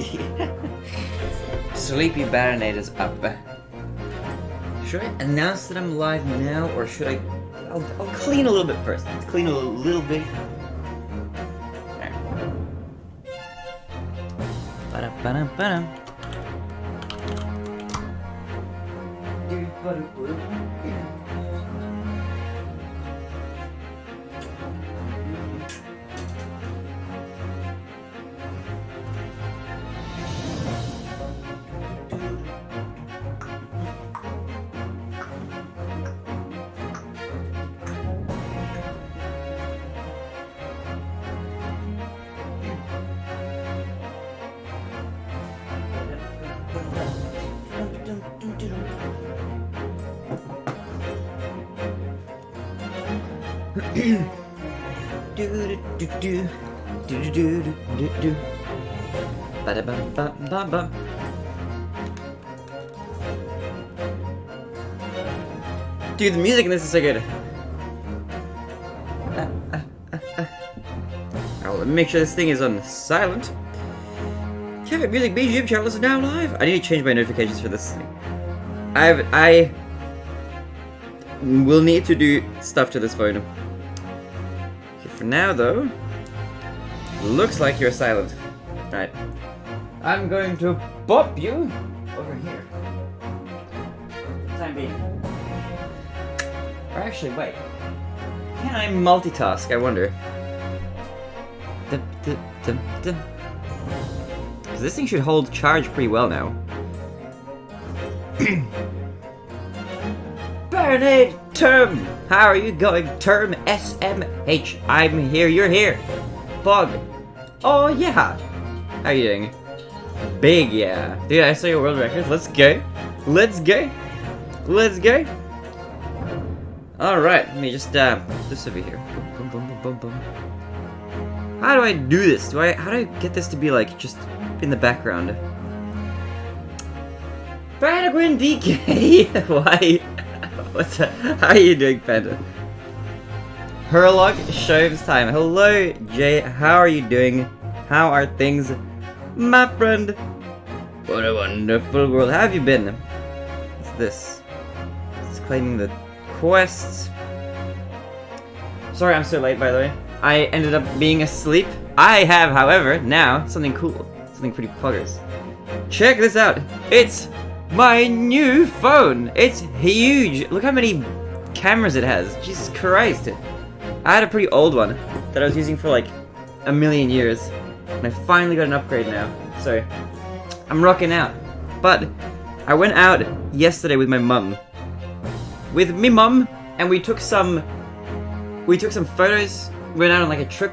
Sleepy. Sleepy Baronet is up. Should I announce that I'm live now, or should I... I'll clean a little bit first. Let's clean a little bit. Alright. Ba-da-ba-da-ba-da. Dude, the music in this is so good. Alright, let me make sure this thing is on silent. Cafe Music BGM channel is now live. I need to change my notifications for this thing. I will need to do stuff to this phone. Okay, for now though, looks like you're silent. Right. I'm going to pop you over here. Time being. Or actually, wait. Can I multitask? I wonder. Because this thing should hold charge pretty well now. Bernard Term! How are you going? Term SMH. I'm here, you're here. Bug. Oh yeah. How are you doing? Big, yeah. Dude, I saw your world record. Let's go. Let's go. Let's go. Alright, let me just put this over here. Boom, boom, boom, boom, boom. How do I do this? How do I get this to be like just in the background? Panda DK! Why? What's that? How are you doing, Panda? Herlock Sholmes time. Hello, Jay. How are you doing? How are things, my friend? What a wonderful world. How have you been? What's this? It's claiming the quests. Sorry I'm so late, by the way. I ended up being asleep. I have, however, now something cool. Something pretty pluggers. Check this out. It's my new phone. It's huge. Look how many cameras it has. Jesus Christ. I had a pretty old one that I was using for like a million years. And I finally got an upgrade now. So, I'm rocking out. But, I went out yesterday with my mum. With me mum, and we took some photos. We went out on like a trip.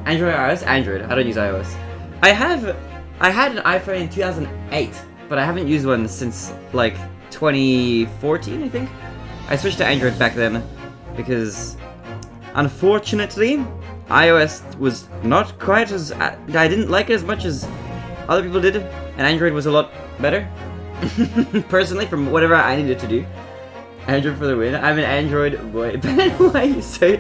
Android or iOS? Android. I don't use iOS. I had an iPhone in 2008, but I haven't used one since like 2014, I think. I switched to Android back then because, unfortunately, iOS was not quite as... I didn't like it as much as other people did, and Android was a lot better. Personally, from whatever I needed to do. Android for the win. I'm an Android boy. Ben, why are you so...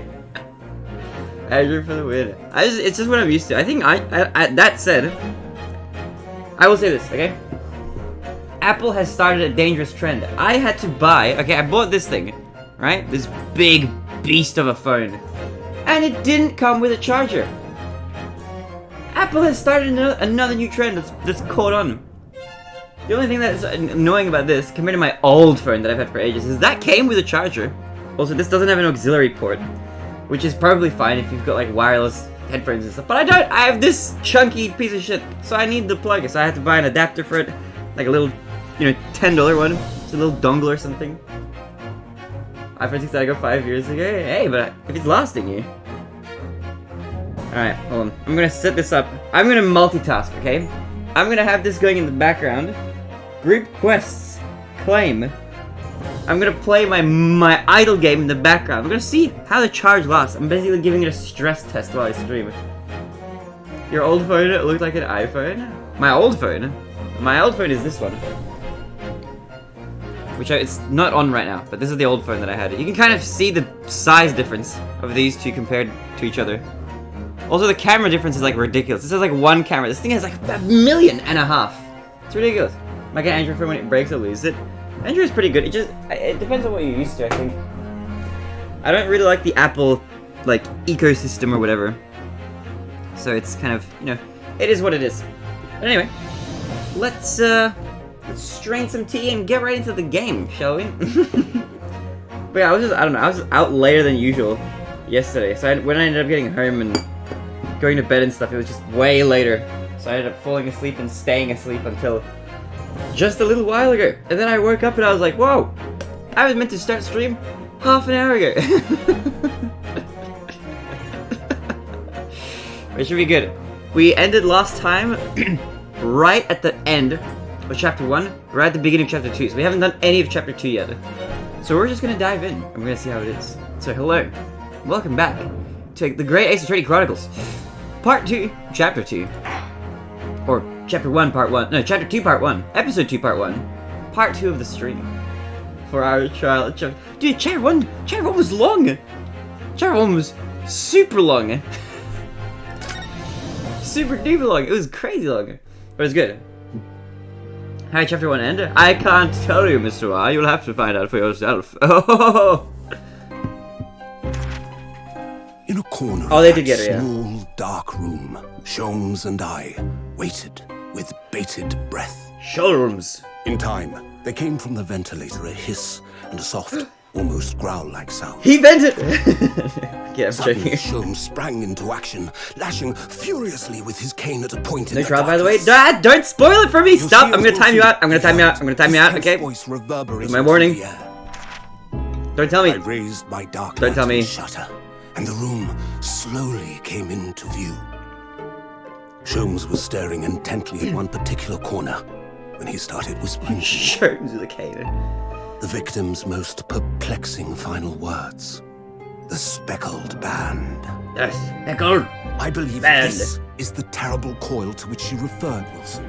Android for the win. It's just what I'm used to. I think that said, I will say this, okay? Apple has started a dangerous trend. I had to buy... Okay, I bought this thing, right? This big beast of a phone. And it didn't come with a charger. Apple has started another new trend that's caught on. The only thing that's annoying about this, compared to my old phone that I've had for ages, is that came with a charger. Also, this doesn't have an auxiliary port, which is probably fine if you've got like wireless headphones and stuff. But I don't. I have this chunky piece of shit, so I need the plug. So I had to buy an adapter for it, like a little, $10 one. It's a little dongle or something. iPhone 6 that I got 5 years ago. Hey, but if it's lasting you. Alright, hold on. I'm gonna set this up. I'm gonna multitask, okay? I'm gonna have this going in the background. Group quests. Claim. I'm gonna play my idle game in the background. I'm gonna see how the charge lasts. I'm basically giving it a stress test while I stream. Your old phone looked like an iPhone? My old phone? My old phone is this one. Which it's not on right now, but this is the old phone that I had. You can kind of see the size difference of these two compared to each other. Also, the camera difference is like ridiculous. This has like one camera. This thing has like 1.5 million. It's ridiculus. Might get Android for when it breaks or loses it. Android is pretty good. It depends on what you're used to, I think. I don't really like the Apple like ecosystem or whatever. So it's kind of, you know, it is what it is. But anyway, let's strain some tea and get right into the game, shall we? But yeah, I don't know, I was out later than usual yesterday. So when I ended up getting home and going to bed and stuff, it was just way later. So I ended up falling asleep and staying asleep until just a little while ago. And then I woke up and I was like, whoa, I was meant to start stream half an hour ago. It should be good. We ended last time right at the end of chapter 1, right at the beginning of chapter 2. So we haven't done any of chapter 2 yet. So we're just gonna dive in. I'm gonna see how it is. So hello, welcome back to the Great Ace Attorney Chronicles, Part 2, Chapter 2. Or Chapter 1, Part 1. No, Chapter 2, Part 1. Episode 2, Part 1. Part 2 of the stream. For our trial. Dude, Chapter 1 was long! Chapter 1 was super long. Super duper long. It was crazy long. But it was good. How did Chapter 1 end? I can't tell you, Mr. Y. You'll have to find out for yourself. Oh! In a corner they of did get that it, yeah. small, dark room, Sholmes and I waited with bated breath. Sholmes. In time, there came from the ventilator a hiss and a soft, almost growl-like sound. He vented! Yeah, I'm Suddenly, joking. Sholmes sprang into action, lashing furiously with his cane at a point in No the trial, by the way. darkness. Dad, don't spoil it for me! You'll Stop! see I'm gonna us time you go out. I'm gonna time you out. I'm gonna time you His out, tense okay? voice reverberated My warning. through the air. Don't tell I me. raised my dark Don't tell me. shutter, and the room slowly came into view. Sholmes was staring intently at one particular corner when he started whispering Sholmes with a cane. the victim's most perplexing final words. The speckled band. Yes, Echoed. I believe Band. this is the terrible coil to which you referred, Wilson.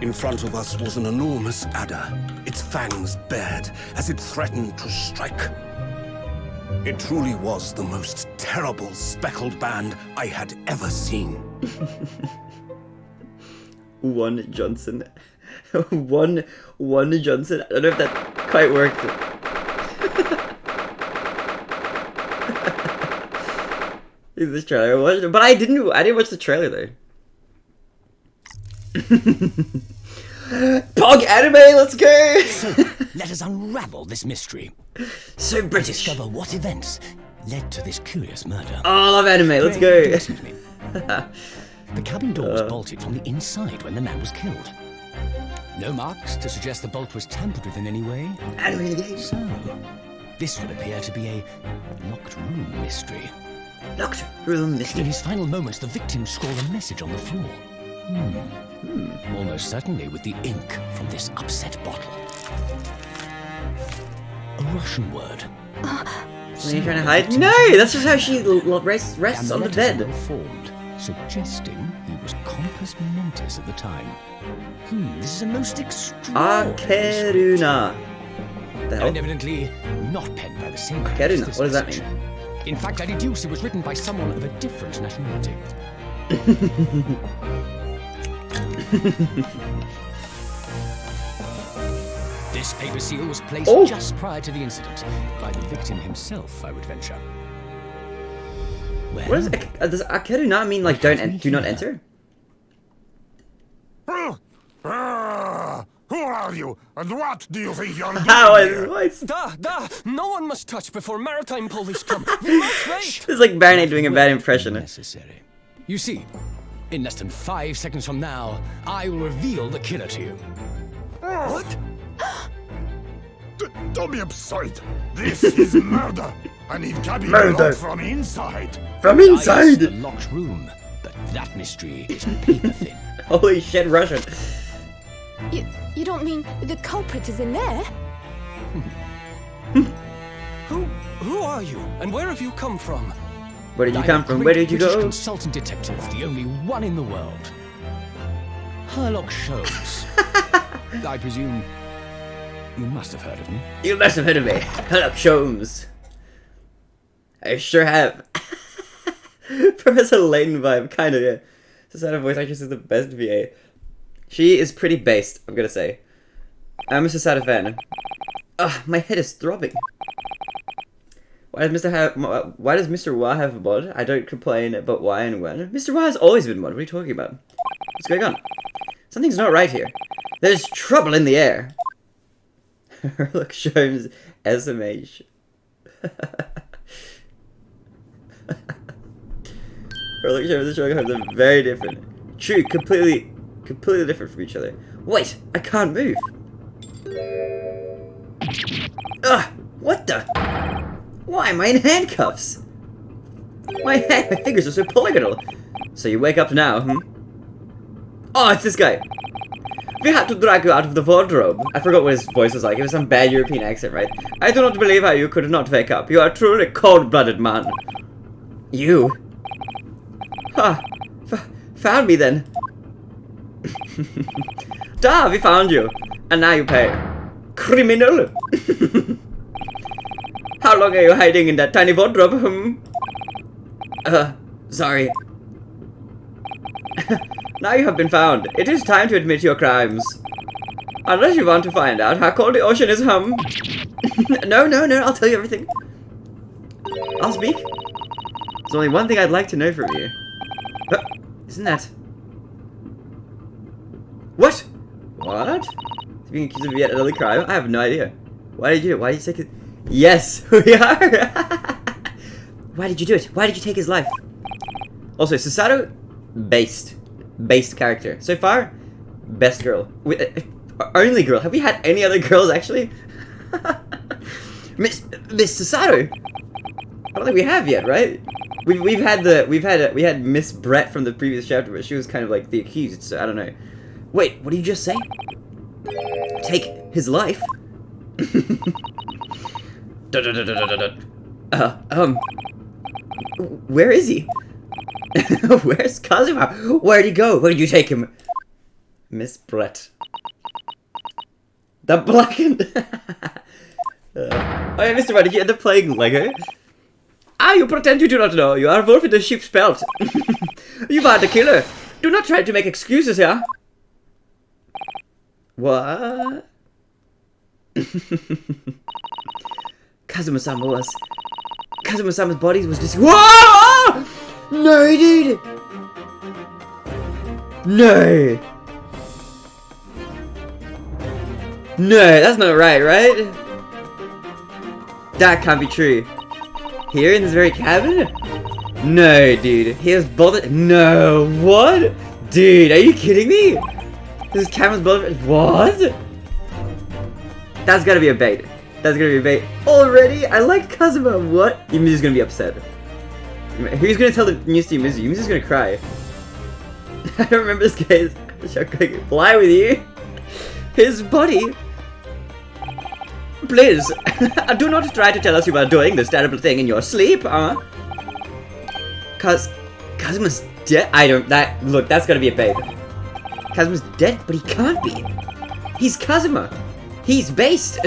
In front of us was an enormous adder, its fangs bared as it threatened to strike. It truly was the most terrible speckled band I had ever seen. One Johnson. one Johnson. I don't know if that quite worked. Is this trailer? I watched it, but I didn't watch the trailer though. Pog anime, let's go! So, let us unravel this mystery. So And British. discover what events led to this curious murder. Oh, I love anime, let's go! Excuse me. The cabin door was bolted from the inside when the man was killed. No marks to suggest the bolt was tampered with in any way. Anime the game. So, this would appear to be a locked room mystery. Locked room In mystery. his final moments, the victim scrawled a message on the floor. Almost certainly with the ink from this upset bottle. A Russian word. Are you trying to hide? No, that's just how she rests on the letters bed. were formed, suggesting he was compos mentis at the time. This is a most extraordinary script, Akeruna. The hell? and evidently not penned by the same hand Akeruna, as this what does that message. mean? In fact, I deduce it was written by someone of a different nationality. This paper seal was placed just prior to the incident by the victim himself, I would venture. Well, What does does Akeruna mean like do not enter? Who are you, and what do you think you're doing How here? is Da! No one must touch before maritime police come. We must wait! It's like Barney doing a bad impression. necessary. You see, in less than 5 seconds from now, I will reveal the killer to you. What? Don't be absurd. This is murder. I need cabin Murder. locked from inside. From Yes, inside! the locked room, but that mystery is paper thin. Holy shit, Russian. You don't mean the culprit is in there? Who are you? And where have you come from? Where did you I'm come a from? great Where did you British go? consultant detective, the only one in the world. Herlock Sholmes. I presume you must have heard of me. You must have heard of me. Herlock Sholmes. I sure have. Professor Layton vibe, kind of, yeah. Susanna voice actress is the best VA. She is pretty based, I'm gonna say. I'm a Susanna fan. Ugh, my head is throbbing. Why does Mr. Wah have a mod? I don't complain, but why and when? Mr. Wah has always been mod. What are you talking about? What's going on? Something's not right here. There's trouble in the air. Herlock Sholmes SMH. Herlock Sholmes and Sherlock Holmes are very different. True, completely different from each other. Wait, I can't move. Ugh, what the? Why am I in handcuffs? My fingers are so polygonal. So you wake up now, hmm? Oh, it's this guy. We had to drag you out of the wardrobe. I forgot what his voice was like. It was some bad European accent, right? I do not believe how you could not wake up. You are truly a cold-blooded man. You? Huh. Found me then. Da, we found you. And now you pay. Criminal. How long are you hiding in that tiny wardrobe, hmm? Sorry. Now you have been found. It is time to admit your crimes. Unless you want to find out how cold the ocean is, hum. No, I'll tell you everything. I'll speak. There's only one thing I'd like to know from you. Isn't that... What? What? Being accused of yet another crime? I have no idea. Why did you do it? Why did you take it? Yes, we are! Why did you do it? Why did you take his life? Also, Susato, based character. So far, best girl. Only girl. Have we had any other girls, actually? Miss Susato! I don't think we have yet, right? We had Miss Brett from the previous chapter, but she was kind of like the accused, so I don't know. Wait, what did you just say? Take his life? Where is he? Where's Kazuma? Where'd he go? Where did you take him? Miss Brett. The blackened. Oh yeah, Mr. Brett, did you end up playing Lego? Ah, you pretend you do not know. You are a wolf in the sheep's pelt. You are the killer. Do not try to make excuses here. What? Kazuma-sama's body was just. Whoa! No, dude. No. No, that's not right? That can't be true. Here in this very cabin? No, dude. He has bullet. No, what? Dude, are you kidding me? This cabin's bullet. What? That's gotta be a bait. That's gonna be a bait. Already? I like Kazuma. What? Yumuzu's gonna be upset. Who's gonna tell the news to Yumuzu? Yumuzu's gonna cry. I don't remember this guy's. Fly with you. His body. Please, do not try to tell us you are doing this terrible thing in your sleep, huh? Kazuma's dead. Look, that's gonna be a bait. Kazuma's dead, but he can't be. He's Kazuma. He's based.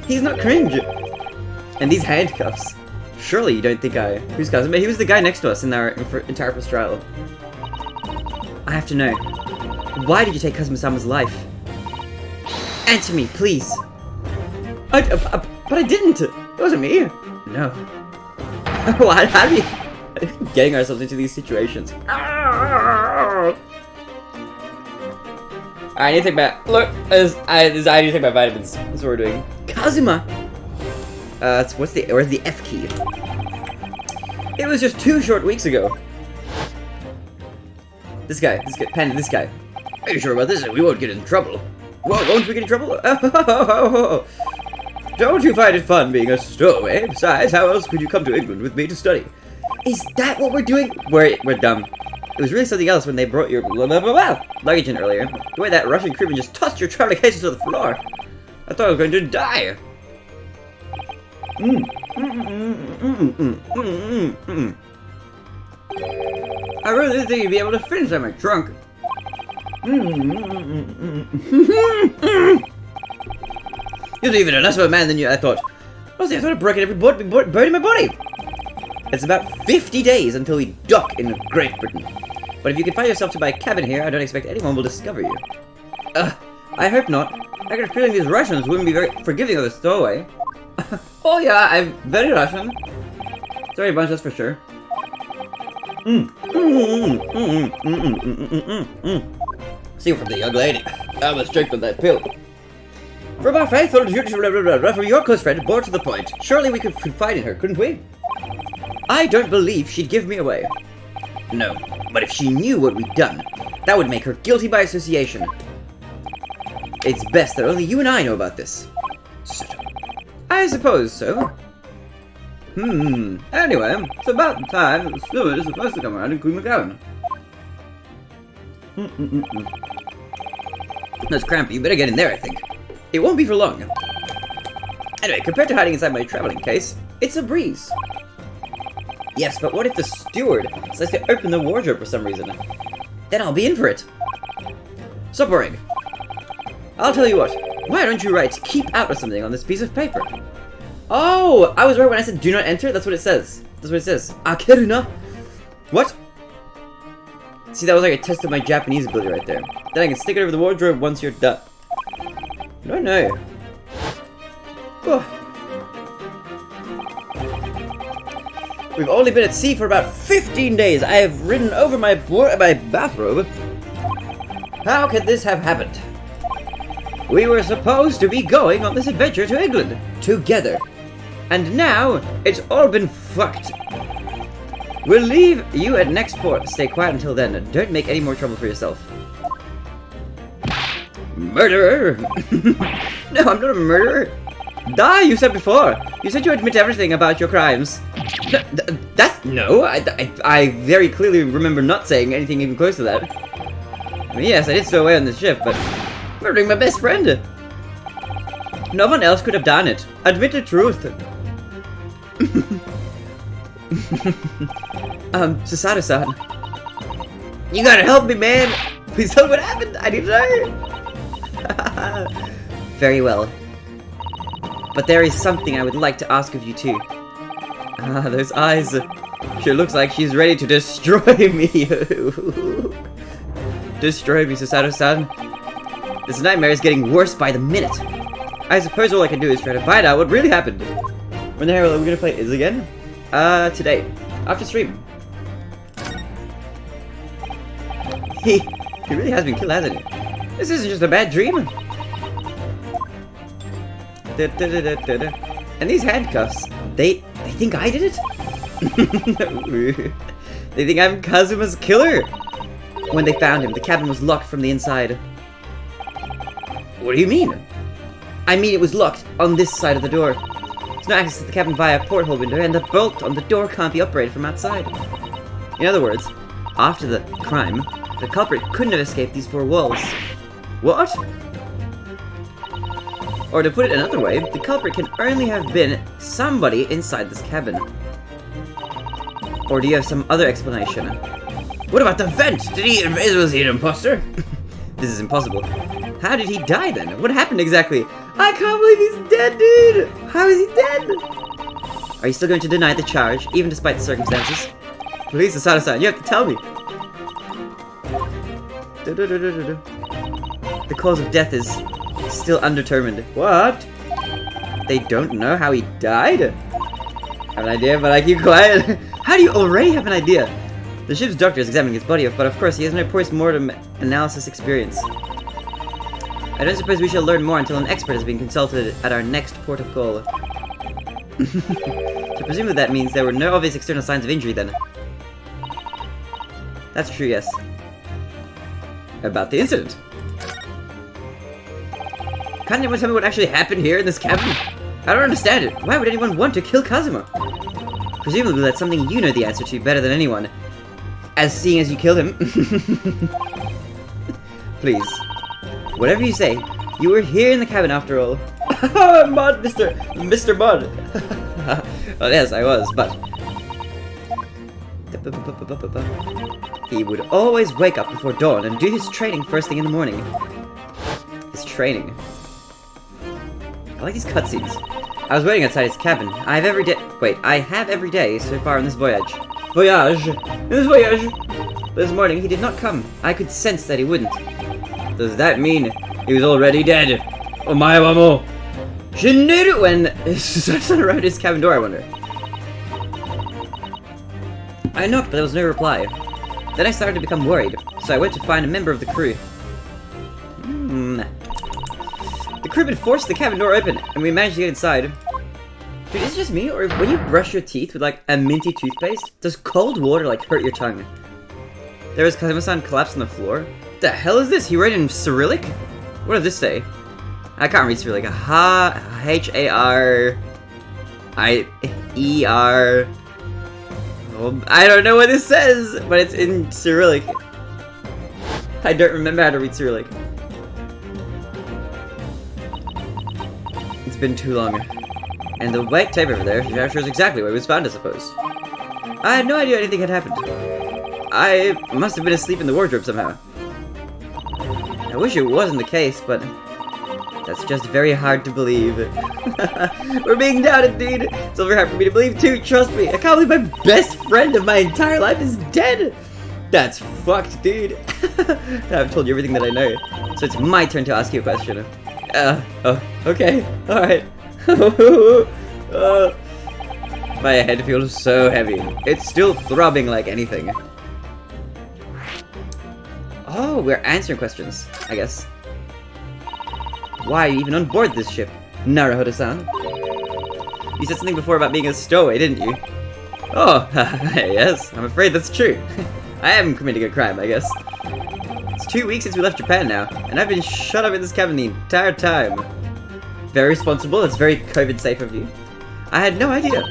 He's not cringe. And these handcuffs. Surely you don't think who's Kazuma? He was the guy next to us in our entire first trial. I have to know. Why did you take Kazuma-sama's life? Answer me, please. But I didn't. It wasn't me. No. How do we getting ourselves into these situations? I need to take my look. I need to take my vitamins. That's what we're doing. Kazuma. Where's the F key? It was just 2 short weeks ago. This guy. Are you sure about this? We won't get in trouble. Whoa, won't we get in trouble? Oh. Don't you find it fun being a stowaway? Besides, how else could you come to England with me to study? Is that what we're doing? We're dumb. It was really something else when they brought your luggage in earlier. The way that Russian crewman just tossed your traveling cases to the floor. I thought I was going to die. I really didn't think you'd be able to fit inside my trunk. You're even less of a man than I thought. Honestly, I thought I broke every bone in my body. It's about 50 days until we dock in Great Britain. But if you can find yourself to buy a cabin here, I don't expect anyone will discover you. I hope not. I got a feeling these Russians wouldn't be very forgiving of a stowaway. Oh yeah, I'm very Russian. Sorry, a bunch, that's for sure. See from the young lady. I must drink with that pill. From our faithful from your close friend, bored to the point. Surely we could confide in her, couldn't we? I don't believe she'd give me away. No, but if she knew what we'd done, that would make her guilty by association. It's best that only you and I know about this. I suppose so. Anyway, it's about time the steward is supposed to come around and clean the cabin. That's crampy, you better get in there, I think. It won't be for long. Anyway, compared to hiding inside my traveling case, it's a breeze. Yes, but what if the steward decides to open the wardrobe for some reason? Then I'll be in for it. Stop worrying. I'll tell you what. Why don't you write "keep out" or something on this piece of paper? Oh, I was right when I said "do not enter." That's what it says. That's what it says. Akeruna. What? See, that was like a test of my Japanese ability right there. Then I can stick it over the wardrobe once you're done. No. Oh. We've only been at sea for about 15 days. I have ridden over my bathrobe. How could this have happened? We were supposed to be going on this adventure to England together. And now, it's all been fucked. We'll leave you at next port. Stay quiet until then. Don't make any more trouble for yourself. Murderer! No, I'm not a murderer. Die, you said before. You said you admit everything about your crimes. No, I very clearly remember not saying anything even close to that. I mean, yes, I did stow away on this ship, but murdering my best friend. No one else could have done it. Admit the truth. Susato-san. You gotta help me, man. Please tell me what happened. I need to know. Very well. But there is something I would like to ask of you too. Ah, those eyes. She looks like she's ready to destroy me. Destroy me, Susato-san. This nightmare is getting worse by the minute. I suppose all I can do is try to find out what really happened. When the hell are we gonna play Is again? Today. After stream. He really has been killed, hasn't he? This isn't just a bad dream. And these handcuffs, they think I did it? They think I'm Kazuma's killer? When they found him, the cabin was locked from the inside. What do you mean? I mean it was locked on this side of the door. There's no access to the cabin via a porthole window, and the bolt on the door can't be operated from outside. In other words, after the crime, the culprit couldn't have escaped these four walls. What? Or to put it another way, the culprit can only have been somebody inside this cabin. Or do you have some other explanation? What about the vent? Was he an imposter? This is impossible. How did he die then? What happened exactly? I can't believe he's dead, dude! How is he dead? Are you still going to deny the charge, even despite the circumstances? Please, Susato-san, you have to tell me. The cause of death is still undetermined. What? They don't know how he died? I have an idea, but I keep quiet. How do you already have an idea? The ship's doctor is examining his body, but of course he has no post-mortem analysis experience. I don't suppose we shall learn more until an expert has been consulted at our next port of call. So presumably that means there were no obvious external signs of injury then. That's true, yes. About the incident. Can't anyone tell me what actually happened here in this cabin? I don't understand it. Why would anyone want to kill Kazuma? Presumably that's something you know the answer to better than anyone. As seeing as you killed him. Please. Whatever you say, you were here in the cabin after all. Mud, Mr. Mud. Well, yes, I was, but... He would always wake up before dawn and do his training first thing in the morning. His training. I like these cutscenes. I was waiting outside his cabin. I have every day... Wait, I have every day so far on this voyage. In this voyage! This morning he did not come. I could sense that he wouldn't. Does that mean he was already dead? Omae wa mo shinderu when starts around his cabin door, I wonder. I knocked, but there was no reply. Then I started to become worried, so I went to find a member of the crew. The crewman forced the cabin door open, and we managed to get inside. Dude, is it just me, or when you brush your teeth with, like, a minty toothpaste, does cold water, like, hurt your tongue? There was Kazuma-san collapsed on the floor. The hell is this? He wrote in Cyrillic? What did this say? I can't read Cyrillic. H-A-R-I-E-R... Well, I don't know what this says, but it's in Cyrillic. I don't remember how to read Cyrillic. It's been too long. And the white tape over there shows exactly where it was found, I suppose. I had no idea anything had happened. I must have been asleep in the wardrobe somehow. I wish it wasn't the case, but that's just very hard to believe. We're being doubted, dude. It's very hard for me to believe, too. Trust me. I can't believe my best friend of my entire life is dead. That's fucked, dude. I've told you everything that I know. So it's my turn to ask you a question. Okay. Alright. My head feels so heavy. It's still throbbing like anything. Oh, we're answering questions, I guess. Why are you even on board this ship, Naruhodo-san? You said something before about being a stowaway, didn't you? Oh, yes, I'm afraid that's true. I am committing a crime, I guess. It's 2 weeks since we left Japan now, and I've been shut up in this cabin the entire time. Very responsible, it's very COVID-safe of you. I had no idea.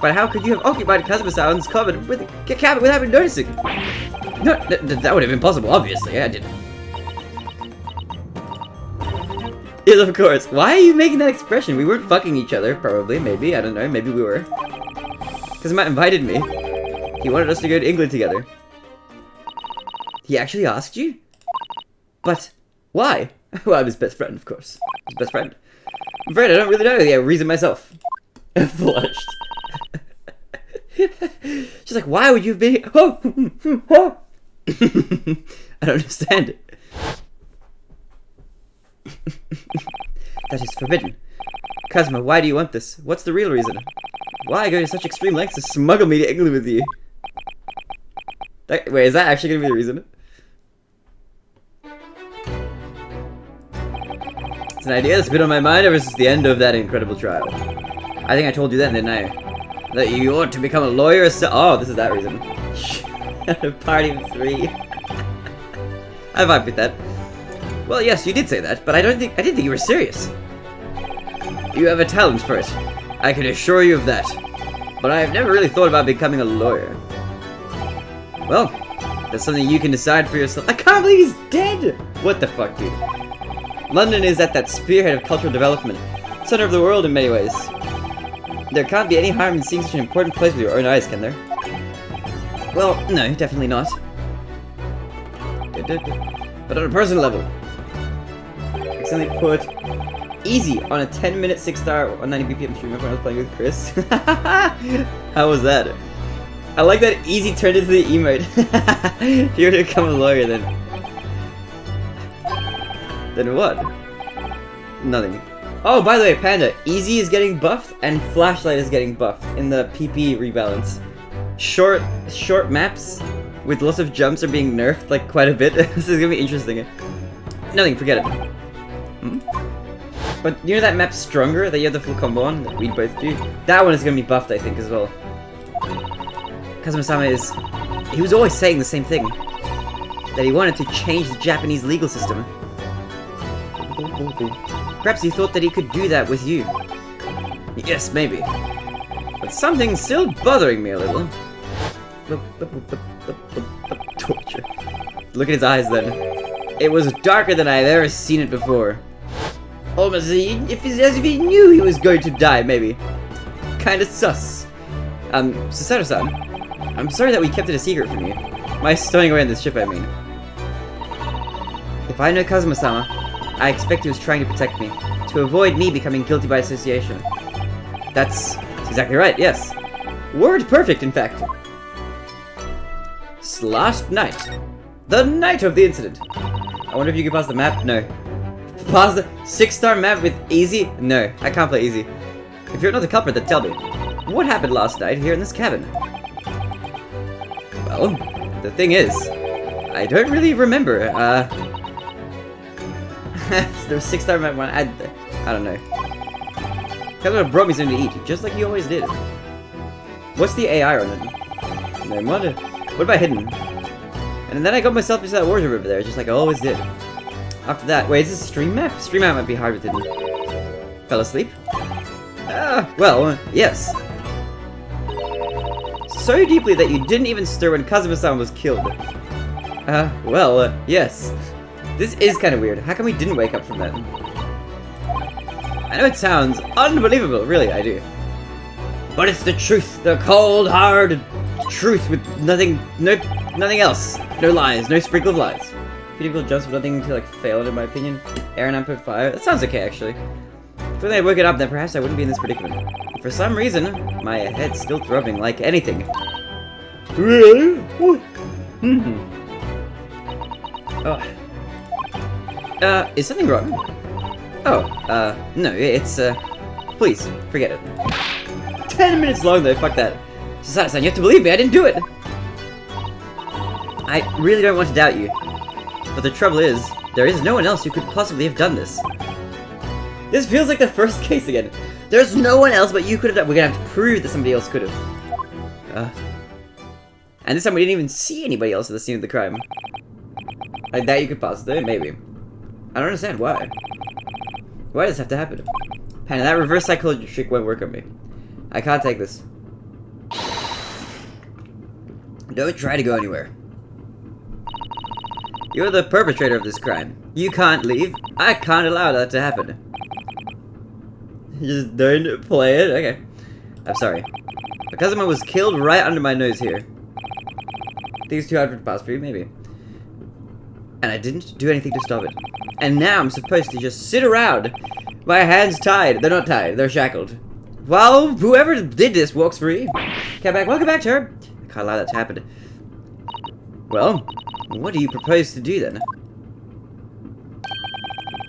But how could you have occupied Kazuma-san's cabin without me noticing? No, that would have been possible, obviously. I didn't. Yes, of course. Why are you making that expression? We weren't fucking each other, probably, maybe. I don't know, maybe we were. Kazuma invited me. He wanted us to go to England together. He actually asked you? But why? Well, I'm his best friend, of course. His best friend. I'm afraid I don't really know the reason myself. Flushed. She's like, why would you have been here? Oh! I don't understand it. That is forbidden. Kazuma, why do you want this? What's the real reason? Why go to such extreme lengths to smuggle me to England with you? Wait, is that actually going to be the reason? It's an idea that's been on my mind ever since the end of that incredible trial. I think I told you then, didn't I? That you ought to become a lawyer. Oh, this is that reason. Party of 3. I vibe with that. Well, yes, you did say that, but I didn't think you were serious. You have a talent for it. I can assure you of that. But I have never really thought about becoming a lawyer. Well, that's something you can decide for yourself. I can't believe he's dead! What the fuck, dude? London is at that spearhead of cultural development. Center of the world in many ways. There can't be any harm in seeing such an important place with your own eyes, can there? Well, no, definitely not. But on a personal level, accidentally put easy on a 10-minute 6-star 190 BPM stream when I was playing with Chris. How was that? I like that easy turned into the emote. If you were to become a lawyer, then what? Nothing. Oh, by the way, Panda, Easy is getting buffed and Flashlight is getting buffed in the PP rebalance. Short maps with lots of jumps are being nerfed like quite a bit. This is gonna be interesting. Nothing, forget it. But you know that map Stronger that you have the full combo on that we both do? That one is gonna be buffed, I think, as well. Kazuma-sama he was always saying the same thing. That he wanted to change the Japanese legal system. Perhaps he thought that he could do that with you. Yes, maybe. But something's still bothering me a little. Torture. Look at his eyes then. It was darker than I've ever seen it before. Almost as if he knew he was going to die, maybe. Kinda sus. Susato-san, I'm sorry that we kept it a secret from you. My stowing away on this ship, I mean. If I know Kazuma-sama, I expect he was trying to protect me, to avoid me becoming guilty by association. That's That's exactly right, yes. Word perfect, in fact. Last night. The night of the incident. I wonder if you can pass the map? No. Pass the 6-star map with easy? No, I can't play easy. If you're not the culprit, then tell me. What happened last night here in this cabin? Well, the thing is, I don't really remember. The 6-star map one, I don't know. Culprit brought me something to eat, just like he always did. What's the AI on it? No, what about hidden? And then I got myself into that wardrobe over there, just like I always did. After that, wait, is this a stream map? Stream map might be hard with hidden. Fell asleep? Well, yes. So deeply that you didn't even stir when Kazuma-san was killed. Yes. This is kind of weird. How come we didn't wake up from that? I know it sounds unbelievable, really, I do. But it's the truth, the cold, hard truth with nothing else. No lies, no sprinkle of lies. Beautiful jumps with nothing to like fail in my opinion. Air 9.5. That sounds okay actually. If only I woke it up, then perhaps I wouldn't be in this predicament. For some reason, my head's still throbbing like anything. Really? Is something wrong? No, it's please, forget it. 10 minutes long though, fuck that. Sasada-san, you have to believe me, I didn't do it! I really don't want to doubt you. But the trouble is, there is no one else who could possibly have done this. This feels like the first case again. There's no one else but you could have done. We're gonna have to prove that somebody else could have. And this time we didn't even see anybody else at the scene of the crime. Like that you could possibly, maybe. I don't understand why. Why does this have to happen? Panda, that reverse psychology trick won't work on me. I can't take this. Don't try to go anywhere. You're the perpetrator of this crime. You can't leave. I can't allow that to happen. Just don't play it? Okay. I'm sorry. My cousin was killed right under my nose here. Think it's too hard for it to pass for you? Maybe. And I didn't do anything to stop it. And now I'm supposed to just sit around. My hands tied. They're not tied. They're shackled. While whoever did this walks free. Welcome back, Herb. I can't allow that to happen. Well, what do you propose to do then?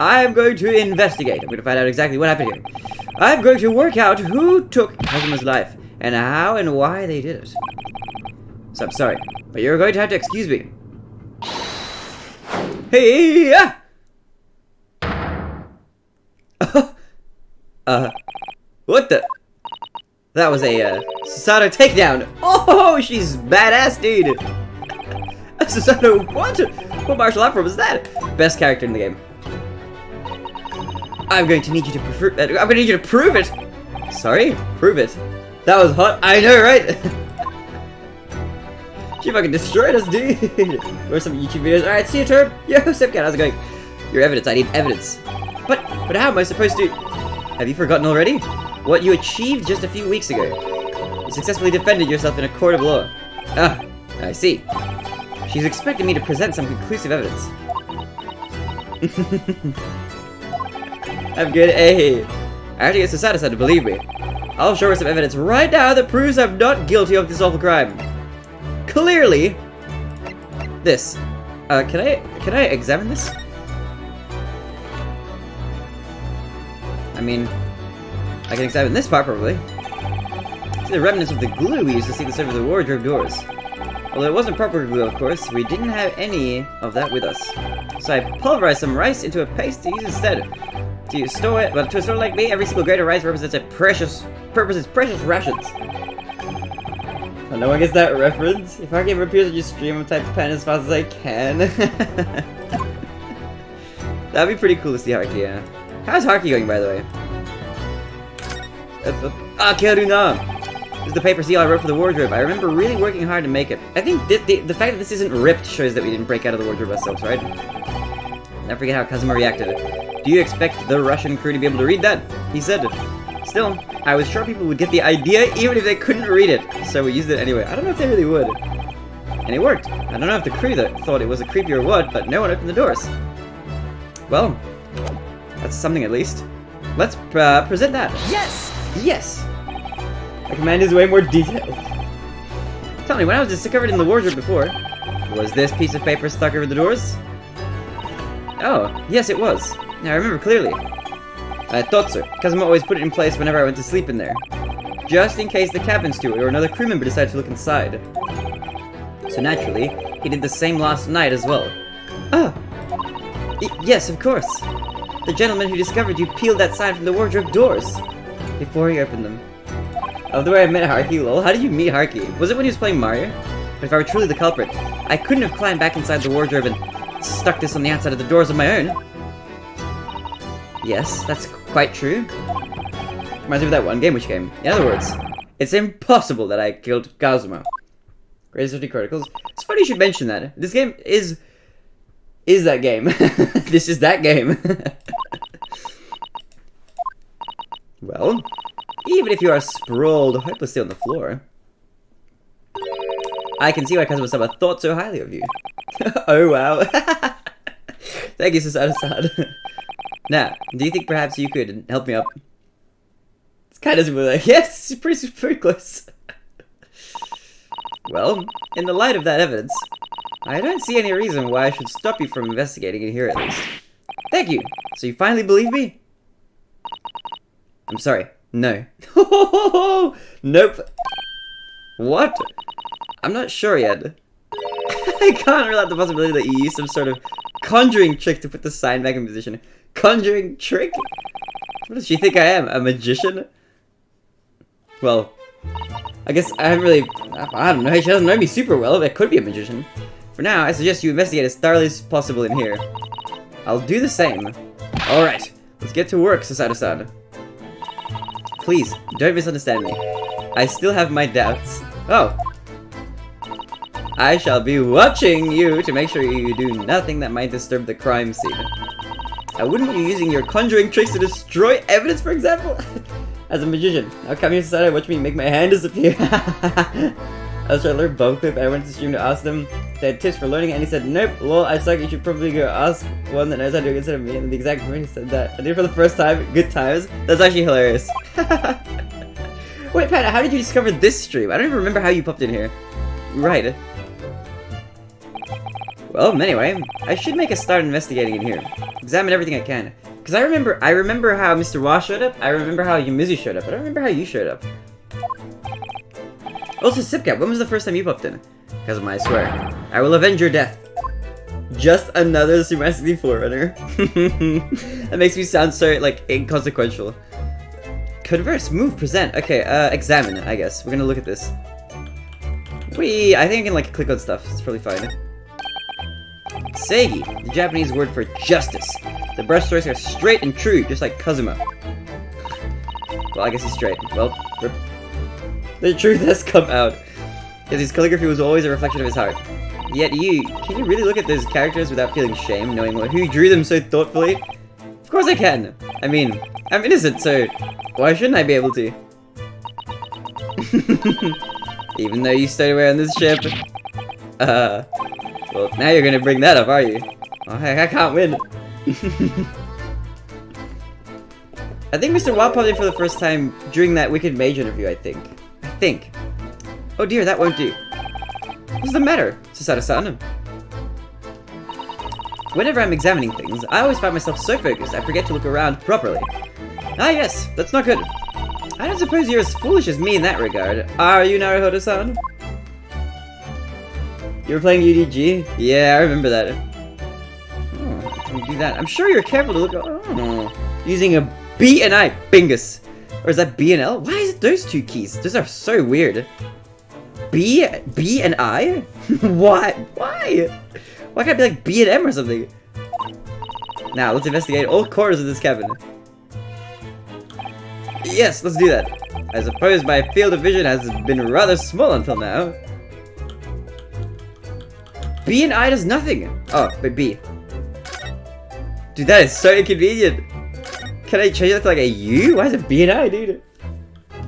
I'm going to investigate. I'm going to find out exactly what happened here. I'm going to work out who took Kazuma's life and how and why they did it. So I'm sorry, but you're going to have to excuse me. Hey! What the? That was a Susato takedown. Oh, she's badass, dude. Susato, what? What martial art form was that? Best character in the game. I'm going to need you to prove it. I'm going to need you to prove it. Sorry, prove it. That was hot. I know, right? She fucking destroyed us, dude. Or some YouTube videos. All right, see you, Turb. Yo, Sepcat, how's it going? Your evidence. I need evidence. But how am I supposed to? Have you forgotten already? What you achieved just a few weeks ago. You successfully defended yourself in a court of law. Ah, I see. She's expecting me to present some conclusive evidence. I'm good. Hey, I have to get Susato-san to believe me. I'll show her some evidence right now that proves I'm not guilty of this awful crime. Clearly, this. Can I examine this? I mean, I can examine this part probably. See the remnants of the glue we used to seal this over the wardrobe doors. Although it wasn't proper glue, of course, we didn't have any of that with us. So I pulverized some rice into a paste to use instead. To store it, but to a store like me, every single grain of rice represents a precious rations. Oh, no one gets that reference. If our game appears on your stream, I'll type pen as fast as I can. That'd be pretty cool to see Haki, yeah. How's Haki going, by the way? Keruna! This is the paper seal I wrote for the wardrobe. I remember really working hard to make it. I think the fact that this isn't ripped shows that we didn't break out of the wardrobe ourselves, right? Never forget how Kazuma reacted. Do you expect the Russian crew to be able to read that? He said. Still, I was sure people would get the idea even if they couldn't read it, so we used it anyway. I don't know if they really would. And it worked. I don't know if the crew thought it was a creepy or what, but no one opened the doors. Well, that's something at least. Let's present that. Yes! Yes! My command is way more detailed. Tell me, when I was discovered in the wardrobe before, was this piece of paper stuck over the doors? Oh, yes it was. Now I remember clearly. I thought so, Kazuma always put it in place whenever I went to sleep in there. Just in case the cabin steward or another crew member decided to look inside. So naturally, he did the same last night as well. Oh! Yes, of course. The gentleman who discovered you peeled that sign from the wardrobe doors before he opened them. Oh, the way I met Haruki, lol. How did you meet Haruki? Was it when he was playing Mario? But if I were truly the culprit, I couldn't have climbed back inside the wardrobe and stuck this on the outside of the doors on my own. Yes, that's quite true. Reminds me of that one game. Which game? In other words, it's impossible that I killed Kazuma. Great Ace Attorney Chronicles. It's funny you should mention that. This game is that game. This is that game. Well, even if you are sprawled hopelessly on the floor, I can see why Kazuma-sama thought so highly of you. Oh wow. Thank you, Susanoo-san. Now, do you think perhaps you could help me up? It's kind of like, yes, pretty close. Well, in the light of that evidence, I don't see any reason why I should stop you from investigating in here at least. Thank you. So you finally believe me? I'm sorry. No. Nope. What? I'm not sure yet. I can't rule out the possibility that you used some sort of conjuring trick to put the sign back in position. Conjuring trick? What does she think I am? A magician? Well, I guess I haven't really... I don't know. She doesn't know me super well. I could be a magician. For now, I suggest you investigate as thoroughly as possible in here. I'll do the same. Alright, let's get to work, Susanoo-san. Please, don't misunderstand me. I still have my doubts. Oh. I shall be watching you to make sure you do nothing that might disturb the crime scene. I wouldn't want you using your conjuring tricks to destroy evidence, for example. As a magician, how come you decided to watch me make my hand disappear? I was trying to learn bone clip and I went to stream to ask them if they had tips for learning it, and he said, nope, lol, I suck, you should probably go ask one that knows how to do it instead of me. And the exact moment he said that, I did it for the first time, good times. That's actually hilarious. Wait, Pat, how did you discover this stream? I don't even remember how you popped in here. Right. Well, anyway, I should make a start investigating in here. Examine everything I can. Because I remember how Mr. Wa showed up, I remember how Yumizu showed up, but I don't remember how you showed up. Also, Sipcat, when was the first time you popped in? Kazuma, I swear. I will avenge your death. Just another Super 64 runner. That makes me sound so, like, inconsequential. Converse, move, present. Okay, examine, I guess. We're gonna look at this. I think I can, like, click on stuff. It's probably fine. Seigi, the Japanese word for justice. The brush strokes are straight and true, just like Kazuma. Well, I guess he's straight. Well, the truth has come out. Because his calligraphy was always a reflection of his heart. Yet can you really look at those characters without feeling shame, knowing who drew them so thoughtfully? Of course I can. I mean, I'm innocent, so why shouldn't I be able to? Even though you stowed away on this ship. Well, now you're gonna bring that up, are you? Oh, I can't win. I think Mr. Wa popped in for the first time during that Wicked Mage interview, I think. Oh dear, that won't do. What's the matter, Susanoo-san? Whenever I'm examining things, I always find myself so focused I forget to look around properly. Ah yes, that's not good. I don't suppose you're as foolish as me in that regard, are you, Naruhodo-san? You were playing UDG? Yeah, I remember that. Oh, can you do that? I'm sure you're careful to look. Oh, using a B and I, bingus. Or is that B and L? Why is it those two keys? Those are so weird. B and I? What? Why? Why can't it be like B and M or something? Now, let's investigate all corners of this cabin. Yes, let's do that. I suppose my field of vision has been rather small until now. B and I does nothing. Oh, but B. Dude, that is so inconvenient. Can I change that to like a U? Why is it B and I, dude?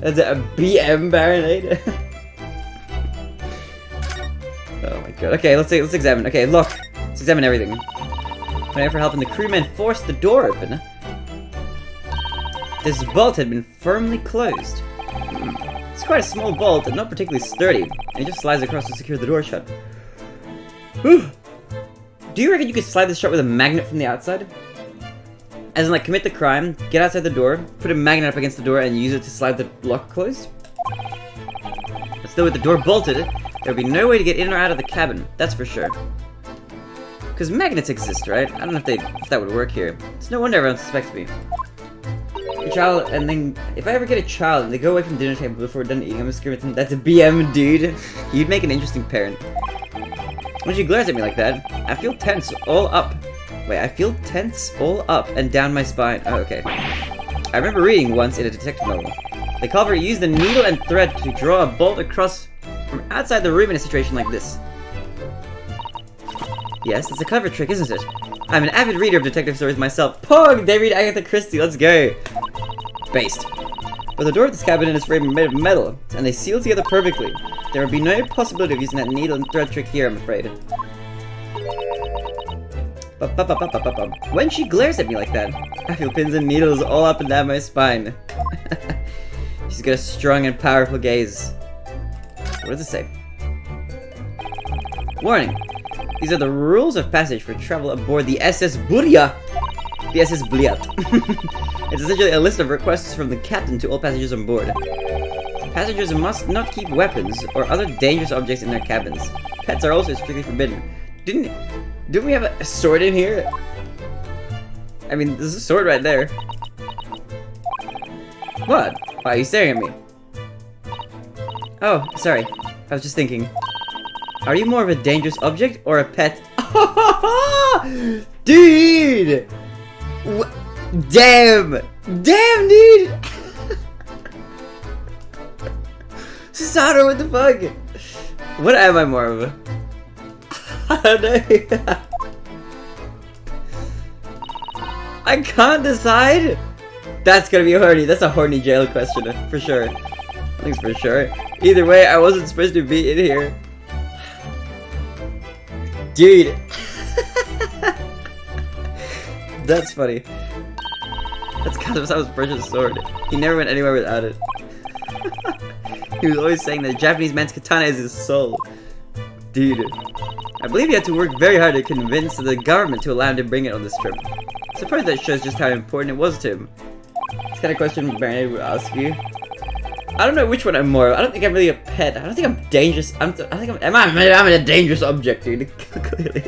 Is it a BM Baronade? Oh my god. Okay, let's examine. Okay, look. Let's examine everything. When I for help and the crewmen forced the door open. This vault had been firmly closed. It's quite a small bolt and not particularly sturdy, and it just slides across to secure the door shut. Whew. Do you reckon you could slide this shut with a magnet from the outside? As in, like, commit the crime, get outside the door, put a magnet up against the door, and use it to slide the lock closed? But still, with the door bolted, there would be no way to get in or out of the cabin, that's for sure. Because magnets exist, right? I don't know if that would work here. It's no wonder everyone suspects me. A child, and then, if I ever get a child and they go away from the dinner table before we're done eating, I'm gonna scream at them, "That's a BM, dude!" You'd make an interesting parent. When she glares at me like that, I feel tense all up. Wait, I feel tense all up and down my spine. Oh, okay. I remember reading once in a detective novel. The culprit used the needle and thread to draw a bolt across from outside the room in a situation like this. Yes, that's a clever trick, isn't it? I'm an avid reader of detective stories myself. Pog! They read Agatha Christie, let's go! Based. But the door of this cabin and its frame are made of metal, and they seal together perfectly. There would be no possibility of using that needle and thread trick here, I'm afraid. When she glares at me like that, I feel pins and needles all up and down my spine. She's got a strong and powerful gaze. What does it say? Warning. These are the rules of passage for travel aboard the SS Burya. The SS Bliat. It's essentially a list of requests from the captain to all passengers on board. Passengers must not keep weapons or other dangerous objects in their cabins. Pets are also strictly forbidden. Didn't we have a sword in here? I mean, there's a sword right there. What? Why are you staring at me? Oh, sorry. I was just thinking. Are you more of a dangerous object or a pet? Dude! Damn! Damn, dude! Susato, what the fuck? What am I more of? I don't know. I can't decide. That's gonna be horny. That's a horny jail question for sure. I think it's for sure. Either way, I wasn't supposed to be in here. Dude. That's funny. That's Kazuma's precious sword. He never went anywhere without it. He was always saying that Japanese man's katana is his soul. Dude. I believe he had to work very hard to convince the government to allow him to bring it on this trip. I suppose that shows just how important it was to him. It's kind of question Bernard would ask you. I don't know which one I'm more of. I don't think I'm really a pet. I don't think I'm dangerous. I think I'm a dangerous object, dude. Clearly.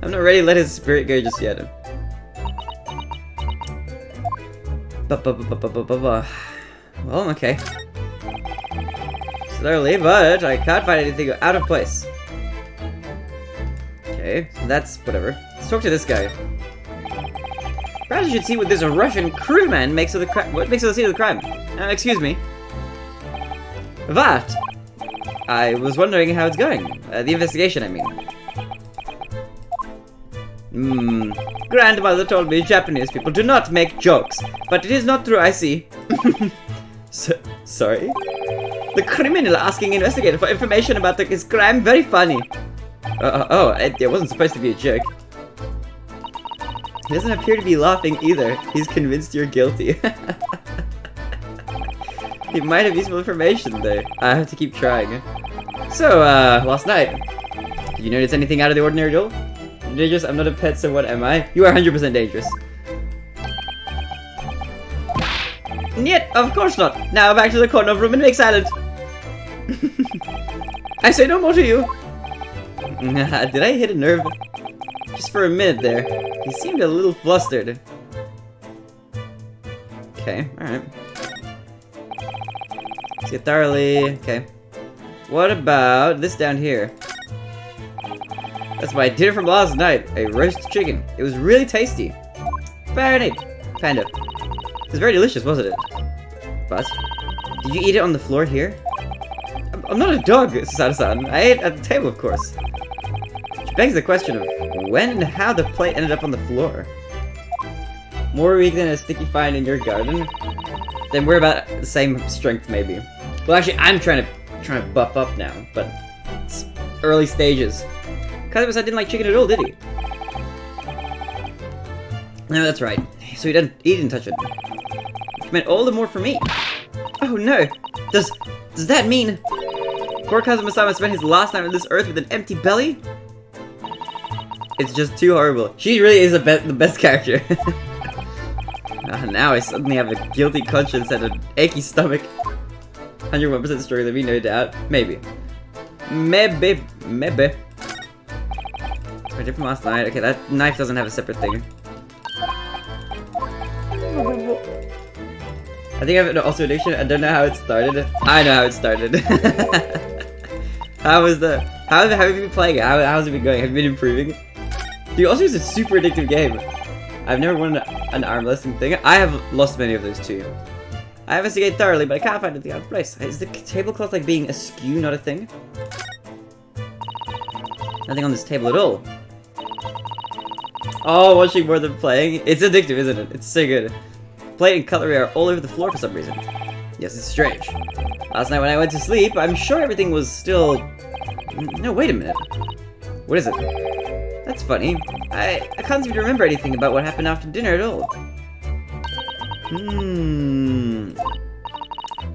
I'm not ready to let his spirit go just yet. Well, okay. Slowly, but I can't find anything out of place. Okay, so that's whatever. Let's talk to this guy. Perhaps you should see what this Russian crewman makes of the crime. What makes of the scene of the crime? Excuse me. What? I was wondering how it's going. The investigation, I mean. Grandmother told me Japanese people do not make jokes, but it is not true, I see. Sorry? The criminal asking investigator for information about his crime, very funny. It wasn't supposed to be a joke. He doesn't appear to be laughing either. He's convinced you're guilty. He might have useful information though. I have to keep trying. So, last night, did you notice anything out of the ordinary, Joel? Dangerous? I'm not a pet, so what am I? You are 100% dangerous. Yet, of course not. Now back to the corner of room and make silent. I say no more to you. Did I hit a nerve? Just for a minute there. He seemed a little flustered. Okay, alright. Let's get thoroughly... Okay. What about this down here? That's my dinner from last night. A roast chicken. It was really tasty. Very neat. Kind of. It was very delicious, wasn't it? But, did you eat it on the floor here? I'm not a dog, Susato-san. I ate at the table, of course. Which begs the question of when and how the plate ended up on the floor. More weak than a sticky find in your garden? Then we're about the same strength, maybe. Well, actually, I'm trying to buff up now, but it's early stages. Kazuma didn't like chicken at all, did he? No, that's right. So he didn't touch it. Which meant all the more for me. Oh no! Does that mean poor Kazuma-sama spent his last night on this earth with an empty belly? It's just too horrible. She really is the best character. Now I suddenly have a guilty conscience and an achy stomach. 101% stronger than me, no doubt. Maybe. Maybe. Right from last night. Okay, that knife doesn't have a separate thing. I think I have an ulcer addiction. I don't know how it started. I know how it started. How have you been playing it? How's it been going? Have you been improving? Dude, ulcer is a super addictive game. I've never won an arm wrestling thing. I have lost many of those too. I investigate thoroughly, but I can't find anything out of place. Is the tablecloth like being askew not a thing? Nothing on this table at all. Oh, watching more than playing. It's addictive, isn't it? It's so good. Plate and cutlery are all over the floor for some reason. Yes, it's strange. Last night when I went to sleep, I'm sure everything was still... No, wait a minute. What is it? That's funny. I can't seem to remember anything about what happened after dinner at all.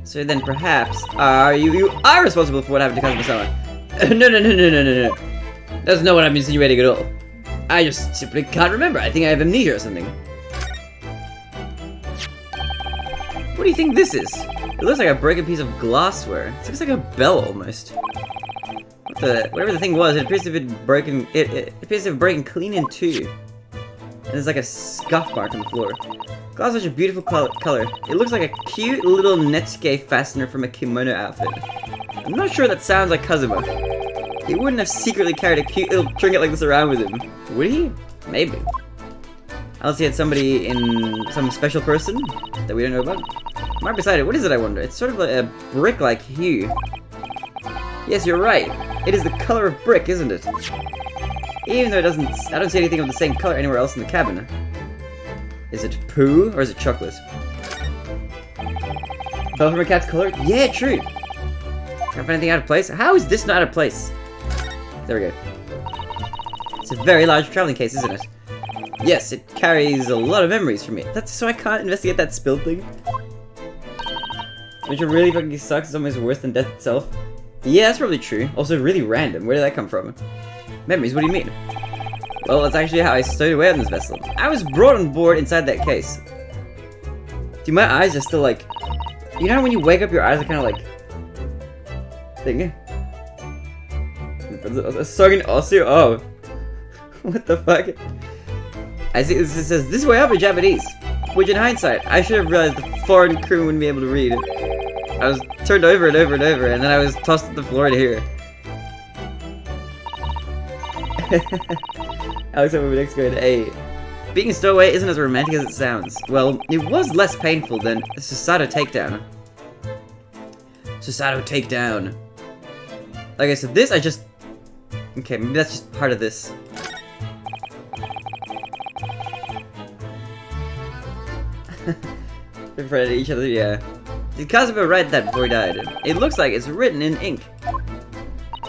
So then perhaps, you are responsible for what happened to Kazuma-sama. No. That's not what I'm insinuating at all. I just simply can't remember. I think I have amnesia or something. What do you think this is? It looks like a broken piece of glassware. It looks like a bell almost. Whatever the thing was, it appears to have been broken. It appears to have broken clean in two. And there's like a scuff mark on the floor. Glass is such a beautiful color. It looks like a cute little Netsuke fastener from a kimono outfit. I'm not sure that sounds like Kazuma. He wouldn't have secretly carried a cute little trinket like this around with him. Would he? Maybe. Unless he had somebody in some special person that we don't know about. Mark beside it, what is it I wonder? It's sort of like a brick-like hue. Yes, you're right. It is the color of brick, isn't it? Even though I don't see anything of the same color anywhere else in the cabin. Is it poo or is it chocolate? Bell from a cat's color? Yeah, true. Can't find anything out of place? How is this not out of place? There we go. It's a very large traveling case, isn't it? Yes, it carries a lot of memories for me. That's so I can't investigate that spilled thing. Which really fucking sucks. It's almost worse than death itself. Yeah, that's probably true. Also really random. Where did that come from? Memories, what do you mean? Well, that's actually how I stowed away on this vessel. I was brought on board inside that case. Dude, my eyes are still like... You know when you wake up, your eyes are kind of like... Thing? A Sogen Osu? Oh. What the fuck? I see this says, this way up in Japanese. Which in hindsight, I should have realized the foreign crew wouldn't be able to read. I was turned over and over and over, and then I was tossed to the floor to hear. Alex, over next grade A. Being a stowaway isn't as romantic as it sounds. Well, it was less painful than a Susato takedown. Susato takedown. Okay, so this I just... Okay, maybe that's just part of this. In front of each other, yeah. Did Kazuma write that before he died? It looks like it's written in ink.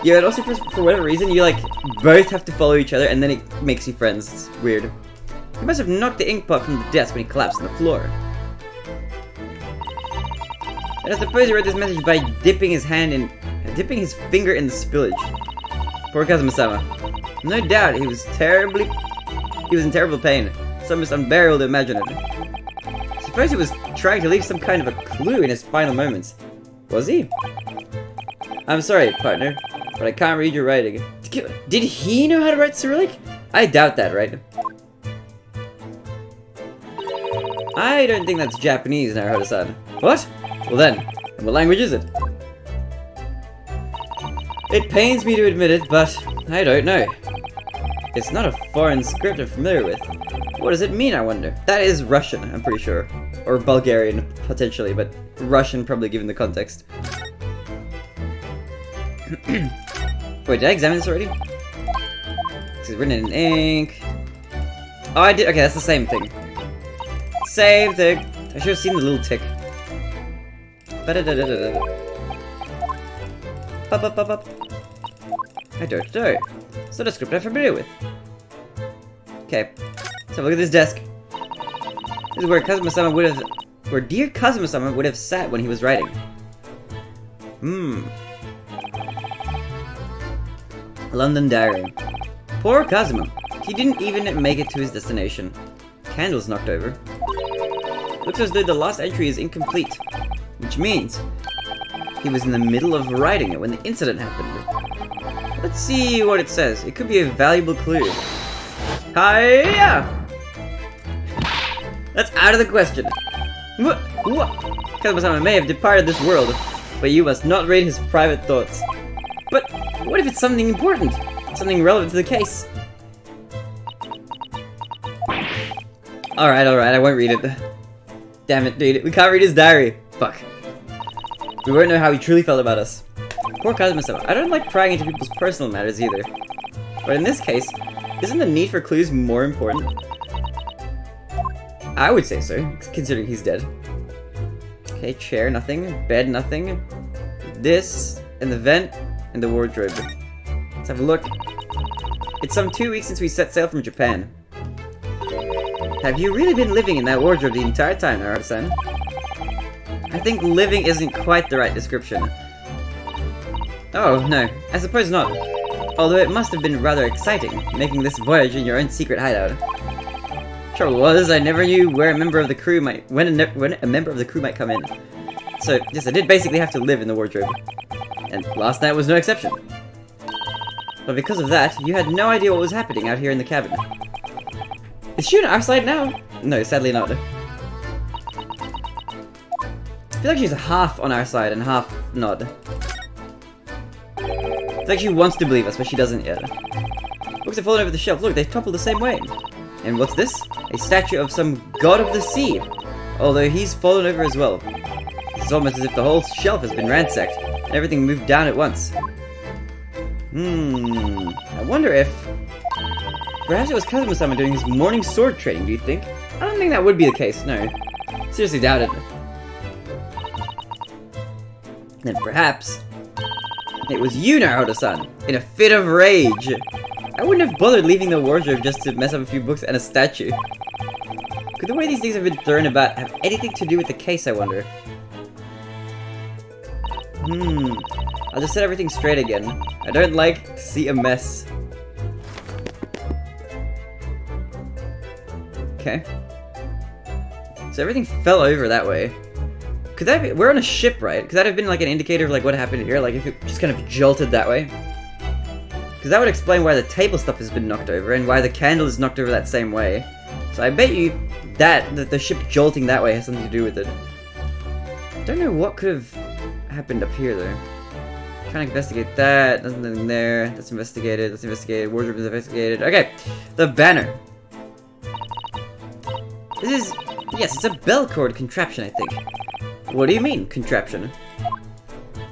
Yeah, and also for whatever reason, you like both have to follow each other and then it makes you friends. It's weird. He must have knocked the ink pot from the desk when he collapsed on the floor. And I suppose he wrote this message by dipping his finger in the spillage. Poor Kazuma-sama. No doubt he was in terrible pain. It's almost unbearable to imagine it. I suppose he was trying to leave some kind of a clue in his final moments. Was he? I'm sorry, partner, but I can't read your writing. Did he know how to write Cyrillic? I doubt that, right? I don't think that's Japanese, Naruhodo-san. What? Well then, what language is it? It pains me to admit it, but I don't know. It's not a foreign script I'm familiar with. What does it mean, I wonder? That is Russian, I'm pretty sure. Or Bulgarian, potentially, but Russian probably given the context. Wait, did I examine this already? It's written in ink. Oh, I did. Okay, that's the same thing. Same thing. I should have seen the little tick. I don't know. It's not a script I'm familiar with. Okay, so look at this desk. This is where Kazuma-sama would have... Where dear Kazuma-sama would have sat when he was writing. London Diary. Poor Kazuma. He didn't even make it to his destination. Candles knocked over. Looks as though the last entry is incomplete, which means he was in the middle of writing it when the incident happened. Let's see what it says. It could be a valuable clue. Hiya! That's out of the question. What? Kazuma-sama may have departed this world, but you must not read his private thoughts. But what if it's something important? Something relevant to the case? Alright, I won't read it. Damn it, dude. We can't read his diary. Fuck. We won't know how he truly felt about us. Poor Kazuma-sama. I don't like prying into people's personal matters either. But in this case, isn't the need for clues more important? I would say so, considering he's dead. Okay, chair, nothing. Bed, nothing. This, and the vent, and the wardrobe. Let's have a look. It's some 2 weeks since we set sail from Japan. Have you really been living in that wardrobe the entire time, Naruhodo-san? I think living isn't quite the right description. Oh, no. I suppose not. Although it must have been rather exciting, making this voyage in your own secret hideout. Trouble was, I never knew where a member of the crew might when a member of the crew might come in. So, yes, I did basically have to live in the wardrobe. And last night was no exception. But because of that, you had no idea what was happening out here in the cabin. Is she on our side now? No, sadly not. I feel like she's half on our side and half not. I feel like she wants to believe us, but she doesn't yet. Books have fallen over the shelf. Look, they toppled the same way. And what's this? A statue of some god of the sea. Although he's fallen over as well. It's almost as if the whole shelf has been ransacked, and everything moved down at once. I wonder if... Perhaps it was Kazuma-sama doing his morning sword training, do you think? I don't think that would be the case, no. Seriously doubt it. Then perhaps... it was you, Naruhodo-san, in a fit of rage. I wouldn't have bothered leaving the wardrobe just to mess up a few books and a statue. Could the way these things have been thrown about have anything to do with the case, I wonder? I'll just set everything straight again. I don't like to see a mess. Okay. So everything fell over that way. Could that be... we're on a ship, right? Could that have been like an indicator of like what happened here? Like if it just kind of jolted that way? Because that would explain why the table stuff has been knocked over and why the candle is knocked over that same way. So I bet you that the ship jolting that way has something to do with it. Don't know what could have happened up here though. Trying to investigate that. Nothing there. That's investigated. That's investigated. Wardrobe is investigated. Okay, the banner. This is... yes, it's a bell cord contraption, I think. What do you mean, contraption?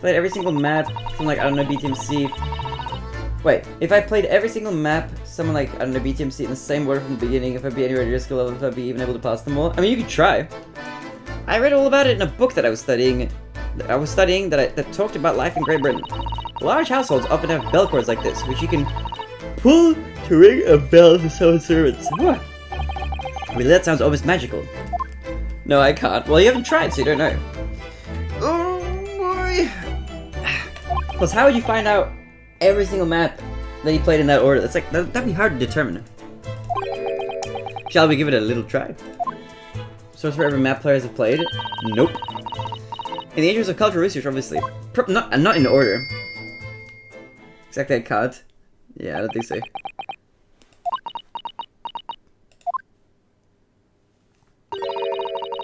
Played every single map from like, I don't know, BTMC. Wait, if I played every single map, someone like, I don't know, BTMC in the same order from the beginning, if I'd be anywhere near your skill level, if I'd be even able to pass them all? I mean, you could try. I read all about it in a book that I was studying that talked about life in Great Britain. Large households often have bell cords like this, which you can pull to ring a bell to summon servants. What? Really, that sounds almost magical. No, I can't. Well, you haven't tried, so you don't know. Oh, boy. Plus, how would you find out every single map that he played in that order? That's like, that'd be hard to determine. Shall we give it a little try? Source for every map players have played? Nope. In the interest of cultural research, obviously. Not in order. Exactly, I can't. Yeah, I don't think so.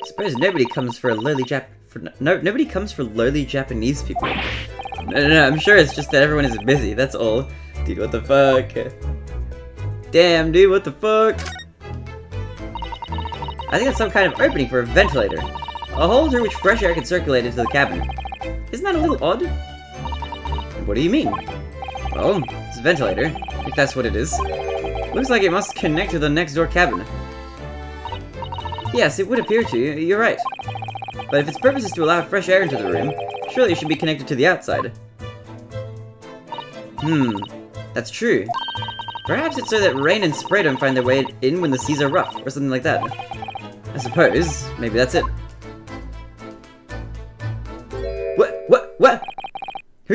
Suppose nobody comes for a lowly nobody comes for lowly Japanese people. No, I'm sure it's just that everyone is busy, that's all. Dude, what the fuck? Damn, dude, what the fuck? I think it's some kind of opening for a ventilator. A hole through which fresh air can circulate into the cabin. Isn't that a little odd? What do you mean? Well, it's a ventilator, if that's what it is. Looks like it must connect to the next door cabin. Yes, it would appear to. You're right. But if its purpose is to allow fresh air into the room, surely it should be connected to the outside. That's true. Perhaps it's so that rain and spray don't find their way in when the seas are rough, or something like that. I suppose. Maybe that's it. What?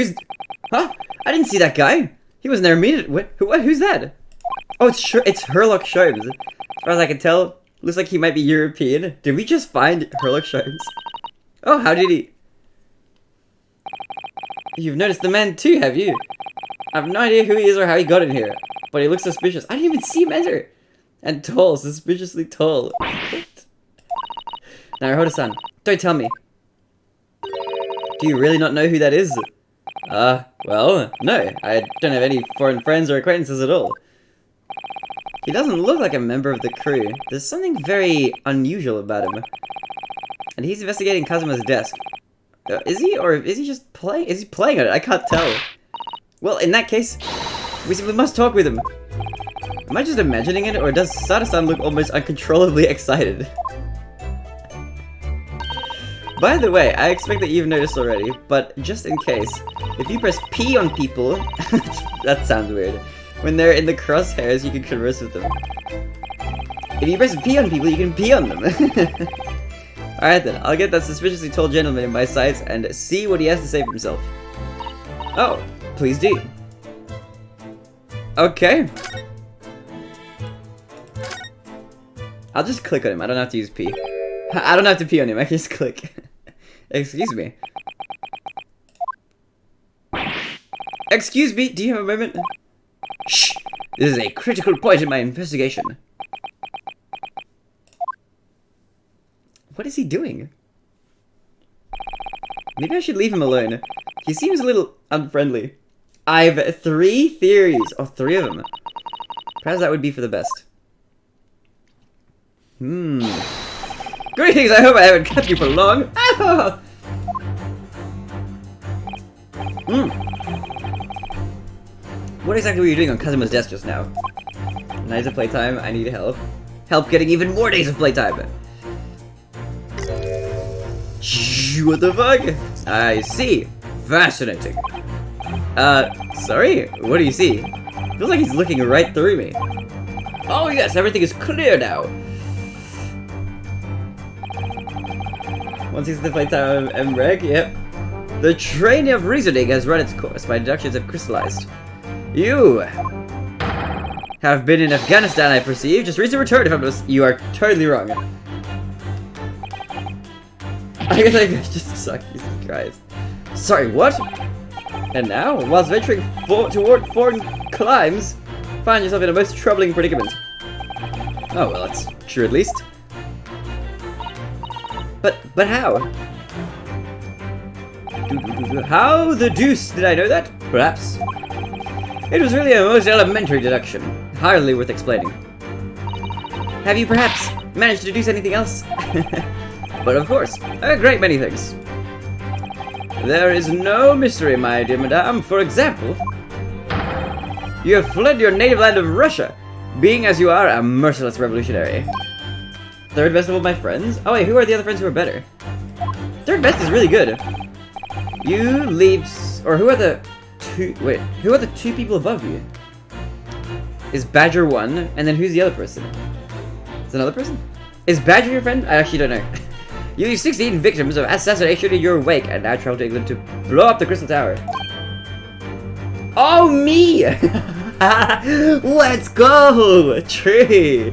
Who's... Huh? I didn't see that guy. He was never meted. What? Who's that? Oh, it's Herlock Sholmes. As far as I can tell, looks like he might be European. Did we just find Herlock Sholmes? Oh, how did he... You've noticed the man too, have you? I have no idea who he is or how he got in here, but he looks suspicious. I didn't even see him enter. And tall, suspiciously tall. Naruhodo-san, don't tell me. Do you really not know who that is? Well, no. I don't have any foreign friends or acquaintances at all. He doesn't look like a member of the crew. There's something very unusual about him. And he's investigating Kazuma's desk. Is he? Or is he just playing? Is he playing on it? I can't tell. Well, in that case, we simply must talk with him. Am I just imagining it, or does Sada-san look almost uncontrollably excited? By the way, I expect that you've noticed already, but just in case, if you press P on people, that sounds weird, when they're in the crosshairs, you can converse with them. If you press P on people, you can pee on them. Alright then, I'll get that suspiciously tall gentleman in my sights and see what he has to say for himself. Oh, please do. Okay. I'll just click on him, I don't have to use P. I don't have to pee on him, I can just click. Excuse me. Excuse me, do you have a moment? Shh! This is a critical point in my investigation. What is he doing? Maybe I should leave him alone. He seems a little unfriendly. I've 3 theories. Oh, 3 of them. Perhaps that would be for the best. Greetings, I hope I haven't kept you for long. What exactly were you doing on Kazuma's desk just now? Nights of playtime, I need help. Help getting even more days of playtime. What the fuck? I see. Fascinating. Sorry? What do you see? Feels like he's looking right through me. Oh yes, everything is clear now. Once he's the playtime of MREG, yep. The train of reasoning has run its course. My deductions have crystallized. You have been in Afghanistan, I perceive. Just recently returned if I'm not... You are totally wrong. I guess I just suck, Jesus Christ. Sorry, what? And now, whilst venturing toward foreign climes, find yourself in a most troubling predicament. Oh, well, that's true at least. But how? How the deuce did I know that? Perhaps. It was really a most elementary deduction. Hardly worth explaining. Have you perhaps managed to deduce anything else? But of course, a great many things. There is no mystery, my dear madame. For example, you have fled your native land of Russia, being as you are a merciless revolutionary. Third best of all my friends? Oh wait, who are the other friends who are better? Third best is really good. You leave... Or who are the two... Wait, who are the 2 people above you? Is Badger 1, and then who's the other person? Is another person? Is Badger your friend? I actually don't know. You leave 16 victims of assassination in your wake, and now travel to England to blow up the Crystal Tower. Oh, me! Let's go! Tree!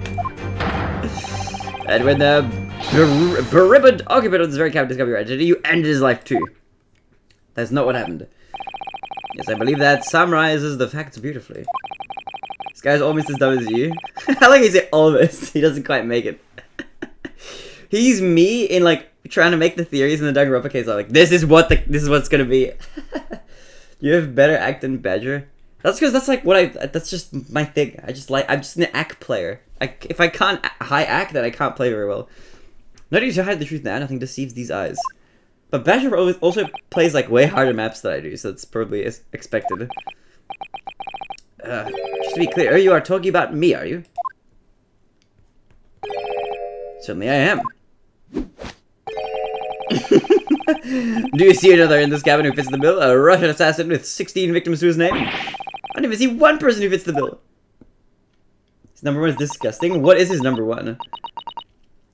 And when the beribboned occupant of this very cabin discovered your identity, you ended his life too. That's not what happened. Yes, I believe that summarizes the facts beautifully. This guy's almost as dumb as you. I like he said almost. He doesn't quite make it. He's me in like trying to make the theories in the Danganronpa case. I'm like, this is what's gonna be. You have better act than Badger. That's because that's like that's just my thing. I'm just an act player. If I can't high act, then I can't play very well. No need to hide the truth now, nothing deceives these eyes. But Badger also plays like way harder maps than I do, so it's probably expected. Just to be clear, you are talking about me, are you? Certainly I am. Do you see another in this cabin who fits the bill? A Russian assassin with 16 victims to his name? I didn't even see one person who fits the bill. His number 1 is disgusting. What is his number 1?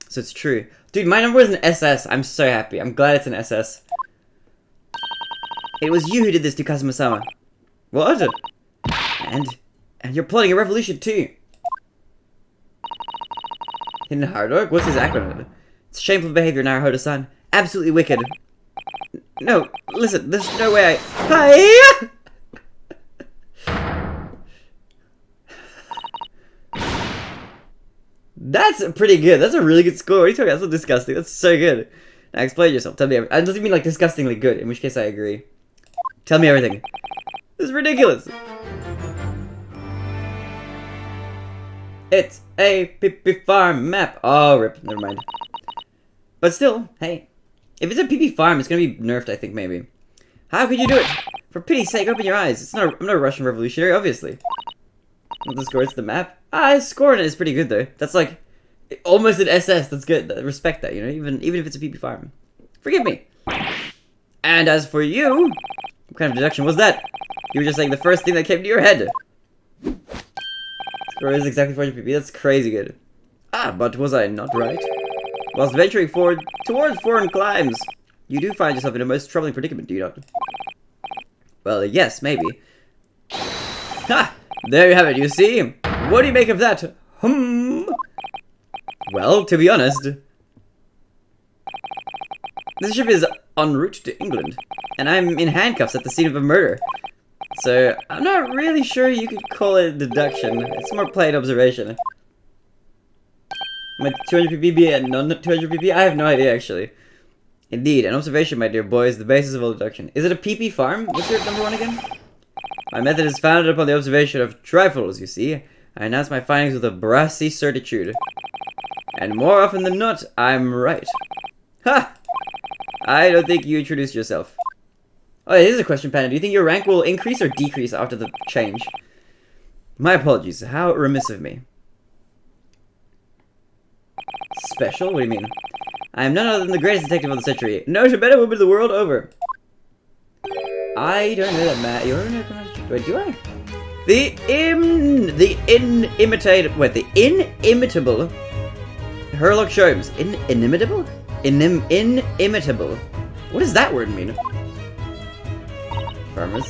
So it's true. Dude, my number is an SS. I'm so happy. I'm glad it's an SS. It was you who did this to Kazuma-sama. What? And you're plotting a revolution too. In Harlock? What's his acronym? It's shameful behavior, Naruhodo-san. Absolutely wicked. No, listen, there's no way Hi! That's pretty good. That's a really good score. What are you talking about? That's so disgusting. That's so good. Now explain yourself. Tell me everything. It doesn't mean like disgustingly good, in which case I agree. Tell me everything. This is ridiculous. It's a PP farm map. Oh, rip. Never mind. But still, hey. If it's a PP farm, it's gonna be nerfed, I think, maybe. How could you do it? For pity's sake, open your eyes. I'm not a Russian revolutionary, obviously. Not the score, it's the map. His score on it is pretty good, though. That's like almost an SS. That's good. Respect that, you know, even if it's a PP farm. Forgive me. And as for you, what kind of deduction was that? You were just saying the first thing that came to your head. Score is exactly 400 PP. That's crazy good. But was I not right? Whilst venturing forward towards foreign climes, you do find yourself in a most troubling predicament, do you not? Well, yes, maybe. Ha! There you have it, you see? What do you make of that? Well, to be honest, this ship is en route to England, and I'm in handcuffs at the scene of a murder. So, I'm not really sure you could call it deduction. It's more plain observation. My 200 pp and non-200 pp? I have no idea, actually. Indeed, an observation, my dear boy, is the basis of all deduction. Is it a PP farm? What's your number one again? My method is founded upon the observation of trifles, you see. I announce my findings with a brassy certitude. And more often than not, I'm right. Ha! I don't think you introduced yourself. Oh, here's a question, Panda. Do you think your rank will increase or decrease after the change? My apologies. How remiss of me. Special? What do you mean? I am none other than the greatest detective of the century. No to better woman the world over. I don't know that, Matt. You don't know that? Wait, do I? The inimitable Herlock Sholmes. Inimitable? Inimitable. What does that word mean? Farmers.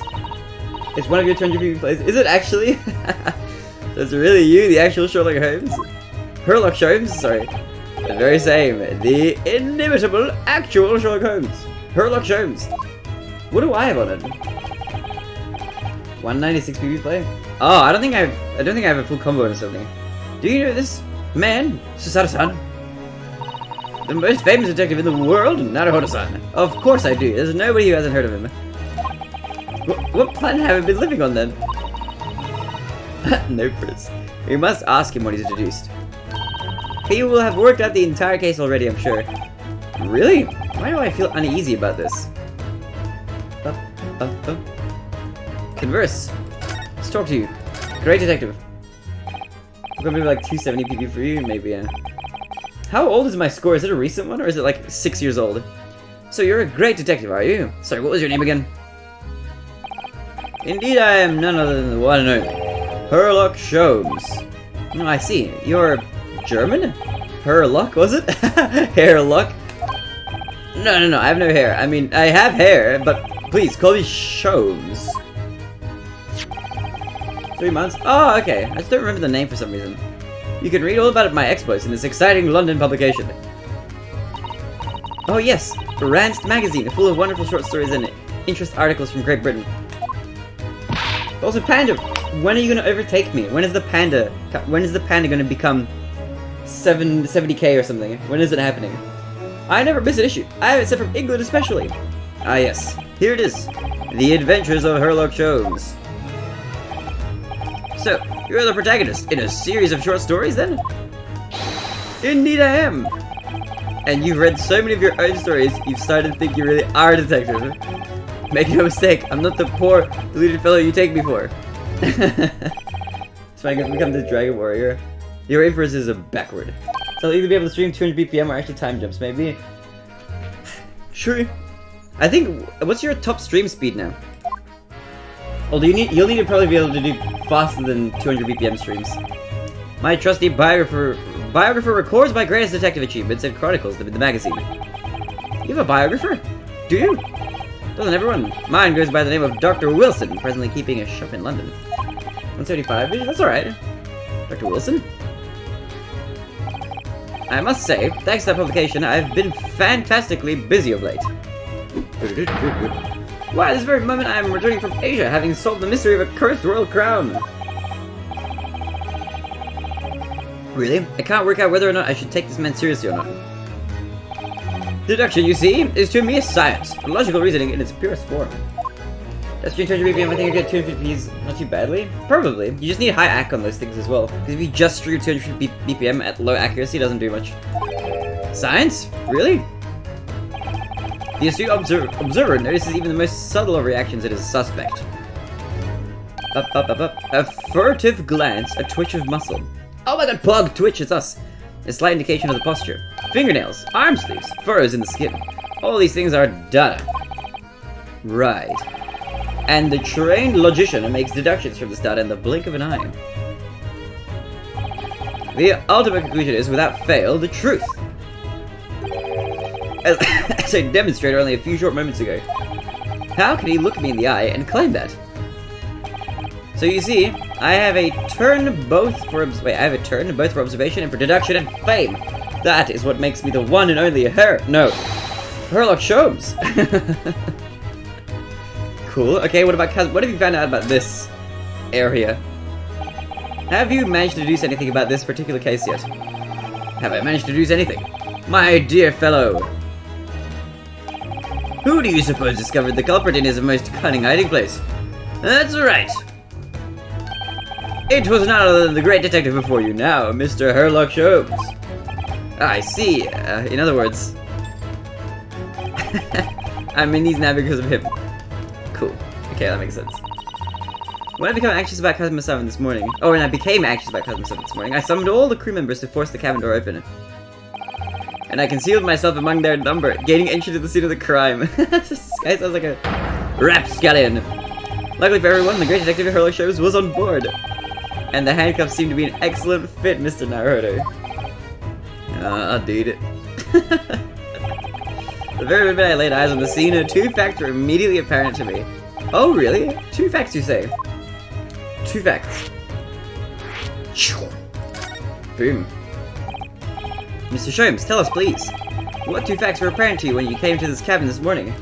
It's one of your 200 PP plays. Is it actually? That's really you, the actual Sherlock Holmes? Herlock Sholmes? Sorry. The very same. The inimitable actual Sherlock Holmes. Herlock Sholmes. What do I have on it? 196 PP play? Oh, I don't think I have a full combo or something. Do you know this man, Susato-san? The most famous detective in the world, Naruhodo-san. Of course I do. There's nobody who hasn't heard of him. What planet have I been living on then? No, Prince. We must ask him what he's deduced. He will have worked out the entire case already, I'm sure. Really? Why do I feel uneasy about this? Converse. Let's talk to you. Great detective. I'm gonna be like 270 PP for you, maybe, yeah. How old is my score? Is it a recent one, or is it like 6 years old? So you're a great detective, are you? Sorry, what was your name again? Indeed, I am none other than the one and only Herlock Sholmes. Oh, I see. You're German? Herlock, was it? Herlock? No, I have no hair. I mean, I have hair, but please, call me Sholmes. 3 months? Oh, okay. I just don't remember the name for some reason. You can read all about my exploits in this exciting London publication. Oh yes, Rand's magazine, full of wonderful short stories and interest articles from Great Britain. Also, Panda, when are you going to overtake me? When is the Panda going to become 70k or something? When is it happening? I never miss an issue. I have it sent from England especially. Ah yes, here it is. The Adventures of Herlock Sholmes. So, you're the protagonist in a series of short stories then? Indeed I am. And you've read so many of your own stories, you've started to think you really are a detective. Make no mistake, I'm not the poor, deluded fellow you take me for. So I can become the Dragon Warrior. Your inference is a backward. So I'll either be able to stream 200 BPM or actually time jumps, maybe. True. I think, what's your top stream speed now? Well, you'll need to probably be able to do faster than 200 BPM streams. My trusty biographer records my greatest detective achievements and chronicles them in the magazine. You have a biographer? Do you? Doesn't everyone? Mine goes by the name of Dr. Wilson, presently keeping a shop in London. 175, that's alright. Dr. Wilson? I must say, thanks to that publication, I've been fantastically busy of late. Why, at this very moment I am returning from Asia, having solved the mystery of a cursed royal crown. Really? I can't work out whether or not I should take this man seriously or not. Deduction, you see, is to me a science. Logical reasoning in its purest form. That's 200 BPM, I think I get 250Ps not too badly. Probably. You just need high AC on those things as well. Because if you just stream 250 BPM at low accuracy, it doesn't do much. Science? Really? The astute observer notices even the most subtle of reactions. It is suspect. A furtive glance, a twitch of muscle. Oh my god, Pug! Twitch, it's us! A slight indication of the posture. Fingernails, arm sleeves, furrows in the skin. All these things are data. Right. And the trained logician makes deductions from this data in the blink of an eye. The ultimate conclusion is, without fail, the truth. As I demonstrated only a few short moments ago. How can he look me in the eye and claim that? So you see, I have a turn both for observation and for deduction and fame. That is what makes me the one and only Herlock Sholmes. Cool. Okay, what have you found out about this area? Have you managed to deduce anything about this particular case yet? Have I managed to deduce anything? My dear fellow. Who do you suppose discovered the culprit in his most cunning hiding place? That's right. It was none other than the great detective before you now, Mr. Herlock Sholmes. I see. In other words, I'm in these now because of him. Cool. Okay, that makes sense. When I became anxious about customer 7 this morning, I summoned all the crew members to force the cabin door open. And I concealed myself among their number, gaining entry to the scene of the crime. This guy sounds like a rapscallion. Luckily for everyone, the great detective Herlock Sholmes was on board. And the handcuffs seem to be an excellent fit, Mr. Naruhodo. Dude. The very moment I laid eyes on the scene, 2 facts were immediately apparent to me. Oh, really? 2 facts, you say? 2 facts. Boom. Mr. Sholmes, tell us, please. What 2 facts were apparent to you when you came to this cabin this morning?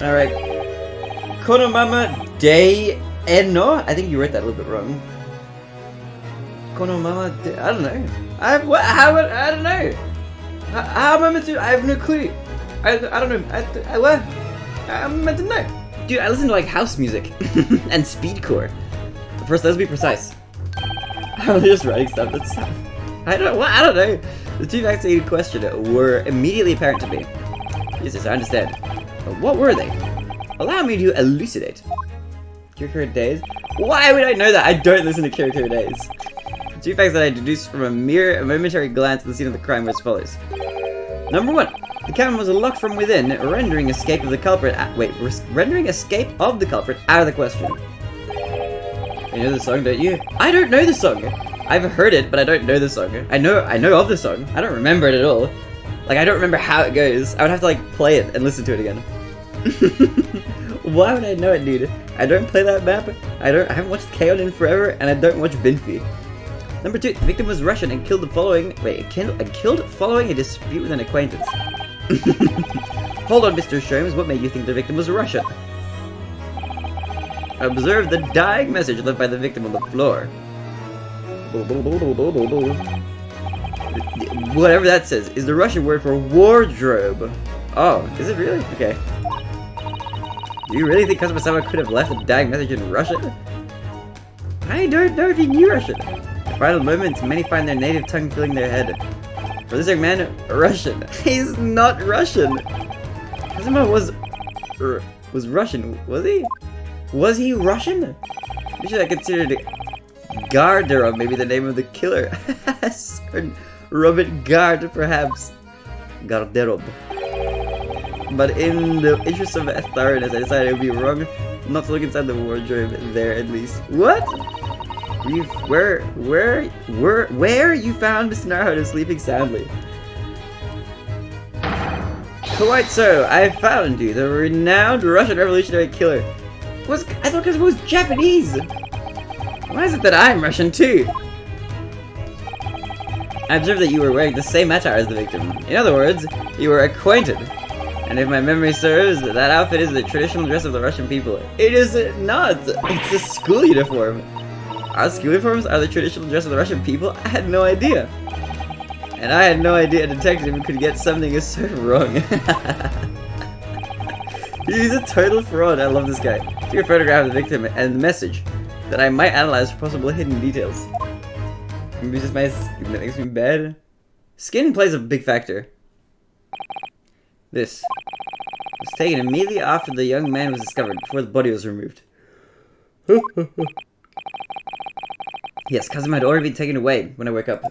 Alright. Konomama de Eno? I think you wrote that a little bit wrong. Konomama de... I don't know. I don't know. How am I meant to... I have no clue. I don't know. What? I'm meant to know. Dude, I listen to like house music and speedcore. But first, let's be precise. I'm just writing stuff that's... I don't know. The 2 facts in question were immediately apparent to me. Yes, I understand. But what were they? Allow me to elucidate. Kira Days? Why would I know that? I don't listen to Kira Days. The 2 facts that I deduced from a mere momentary glance at the scene of the crime were as follows. Number 1. The cabin was locked from within, rendering escape of the culprit rendering escape of the culprit out of the question. You know the song, don't you? I don't know the song! I've heard it, but I don't know the song. I know of the song. I don't remember it at all. Like, I don't remember how it goes. I would have to, like, play it and listen to it again. Why would I know it, dude? I don't play that map. I haven't watched K-On! In forever, and I don't watch Binfi. Number 2, the victim was Russian and killed following a dispute with an acquaintance. Hold on, Mr. Sholmes, what made you think the victim was Russian? Observe the dying message left by the victim on the floor. Whatever that says is the Russian word for wardrobe. Oh, is it really? Okay. Do you really think customer someone could have left a dying message in Russian? I don't know if he knew Russian. At final moments, many find their native tongue filling their head. For this young man, Russian. He's not Russian. Customer was Russian, was he? Was he Russian? We should have considered Garderob, maybe the name of the killer. Robert Gard, perhaps. Garderob. But in the interest of thoroughness, I decided it would be wrong not to look inside the wardrobe there at least. What? Where you found Mr. Naruhodo sleeping soundly? Quite so, I found you, the renowned Russian revolutionary killer. I thought it was Japanese! Why is it that I'm Russian too? I observed that you were wearing the same attire as the victim. In other words, you were acquainted. And if my memory serves, that outfit is the traditional dress of the Russian people. It is not! It's a school uniform! Our school uniforms are the traditional dress of the Russian people? I had no idea. And I had no idea a detective could get something so wrong. He's a total fraud. I love this guy. Took a photograph of the victim and the message that I might analyze for possible hidden details. Maybe it's just my skin that makes me bad. Skin plays a big factor. This was taken immediately after the young man was discovered, before the body was removed. Yes, Kazuma had already been taken away when I woke up.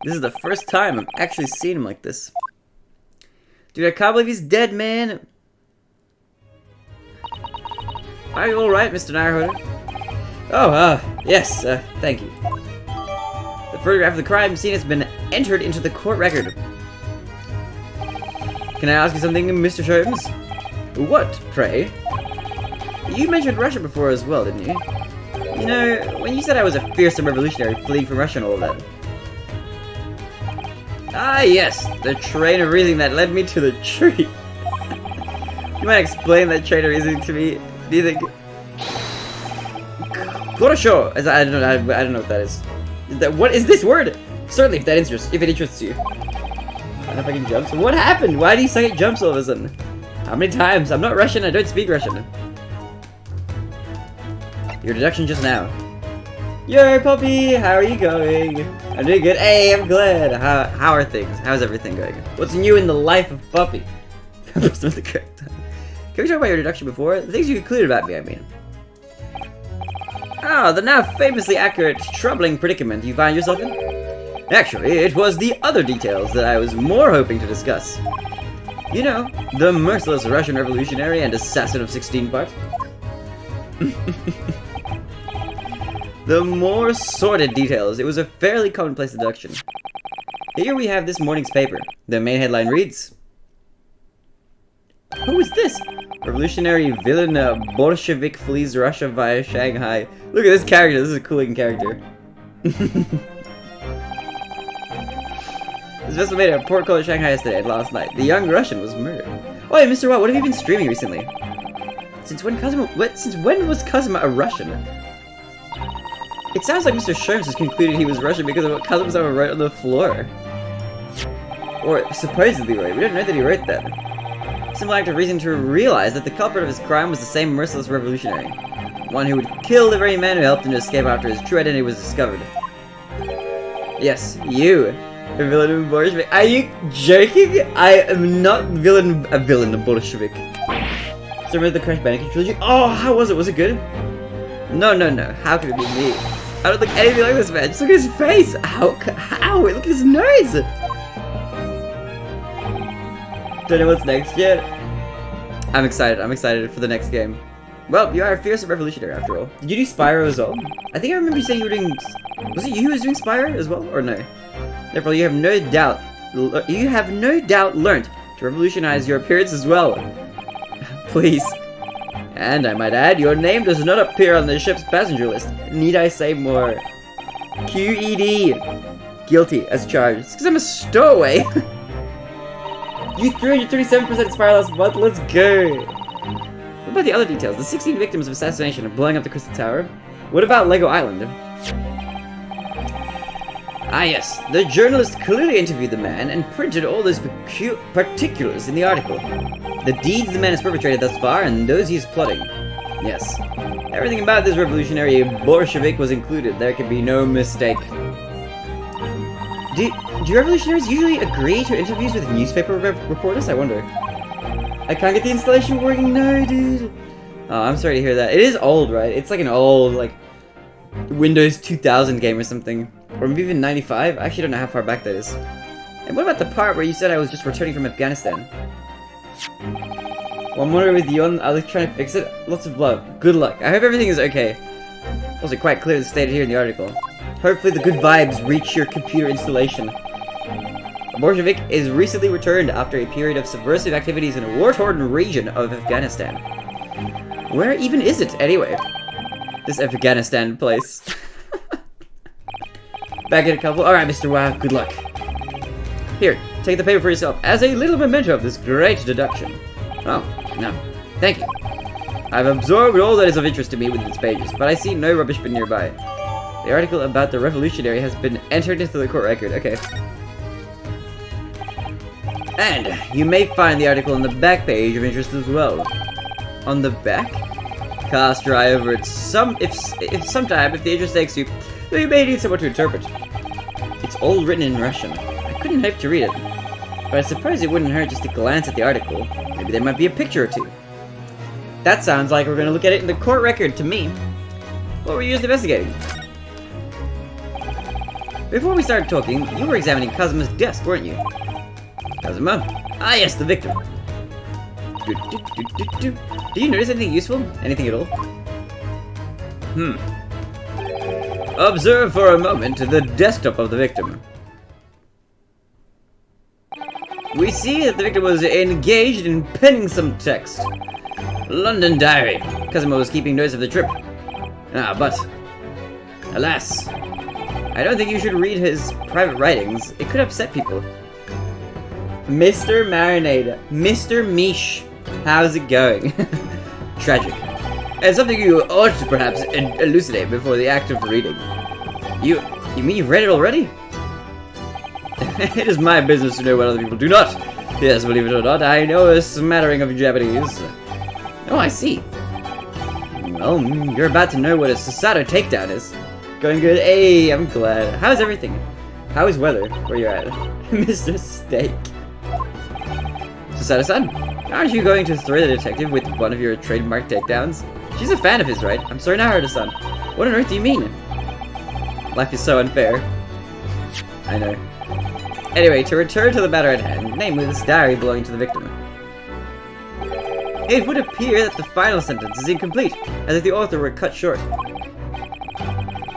This is the first time I've actually seen him like this. Dude, I can't believe he's dead, man! Are you alright, Mr. Naruhodo? Oh, yes, thank you. The photograph of the crime scene has been entered into the court record. Can I ask you something, Mr. Sholmes? What, pray? You mentioned Russia before as well, didn't you? You know, when you said I was a fearsome revolutionary fleeing from Russia and all that. Ah, yes, the train of reasoning that led me to the truth. You might explain that train of reasoning to me? Do you think? Korosho, I don't know what that is. What is this word? Certainly, if it interests you. I don't know if I can jump. So what happened? Why do you suck at jumps all of a sudden? How many times? I'm not Russian. I don't speak Russian. Your deduction just now. Yo, puppy, how are you going? I'm doing good. Hey, I'm glad. How are things? How's everything going? What's new in the life of puppy? That's not the correct time. Can we talk about your deduction before? The things you concluded about me, I mean. Ah, the now famously accurate, troubling predicament you find yourself in? Actually, it was the other details that I was more hoping to discuss. You know, the merciless Russian revolutionary and assassin of 16 part. The more sordid details, it was a fairly commonplace deduction. Here we have this morning's paper. The main headline reads, who is this? Revolutionary villain Bolshevik flees Russia via Shanghai. Look at this character, this is a cool looking character. This vessel made a port call at Shanghai yesterday and last night. The young Russian was murdered. Oh hey, Mr. Watt, what have you been streaming recently? Since when was Kazuma a Russian? It sounds like Mr. Sholmes has concluded he was Russian because of what Kazuma wrote on the floor. Or supposedly wrote. We don't know that he wrote that. Simple act of reason to realize that the culprit of his crime was the same merciless revolutionary. One who would kill the very man who helped him to escape after his true identity was discovered. Yes, you. A villain of Bolshevik. Are you joking? I am not a villain of Bolshevik. So remember the Crash Bandicoot trilogy? Oh, how was it? Was it good? No. How could it be me? I don't look anything like this man. Just look at his face. Ow. Look at his nose. Don't know what's next yet. I'm excited for the next game. Well, you are a fearsome revolutionary after all. Did you do Spyro as well? I think I remember you saying you were doing... Was it you who was doing Spyro as well, or no? Therefore, you have no doubt learnt to revolutionize your appearance as well. Please. And I might add, your name does not appear on the ship's passenger list. Need I say more? QED. Guilty as charged. It's because I'm a stowaway. You 337% Spyro last month. Let's go. What about the other details? The 16 victims of assassination are blowing up the Crystal Tower. What about Lego Island? Ah yes, the journalist clearly interviewed the man and printed all those particulars in the article. The deeds the man has perpetrated thus far and those he is plotting. Yes, everything about this revolutionary Bolshevik was included. There can be no mistake. Do revolutionaries usually agree to interviews with newspaper reporters? I wonder. I can't get the installation working. No, dude. Oh, I'm sorry to hear that. It is old, right? It's like an old, like, Windows 2000 game or something. Or maybe even 95? I actually don't know how far back that is. And what about the part where you said I was just returning from Afghanistan? Well, I'm wondering with Yon, I was trying to fix it. Lots of love. Good luck. I hope everything is okay. Also quite clearly stated here in the article. Hopefully the good vibes reach your computer installation. Bolshevik is recently returned after a period of subversive activities in a war-torn region of Afghanistan. Where even is it, anyway? This Afghanistan place. Back in a couple. Alright, Mr. Wow, good luck. Here, take the paper for yourself as a little memento of this great deduction. Oh, no. Thank you. I've absorbed all that is of interest to me within its pages, but I see no rubbish bin nearby. The article about the revolutionary has been entered into the court record. Okay. And you may find the article on the back page of interest as well. On the back? Cast your eye over it sometime if the interest takes you, though you may need someone to interpret. It's all written in Russian. I couldn't hope to read it, but I suppose it wouldn't hurt just to glance at the article. Maybe there might be a picture or two. That sounds like we're going to look at it in the court record to me. What were you just investigating? Before we started talking, you were examining Kazuma's desk, weren't you? Kazuma? Ah yes, the victim. Do you notice anything useful? Anything at all? Observe for a moment the desktop of the victim. We see that the victim was engaged in penning some text. London diary. Kazuma was keeping notes of the trip. Ah, but alas, I don't think you should read his private writings. It could upset people. Mr. Marinade. Mr. Mish. How's it going? Tragic. And something you ought to perhaps elucidate before the act of reading. You mean you've read it already? It is my business to know what other people do not. Yes, believe it or not, I know a smattering of Japanese. Oh, I see. Well, you're about to know what a Susato takedown is. Going good. Hey, I'm glad. How's everything? How is weather where you're at? Mr. Steak. Susato-san, aren't you going to throw the detective with one of your trademark takedowns? She's a fan of his, right? I'm sorry, Naruhodo-san. What on earth do you mean? Life is so unfair. I know. Anyway, to return to the matter at hand, namely this diary belonging to the victim. It would appear that the final sentence is incomplete, as if the author were cut short.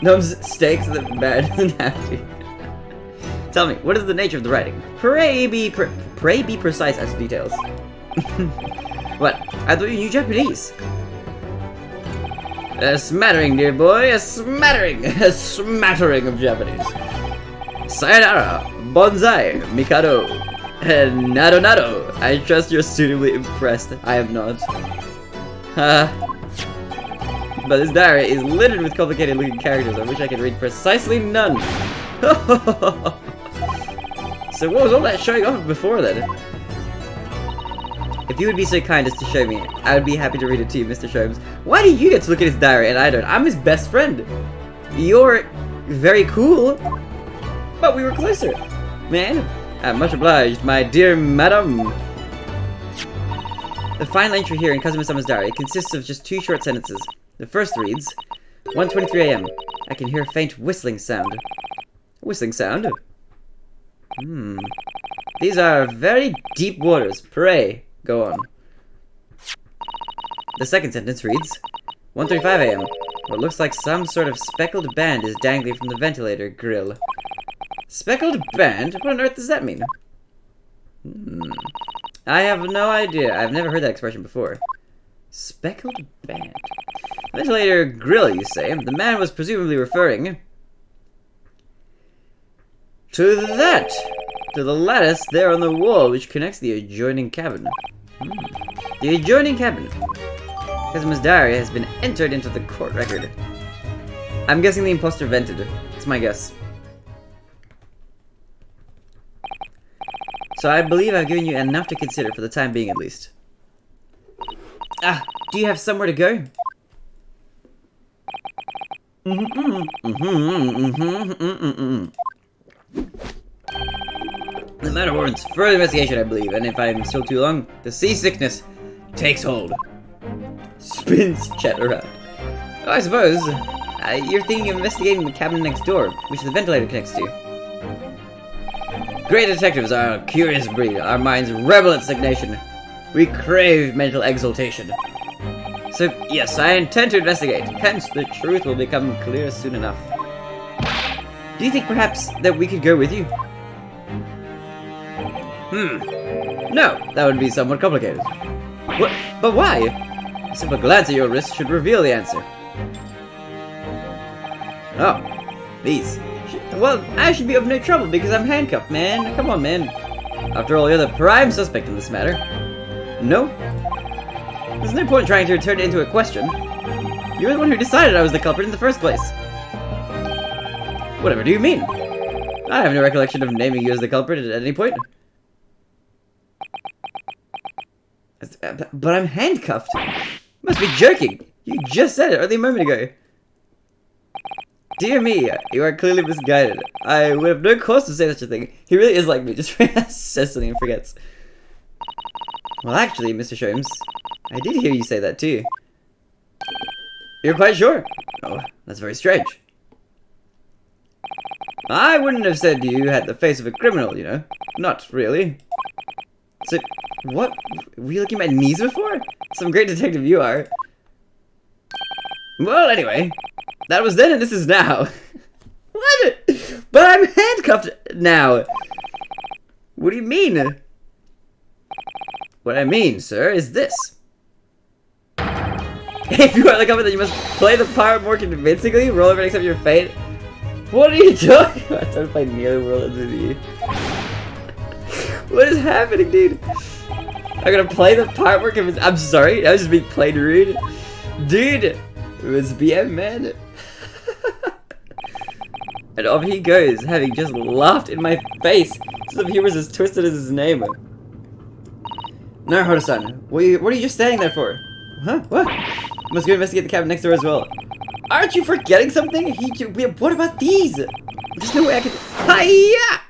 Numbs stakes that man doesn't have to. Tell me, what is the nature of the writing? Pray be precise as to details. What? I thought you knew Japanese. A smattering, dear boy, a smattering of Japanese. Sayonara, bonsai, mikado, and nado nado. I trust you're suitably impressed. I am not. But this diary is littered with complicated looking characters. I wish I could read precisely none. So what was all that showing off before then? If you would be so kind as to show me, I would be happy to read it to you, Mr. Sholmes. Why do you get to look at his diary and I don't? I'm his best friend. You're very cool, but we were closer. Man, I'm much obliged, my dear madam. The final entry here in Kazuma-sama's diary consists of just 2 short sentences. The first reads, 1:23 a.m. I can hear a faint whistling sound. Whistling sound? These are very deep waters. Pray, go on. The second sentence reads, 1:35 a.m. What looks like some sort of speckled band is dangling from the ventilator grill. Speckled band? What on earth does that mean? I have no idea. I've never heard that expression before. Speckled band. Ventilator grill, you say? The man was presumably referring to that! To the lattice there on the wall which connects the adjoining cabin. The adjoining cabin. Kazuma's diary has been entered into the court record. I'm guessing the imposter vented. It's my guess. So I believe I've given you enough to consider for the time being at least. Do you have somewhere to go? The matter warrants further investigation, I believe, and if I'm still too long, the seasickness takes hold. Spins chat around. Oh, I suppose. You're thinking of investigating the cabin next door, which the ventilator connects to. Great detectives are a curious breed. Our minds rebel at stagnation. We crave mental exaltation. So, yes, I intend to investigate. Hence, the truth will become clear soon enough. Do you think perhaps that we could go with you? No, that would be somewhat complicated. What? But why? A simple glance at your wrist should reveal the answer. Oh, these. Well, I should be of no trouble because I'm handcuffed, man. Come on, man. After all, you're the prime suspect in this matter. No? There's no point trying to turn it into a question. You're the one who decided I was the culprit in the first place. Whatever do you mean? I have no recollection of naming you as the culprit at any point. But I'm handcuffed. You must be joking. You just said it only a moment ago. Dear me, you are clearly misguided. I would have no cause to say such a thing. He really is like me, just says something and forgets. Well, actually, Mr. Sholmes, I did hear you say that too. You're quite sure? Oh, that's very strange. I wouldn't have said you had the face of a criminal, you know. Not really. So, what? Were you looking at my knees before? Some great detective you are. Well, anyway. That was then and this is now. What? But I'm handcuffed now. What do you mean? What I mean, sir, is this. If you are the culprit, then you must play the part more convincingly, roll over and accept your fate. What are you doing? I don't play nearly world under you. What is happening, dude? I'm gonna play the part more convincingly. I'm sorry, that was just being plain rude. Dude, it was BM, man. And off he goes, having just laughed in my face. Some humor is as twisted as his name. Naruhodo-san, what are you just standing there for? Huh? What? Must go investigate the cabin next door as well. Aren't you forgetting something? What about these? There's no way I can. Hiya!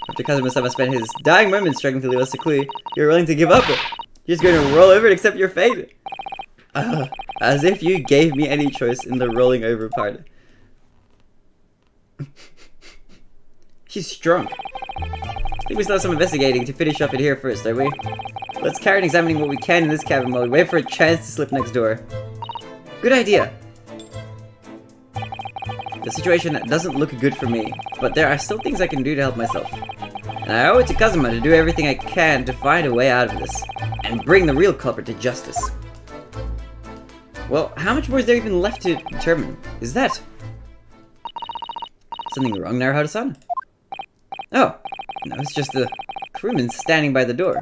After Kazuma-sama spent his dying moments struggling to leave us a clue, you're willing to give up. You're just going to roll over and accept your fate. As if you gave me any choice in the rolling over part. She's strong. I think we still have some investigating to finish up in here first, don't we? Let's carry on examining what we can in this cabin while we wait for a chance to slip next door. Good idea. The situation doesn't look good for me, but there are still things I can do to help myself. And I owe it to Kazuma to do everything I can to find a way out of this, and bring the real culprit to justice. Well, how much more is there even left to determine? Is that... something wrong, Naruhodo-san? Oh, no, it's just the crewman standing by the door.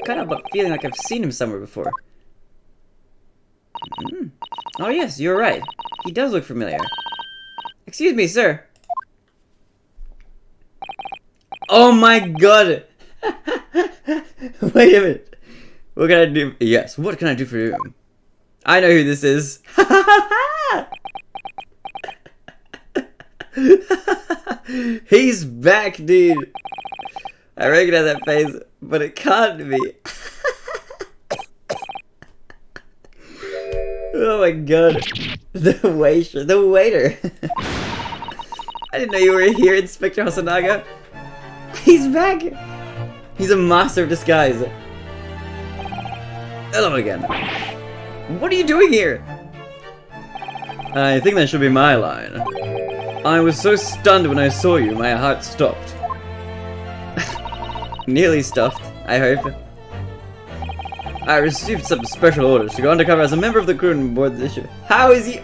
Kind of a feeling like I've seen him somewhere before. Oh yes, you're right. He does look familiar. Excuse me, sir. Oh my god! Wait a minute. What can I do? Yes, what can I do for you? I know who this is. He's back, dude. I recognize that face, but it can't be. Oh my god. The waiter. I didn't know you were here, Inspector Hosonaga. He's back. He's a master of disguise. Hello again. What are you doing here? I think that should be my line. I was so stunned when I saw you, my heart stopped. Nearly stuffed, I hope. I received some special orders to go undercover as a member of the crew and board the ship. How is he?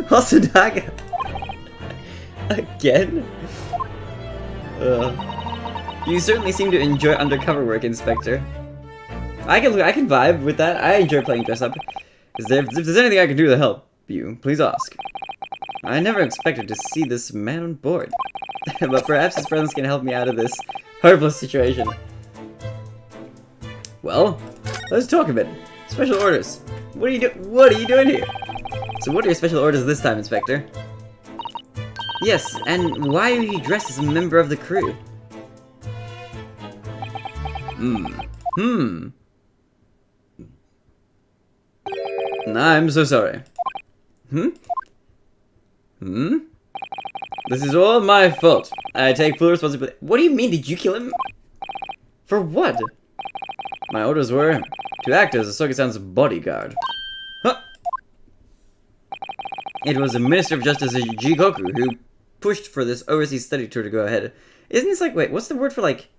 Hosonaga. Again? You certainly seem to enjoy undercover work, Inspector. I can vibe with that. I enjoy playing dress up. If there's anything I can do to help you, please ask. I never expected to see this man on board. But perhaps his presence can help me out of this hopeless situation. Well, let's talk a bit. Special orders. What are you doing here? So what are your special orders this time, Inspector? Yes, and why are you dressed as a member of the crew? I'm so sorry. This is all my fault. I take full responsibility. What do you mean? Did you kill him? For what? My orders were to act as Asogi-san's bodyguard. Huh. It was the Minister of Justice Jigoku who pushed for this overseas study tour to go ahead. Isn't this like, wait, what's the word for like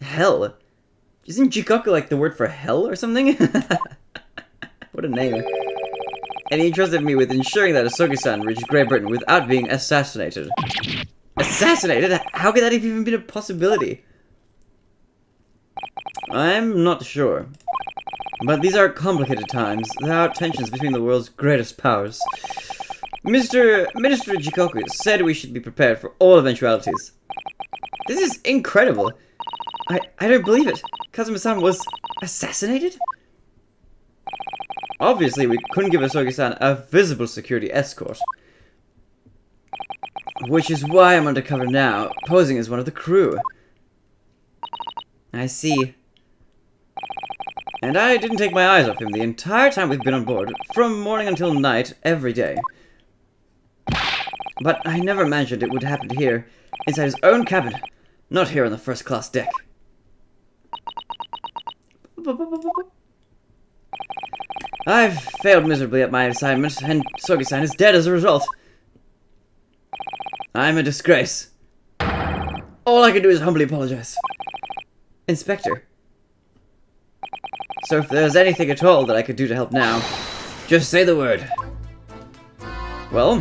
hell? Isn't Jigoku like the word for hell or something? What a name. And he trusted me with ensuring that Asogi-san reached Great Britain without being assassinated. Assassinated? How could that have even been a possibility? I'm not sure. But these are complicated times. There are tensions between the world's greatest powers. Minister Jigoku said we should be prepared for all eventualities. This is incredible. I don't believe it. Kazuma-san was assassinated? Obviously, we couldn't give Asogi-san a visible security escort. Which is why I'm undercover now, posing as one of the crew. I see. And I didn't take my eyes off him the entire time we've been on board, from morning until night, every day. But I never imagined it would happen here, inside his own cabin, not here on the first-class deck. I've failed miserably at my assignment, and Sogi-san is dead as a result. I'm a disgrace. All I can do is humbly apologize. Inspector. So if there's anything at all that I could do to help now, just say the word. Well,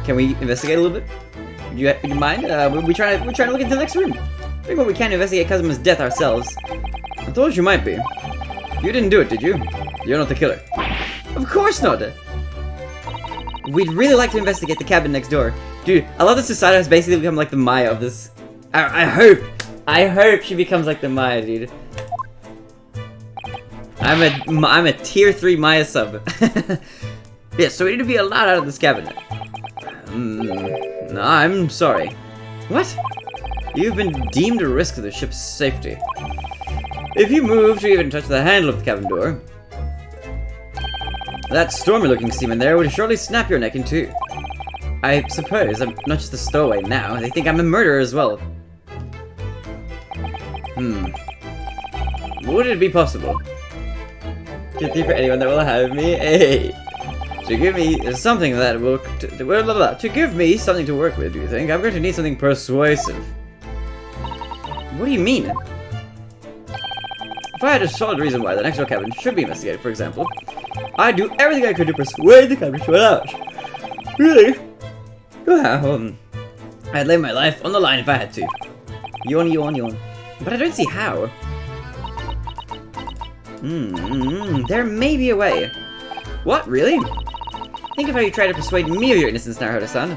can we investigate a little bit? Do you mind? We're trying to look into the next room. I think we can't investigate Kazuma's death ourselves. I thought you might be. You didn't do it, did you? You're not the killer. Of course not! We'd really like to investigate the cabin next door. Dude, I love that Susanoo has basically become like the Maya of this. I hope she becomes like the Maya, dude. I'm a tier 3 Maya sub. Yeah, so we need to be allowed out of this cabin. No, I'm sorry. What? You've been deemed a risk to the ship's safety. If you move to even touch the handle of the cabin door, that stormy-looking seaman there would surely snap your neck in two. I suppose I'm not just a stowaway now. They think I'm a murderer as well. Would it be possible? Get through for anyone that will have me. Hey, to give me something that will to give me something to work with. Do you think I'm going to need something persuasive? What do you mean? If I had a solid reason why the next door cabin should be investigated, for example, I'd do everything I could to persuade the cabin to allow it. Really? I'd lay my life on the line if I had to. Yawn, yawn, yawn. But I don't see how. There may be a way. What, really? Think of how you try to persuade me of your innocence, Naruhodo-san.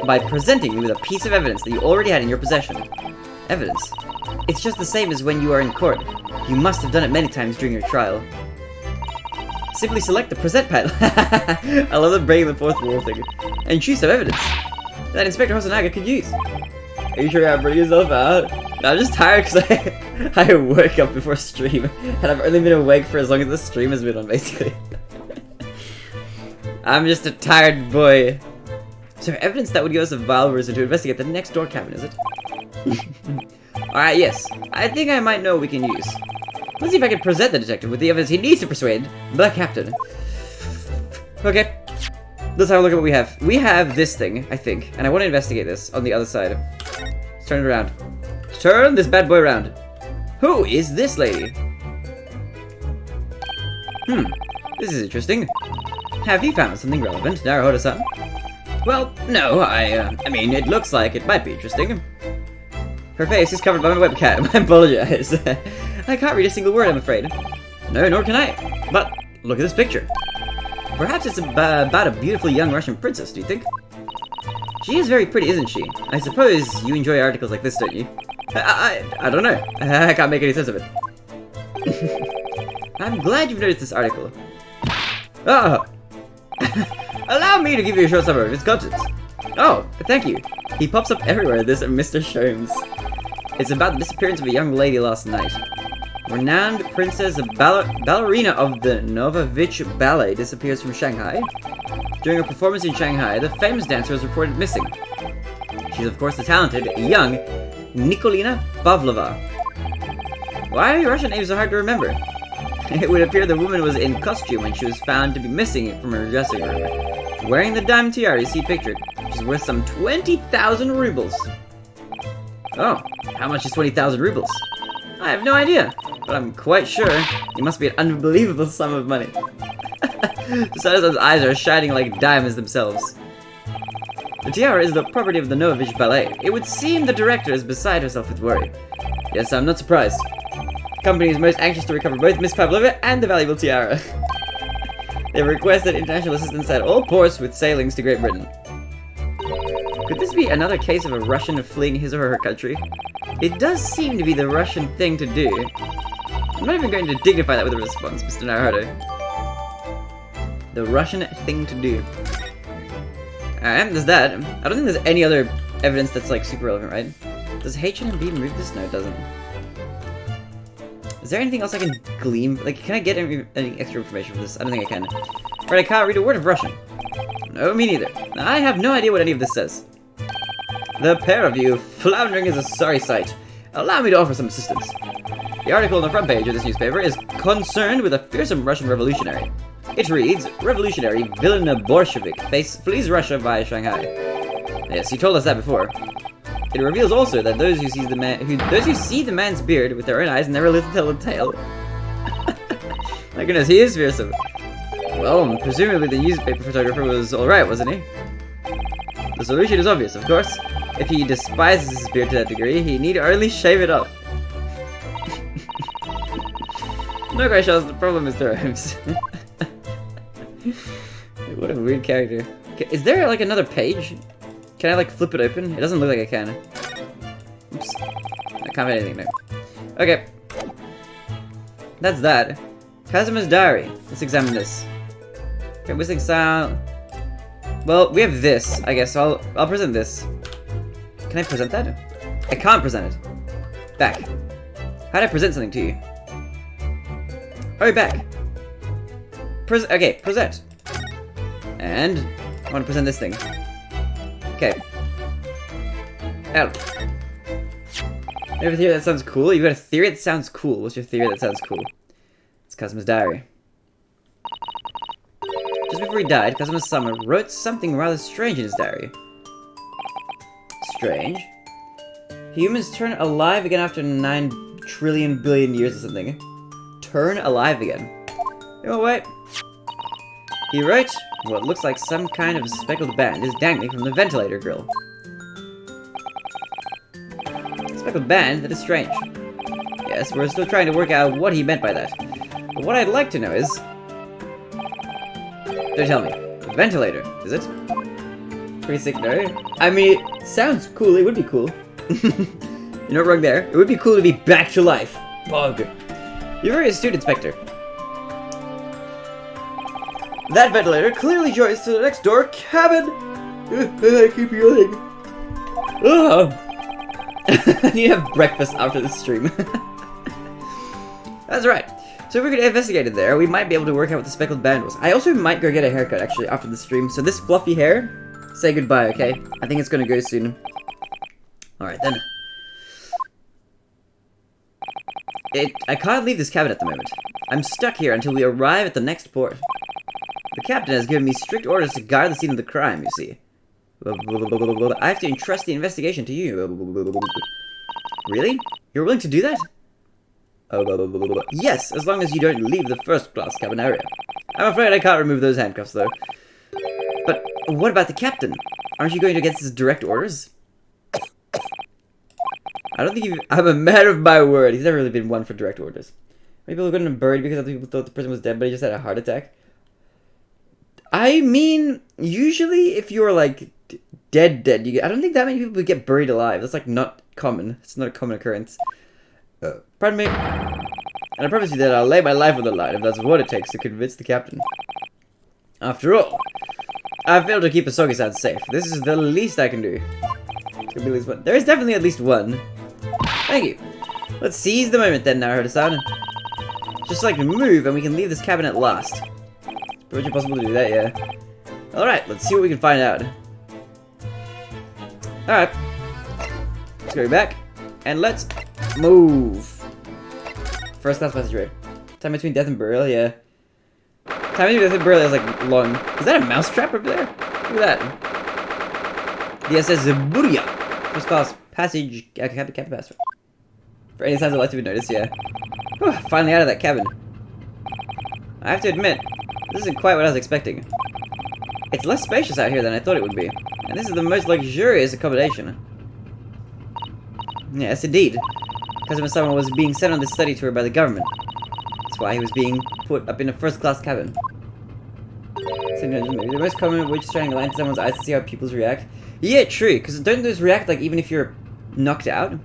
By presenting me with a piece of evidence that you already had in your possession. Evidence? It's just the same as when you are in court. You must have done it many times during your trial. Simply select the present pad. I love the breaking the fourth wall thing. And choose some evidence that Inspector Hosonaga could use. Are you sure you're bringing yourself out? No, I'm just tired because I woke up before stream. And I've only been awake for as long as the stream has been on, basically. I'm just a tired boy. So evidence that would give us a vile reason to investigate the next door cabin, is it? Alright, yes. I think I might know what we can use. Let's see if I can present the detective with the evidence he needs to persuade the captain. Okay. Let's have a look at what we have. We have this thing, I think. And I want to investigate this on the other side. Let's turn it around. Turn this bad boy around. Who is this lady? This is interesting. Have you found something relevant, Naruhodo-san? Well, no, I mean, it looks like it might be interesting. Her face is covered by my webcam. I apologize. I can't read a single word, I'm afraid. No, nor can I. But look at this picture. Perhaps it's about a beautiful young Russian princess, do you think? She is very pretty, isn't she? I suppose you enjoy articles like this, don't you? I don't know. I can't make any sense of it. I'm glad you've noticed this article. Oh! Allow me to give you a short summary of its contents. Oh, thank you. He pops up everywhere, this Mr. Sholmes. It's about the disappearance of a young lady last night. Renowned princess ballerina of the Novovich Ballet disappears from Shanghai. During a performance in Shanghai, the famous dancer was reported missing. She's of course the talented, young Nikolina Pavlova. Why are Russian names so hard to remember? It would appear the woman was in costume when she was found to be missing from her dressing room. wearing the diamond tiara you see pictured, which is worth some 20,000 rubles. Oh, how much is 20,000 rubles? I have no idea, but I'm quite sure it must be an unbelievable sum of money. Sada-san's eyes are shining like diamonds themselves. The tiara is the property of the Novovich Ballet. It would seem the director is beside herself with worry. Yes, I'm not surprised. The company is most anxious to recover both Miss Pavlova and the valuable tiara. They have requested international assistance at all ports with sailings to Great Britain. Could this be another case of a Russian fleeing his or her country? It does seem to be the Russian thing to do. I'm not even going to dignify that with a response, Mr. Naruhodo. The Russian thing to do. Alright, there's that. I don't think there's any other evidence that's like super relevant, right? Does H&B remove this? No, it doesn't. Is there anything else I can glean? Like, can I get any extra information from this? I don't think I can. Right, I can't read a word of Russian. No, me neither. I have no idea what any of this says. The pair of you, floundering is a sorry sight. Allow me to offer some assistance. The article on the front page of this newspaper is concerned with a fearsome Russian revolutionary. It reads, Revolutionary villain Bolshevik flees Russia via Shanghai. Yes, you told us that before. It reveals also that those who see the man's beard with their own eyes never live to tell the tale. My goodness, he is fearsome. Well, presumably the newspaper photographer was alright, wasn't he? The solution is obvious, of course. If he despises his beard to that degree, he need only shave it off. No questions, the problem is the rhymes. What a weird character. Okay, is there like another page? Can I like flip it open? It doesn't look like I can. Oops. I can't find anything there. Okay. That's that. Kazuma's diary. Let's examine this. Okay, whistling sound. Well, we have this, I guess. I'll present this. Can I present that? I can't present it. Back. How do I present something to you? Oh, back. Okay, present. And I want to present this thing. Okay. Out. You have a theory that sounds cool? You've got a theory that sounds cool. What's your theory that sounds cool? It's Kazuma's diary. Just before he died, Kazuma's Sama wrote something rather strange in his diary. Strange? Humans turn alive again after 9 trillion billion years or something. Turn alive again. Oh, wait. He wrote, what looks like some kind of speckled band is dangling from the ventilator grill. Speckled band? That is strange. Yes, we're still trying to work out what he meant by that. But what I'd like to know is... Don't tell me. Ventilator, is it? Pretty sick, no? I mean, it sounds cool. It would be cool. You're not wrong there. It would be cool to be back to life. Bug. You're very astute, Inspector. That ventilator clearly joins to the next door cabin. I keep yawning. I need to have breakfast after this stream. That's right. So if we could investigate it there, we might be able to work out what the speckled band was. I also might go get a haircut, actually, after the stream. So this fluffy hair, say goodbye, okay? I think it's gonna go soon. Alright, then. I can't leave this cabin at the moment. I'm stuck here until we arrive at the next port. The captain has given me strict orders to guard the scene of the crime, you see. I have to entrust the investigation to you. Really? You're willing to do that? Yes, as long as you don't leave the first-class cabin area. I'm afraid I can't remove those handcuffs, though. But what about the captain? Aren't you going against his direct orders? I don't think I'm a man of my word. He's never really been one for direct orders. Maybe people got him buried because other people thought the person was dead, but he just had a heart attack. I mean, usually if you're like dead, I don't think that many people would get buried alive. That's like not common. It's not a common occurrence. Pardon me. And I promise you that I'll lay my life on the line if that's what it takes to convince the captain. After all, I failed to keep Asogi-san safe. This is the least I can do. There could be at least one. There is definitely at least one. Thank you. Let's seize the moment then, Naruhodo-san. Just like to move and we can leave this cabin at last. It's pretty much impossible to do that, yeah. Alright, let's see what we can find out. Alright. Let's go back. And let's move. First class passage rate. Time between death and burial, yeah. Time to do this barely is like long. Is that a mousetrap over there? Look at that. The SS Zaburia. First class passage. Cabin pass. For any signs of life to be noticed, yeah. Whew, finally out of that cabin. I have to admit, this isn't quite what I was expecting. It's less spacious out here than I thought it would be. And this is the most luxurious accommodation. Yes, indeed. Kazuma-sama was being sent on this study tour by the government. That's why he was being put up in a first-class cabin. So, maybe the most common of which is trying to line someone's eyes to see how pupils react. Yeah, true, because don't those react like even if you're knocked out?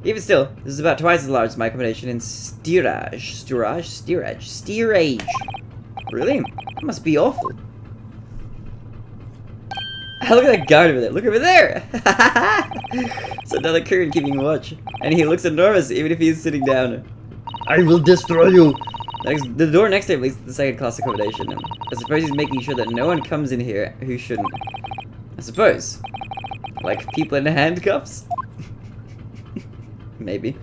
Even still, this is about twice as large as my accommodation in Steerage. Really? That must be awful. Look at that guard over there. Look over there! It's another Korean keeping watch. And he looks enormous even if he's sitting down. I will destroy you! The door next to him leads to the second class accommodation. I suppose he's making sure that no one comes in here who shouldn't. I suppose. Like people in handcuffs? Maybe.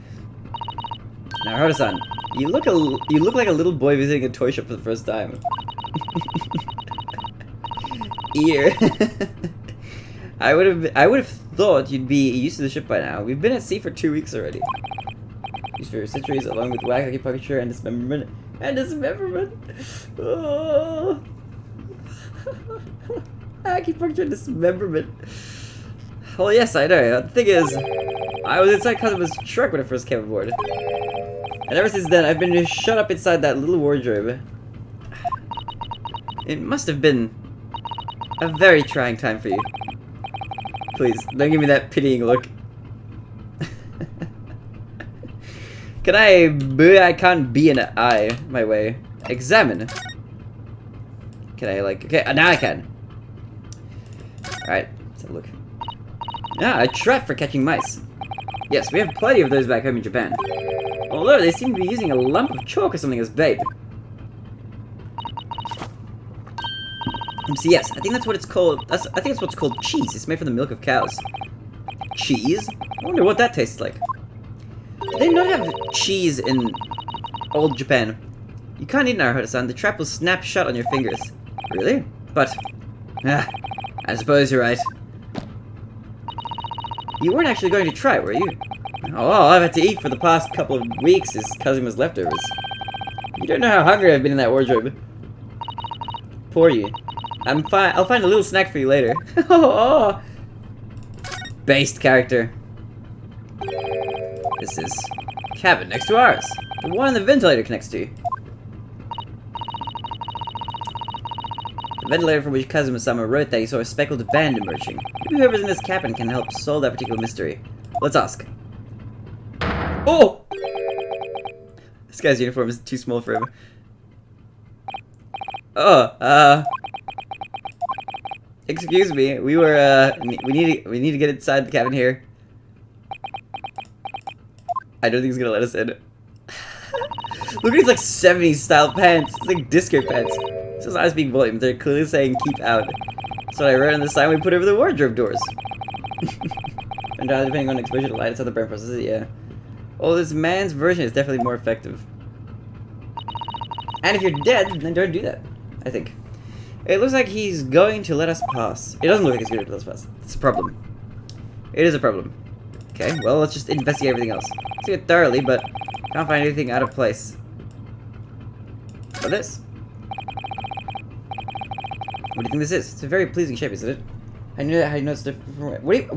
Now, Naruhodo-san, you look like a little boy visiting a toy shop for the first time. Ear. I would have thought you'd be used to the ship by now. We've been at sea for 2 weeks already. Used for centuries, along with whack acupuncture and dismemberment. Oh. Acupuncture and dismemberment. Well, yes, I know. The thing is, I was inside Kazuma's truck when I first came aboard. And ever since then, I've been shut up inside that little wardrobe. It must have been a very trying time for you. Please, don't give me that pitying look. I can't be an eye my way. Examine. Can I, like, okay, now I can. Alright, let's have a look. Ah, a trap for catching mice. Yes, we have plenty of those back home in Japan. Although they seem to be using a lump of chalk or something as bait. So yes, I think that's what it's called. I think it's what's called cheese. It's made from the milk of cows. Cheese? I wonder what that tastes like. Do they not have cheese in old Japan? You can't eat Naruhodo-san. The trap will snap shut on your fingers. Really? But, I suppose you're right. You weren't actually going to try, were you? Oh, all I've had to eat for the past couple of weeks is Kazuma's leftovers. You don't know how hungry I've been in that wardrobe. Poor you. I'm fine. I'll find a little snack for you later. Oh, based character. This is cabin next to ours. The one the ventilator connects to. The ventilator from which Kazuma-sama wrote that he saw a speckled band emerging. Maybe whoever's in this cabin can help solve that particular mystery. Let's ask. Oh! This guy's uniform is too small for him. Oh, excuse me. We were, we need to get inside the cabin here. I don't think he's gonna let us in. Look at these, like, 70s style pants. It's like disco pants. This is not speaking volume. They're clearly saying keep out. That's what I wrote on the sign we put over the wardrobe doors. And depending on exposure to light, it's how the brain processes it, yeah. Well, this man's version is definitely more effective. And if you're dead, then don't do that, I think. It looks like he's going to let us pass. It doesn't look like he's going to let us pass. It's a problem. It is a problem. Okay, well, let's just investigate everything else. See it thoroughly, but can't find anything out of place. What this? What do you think this is? It's a very pleasing shape, isn't it? I knew that. How do you know it's different from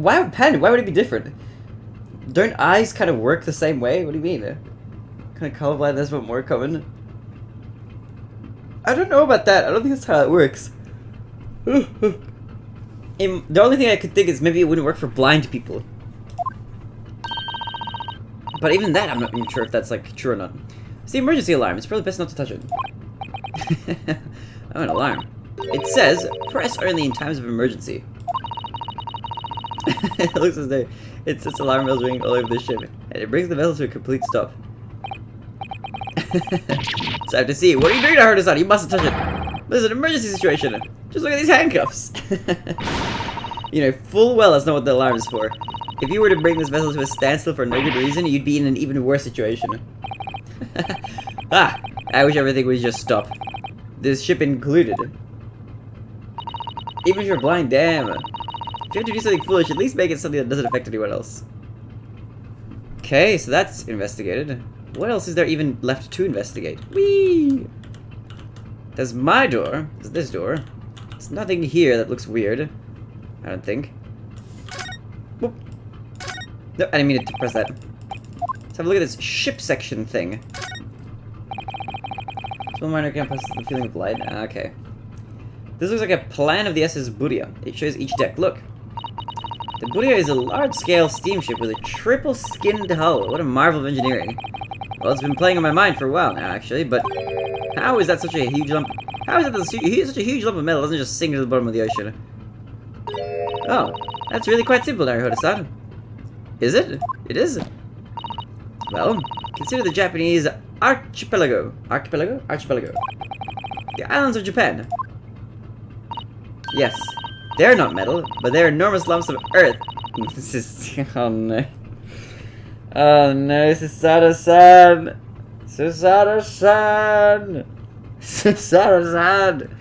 why would it be different? Don't eyes kind of work the same way? What do you mean? Kind of colorblindness, but more common? I don't know about that. I don't think that's how it works. The only thing I could think is maybe it wouldn't work for blind people. But even that, I'm not even sure if that's, like, true or not. It's the emergency alarm. It's probably best not to touch it. Oh, an alarm. It says, press only in times of emergency. It looks as though it sets alarm bells ringing all over the ship, and it brings the vessel to a complete stop. It's time to see. What are you doing to Naruhodo-san? You mustn't touch it. There's an emergency situation. Just look at these handcuffs. You know full well that's not what the alarm is for. If you were to bring this vessel to a standstill for no good reason, you'd be in an even worse situation. I wish everything would just stop. this ship included. Even if you're blind, damn. If you have to do something foolish, at least make it something that doesn't affect anyone else. Okay, so that's investigated. What else is there even left to investigate? Whee! There's my door. There's this door. There's nothing here that looks weird. I don't think. Whoop. No, I didn't mean to press that. Let's have a look at this ship section thing. Small minor can plus the feeling of light. Okay. This looks like a plan of the SS Buria. It shows each deck. Look. The Buria is a large-scale steamship with a triple-skinned hull. What a marvel of engineering. Well, it's been playing on my mind for a while now, actually, but how is that such a huge lump? How is that such a huge lump of metal doesn't just sink to the bottom of the ocean? Oh, that's really quite simple, Naruhodo-san. Is it? It is. Well, consider the Japanese archipelago. Archipelago? Archipelago. The islands of Japan. Yes, they're not metal, but they're enormous lumps of earth. This is... oh no. Oh no, Susato-san! Susato-san! Susato-san!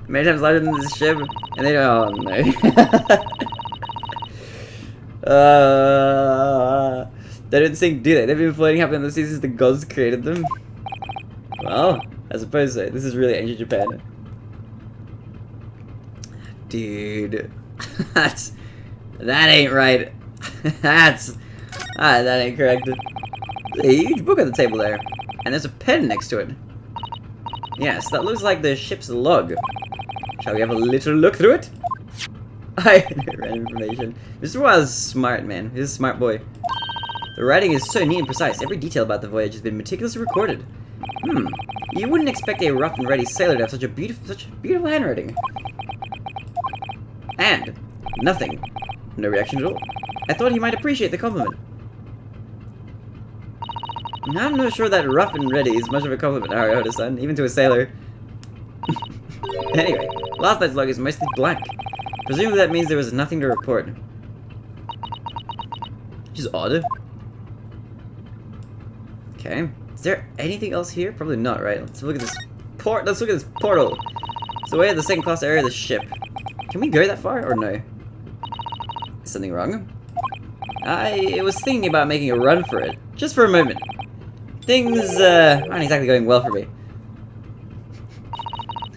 Many times larger than this ship, and they don't... oh no. They didn't sink, do they? They've been floating up in the seas since the gods created them. Well, I suppose so. This is really ancient Japan. Dude. That ain't right. That ain't correct. There's a huge book on the table there. And there's a pen next to it. Yes, that looks like the ship's log. Shall we have a little look through it? I read information. Mr. Wild is smart, man. He's a smart boy. The writing is so neat and precise. Every detail about the voyage has been meticulously recorded. You wouldn't expect a rough and ready sailor to have such beautiful handwriting. And nothing. No reaction at all. I thought he might appreciate the compliment. I'm not sure that rough and ready is much of a compliment, Naruhodo-san, even to a sailor. Anyway, last night's log is mostly blank. Presumably that means there was nothing to report. Which is odd. Okay. Is there anything else here? Probably not, right? Let's look at this let's look at this portal. It's away at the second class area of the ship. Can we go that far or no? Is something wrong? I was thinking about making a run for it. Just for a moment. Things aren't exactly going well for me.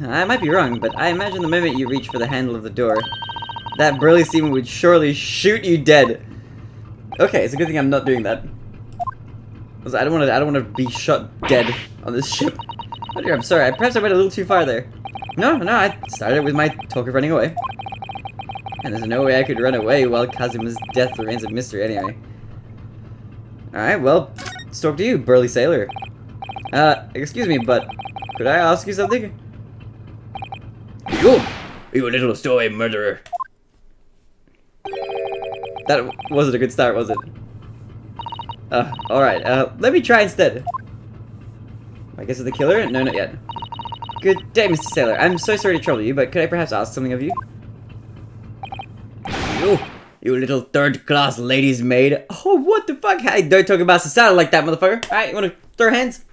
I might be wrong, but I imagine the moment you reach for the handle of the door, that burly seaman would surely shoot you dead. Okay, it's a good thing I'm not doing that. I don't want to be shot dead on this ship. Oh dear, I'm sorry. Perhaps I went a little too far there. No, I started with my talk of running away. And there's no way I could run away while Kazuma's death remains a mystery anyway. Alright, well, let's talk to you, burly sailor. Excuse me, but could I ask you something? You little stowaway murderer. That wasn't a good start, was it? Alright, let me try instead. I guess it's the killer? No, not yet. Good day, Mr. Sailor. I'm so sorry to trouble you, but could I perhaps ask something of you? You little third-class lady's maid. Oh, what the fuck? Hey, don't talk about Susato like that, motherfucker. Alright, you wanna throw hands?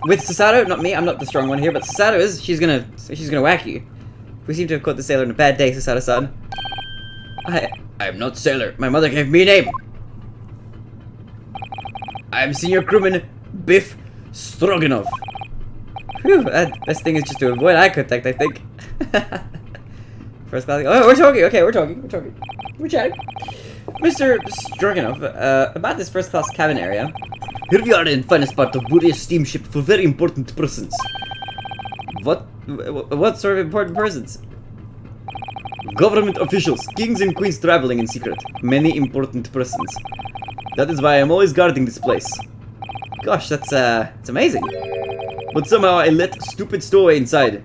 With Susato, not me, I'm not the strong one here, but Susato is, she's gonna whack you. We seem to have caught the sailor in a bad day, Susato-san. I am not sailor. My mother gave me a name. I am senior crewman Biff Stroganoff. Whew, best thing is just to avoid eye contact, I think. First class. Oh, we're talking. Okay, we're talking. We're chatting. Mr. Stroganoff, about this first class cabin area. Here we are in finest part of Buria's steamship for very important persons. What sort of important persons? Government officials, kings and queens traveling in secret. Many important persons. That is why I'm always guarding this place. Gosh, that's it's amazing. But somehow I let stupid stowaway inside.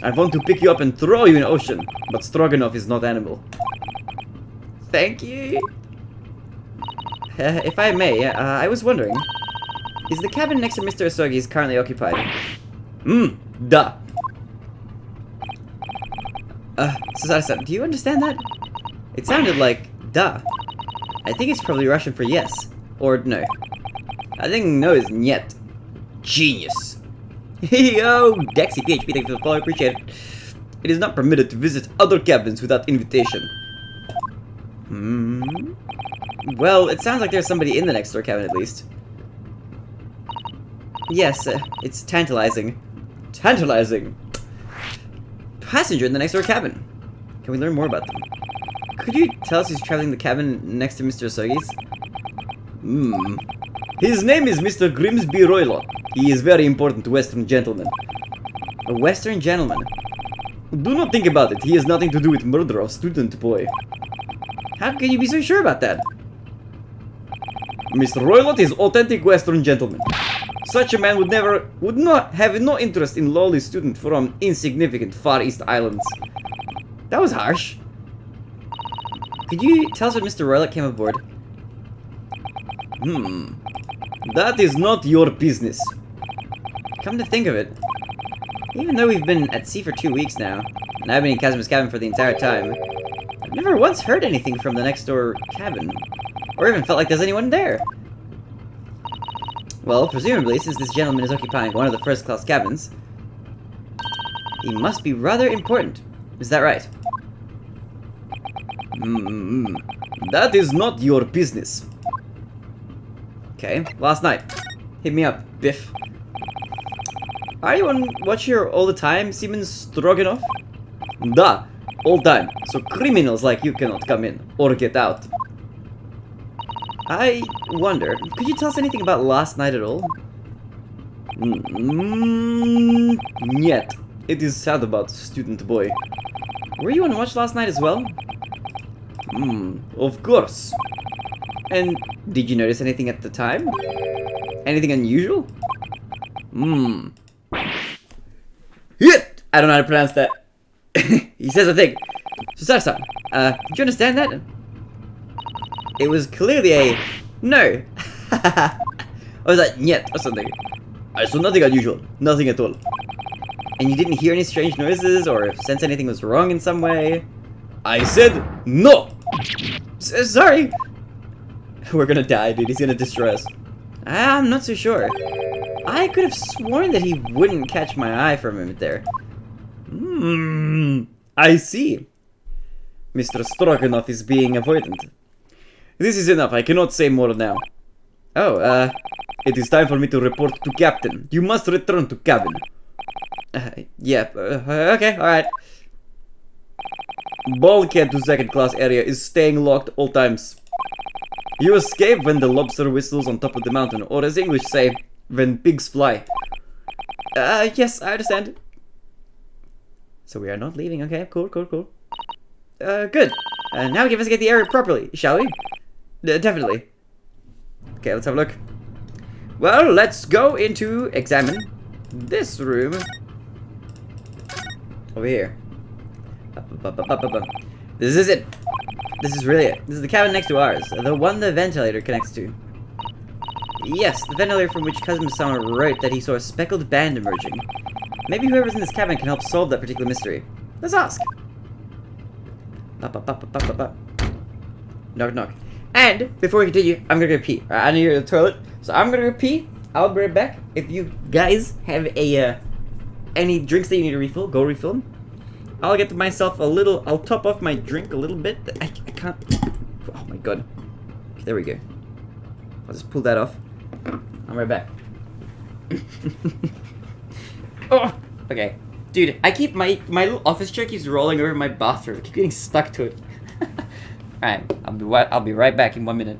I want to pick you up and throw you in the ocean, but Stroganoff is not animal. Thank you. If I may, I was wondering, is the cabin next to Mr. Asogi's currently occupied? Duh. Susato-san, do you understand that? It sounded like duh. I think it's probably Russian for yes. Or no. I think no is niet. Genius. Yo, Dexy PHP, thank you for the follow, appreciate it. It is not permitted to visit other cabins without invitation. Well, it sounds like there's somebody in the next door cabin at least. Yes, it's tantalizing. Tantalizing! Passenger in the next door cabin. Can we learn more about them? Could you tell us who's traveling the cabin next to Mr. Asogi's? His name is Mr. Grimsby Roylott. He is very important Western gentleman. A Western gentleman? Do not think about it. He has nothing to do with murder of student boy. How can you be so sure about that? Mr. Roylott is authentic Western gentleman. Such a man would not have no interest in lowly student from insignificant Far East Islands. That was harsh. Could you tell us when Mr. Roylott came aboard? That is not your business. Come to think of it, even though we've been at sea for 2 weeks now, and I've been in Kazuma's cabin for the entire time, I've never once heard anything from the next door cabin, or even felt like there's anyone there. Well, presumably, since this gentleman is occupying one of the first-class cabins, he must be rather important. Is that right? That is not your business. Okay, last night. Hit me up, Biff. Are you on watch here all the time, Seaman Stroganoff? Da, all time. So criminals like you cannot come in or get out. I wonder, could you tell us anything about last night at all? Yet. It is sad about student boy. Were you on watch last night as well? Of course. And did you notice anything at the time? Anything unusual? Hit! I don't know how to pronounce that. He says a thing. Susar-san, did you understand that? It was clearly a no. Or was that nyet or something? I saw nothing unusual. Nothing at all. And you didn't hear any strange noises or sense anything was wrong in some way? I said no! Sorry! We're gonna die, dude. He's gonna destroy us. I'm not so sure. I could have sworn that he wouldn't catch my eye for a moment there. I see. Mr. Stroganoff is being avoidant. This is enough. I cannot say more now. Oh, it is time for me to report to Captain. You must return to cabin. Yeah, okay, alright. Bulkhead to second class area is staying locked all times. You escape when the lobster whistles on top of the mountain, or as English say, when pigs fly. Yes, I understand. So we are not leaving, okay, cool. Good. Now give us get the area properly, shall we? Definitely. Okay, let's have a look. Well, let's go into examine this room. Over here. This is it. This is really it. This is the cabin next to ours. The one the ventilator connects to. Yes, the ventilator from which Kazuma-sama wrote that he saw a speckled band emerging. Maybe whoever's in this cabin can help solve that particular mystery. Let's ask. Knock, knock. And, before we continue, I'm gonna go pee. Alright, I need to go to the toilet. So I'm gonna go pee. I'll be right back. If you guys have a, any drinks that you need to refill, go refill them. I'll get myself a little, I'll top off my drink a little bit. I can't, oh my god. Okay, there we go. I'll just pull that off. I'm right back. Oh, okay. Dude, I keep, my little office chair keeps rolling over my bathroom. I keep getting stuck to it. Alright, I'll be right back in 1 minute.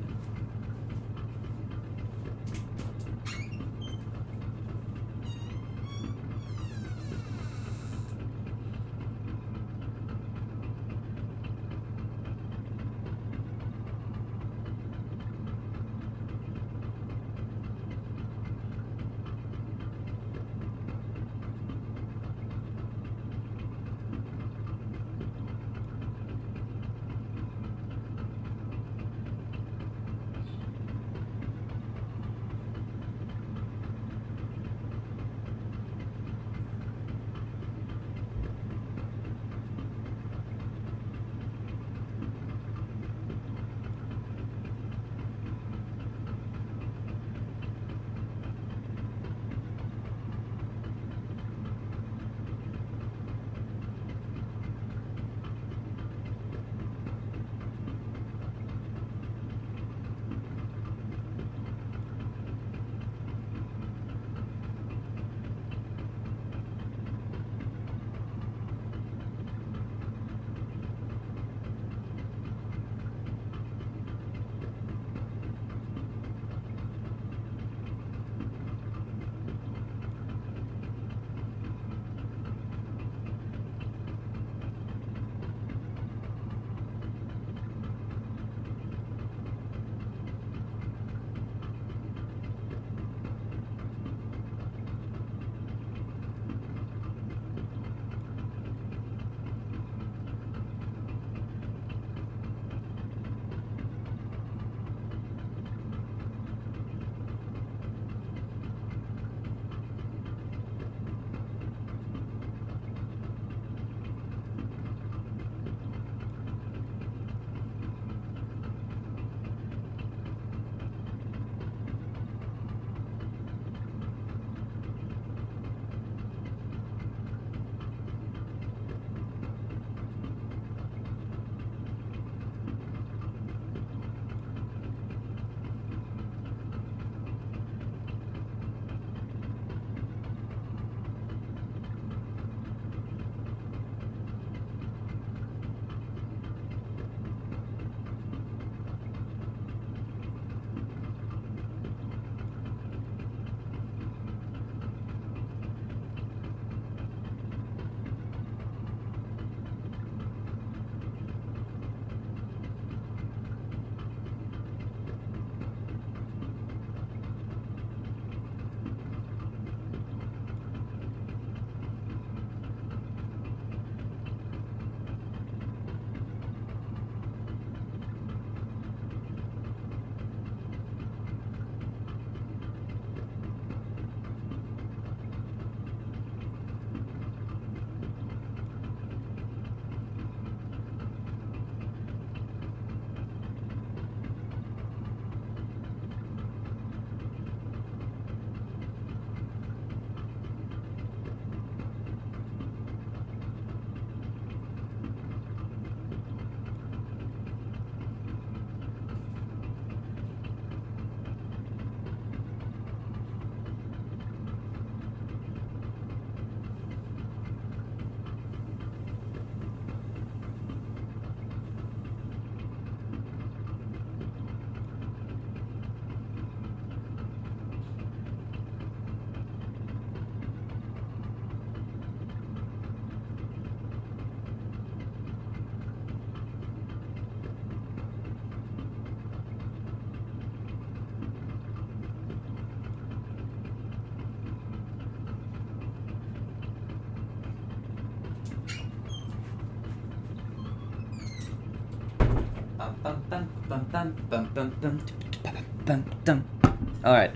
Alright.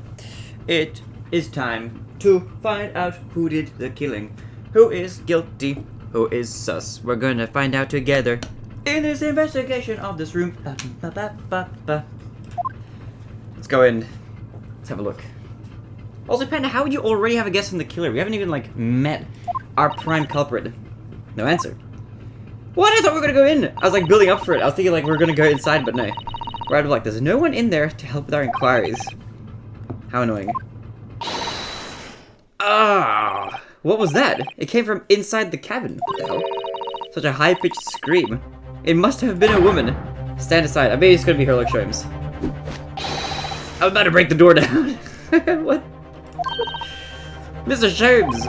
It is time to find out who did the killing. Who is guilty? Who is sus? We're gonna find out together in this investigation of this room. Let's go in. Let's have a look. Also, Panda, how would you already have a guess from the killer? We haven't even, like, met our prime culprit. No answer. What? I thought we were gonna go in! I was, like, building up for it. I was thinking, like, we were gonna go inside, but no. We're out of luck. There's no one in there to help with our inquiries. How annoying. Ah! What was that? It came from inside the cabin. What the hell? Such a high-pitched scream. It must have been a woman. Stand aside. I bet it's gonna be Herlock Sholmes. I'm about to break the door down. What? Mr. Sholmes!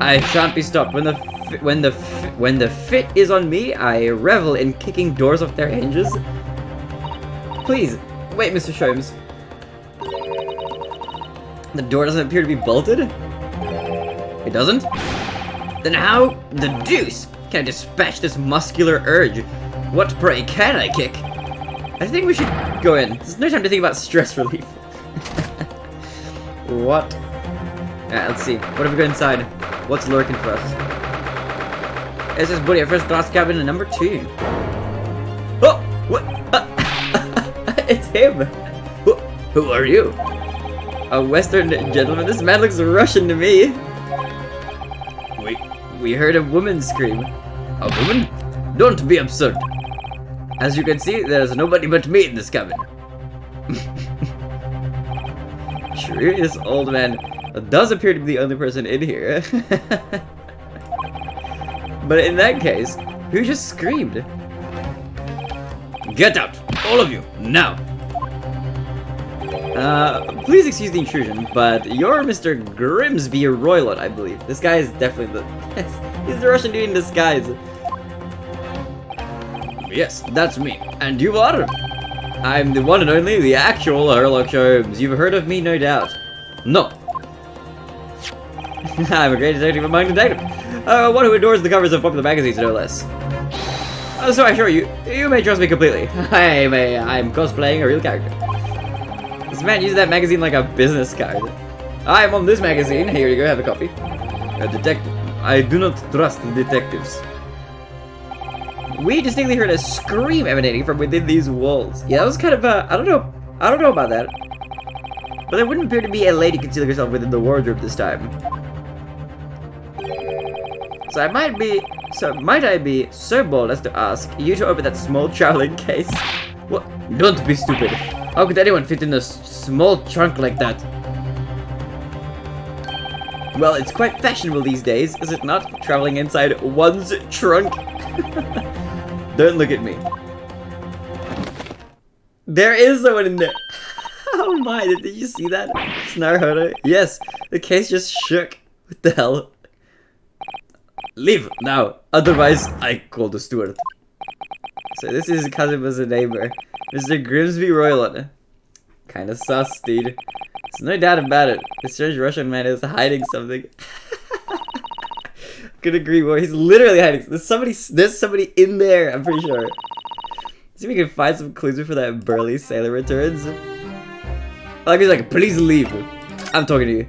I shan't be stopped. When the fit is on me, I revel in kicking doors off their hinges. Please, wait, Mr. Sholmes. The door doesn't appear to be bolted? It doesn't? Then how the deuce can I dispatch this muscular urge? What, pray, can I kick? I think we should go in. There's no time to think about stress relief. What? Alright, let's see. What if we go inside? What's lurking for us? This is Buddy at first class cabin number 2. Oh! What? It's him! Who are you? A Western gentleman? This man looks Russian to me. We heard a woman scream. A woman? Don't be absurd. As you can see, there's nobody but me in this cabin. Sure, this old man does appear to be the only person in here. But in that case, who just screamed? Get out! All of you! Now! Please excuse the intrusion, but you're Mr. Grimsby Roylott, I believe. This guy is definitely he's the Russian dude in disguise. Yes, that's me. And you are? I'm the one and only, the actual Herlock Sholmes. You've heard of me, no doubt. No. I'm a great detective among detectives. One who adores the covers of popular magazines, no less. So I assure you, you may trust me completely. I'm cosplaying a real character. This man uses that magazine like a business card. I'm on this magazine. Here you go, have a copy. A detective. I do not trust the detectives. We distinctly heard a scream emanating from within these walls. Yeah, that was kind of I don't know about that. But there wouldn't appear to be a lady concealing herself within the wardrobe this time. So might I be so bold as to ask you to open that small traveling case? What? Don't be stupid. How could anyone fit in a small trunk like that? Well, it's quite fashionable these days, is it not? Traveling inside one's trunk. Don't look at me. There is someone in there. Oh my, did you see that? Naruhodo? Yes, the case just shook. What the hell? Leave now, otherwise I call the steward. So this is Kazuma's neighbor, Mr. Grimsby Roylott. Kinda sus, dude. There's no doubt about it. This strange Russian man is hiding something. Could agree more. He's literally hiding. There's somebody in there, I'm pretty sure. See if we can find some clues before that burly sailor returns. Like he's like, please leave. I'm talking to you.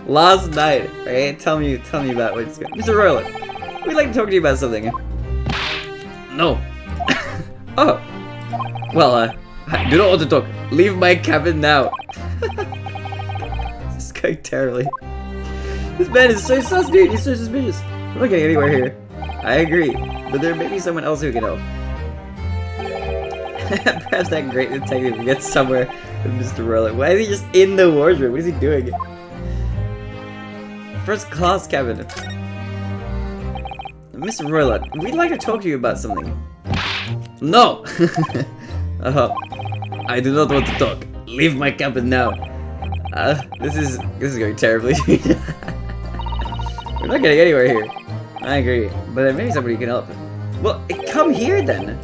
Last night, right? Tell me about what's going on. Mr. Roylott, we'd like to talk to you about something. No. Oh. Well, I do not want to talk. Leave my cabin now. This is going terribly. This man is so sus, dude. He's so suspicious. We're not getting anywhere here. I agree. But there may be someone else who can help. Perhaps that great detective can get somewhere with Mr. Roylott. Why is he just in the wardrobe? What is he doing? First class cabin. Mr. Roylott, we'd like to talk to you about something. No! I do not want to talk. Leave my cabin now. This is going terribly. We're not getting anywhere here. I agree, but maybe somebody can help. Well, come here then.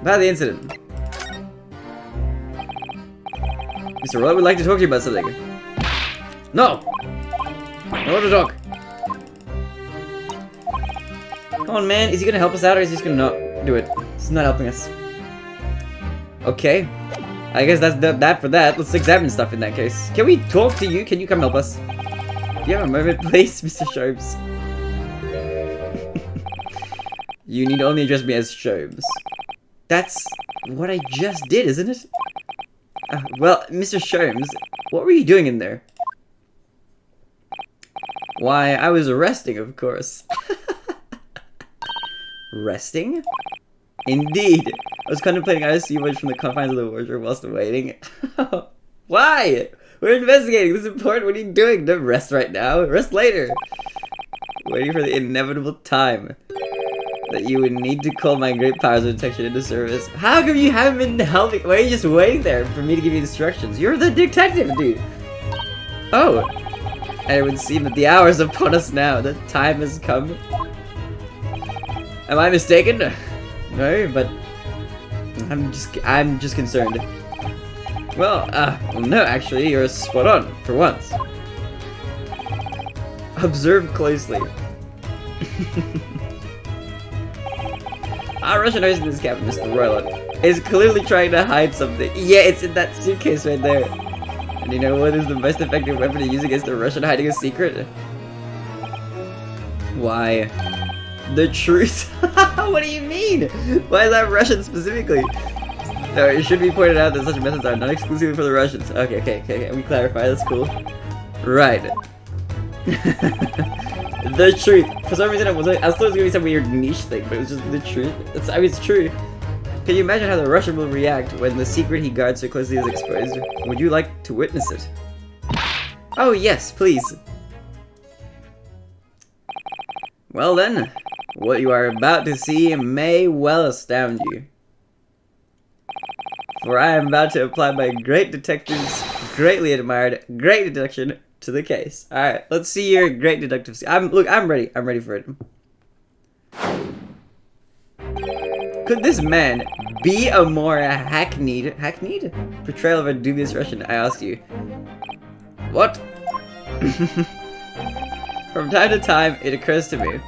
About the incident. Mr. Roylott would like to talk to you about something. No! I want to talk. Come on, man. Is he gonna help us out or is he just gonna not do it? It's not helping us. Okay. I guess that's that for that. Let's examine stuff in that case. Can we talk to you? Can you come help us? Do you have a moment, please, Mr. Sholmes? You need only address me as Sholmes. That's what I just did, isn't it? Well, Mr. Sholmes, what were you doing in there? Why, I was resting, of course. Resting? Indeed. I was contemplating how to see much from the confines of the wardrobe whilst waiting. Why? We're investigating. This is important. What are you doing? Don't rest right now. Rest later. Waiting for the inevitable time that you would need to call my great powers of detection into service. How come you haven't been helping? Why are you just waiting there for me to give you instructions? You're the detective, dude. Oh. And it would seem that the hour is upon us now. The time has come. Am I mistaken? No, but I'm just concerned. Well, no, actually, you're spot on, for once. Observe closely. Our Russian host in this cabin, Mr. Ryunosuke, is clearly trying to hide something. Yeah, it's in that suitcase right there. And you know what is the most effective weapon to use against a Russian hiding a secret? Why? The truth. What do you mean? Why is that Russian specifically? No, it should be pointed out that such methods are not exclusively for the Russians. Okay. We clarify. That's cool. Right. The truth. For some reason, I thought it was gonna be some weird niche thing, but it was just the truth. I mean, it's true. Can you imagine how the Russian will react when the secret he guards so closely is exposed? Would you like to witness it? Oh yes, please. Well then, what you are about to see may well astound you. For I am about to apply my great detective's greatly admired great deduction to the case. Alright, let's see your great deductive skill. Look, I'm ready. I'm ready for it. Could this man be a more hackneyed portrayal of a dubious Russian, I ask you? What? From time to time, it occurs to me.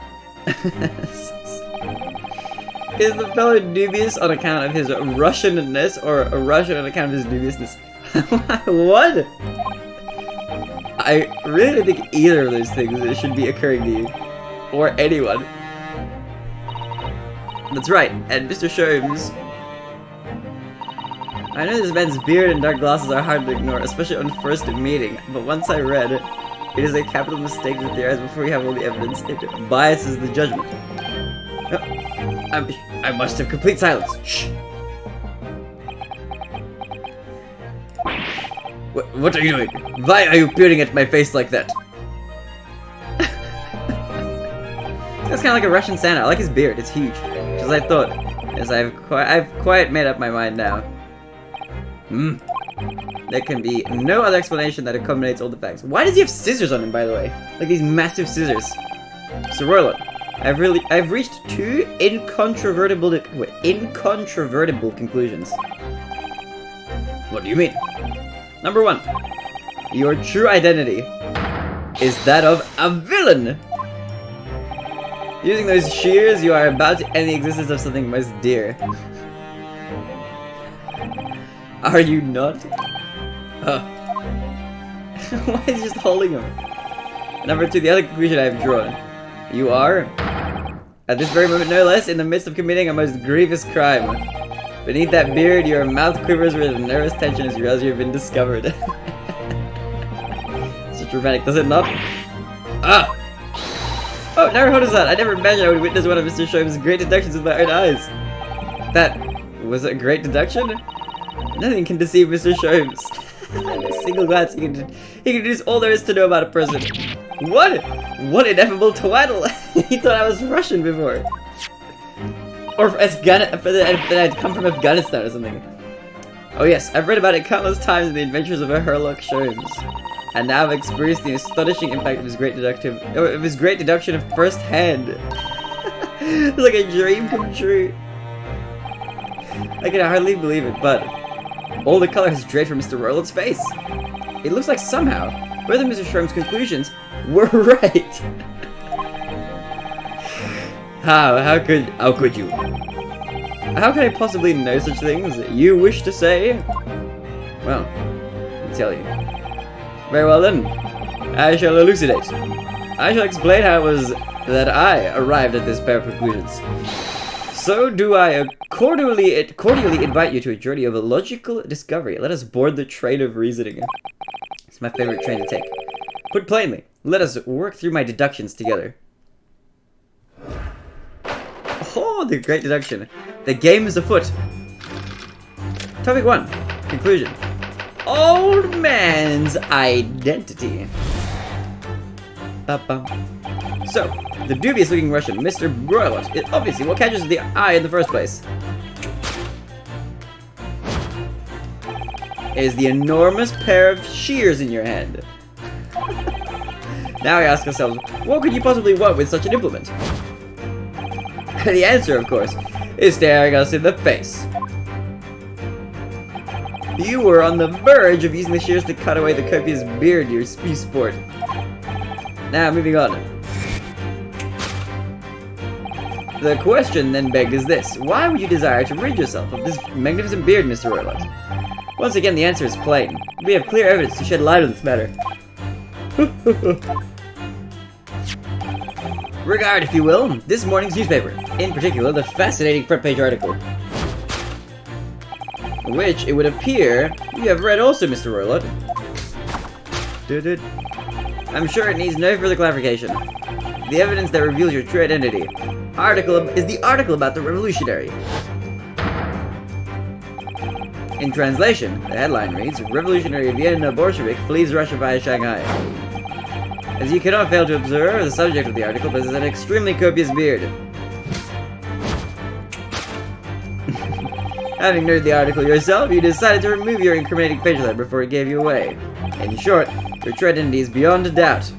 Is the fellow dubious on account of his Russianness, or a Russian on account of his dubiousness? What? I really don't think either of those things should be occurring to you. Or anyone. That's right, and Mr. Sholmes. I know this man's beard and dark glasses are hard to ignore, especially on first meeting, but once I read it, it is a capital mistake to theorize before we have all the evidence. It biases the judgment. I must have complete silence. Shh. What are you doing? Why are you peering at my face like that? That's kind of like a Russian Santa. I like his beard. It's huge. Just as I thought. As I've quite made up my mind now. There can be no other explanation that accommodates all the facts. Why does he have scissors on him, by the way? Like these massive scissors. Mr. Ryunosuke, I've reached two incontrovertible conclusions. What do you mean? Number one, your true identity is that of a villain. Using those shears, you are about to end the existence of something most dear. Are you not? Why is he just holding him? Number two, the other conclusion I have drawn. You are, at this very moment no less, in the midst of committing a most grievous crime. Beneath that beard, your mouth quivers with nervous tension as you realize you have been discovered. So dramatic, does it not? Ah! Oh, Naruhodo's that. I never imagined I would witness one of Mr. Sholmes' great deductions with my own eyes. That was a great deduction? Nothing can deceive Mr. Sholmes. In a single glance, he can deduce all there is to know about a person. What? What ineffable twaddle! He thought I was Russian before. Or that I'd come from Afghanistan or something. Oh yes, I've read about it countless times in the adventures of a Herlock Sholmes. And now I've experienced the astonishing impact of his great deduction first hand. It's like a dream come true. I can hardly believe it, but all the color has draped from Mr. Ryunosuke's face. It looks like somehow both of Mr. Sholmes' conclusions were right. How could you? How can I possibly know such things? You wish to say? Well, I'll tell you. Very well then. I shall elucidate. I shall explain how it was that I arrived at this pair of conclusions. So do I cordially invite you to a journey of logical discovery. Let us board the train of reasoning. It's my favorite train to take. Put plainly, let us work through my deductions together. Oh, the great deduction. The game is afoot. Topic 1. Conclusion. Old man's identity. Ba-bum. So, the dubious-looking Russian, Mr. Broilot, is obviously what catches the eye in the first place. Is the enormous pair of shears in your hand. Now we ask ourselves, what could you possibly want with such an implement? The answer, of course, is staring us in the face. You were on the verge of using the shears to cut away the copious beard you sport. Now, moving on. The question then begged is this. Why would you desire to rid yourself of this magnificent beard, Mr. Ryunosuke? Once again, the answer is plain. We have clear evidence to shed light on this matter. Regard, if you will, this morning's newspaper. In particular, the fascinating front page article. Which, it would appear, you have read also, Mr. Ryunosuke. I'm sure it needs no further clarification. The evidence that reveals your true identity. Is the article about the revolutionary. In translation, the headline reads, Revolutionary Vienna Bolshevik flees Russia via Shanghai. As you cannot fail to observe, the subject of the article possesses an extremely copious beard. Having noted the article yourself, you decided to remove your incriminating facial hair before it gave you away. In short, your true identity is beyond a doubt.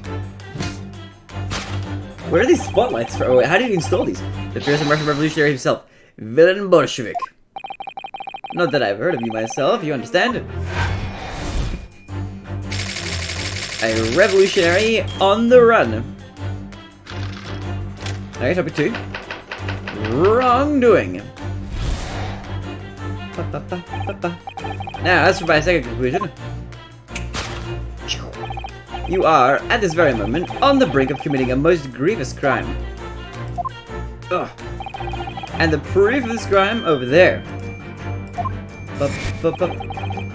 Where are these spotlights from? Oh, wait, how did you install these? The fearsome Russian revolutionary himself, Villain Bolshevik. Not that I've heard of you myself, you understand? A revolutionary on the run. Okay, topic 2. Wrongdoing. Now, as for my second conclusion. You are, at this very moment, on the brink of committing a most grievous crime. Ugh. And the proof of this crime over there.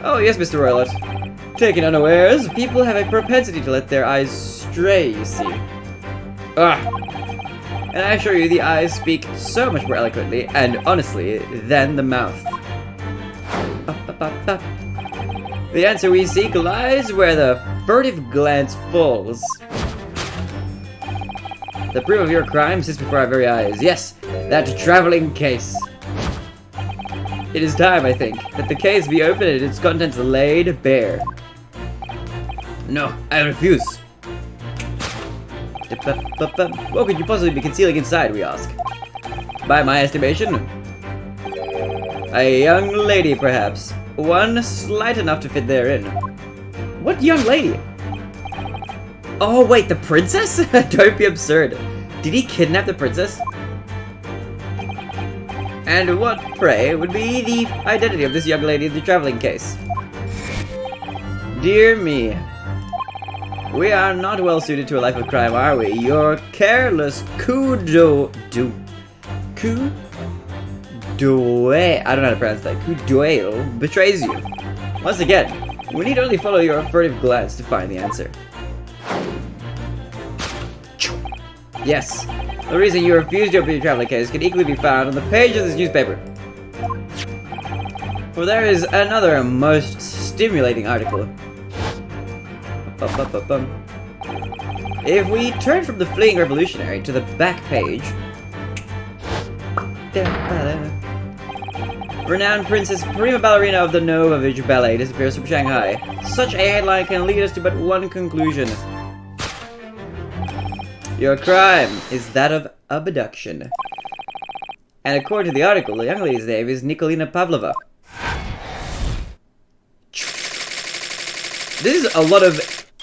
Oh yes, Mr. Ryunosuke. Taken unawares, people have a propensity to let their eyes stray, you see. Ugh. And I assure you, the eyes speak so much more eloquently and honestly than the mouth. The answer we seek lies where the furtive glance falls. The proof of your crime sits before our very eyes. Yes, that traveling case. It is time, I think, that the case be opened and its contents laid bare. No, I refuse. What could you possibly be concealing inside, we ask? By my estimation, a young lady, perhaps. One slight enough to fit therein. What young lady? Oh, wait, the princess? Don't be absurd. Did he kidnap the princess? And what, pray, would be the identity of this young lady in the traveling case? Dear me. We are not well suited to a life of crime, are we? Your careless I don't know how to pronounce that. Coup betrays you. Once again, we need only follow your furtive glance to find the answer. Yes, the reason you refused to open your traveling case can equally be found on the page of this newspaper. For there is another most stimulating article. If we turn from the fleeing revolutionary to the back page, renowned Princess Prima Ballerina of the Novovich Ballet disappears from Shanghai. Such a headline can lead us to but one conclusion. Your crime is that of abduction. And according to the article, the young lady's name is Nikolina Pavlova. This is a lot of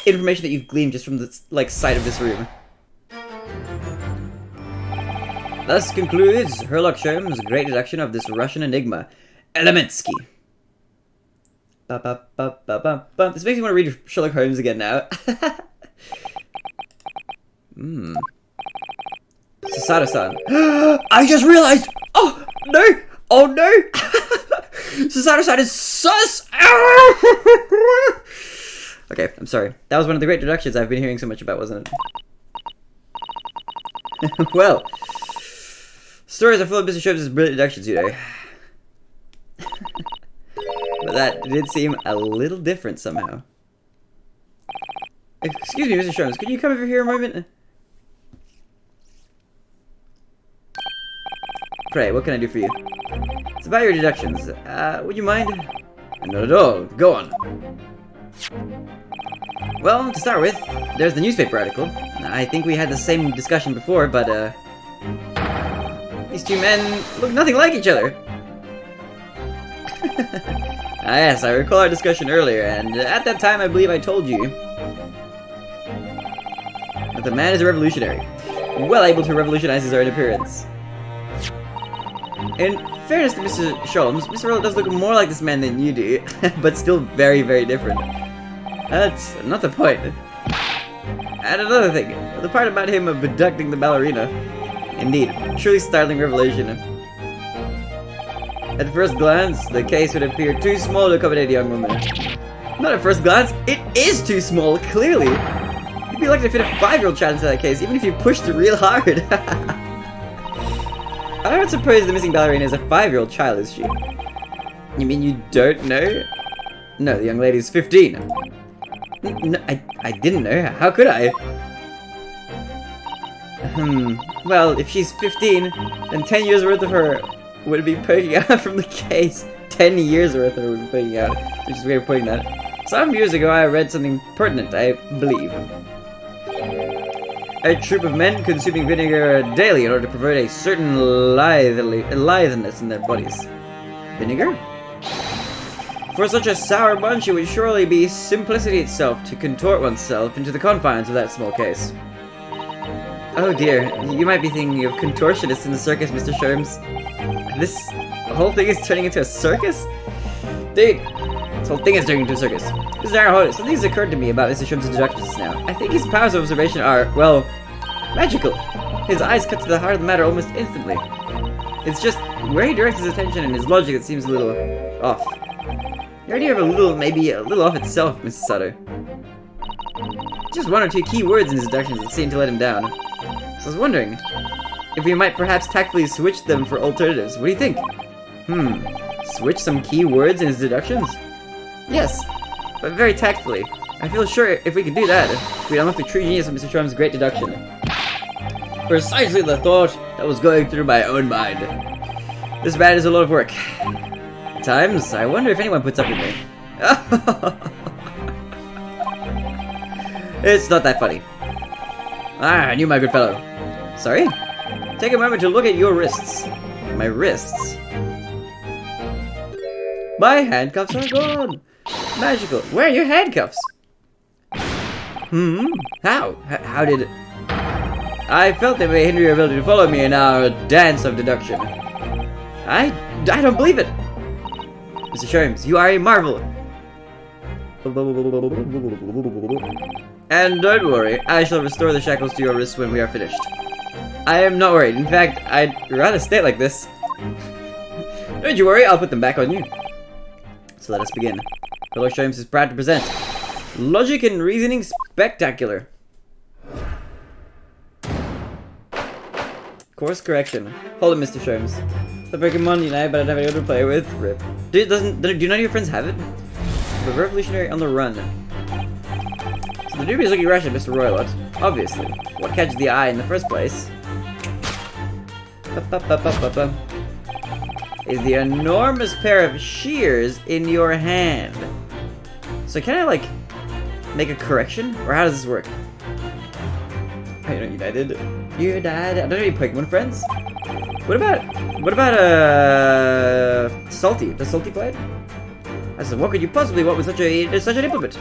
information that you've gleaned just from the sight of this room. Thus concludes Herlock Sholmes' great deduction of this Russian enigma, Elemensky. This makes me want to read Sherlock Holmes again now. Susato-san. I just realized! Oh, no! Oh, no! Susato-san is sus! Okay, I'm sorry. That was one of the great deductions I've been hearing so much about, wasn't it? Well, stories are full of Mr. Sholmes' brilliant deductions, you know. But that did seem a little different somehow. Excuse me, Mr. Sholmes, could you come over here a moment? Pray, what can I do for you? It's about your deductions. Would you mind? Not at all. Go on. Well, to start with, there's the newspaper article. I think we had the same discussion before, but, these two men look nothing like each other. Ah, yes, I recall our discussion earlier, and at that time I believe I told you that the man is a revolutionary, well able to revolutionize his own appearance. In fairness to Mr. Sholmes, Mr. Herlock does look more like this man than you do, but still very, very different. That's not the point. And another thing, the part about him abducting the ballerina. Indeed, truly startling revelation. At first glance, the case would appear too small to accommodate a young woman. Not at first glance, it is too small, clearly! You'd be lucky to fit a 5-year-old child into that case, even if you pushed real hard. I don't suppose the missing ballerina is a 5-year-old child, is she? You mean you don't know? No, the young lady is 15. No, I didn't know. How could I? Well, if she's 15, then 10 years worth of her would be poking out from the case. 10 years worth of her would be poking out. Which is a way of putting that. Some years ago, I read something pertinent, I believe. A troop of men consuming vinegar daily in order to promote a certain litheness in their bodies. Vinegar? For such a sour bunch, it would surely be simplicity itself to contort oneself into the confines of that small case. Oh dear, you might be thinking of contortionists in the circus, Mr. Sholmes. This whole thing is turning into a circus? Dude, this whole thing is turning into a circus. Mr. Naruhodo, something has occurred to me about Mr. Sholmes' deductions now. I think his powers of observation are, well, magical. His eyes cut to the heart of the matter almost instantly. It's just where he directs his attention and his logic that seems a little off. The idea of maybe a little off itself, Mrs. Sato. Just one or two key words in his deductions that seem to let him down. So I was wondering if we might perhaps tactfully switch them for alternatives. What do you think? Switch some key words in his deductions? Yes, but very tactfully. I feel sure if we could do that, we'd unlock the true genius of Mr. Sholmes' great deduction. Precisely the thought that was going through my own mind. This man is a lot of work. At times, I wonder if anyone puts up with me. It's not that funny. Ah, I knew my good fellow. Sorry? Take a moment to look at your wrists. My wrists? My handcuffs are gone! Magical. Where are your handcuffs? How? How did... I felt they may hinder your ability to follow me in our dance of deduction. I don't believe it! Mr. Sholmes, you are a marvel! And don't worry, I shall restore the shackles to your wrists when we are finished. I am not worried. In fact, I'd rather stay like this. Don't you worry, I'll put them back on you. So let us begin. Herlock Sholmes is proud to present Logic and Reasoning Spectacular. Course correction. Hold it, Mr. Sholmes. The Pokemon unite, but I don't have anyone to play with. Rip. Do none of your friends have it? The revolutionary on the run. So the dubious looking Russian, Mr. Roylott. Obviously. What catches the eye in the first place is the enormous pair of shears in your hand. So can I, like, make a correction? Or how does this work? Are you not united? You died. I don't have any Pokemon friends. What about Salty? Does Salty play it? I said, what could you possibly want with such an implement?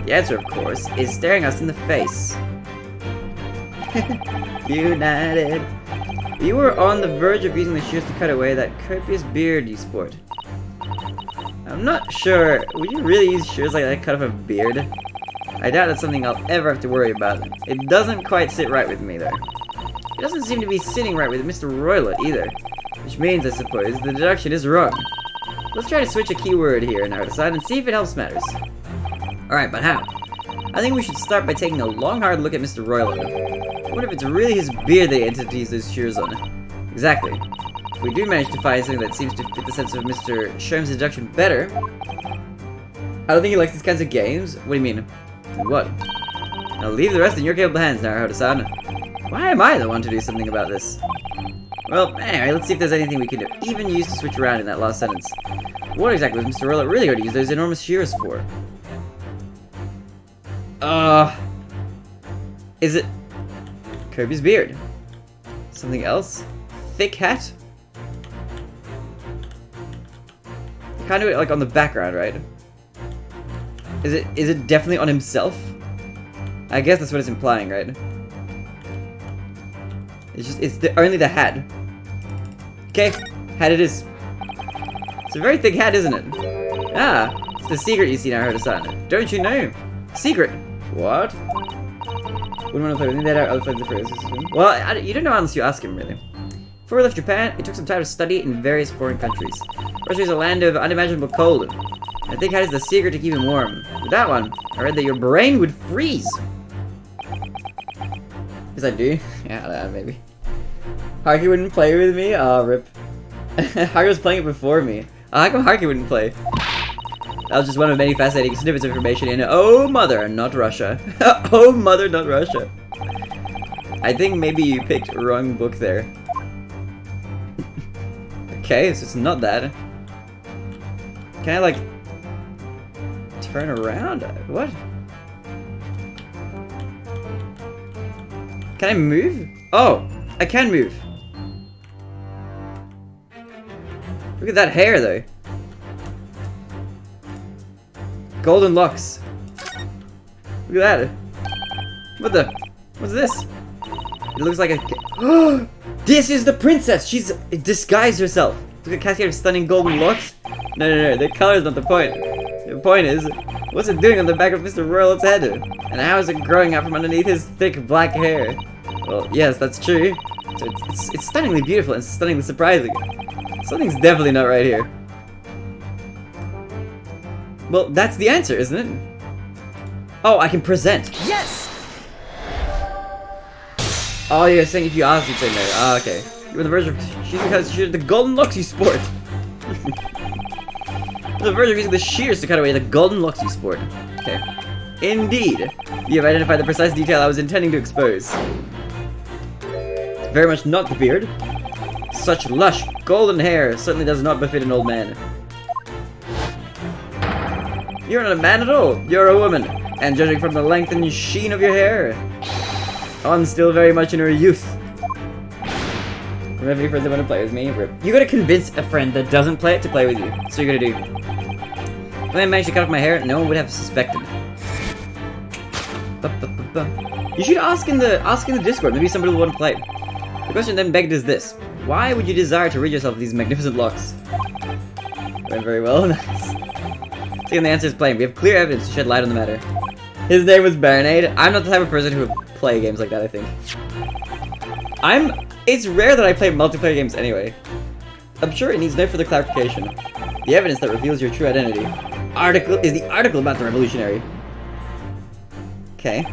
The answer, of course, is staring us in the face. United. You were on the verge of using the shears to cut away that copious beard you sport. I'm not sure. Would you really use shears like that to cut off a beard? I doubt that's something I'll ever have to worry about. It doesn't quite sit right with me, though. It doesn't seem to be sitting right with Mr. Royler, either. Which means, I suppose, the deduction is wrong. Let's try to switch a keyword here in our design and see if it helps matters. Alright, but how? I think we should start by taking a long, hard look at Mr. Royler. I wonder if it's really his beard that he intended to use those shears on. Exactly. If we do manage to find something that seems to fit the sense of Mr. Sholmes' deduction better... I don't think he likes these kinds of games. What do you mean? What? I'll leave the rest in your capable hands, Naruhodo-san. Why am I the one to do something about this? Well, anyway, let's see if there's anything we could even use to switch around in that last sentence. What exactly was Mr. Royler really going to use those enormous shears for? Is it... Kirby's beard? Something else? Thick hat? Kind of like on the background, right? Is it definitely on himself? I guess that's what it's implying, right? It's only the hat. Okay, hat it is. It's a very thick hat, isn't it? Ah, it's the secret you see now, Naruhodo-san. Don't you know? Secret. What? Wouldn't want to play with me. That other friends of hers. Well, you don't know unless you ask him, really. Before we left Japan, it took some time to study in various foreign countries. Russia is a land of unimaginable cold. I think hat is the secret to keep him warm. With that one, I read that your brain would freeze. Yes, I do. Yeah, maybe. Haruki wouldn't play with me? Aw, rip. Haruki was playing it before me. How come Haruki wouldn't play? That was just one of many fascinating snippets of information in Oh Mother, Not Russia. Oh Mother, Not Russia. I think maybe you picked wrong book there. Okay, so it's not that. Can I, like, turn around? What? Can I move? Oh, I can move. Look at that hair, though. Golden locks. Look at that. What the? What's this? It looks like a... This is the princess! She's disguised herself. Look at a cascade of stunning golden locks. No. The color's not the point. The point is, what's it doing on the back of Mr. Royler's head? And how is it growing out from underneath his thick black hair? Well, yes, that's true. So it's stunningly beautiful and stunningly surprising. Something's definitely not right here. Well, that's the answer, isn't it? Oh, I can present. Yes! Oh, you're saying if you ask, you'd say no. Ah, okay. You're on the verge of... Because the golden locks you sport. On the verge of using the shears to cut away the golden locks you sport. Okay. Indeed. You have identified the precise detail I was intending to expose. Very much not the beard. Such lush, golden hair certainly does not befit an old man. You're not a man at all. You're a woman. And judging from the length and sheen of your hair, I'm still very much in her youth. Remember your friends that want to play with me? Rip. You gotta convince a friend that doesn't play it to play with you. So you're gonna do. If I managed to cut off my hair, no one would have suspected. You should ask in the Discord. Maybe somebody will want to play. The question then begged is this: why would you desire to rid yourself of these magnificent locks? Went very well. Nice. Taking the answer is plain. We have clear evidence to shed light on the matter. His name was Baronade. I'm not the type of person who would play games like that, I think. It's rare that I play multiplayer games anyway. I'm sure it needs no further clarification. The evidence that reveals your true identity. Is the article about the revolutionary. Okay.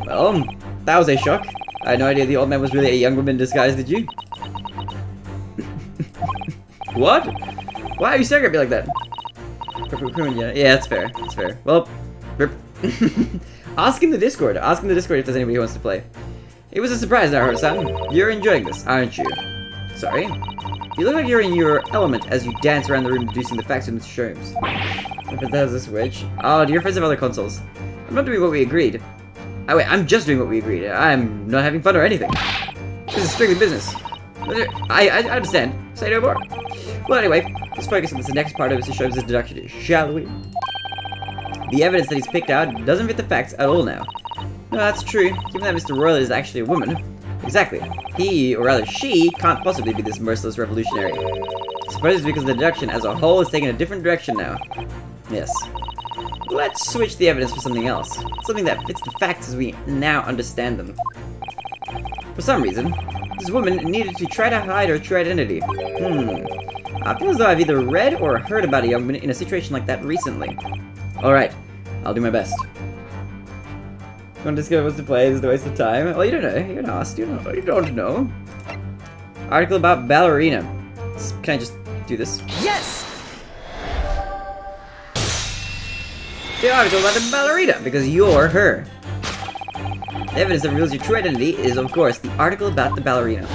Well, that was a shock. I had no idea the old man was really a young woman in disguise, did you? What? Why are you staring at me like that? Yeah, that's fair. That's fair. Well, ask in the Discord. Ask in the Discord if there's anybody who wants to play. It was a surprise, Naruhodo-san. You're enjoying this, aren't you? Sorry? You look like you're in your element as you dance around the room deducing the facts with Mr. Sholmes. If it has a switch. Oh, do your friends have other consoles? I'm not doing what we agreed. Oh wait, I'm just doing what we agreed. I'm not having fun or anything. This is strictly business. I understand. Say no more. Well, anyway, let's focus on this next part of Mr. Sholmes' deduction, shall we? The evidence that he's picked out doesn't fit the facts at all now. No, that's true. Given that Mr. Royal is actually a woman. Exactly. He, or rather she, can't possibly be this merciless revolutionary. I suppose it's because the deduction as a whole is taking a different direction now. Yes. Let's switch the evidence for something else. Something that fits the facts as we now understand them. For some reason, this woman needed to try to hide her true identity. I feel as though I've either read or heard about a young woman in a situation like that recently. Alright, I'll do my best. Want to discover what's to play? Is it a waste of time? Well, you don't know. You're an asked. You don't know. Article about ballerina. Can I just do this? Yes! The article about the ballerina, because you're her. The evidence that reveals your true identity is, of course, the article about the ballerina.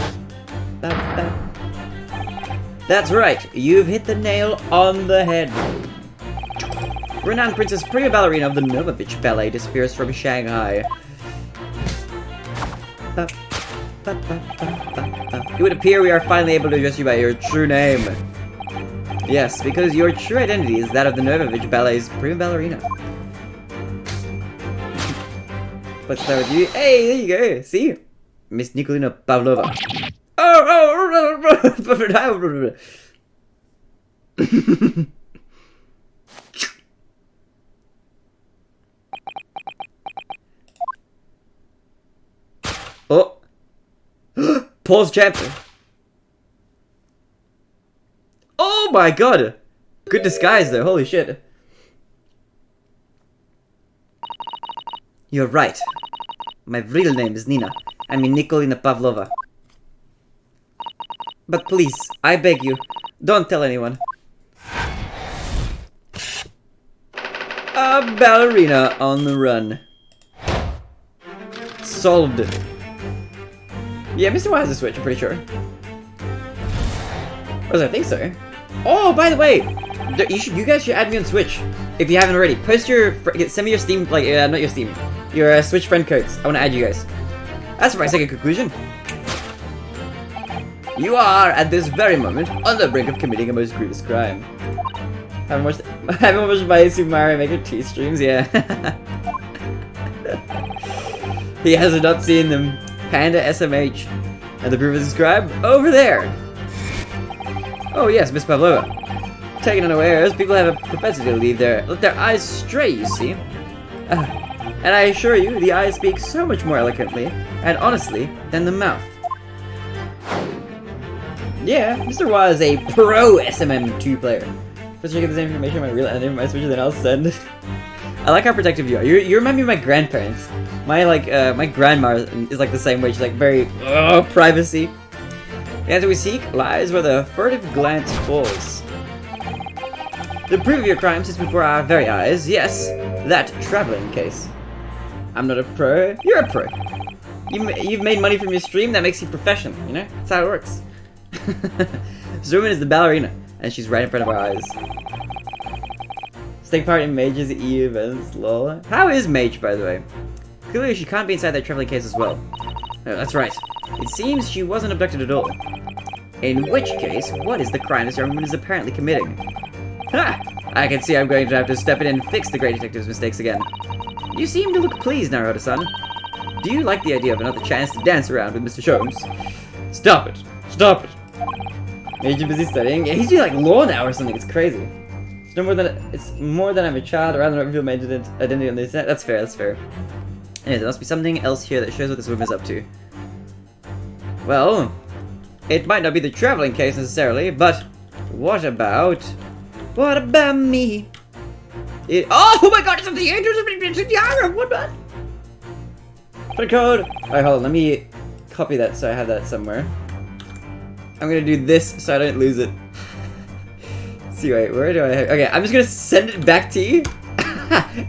That's right. You've hit the nail on the head. Renowned princess prima ballerina of the Novovich Ballet disappears from Shanghai. It would appear we are finally able to address you by your true name. Yes, because your true identity is that of the Novovich Ballet's prima ballerina. Let's start with you. Hey, there you go. See? Miss Nikolina Pavlova. Oh. Pause chapter. Oh my god. Good disguise though, holy shit. You're right. My real name is Nina. I mean Nikolina Pavlova. But please, I beg you, don't tell anyone. A ballerina on the run. Solved. Yeah, Mr. Y has a switch, I'm pretty sure. I think so. Oh, by the way, you guys should add me on Switch if you haven't already. Post your, send me your Steam, like not your Steam, your Switch friend codes. I want to add you guys. That's my second conclusion. You are at this very moment on the brink of committing a most grievous crime. Haven't watched my Super Mario Maker 2 streams, yeah. He has not seen them. Panda SMH. And the proof is described over there. Oh yes, Miss Pavlova. Taken unawares, people have a propensity to let their eyes stray, you see. And I assure you, the eyes speak so much more eloquently and honestly than the mouth. Yeah, Mr. Y is a pro SMM2 player. First, check out this information on my real name, my Switch, then I'll send. I like how protective you are. You remind me of my grandparents. My my grandma is like the same way. She's like very privacy. The answer we seek lies where the furtive glance falls. The proof of your crime sits before our very eyes. Yes, that traveling case. I'm not a pro. You're a pro. You've made money from your stream. That makes you professional. You know, that's how it works. This woman is the ballerina, and she's right in front of our eyes. Let's take part in Meiji's EU events, lol. How is Meiji, by the way? Clearly she can't be inside that traveling case as well. Oh, that's right. It seems she wasn't abducted at all. In which case, what is the crime this young woman is apparently committing? Ha! I can see I'm going to have to step in and fix the great detective's mistakes again. You seem to look pleased, Naruhodo-san. Do you like the idea of another chance to dance around with Mr. Sholmes? Stop it! Stop it! Meiji busy studying? Yeah, he's doing like law now or something, it's crazy. It's more than I'm a child, or rather not reveal my identity on the internet. That's fair, that's fair. Anyways, there must be something else here that shows what this woman is up to. Well, it might not be the traveling case necessarily, but what about me? Oh my god, it's up the ancestor! What the? Put code! Alright, hold on, let me copy that so I have that somewhere. I'm gonna do this so I don't lose it. See, wait, where do I have... Okay, I'm just gonna send it back to you.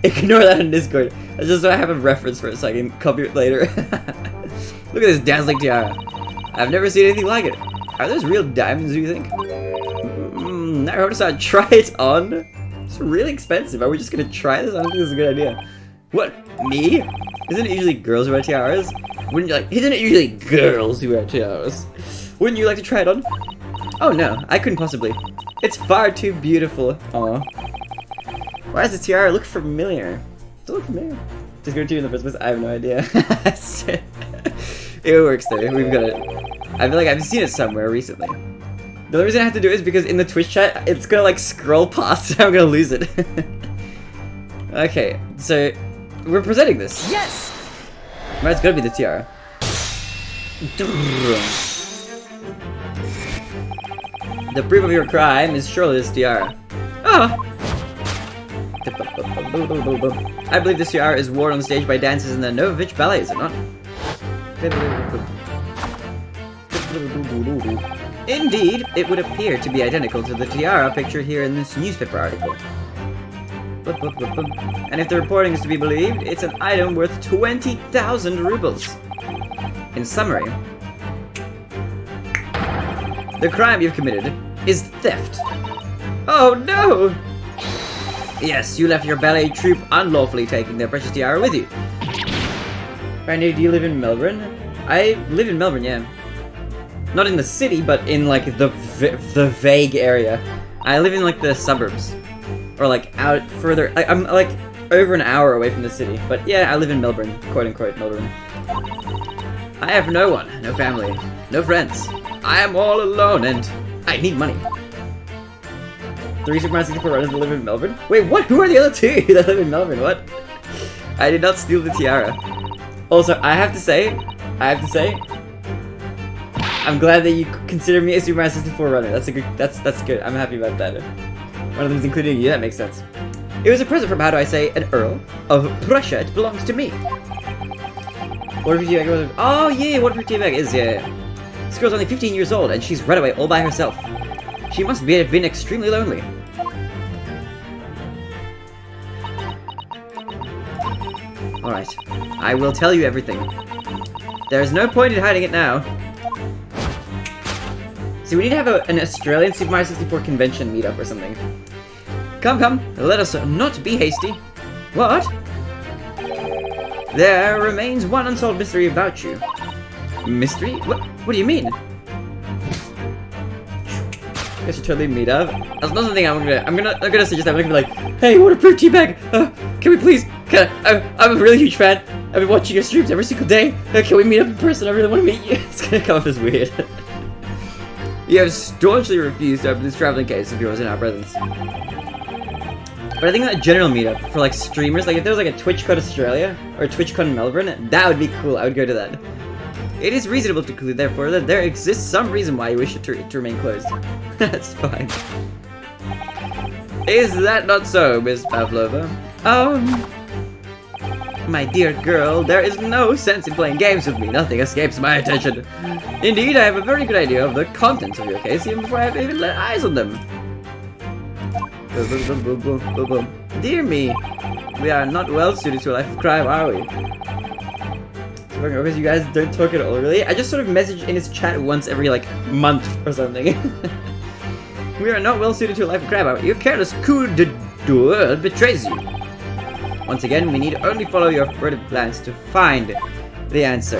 Ignore that on Discord. That's just so I have a reference for it so I can copy it later. Look at this dazzling tiara. I've never seen anything like it. Are those real diamonds, do you think? Naruhodo-san, try it on. It's really expensive. Are we just gonna try this? I don't think this is a good idea. What? Me? Isn't it usually girls who wear tiaras? Wouldn't you like... Isn't it usually girls who wear tiaras? Wouldn't you like to try it on? Oh no, I couldn't possibly. It's far too beautiful. Aw. Why does the tiara look familiar? Does it look familiar? Just go to in the first place? I have no idea. It works though, we've got it. I feel like I've seen it somewhere recently. The only reason I have to do it is because in the Twitch chat, it's gonna like scroll past and I'm gonna lose it. Okay, so we're presenting this. Yes! Right, it's gotta be the tiara. The proof of your crime is surely this tiara. Oh! I believe this tiara is worn on stage by dancers in the Novovich Ballet, is it not? Indeed, it would appear to be identical to the tiara pictured here in this newspaper article. And if the reporting is to be believed, it's an item worth 20,000 rubles. In summary, the crime you've committed is theft. Oh no! Yes, you left your ballet troupe unlawfully, taking their precious tiara with you. Randy, do you live in Melbourne? I live in Melbourne, yeah. Not in the city, but in like the vague area. I live in like the suburbs. Or like out further, I'm like over an hour away from the city. But yeah, I live in Melbourne, quote unquote Melbourne. I have no one, no family, no friends. I am all alone and I need money. 3 Superman 64 runners that live in Melbourne? Wait, what? Who are the other 2 that live in Melbourne? What? I did not steal the tiara. Also, I have to say, I'm glad that you consider me a Superman 64 runner. That's a good, that's good. I'm happy about that. One of them is including you, that makes sense. It was a present from, how do I say, an Earl of Prussia. It belongs to me. Waterproof tea bag. Oh yeah, waterproof tea bag is, yeah. This girl's only 15 years old and she's run away all by herself. She must have been extremely lonely. Alright, I will tell you everything. There's no point in hiding it now. See, we need to have an Australian Super Mario 64 convention meetup or something. Come, let us not be hasty. What? There remains one unsolved mystery about you. Mystery? What do you mean? I should totally meet up. That's not something I'm gonna suggest. I'm gonna be like, hey, waterproof teabag. Can we please? I'm a really huge fan. I've been watching your streams every single day. Can we meet up in person? I really want to meet you. It's gonna come off as weird. You have staunchly refused to open this traveling case of yours in our presence. But I think that general meetup for like streamers, like if there was like a TwitchCon Australia or a TwitchCon Melbourne, that would be cool. I would go to that. It is reasonable to conclude, therefore, that there exists some reason why you wish it to remain closed. That's fine. Is that not so, Miss Pavlova? My dear girl, there is no sense in playing games with me. Nothing escapes my attention. Indeed, I have a very good idea of the contents of your case even before I have even laid eyes on them. Dear me, we are not well suited to a life of crime, are we? Because you guys don't talk at all, really? I just sort of message in his chat once every, like, month or something. We are not well suited to a life of crime, are we? Your careless coup de jour betrays you. Once again, we need only follow your furtive plans to find the answer.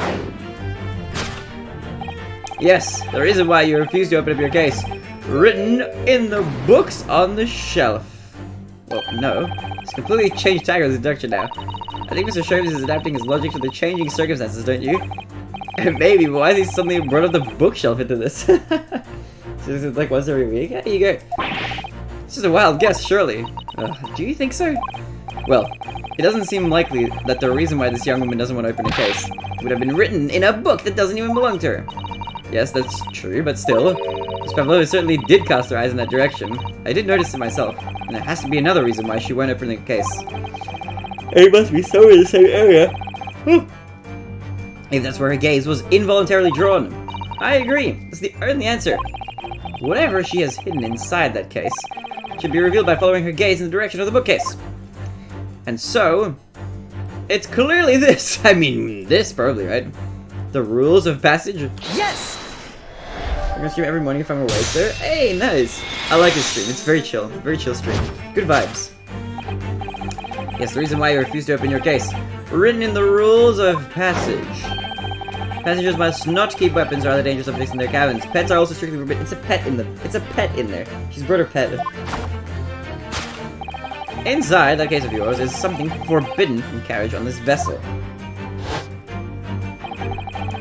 Yes, the reason why you refuse to open up your case. Written in the books on the shelf. Well, no. It's completely changed tack with his deduction now. I think Mr. Sholmes is adapting his logic to the changing circumstances, don't you? Maybe, but why has he suddenly brought up the bookshelf into this? So this is like once every week? Here you go. It's just a wild guess, surely. Do you think so? Well, it doesn't seem likely that the reason why this young woman doesn't want to open a case would have been written in a book that doesn't even belong to her. Yes, that's true, but still, Miss Pavlova certainly did cast her eyes in that direction. I did notice it myself, and there has to be another reason why she won't open the case. It must be somewhere in the same area. If that's where her gaze was involuntarily drawn. I agree, that's the only answer. Whatever she has hidden inside that case should be revealed by following her gaze in the direction of the bookcase. And so, it's clearly this. I mean, this probably, right? The rules of passage? Yes! I'm gonna stream every morning if I'm awake there. Hey, nice! I like this stream. It's very chill stream. Good vibes. Yes, the reason why you refuse to open your case. Written in the rules of passage. Passengers must not keep weapons or other dangerous objects in their cabins. Pets are also strictly forbidden. It's a pet in there. She's brought her pet. Inside that case of yours is something forbidden from carriage on this vessel.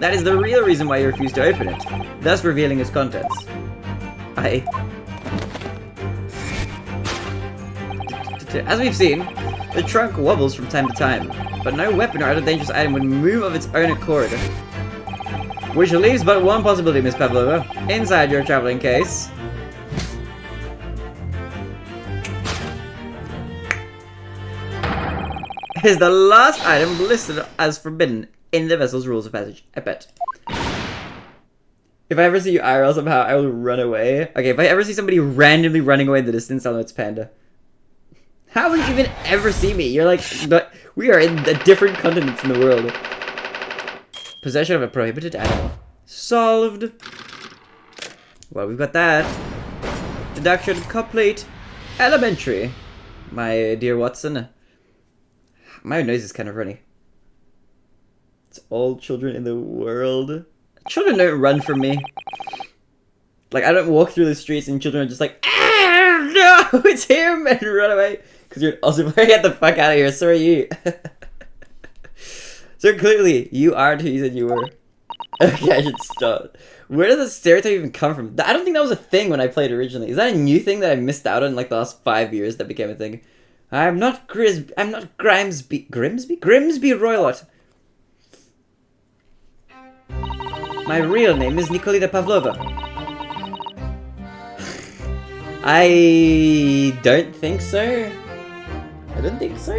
That is the real reason why you refuse to open it, thus revealing its contents. As we've seen, the trunk wobbles from time to time, but no weapon or other dangerous item would move of its own accord. Which leaves but one possibility, Miss Pavlova. Inside your traveling case is the last item listed as forbidden in the vessel's rules of passage. I bet. If I ever see you IRL somehow, I will run away. Okay, if I ever see somebody randomly running away in the distance, I'll know it's Panda. How would you even ever see me? You're like, we are in a different continent in the world. Possession of a prohibited animal. Solved. Well, we've got that. Deduction complete. Elementary. My dear Watson. My nose is kind of runny. It's all children in the world. Children don't run from me. Like, I don't walk through the streets and children are just like, ah, no, it's him, and run away. Because you're also like, get the fuck out of here, so are you. So clearly, you aren't who you said you were. Okay, I should stop. Where does the stereotype even come from? I don't think that was a thing when I played originally. Is that a new thing that I missed out on like the last 5 years that became a thing? I'm not Grimsby Roylott. My real name is Nikolina Pavlova. I don't think so. I don't think so.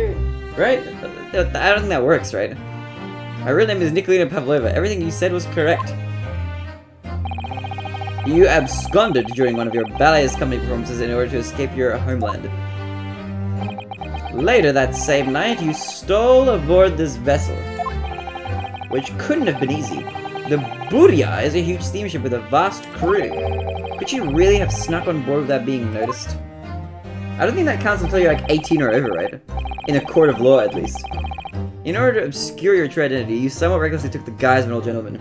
Right? I don't think that works, right? My real name is Nikolina Pavlova. Everything you said was correct. You absconded during one of your ballet's company performances in order to escape your homeland. Later that same night, you stole aboard this vessel. Which couldn't have been easy. The Buria is a huge steamship with a vast crew. Could you really have snuck on board without being noticed? I don't think that counts until you're like 18 or over, right? In a court of law, at least. In order to obscure your true identity, you somewhat recklessly took the guise of an old gentleman.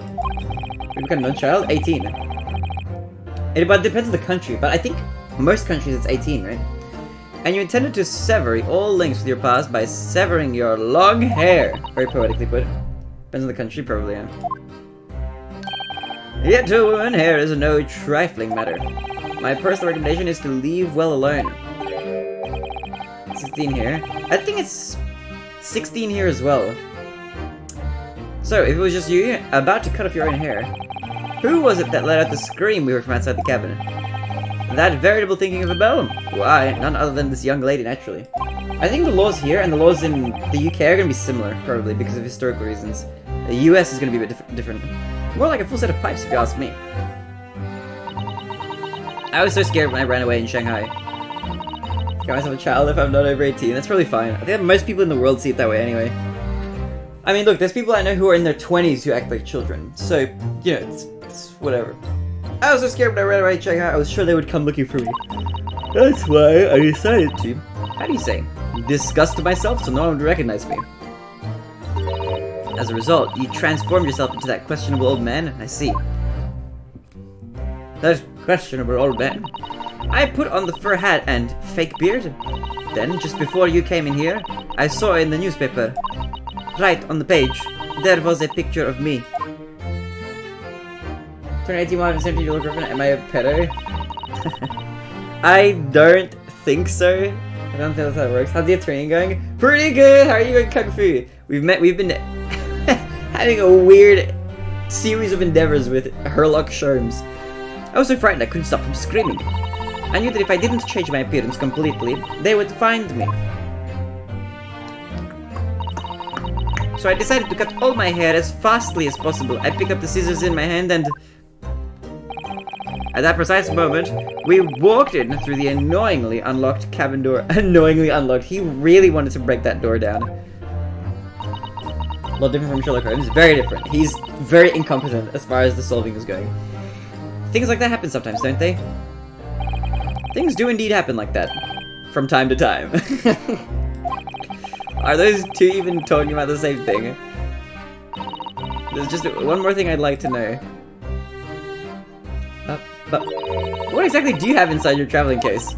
You become no child? 18. But it depends on the country, but I think most countries it's 18, right? And you intended to sever all links with your past by severing your long hair. Very poetically put. Depends on the country, probably, yeah. Yet to a woman, hair is no trifling matter. My personal recommendation is to leave well alone. 16 here. I think it's 16 here as well. So, if it was just you, about to cut off your own hair, who was it that let out the scream we heard from outside the cabin? That veritable thinking of a bell? Why, none other than this young lady, naturally. I think the laws here and the laws in the UK are going to be similar, probably, because of historical reasons. The US is going to be a bit different. More like a full set of pipes, if you ask me. I was so scared when I ran away in Shanghai. Got myself a child if I'm not over 18. That's probably fine. I think most people in the world see it that way anyway. I mean, look, there's people I know who are in their 20s who act like children. So, you know, it's whatever. I was so scared when I ran away in Shanghai, I was sure they would come looking for me. That's why I decided to, how do you say, disgust myself so no one would recognize me. As a result, you transformed yourself into that questionable old man, I see. That questionable old man. I put on the fur hat and fake beard. Then, just before you came in here, I saw in the newspaper, right on the page, there was a picture of me. Turn 18 while I'm 17-year-old girlfriend, am I a pedo? I don't think so. I don't think that's how it works. How's the training going? Pretty good! How are you going, Kung Fu? We've been having a weird series of endeavors with Herlock Sholmes. I was so frightened I couldn't stop from screaming. I knew that if I didn't change my appearance completely, they would find me. So I decided to cut all my hair as fastly as possible. I picked up the scissors in my hand and... At that precise moment, we walked in through the annoyingly unlocked cabin door. Annoyingly unlocked. He really wanted to break that door down. A lot different from Sherlock Holmes. Very different. He's very incompetent as far as the solving is going. Things like that happen sometimes, don't they? Things do indeed happen like that. From time to time. Are those two even talking about the same thing? There's just one more thing I'd like to know. But what exactly do you have inside your traveling case?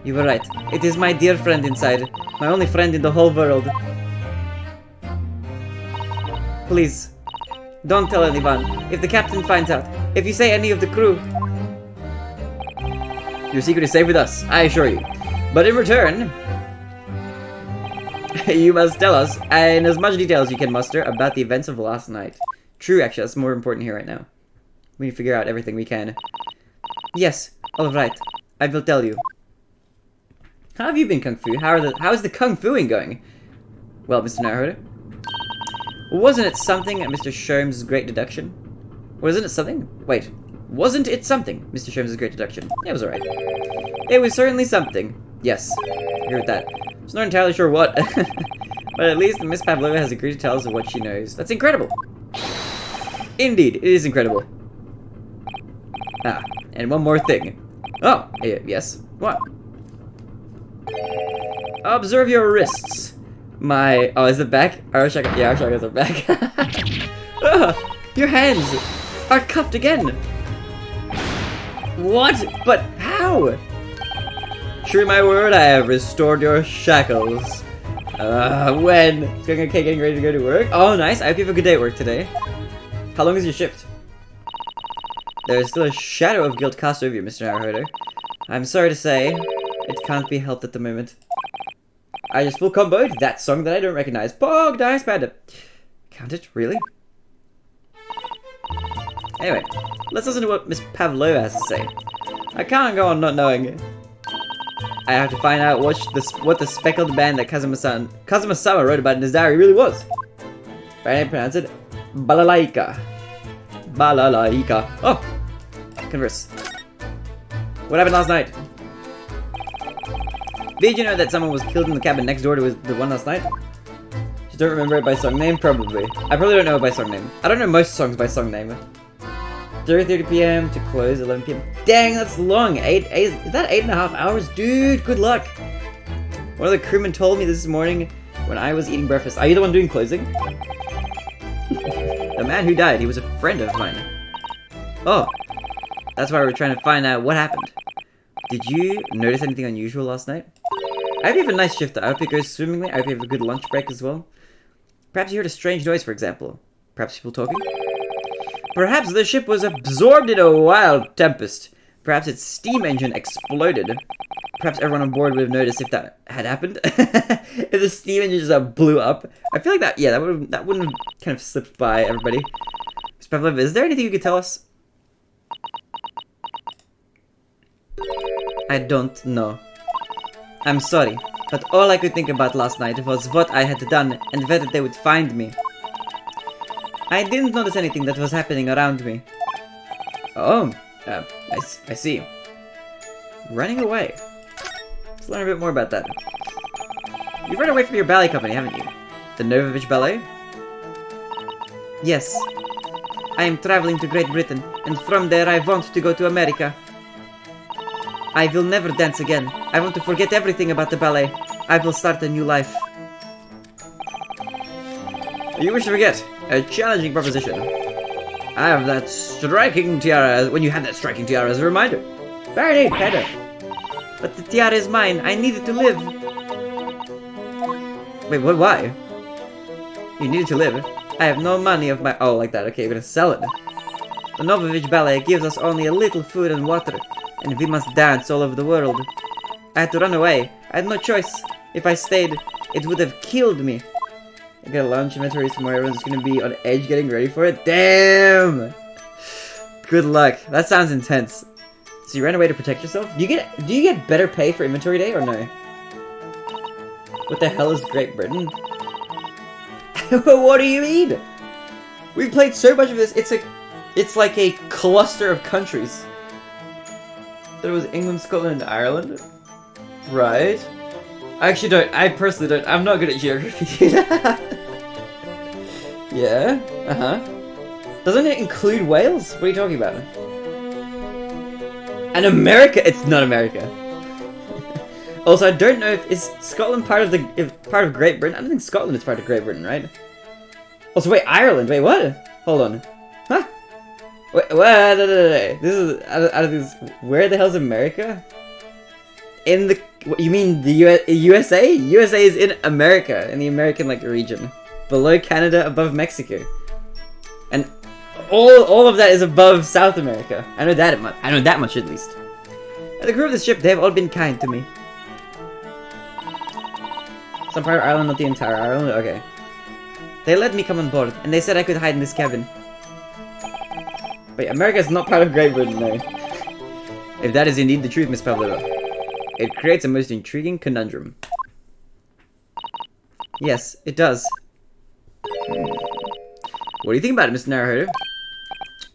You were right. It is my dear friend inside. My only friend in the whole world. Please, don't tell anyone. If the captain finds out, if you say any of the crew, your secret is safe with us, I assure you. But in return, you must tell us, in as much detail as you can muster, about the events of last night. True, actually, that's more important here right now. We need to figure out everything we can. Yes, alright. I will tell you. How have you been, Kung Fu? How is the Kung Fuing going? Well, Mr. Naruhodo. Wasn't it something at Mr. Sholmes' Great Deduction? Wasn't it something? Wait. Wasn't it something, Mr. Sholmes' Great Deduction? Yeah, it was alright. It was certainly something. Yes, I agree with that. I'm not entirely sure what. But at least Miss Pavlova has agreed to tell us what she knows. That's incredible. Indeed, it is incredible. Ah, and one more thing. Oh, yes. What? Observe your wrists. My... Oh, is it back? Our shackles are back. Oh, your hands are cuffed again. What? But how? True my word, I have restored your shackles. When? It's going okay, getting ready to go to work? Oh, nice. I hope you have a good day at work today. How long is your shift? There is still a shadow of guilt cast over you, Mr. Naruhodo. I'm sorry to say, it can't be helped at the moment. I just full comboed that song that I don't recognize. Pog, nice panda. Can't it? Really? Anyway, let's listen to what Miss Pavlova has to say. I can't go on not knowing. I have to find out what the speckled band that Kazuma-sama wrote about in his diary really was. Right, I pronounce it balalaika. Balalaika. Oh! Converse. What happened last night? Did you know that someone was killed in the cabin next door to the one last night? Just don't remember it by song name? Probably. I probably don't know it by song name. I don't know most songs by song name. 3:30 p.m. to close 11 p.m. Dang, that's long. Is that 8.5 hours? Dude, good luck. One of the crewmen told me this morning when I was eating breakfast. Are you the one doing closing? The man who died, he was a friend of mine. Oh, that's why we're trying to find out what happened. Did you notice anything unusual last night? I hope you have a nice shift. I hope it goes swimmingly. I hope you have a good lunch break as well. Perhaps you heard a strange noise, for example. Perhaps people talking? Perhaps the ship was absorbed in a wild tempest. Perhaps its steam engine exploded. Perhaps everyone on board would have noticed if that had happened. If the steam engine just blew up. I feel like that, yeah, that wouldn't have kind of slipped by everybody. Ms. Pavlova, is there anything you could tell us? I don't know. I'm sorry, but all I could think about last night was what I had done and whether they would find me. I didn't notice anything that was happening around me. Oh, I see. Running away. Let's learn a bit more about that. You've run away from your ballet company, haven't you? The Novovich Ballet? Yes. I am traveling to Great Britain, and from there I want to go to America. I will never dance again. I want to forget everything about the ballet. I will start a new life. You wish to forget? A challenging proposition. I have that striking tiara when you have that striking tiara as a reminder. Very neat, better. But the tiara is mine. I need it to live. Wait, what? Why? You need it to live. I have no money of my... Oh, like that. Okay, we're gonna sell it. The Novovich Ballet gives us only a little food and water, and we must dance all over the world. I had to run away. I had no choice. If I stayed, it would have killed me. I got a lunch inventory somewhere. Everyone's gonna be on edge getting ready for it. Damn! Good luck. That sounds intense. So you ran away to protect yourself? Do you get better pay for inventory day or no? What the hell is Great Britain? What do you mean? We've played so much of this. It's like a cluster of countries. There was England, Scotland, and Ireland. Right. I actually don't. I personally don't. I'm not good at geography. Yeah. Doesn't it include Wales? What are you talking about? And America? It's not America. Also, I don't know if is Scotland part of Great Britain. I don't think Scotland is part of Great Britain, right? Also, wait, Ireland. Wait, what? Hold on. Huh? Wait, no. This is out of these. Where the hell's America? In the... What, you mean the USA? USA is in America, in the American, like, region. Below Canada, above Mexico. And all of that is above South America. I know that much at least. And the crew of this ship, they have all been kind to me. Some part of Ireland, not the entire island? Okay. They let me come on board, and they said I could hide in this cabin. Wait, America is not part of Great Britain, no. If that is indeed the truth, Miss Pavlova, it creates a most intriguing conundrum. Yes, it does. What do you think about it, Mr. Naruhodo?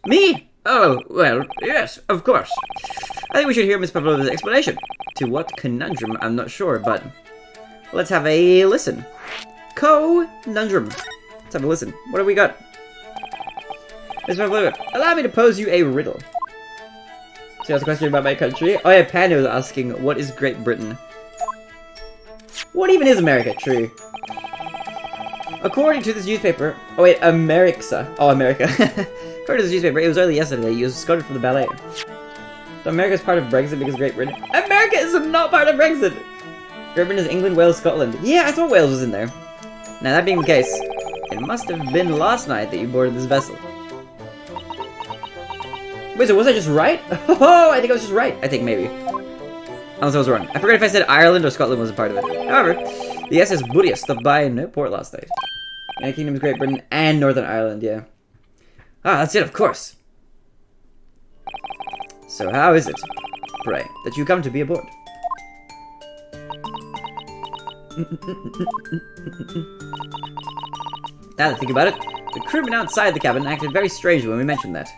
Me? Oh, well, yes, of course. I think we should hear Miss Pavlova's explanation. To what conundrum, I'm not sure, but... Let's have a listen. Conundrum. Let's have a listen. What have we got? Miss Pavlova, allow me to pose you a riddle. So you asked a question about my country? Oh yeah, Panda was asking, what is Great Britain? What even is America? True. According to this newspaper... Oh wait, America. Oh, America. According to this newspaper, it was early yesterday. You was escorted from the ballet. So America is part of Brexit because Great Britain... America is not part of Brexit! Great Britain is England, Wales, Scotland. Yeah, I thought Wales was in there. Now that being the case, it must have been last night that you boarded this vessel. Wait, so was I just right? Oh, I think I was just right. I think, maybe. Unless I was wrong. I forgot if I said Ireland or Scotland was a part of it. However, the SS Buria stopped by in no port last night. United Kingdom is Great Britain and Northern Ireland, yeah. Ah, that's it, of course. So how is it, pray, that you come to be aboard? Now that I think about it, the crewmen outside the cabin acted very strangely when we mentioned that.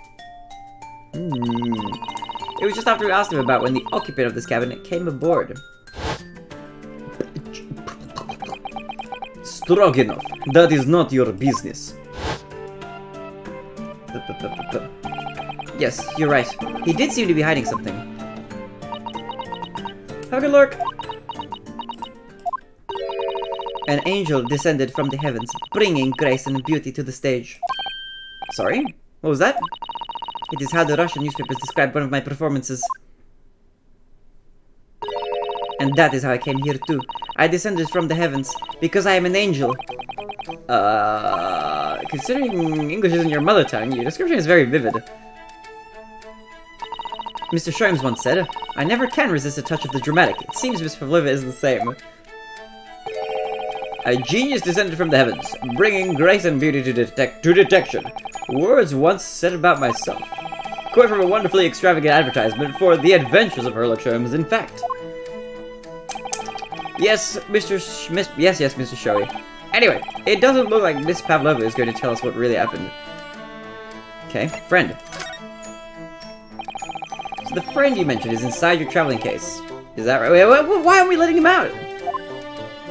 It was just after we asked him about when the occupant of this cabin came aboard. Stroganoff, that is not your business. Yes, you're right. He did seem to be hiding something. Have a good look. An angel descended from the heavens, bringing grace and beauty to the stage. Sorry? What was that? It is how the Russian newspapers describe one of my performances. And that is how I came here too. I descended from the heavens, because I am an angel. Considering English isn't your mother tongue, your description is very vivid. Mr. Sholmes once said, I never can resist a touch of the dramatic. It seems Miss Pavlova is the same. A genius descended from the heavens, bringing grace and beauty to detection. Words once said about myself. Quote from a wonderfully extravagant advertisement for The Adventures of Herlock Sholmes, in fact. Yes, Mr. Shoei. Anyway, it doesn't look like Miss Pavlova is going to tell us what really happened. Okay, friend. So the friend you mentioned is inside your traveling case. Is that right? Wait, why aren't we letting him out?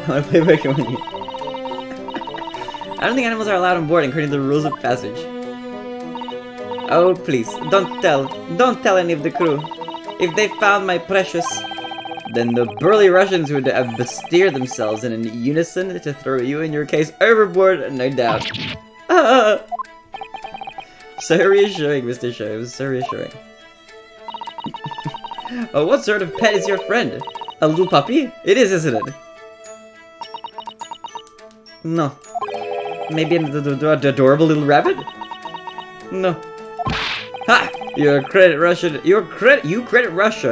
I want to play Pokemon with you. I don't think animals are allowed on board according to the rules of passage. Oh, please, don't tell any of the crew. If they found my precious, then the burly Russians would bestir themselves in unison to throw you and your case overboard, no doubt. So reassuring, Mr. Sholmes, so reassuring. Oh, what sort of pet is your friend? A little puppy? It is, isn't it? No. Maybe an adorable little rabbit? No. Ha! You credit Russia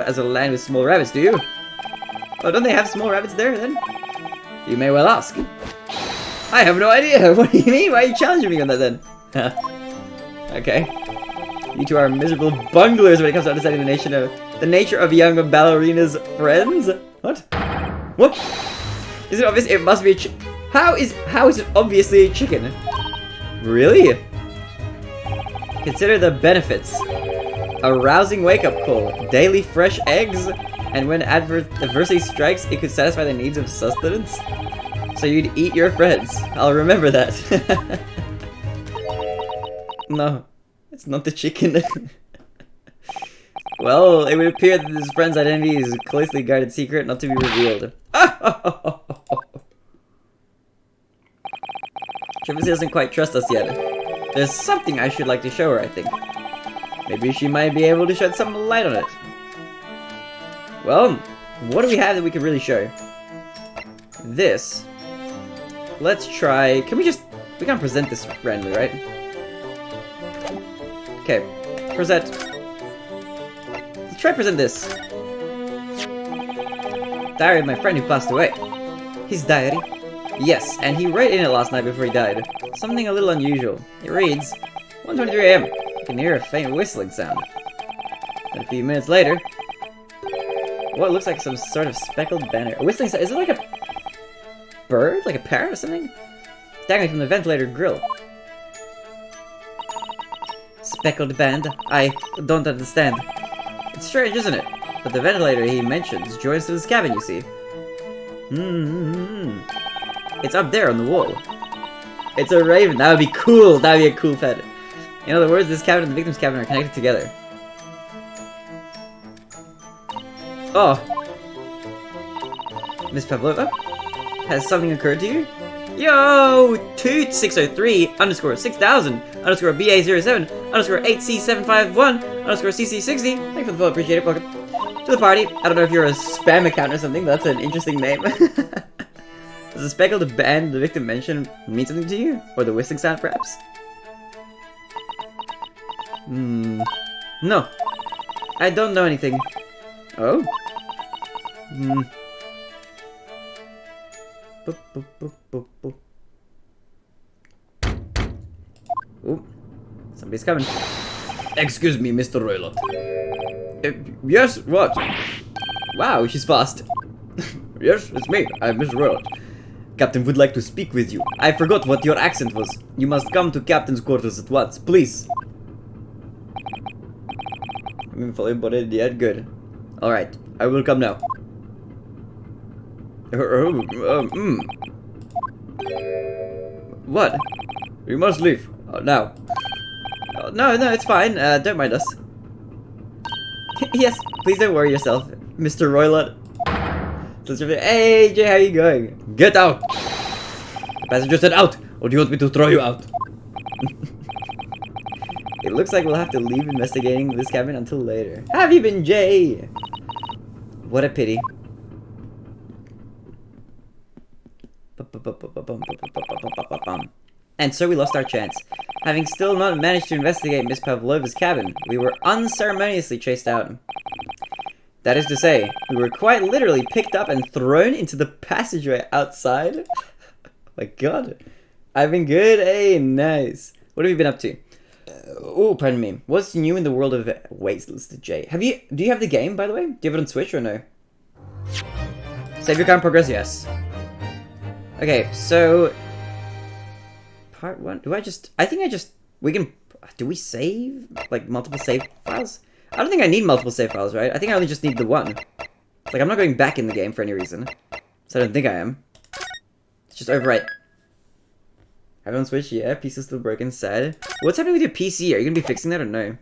as a land with small rabbits, do you? Oh, don't they have small rabbits there, then? You may well ask. I have no idea. What do you mean? Why are you challenging me on that, then? Okay. You two are miserable bunglers when it comes to understanding the nature of young ballerina's friends. What? What? Is it obvious? It must be a How is it obviously a chicken? Really? Consider the benefits. A rousing wake-up call, daily fresh eggs, and when adversity strikes, it could satisfy the needs of sustenance. So you'd eat your friends. I'll remember that. No, it's not the chicken. Well, it would appear that his friend's identity is a closely guarded secret, not to be revealed. Travis doesn't quite trust us yet. There's something I should like to show her, I think. Maybe she might be able to shed some light on it. Well, What do we have that we can really show? This. Let's try... Can we just... We can't present this randomly, right? Okay. Present. Let's try present this. Diary of my friend who passed away. His diary? Yes, and he wrote in it last night before he died. Something a little unusual. It reads, 1:23 AM. You can hear a faint whistling sound. And a few minutes later, what looks like some sort of speckled banner. A whistling sound. Is it like a bird? Like a parrot or something? Dangling from the ventilator grill. Speckled band? I don't understand. It's strange, isn't it? But the ventilator he mentions joins to his cabin, you see. It's up there on the wall. It's a raven. That would be cool. That would be a cool pet. In other words, this cabin and the victim's cabin are connected together. Oh. Miss Pavlova? Has something occurred to you? Yo! Toot603 underscore 6000 underscore BA07 underscore 8C751 underscore CC60. Thank you for the follow. Appreciate it. Welcome to the party. I don't know if you're a spam account or something, but that's an interesting name. Does the speckled band the victim mentioned mean something to you? Or the whistling sound, perhaps? No. I don't know anything. Oh? Boop, boop, boop, boop, boop. Ooh. Somebody's coming. Excuse me, Mr. Roylott. Yes, what? Wow, she's fast. Yes, it's me. I'm Mr. Roylott. Captain would like to speak with you. I forgot what your accent was. You must come to Captain's quarters at once, please. I'm fully embodied yet? Good. Alright, I will come now. What? We must leave. Oh, now. Oh, no, it's fine. Don't mind us. Yes, please don't worry yourself, Mr. Roylott. Hey, Jay, how you going? Get out! The passenger said out! Or do you want me to throw you out? It looks like we'll have to leave investigating this cabin until later. Have you been, Jay? What a pity. And so we lost our chance. Having still not managed to investigate Miss Pavlova's cabin, we were unceremoniously chased out. That is to say, we were quite literally picked up and thrown into the passageway outside. Oh my god. I've been good. Hey, nice. What have you been up to? Oh, pardon me. What's new in the world of... Wait, Mr. J. Do you have the game, by the way? Do you have it on Switch or no? Save your current progress, yes. Okay, so... Part 1. Do we save? Like, multiple save files? I don't think I need multiple save files, right? I think I only just need the one. Like, I'm not going back in the game for any reason. So I don't think I am. It's just overwrite. Have it on Switch? Yeah, PC is still broken. Sad. What's happening with your PC? Are you gonna be fixing that or no?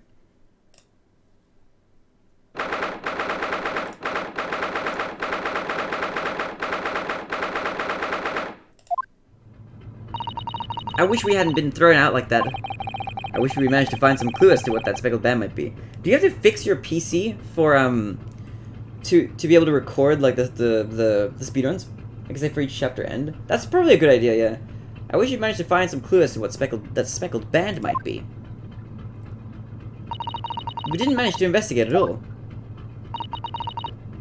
I wish we hadn't been thrown out like that. I wish we managed to find some clue as to what that speckled band might be. Do you have to fix your PC for to be able to record like the speedruns? Like I say, for each chapter end? That's probably a good idea, yeah. I wish you managed to find some clue as to what that speckled band might be. We didn't manage to investigate at all.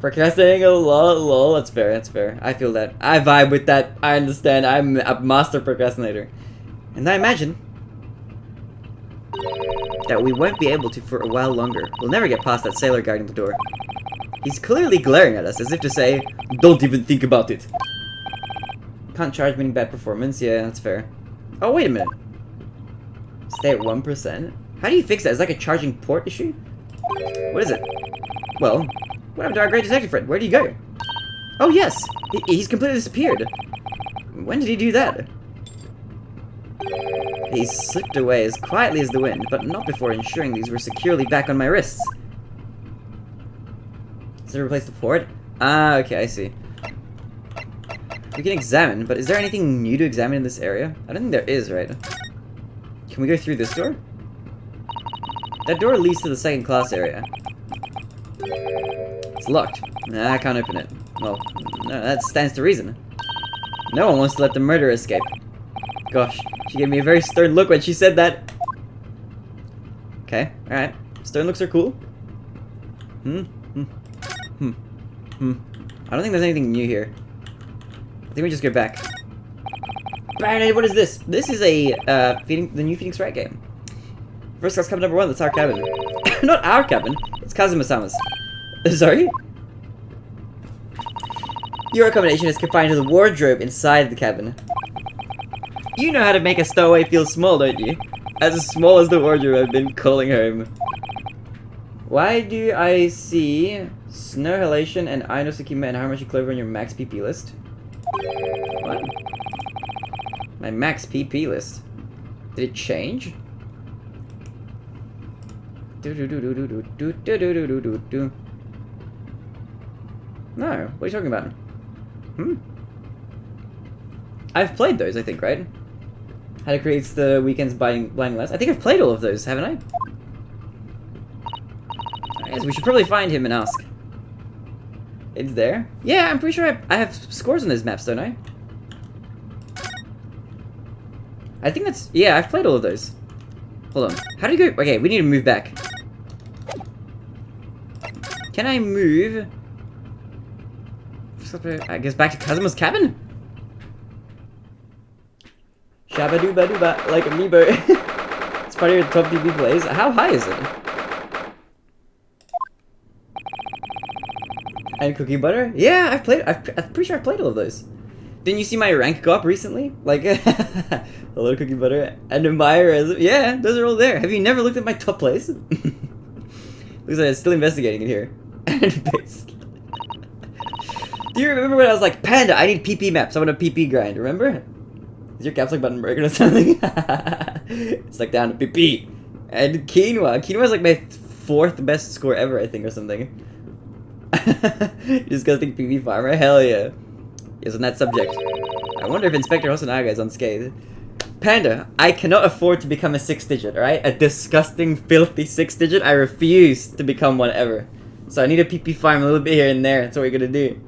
Procrastinating a lot, lol, that's fair, that's fair. I feel that. I vibe with that, I understand, I'm a master procrastinator. And I imagine that we won't be able to for a while longer. We'll never get past that sailor guarding the door. He's clearly glaring at us as if to say, don't even think about it. Can't charge meaning bad performance, yeah, that's fair. Oh, wait a minute. Stay at 1%? How do you fix that? Is it like a charging port issue? What is it? Well, what happened to our great detective friend? Where did he go? Oh yes! He's completely disappeared. When did he do that? He slipped away as quietly as the wind, but not before ensuring these were securely back on my wrists. Does it replace the port? Ah, okay, I see. We can examine, but is there anything new to examine in this area? I don't think there is, right? Can we go through this door? That door leads to the second class area. It's locked. Nah, I can't open it. Well, no, that stands to reason. No one wants to let the murderer escape. Gosh, she gave me a very stern look when she said that. Okay, alright. Stern looks are cool. I don't think there's anything new here. I think we just go back. Bang, what is this? This is a, the new Phoenix Wright game. First class cabin #1, that's our cabin. Not our cabin, it's Kazuma-sama's. Sorry? Your accommodation is confined to the wardrobe inside the cabin. You know how to make a stowaway feel small, don't you? As small as the wardrobe I've been calling home. Why do I see snow halation and Ryunosuke and Haramushi Clover on your max PP list? What? My max PP list? Did it change? No, what are you talking about? I've played those, I think, right? How to create the weekend's blinding lights. I think I've played all of those, haven't I? I guess we should probably find him and ask. It's there? Yeah, I'm pretty sure I have scores on those maps, don't I? I think that's... Yeah, I've played all of those. Hold on. How do you go... Okay, we need to move back. Can I move... I guess back to Kazuma's cabin? Shabba-dooba-dooba, like Amiibo. It's part of your top DB plays. How high is it? And cookie butter? Yeah, I'm pretty sure I played all of those. Didn't you see my rank go up recently? Like, a little cookie butter and Meiji-era. Yeah, those are all there. Have you never looked at my top plays? Looks like I'm still investigating it here. And paste. Do you remember when I was like, Panda, I need PP maps. I want a PP grind. Remember? Is your caps lock button broken or something? It's like down to PP. And quinoa. Quinoa is like my 4th best score ever, I think, or something. Disgusting PP farmer? Hell yeah. Yes, on that subject. I wonder if Inspector Hosonaga is unscathed. Panda, I cannot afford to become a 6-digit, alright? A disgusting, filthy 6-digit. I refuse to become one ever. So I need a PP farm a little bit here and there. That's what we're gonna do.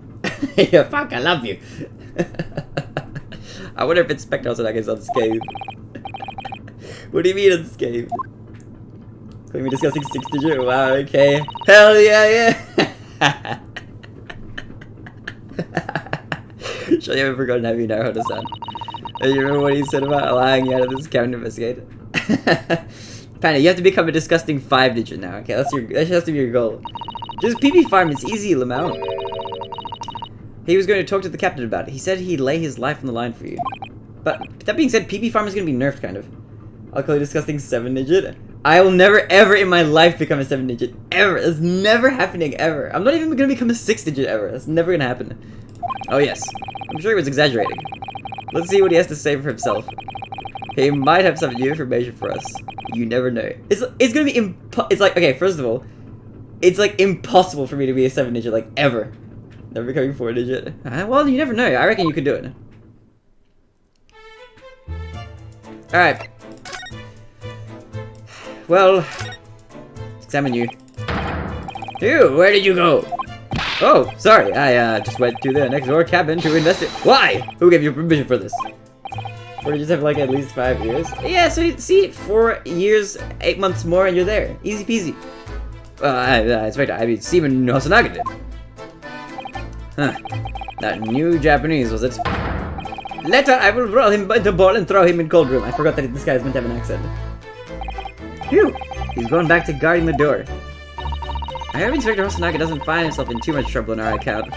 Yeah, fuck, I love you. I wonder if Inspector Hosonaga is unscathed. What do you mean unscathed? Calling me disgusting 6-digit? Wow, okay. Hell yeah, yeah! Surely I haven't forgotten how you Naruhodo-san. You remember what he said about allowing you out of this cabin to investigate? Panda, you have to become a disgusting 5-digit now, okay? That has to be your goal. Just PP farm, it's easy, Lamau. He was going to talk to the captain about it. He said he'd lay his life on the line for you. But that being said, PP farm is going to be nerfed, kind of. I'll call you disgusting 7-digit. I will never, ever in my life become a 7-digit. Ever. It's never happening, ever. I'm not even going to become a 6-digit, ever. That's never going to happen. Oh, yes. I'm sure he was exaggerating. Let's see what he has to say for himself. He might have some new information for us. You never know. It's going to be it's like, okay, first of all, it's like impossible for me to be a 7-digit, like, ever. Never becoming 4-digit. Well, you never know. I reckon you could do it. Alright. Well, let's examine you. Ew, where did you go? Oh, sorry. I just went to the next door cabin to investigate. Why? Who gave you permission for this? Or did you just have like at least 5 years? Yeah, so you see, 4 years, 8 months more, and you're there. Easy peasy. I mean, Steven Hosonaga did. Huh. That new Japanese, was it? Later, I will roll him by the ball and throw him in cold room. I forgot that this guy's meant to have an accent. Phew! He's going back to guarding the door. I hope Inspector Hosonaga doesn't find himself in too much trouble in our account.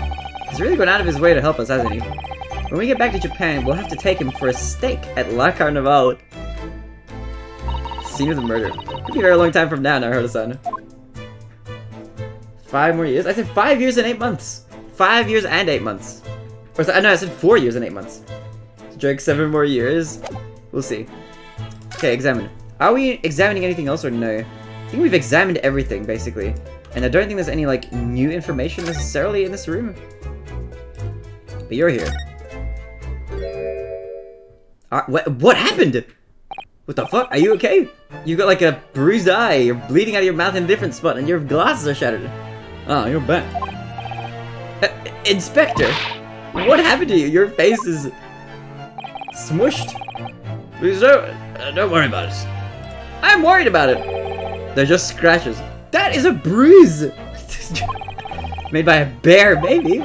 He's really gone out of his way to help us, hasn't he? When we get back to Japan, we'll have to take him for a steak at La Carnival. Scene of the murder. Could be a very long time from now, Naruhodo-san. 5 more years? I said 5 years and 8 months. 5 years and 8 months. Or no, I said 4 years and 8 months. Drake 7 more years. We'll see. Okay, examine. Are we examining anything else or no? I think we've examined everything, basically. And I don't think there's any, like, new information necessarily in this room. But you're here. What happened? What the fuck? Are you okay? You got, like, a bruised eye. You're bleeding out of your mouth in a different spot, and your glasses are shattered. Oh, you're back. Inspector, what happened to you? Your face is smushed. Please don't worry about it. I'm worried about it. They're just scratches. That is a bruise. Made by a bear, maybe.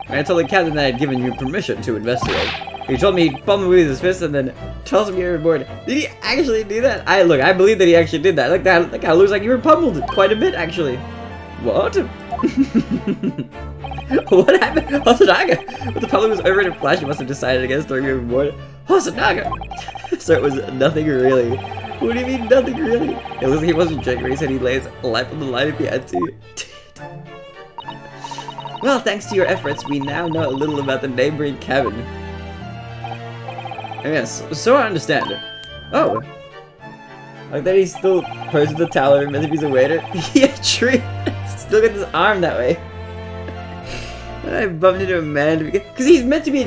I told the captain that I had given you permission to investigate. He told me he'd pummel me with his fist and then toss me overboard. Did he actually do that? I believe that he actually did that. Like that kind of looks like you were pummeled quite a bit, actually. What? What happened? Hosonaga! When the public was over in a flash, he must have decided against throwing me overboard. Hosonaga! So it was nothing really. What do you mean nothing really? It was he wasn't joking when he said he'd lay his life on the line if he had to. Well, thanks to your efforts, we now know a little about the neighboring cabin. Yes, so I understand. Oh. Like that he still poses the towel over him as if he's a waiter. Yeah, true. Still got his arm that way. I bumped into a man because he's meant to be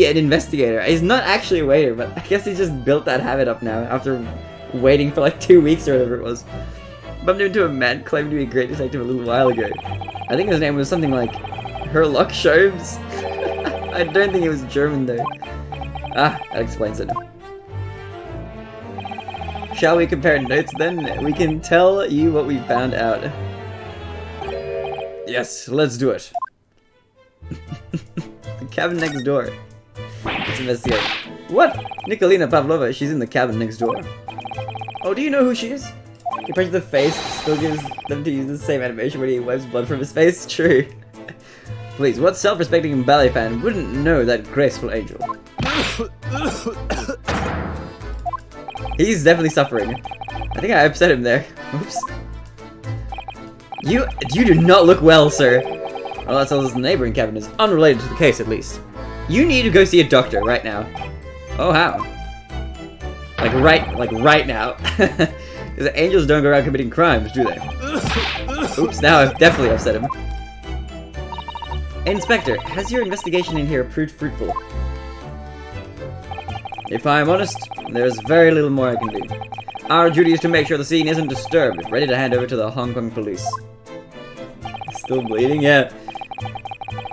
an investigator. He's not actually a waiter, but I guess he just built that habit up now after waiting for like 2 weeks or whatever it was. Bumped into a man claiming to be a great detective a little while ago. I think his name was something like Herlock Sholmes. I don't think it was German though. Ah, that explains it. Shall we compare notes then? We can tell you what we found out. Yes, let's do it. The cabin next door. Let's investigate. What? Nikolina Pavlova, she's in the cabin next door. Oh, do you know who she is? Compared to the face, still gives them to use the same animation when he wipes blood from his face? True. Please, what self-respecting ballet fan wouldn't know that graceful angel? He's definitely suffering. I think I upset him there. Oops. You do not look well, sir. Well, that tells us the neighboring cabin is unrelated to the case, at least. You need to go see a doctor right now. Oh, how? Like right now. Because angels don't go around committing crimes, do they? Oops, now I've definitely upset him. Inspector, has your investigation in here proved fruitful? If I'm honest, there's very little more I can do. Our duty is to make sure the scene isn't disturbed, ready to hand over to the Hong Kong police. Still bleeding? Yeah.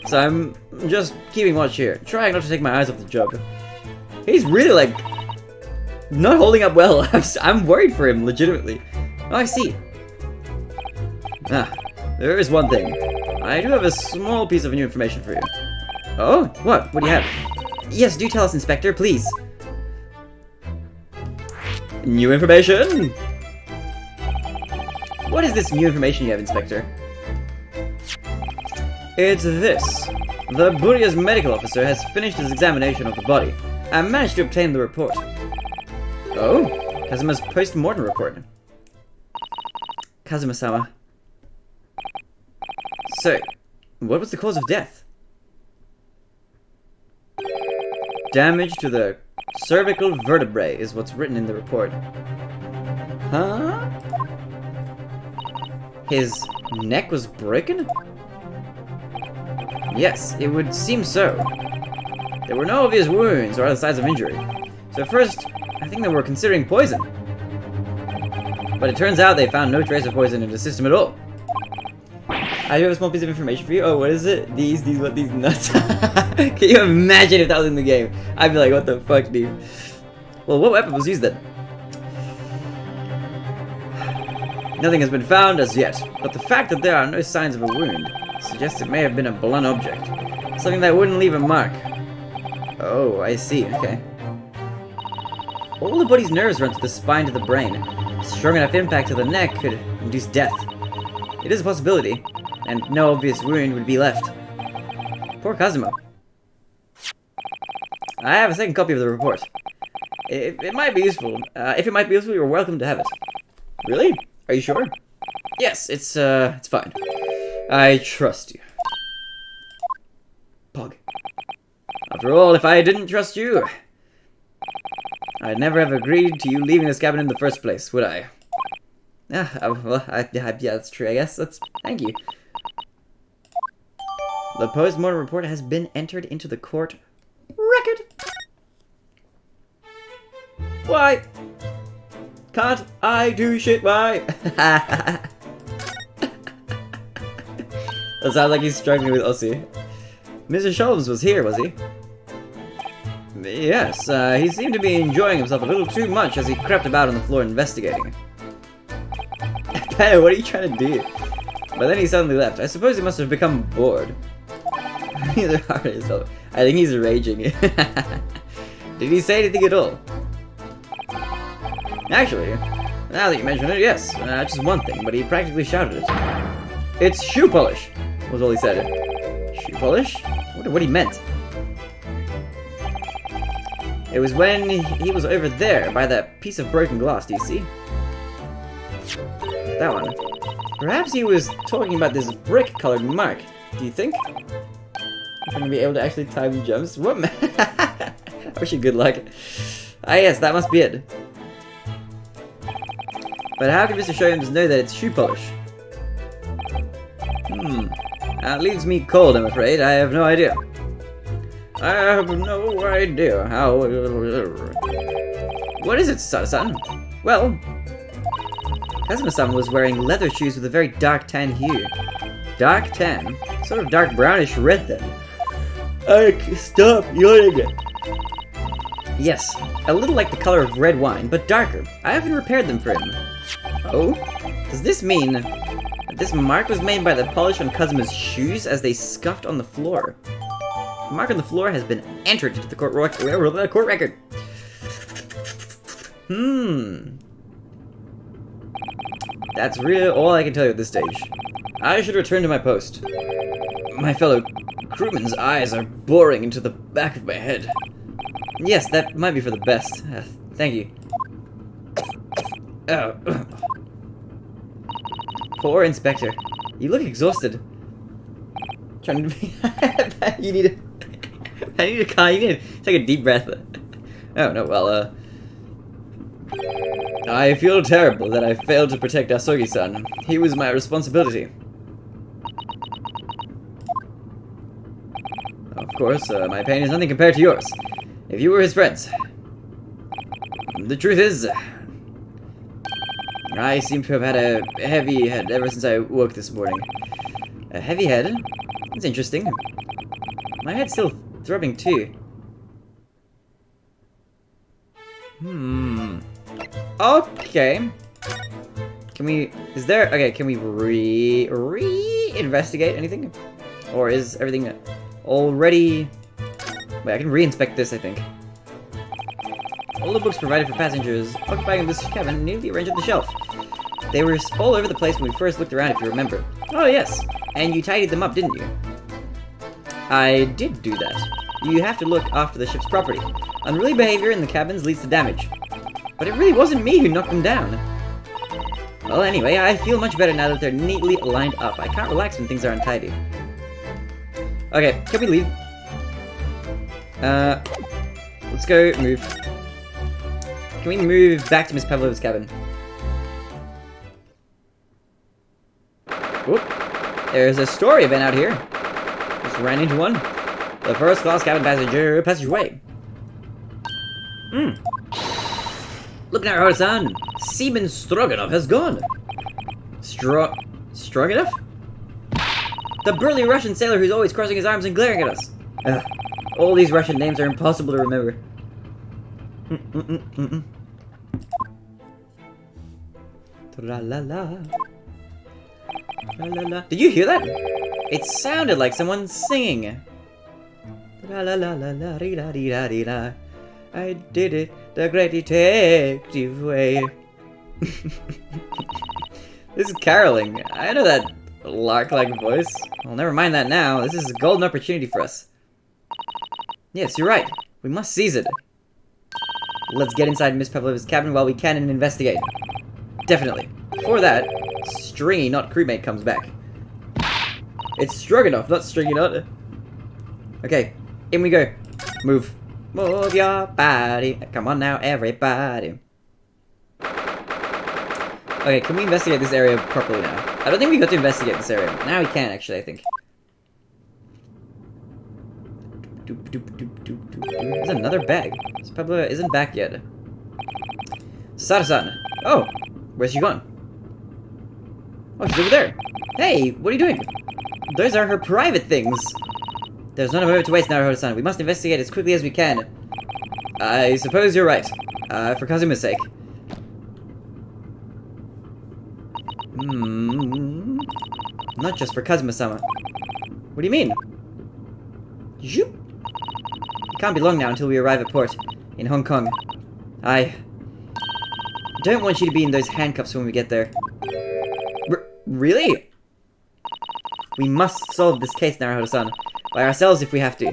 So I'm just keeping watch here, trying not to take my eyes off the job. He's really, like, not holding up well. I'm worried for him, legitimately. Oh, I see. Ah, there is one thing. I do have a small piece of new information for you. Oh? What? What do you have? Yes, do tell us, Inspector, please. New information? What is this new information you have, Inspector? It's this. The Buria's medical officer has finished his examination of the body and managed to obtain the report. Oh? Kazuma's post-mortem report. Kazuma-sama. So, what was the cause of death? Damage to the cervical vertebrae is what's written in the report. Huh? His neck was broken? Yes, it would seem so. There were no obvious wounds or other signs of injury. So at first, I think they were considering poison. But it turns out they found no trace of poison in the system at all. I have a small piece of information for you. Oh, what is it? These nuts. Can you imagine if that was in the game? I'd be like, what the fuck, dude? Well, what weapon was used then? Nothing has been found as yet, but the fact that there are no signs of a wound suggests it may have been a blunt object. Something that wouldn't leave a mark. Oh, I see, okay. All the body's nerves run to the spine to the brain. Strong enough impact to the neck could induce death. It is a possibility, and no obvious wound would be left. Poor Kazuma. I have a second copy of the report. It might be useful. If it might be useful, you're welcome to have it. Really? Are you sure? Yes, it's fine. I trust you. Pog. After all, if I didn't trust you, I'd never have agreed to you leaving this cabin in the first place, would I? Yeah, yeah, that's true, I guess. Thank you. The post-mortem report has been entered into the court record. Why? Can't I do shit? Why? That sounds like he's struggling with Ossie. Mr. Sholmes was here, was he? Yes, he seemed to be enjoying himself a little too much as he crept about on the floor investigating. Hey, what are you trying to do? But then he suddenly left. I suppose he must have become bored. I think he's raging. Did he say anything at all? Actually, now that you mention it, yes. Just one thing, but he practically shouted it. It's shoe polish, was all he said. Shoe polish? I wonder what he meant. It was when he was over there, by that piece of broken glass, do you see? That one. Perhaps he was talking about this brick-colored mark. Do you think? I'm gonna be able to actually time jumps. What man? I wish you good luck. Ah yes, that must be it. But how can Mr. Sholmes know that it's shoe polish? That leaves me cold, I'm afraid. I have no idea. I have no idea how... What is it, son? Well... Kazuma-san was wearing leather shoes with a very dark tan hue. Dark tan? Sort of dark brownish red then. Stop yawning. Yes, a little like the color of red wine, but darker. I haven't repaired them for him. Oh? Does this mean that this mark was made by the polish on Kazuma's shoes as they scuffed on the floor? The mark on the floor has been entered into the court record. That's really all I can tell you at this stage. I should return to my post. My fellow crewmen's eyes are boring into the back of my head. Yes, that might be for the best. Thank you. Poor Inspector. You look exhausted. Trying to be... you need to take a deep breath. Oh, no, well, I feel terrible that I failed to protect Asogi-san. He was my responsibility. Of course, my pain is nothing compared to yours. If you were his friends. The truth is, I seem to have had a heavy head ever since I woke this morning. A heavy head? That's interesting. My head's still throbbing too. Okay. Can we... can we re-investigate anything? Or is everything already... Wait, I can re-inspect this, I think. All the books provided for passengers occupying this cabin neatly arranged on the shelf. They were all over the place when we first looked around, if you remember. Oh, yes. And you tidied them up, didn't you? I did do that. You have to look after the ship's property. Unruly behavior in the cabins leads to damage. But it really wasn't me who knocked them down. Well, anyway, I feel much better now that they're neatly lined up. I can't relax when things are untidy. Okay, can we leave? Let's go move. Can we move back to Miss Pavlova's cabin? Whoop. There's a story event out here. Just ran into one. The first class cabin passageway. Look now, Naruhodo-san. Seaman Stroganov has gone. Stroganov? The burly Russian sailor who's always crossing his arms and glaring at us. All these Russian names are impossible to remember. Tra-la-la. Tra-la-la. Did you hear that? It sounded like someone singing. Tra-la-la-la-la-ri-la-ri-la-ri-la. I did it the great detective way. This is caroling. I know that lark-like voice. Well, never mind that now. This is a golden opportunity for us. Yes, you're right. We must seize it. Let's get inside Miss Pavlova's cabin while we can and investigate. Definitely. Before that, Stringy, not crewmate, comes back. It's Stroganoff, not Stringy, not. Okay, in we go. Move. Move your body. Come on now, everybody. Okay, can we investigate this area properly now? I don't think we got to investigate this area. Now we can, actually, I think. There's another bag. Miss Pavlova isn't back yet. Sara-san. Oh, where's she gone? Oh, she's over there. Hey, what are you doing? Those are her private things. There's not a moment to waste, Naruhodo-san. We must investigate as quickly as we can. I suppose you're right. For Kazuma's sake. Not just for Kazuma-sama. What do you mean? Zoop. It can't be long now until we arrive at port in Hong Kong. I don't want you to be in those handcuffs when we get there. Really? We must solve this case, Naruhodo-san. By ourselves if we have to.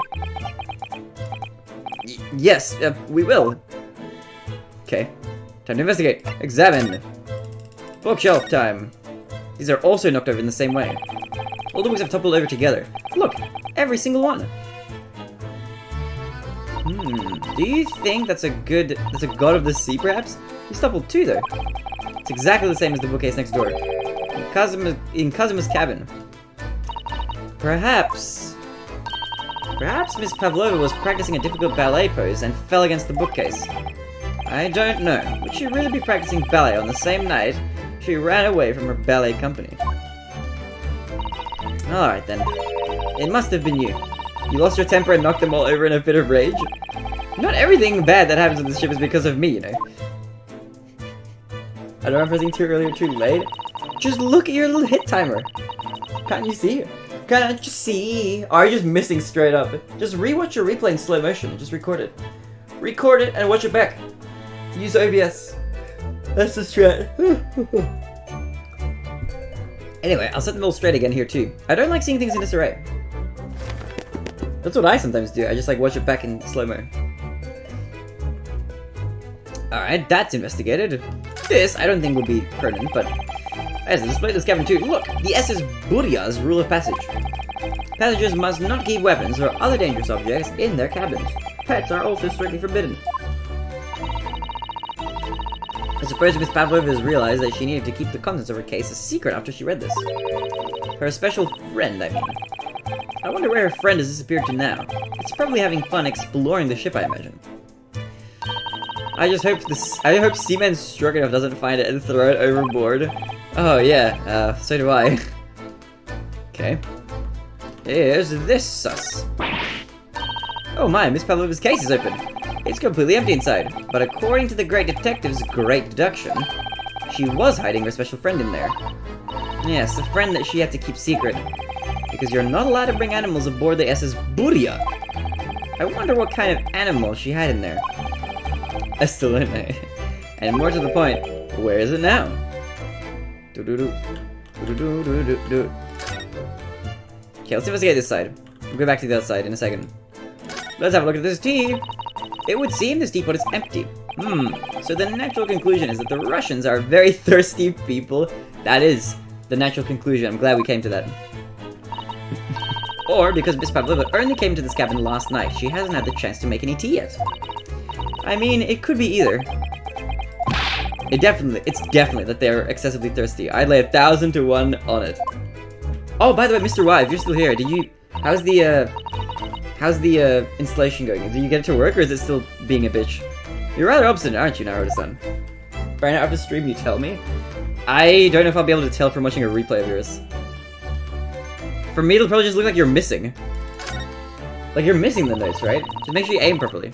Yes, we will. Okay. Time to investigate. Examine. Bookshelf time. These are also knocked over in the same way. All the books have toppled over together. Look, every single one. Do you think that's a god of the sea, perhaps? He's toppled too, though. It's exactly the same as the bookcase next door. In Kazuma's cabin. Perhaps Miss Pavlova was practicing a difficult ballet pose and fell against the bookcase. I don't know. Would she really be practicing ballet on the same night she ran away from her ballet company? Alright then. It must have been you. You lost your temper and knocked them all over in a fit of rage? Not everything bad that happens on this ship is because of me, you know. I don't know if I'm pressing too early or too late. Just look at your little hit timer. Can't you see? Can't you see? Are you just missing straight up? Just rewatch your replay in slow motion. Just record it. Record it and watch it back. Use OBS. That's the strat. Anyway, I'll set them all straight again here too. I don't like seeing things in disarray. That's what I sometimes do. I just like watch it back in slow-mo. Alright, that's investigated. This, I don't think will be pertinent, but as a display this cabin too. Look, the SS Burya's rule of passage. Passengers must not keep weapons or other dangerous objects in their cabins. Pets are also strictly forbidden. I suppose Miss Pavlova has realized that she needed to keep the contents of her case a secret after she read this. Her special friend, I mean. I wonder where her friend has disappeared to now. It's probably having fun exploring the ship, I imagine. I hope Seaman Stroganoff doesn't find it and throw it overboard. Oh yeah, so do I. Okay. Here's this sus. Oh my, Miss Pavlova's case is open. It's completely empty inside, but according to the great detective's great deduction, she was hiding her special friend in there. Yes, a friend that she had to keep secret, because you're not allowed to bring animals aboard the SS Burya. I wonder what kind of animal she had in there. I still don't know. And more to the point, where is it now? Okay, let's investigate this side. We'll go back to the other side in a second. Let's have a look at this tea. It would seem this teapot is empty. So the natural conclusion is that the Russians are very thirsty people. That is the natural conclusion. I'm glad we came to that. Or because Miss Pavlova only came to this cabin last night, she hasn't had the chance to make any tea yet. I mean, it could be either. It's definitely that they're excessively thirsty. I'd lay 1,000 to 1 on it. Oh, by the way, Mr. Y, if you're still here, how's the installation going? Did you get it to work, or is it still being a bitch? You're rather obstinate, aren't you, Naruhodo-san? Right now, after stream, you tell me? I don't know if I'll be able to tell from watching a replay of yours. For me, it'll probably just look like you're missing. Like you're missing the notes, right? Just make sure you aim properly.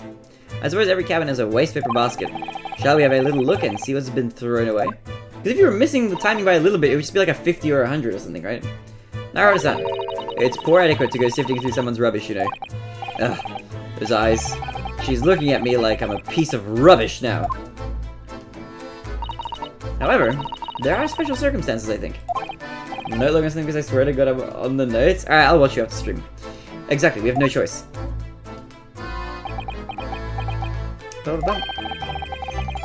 I suppose every cabin has a waste paper basket. Shall we have a little look and see what's been thrown away? Because if you were missing the timing by a little bit, it would just be like a 50 or 100 or something, right? Naruhodo-san, it's poor etiquette to go sifting through someone's rubbish, you know. Ugh, those eyes. She's looking at me like I'm a piece of rubbish now. However, there are special circumstances, I think. No longer something because I swear to God I'm on the notes. Alright, I'll watch you after stream. Exactly, we have no choice.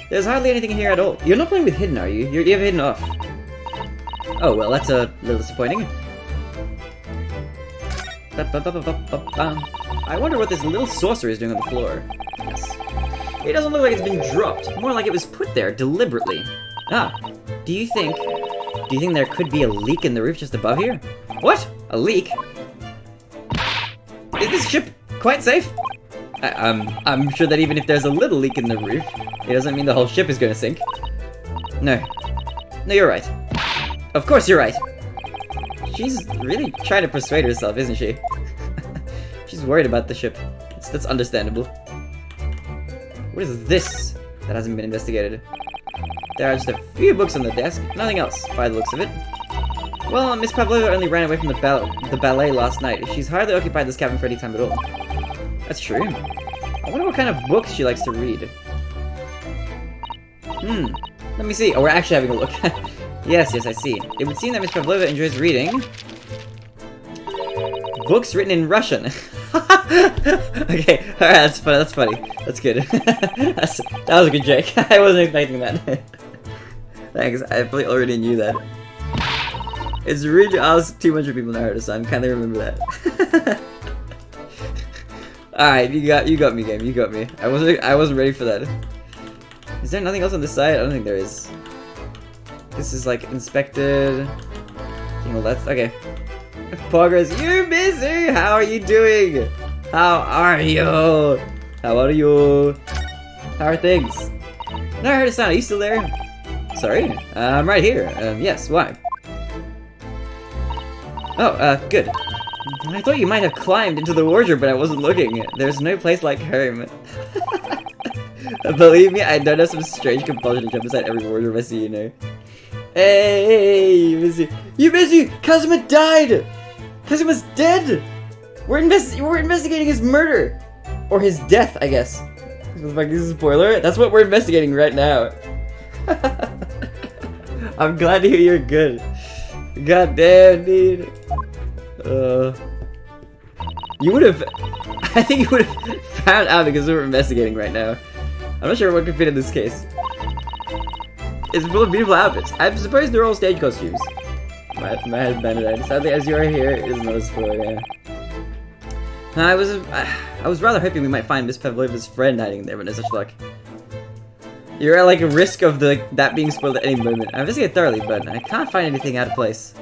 There's hardly anything in here at all. You're not playing with hidden, are you? You have hidden off. Oh, well, that's a little disappointing. I wonder what this little saucer is doing on the floor. Yes. It doesn't look like it's been dropped. More like it was put there deliberately. Ah, do you think there could be a leak in the roof just above here? What? A leak? Is this ship quite safe? I'm sure that even if there's a little leak in the roof, it doesn't mean the whole ship is going to sink. No, you're right. Of course you're right. She's really trying to persuade herself, isn't she? She's worried about the ship. That's understandable. What is this that hasn't been investigated? There are just a few books on the desk, nothing else, by the looks of it. Well, Miss Pavlova only ran away from the ballet last night. She's hardly occupied this cabin for any time at all. That's true. I wonder what kind of books she likes to read. Let me see. Oh, we're actually having a look. Yes, I see. It would seem that Miss Pavlova enjoys reading books written in Russian. Okay, alright, that's funny. That's good. That was a good joke. I wasn't expecting that. Thanks, I probably already knew that. It's rude to ask 200 people Naruto, so I'm kinda remember that. Alright, you got me, game. You got me. I wasn't ready for that. Is there nothing else on this side? I don't think there is. This is like inspected. Well, that's okay. Progress. You're busy. How are you doing? How are you? How are things? No, I heard a sound. Are you still there? Sorry. I'm right here. Yes. Why? Oh, good. I thought you might have climbed into the wardrobe, but I wasn't looking. There's no place like home. Believe me, I don't have some strange compulsion to jump inside every wardrobe I see, you know. Hey, you miss you! Kazuma died! Kazuma's dead! We're investigating his murder! Or his death, I guess. This is a spoiler? That's what we're investigating right now. I'm glad to hear you're good. God damn, dude. I think you would have found out because we're investigating right now. I'm not sure what could fit in this case. It's full of beautiful outfits. I suppose they're all stage costumes. My head banded. Sadly, as you are here, it is not a spoiler. I was rather hoping we might find Miss Pavlova's friend hiding there, but no such luck. You're at like a risk of that being spoiled at any moment. I investigated thoroughly, but I can't find anything out of place.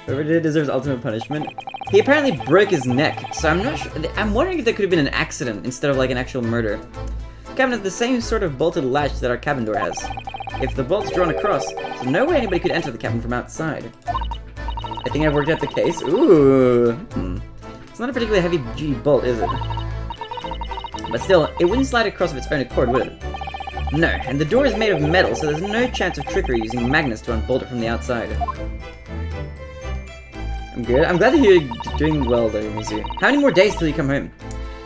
Whoever did it deserves ultimate punishment. He apparently broke his neck, so I'm not sure. I'm wondering if there could have been an accident instead of like an actual murder. The cabin has the same sort of bolted latch that our cabin door has. If the bolt's drawn across, there's no way anybody could enter the cabin from outside. I think I've worked out the case. Ooh. It's not a particularly heavy-duty bolt, is it? But still, it wouldn't slide across of its own accord, would it? No, and the door is made of metal, so there's no chance of trickery using magnets to unbolt it from the outside. I'm good. I'm glad that you're doing well, though, Mizu. How many more days till you come home?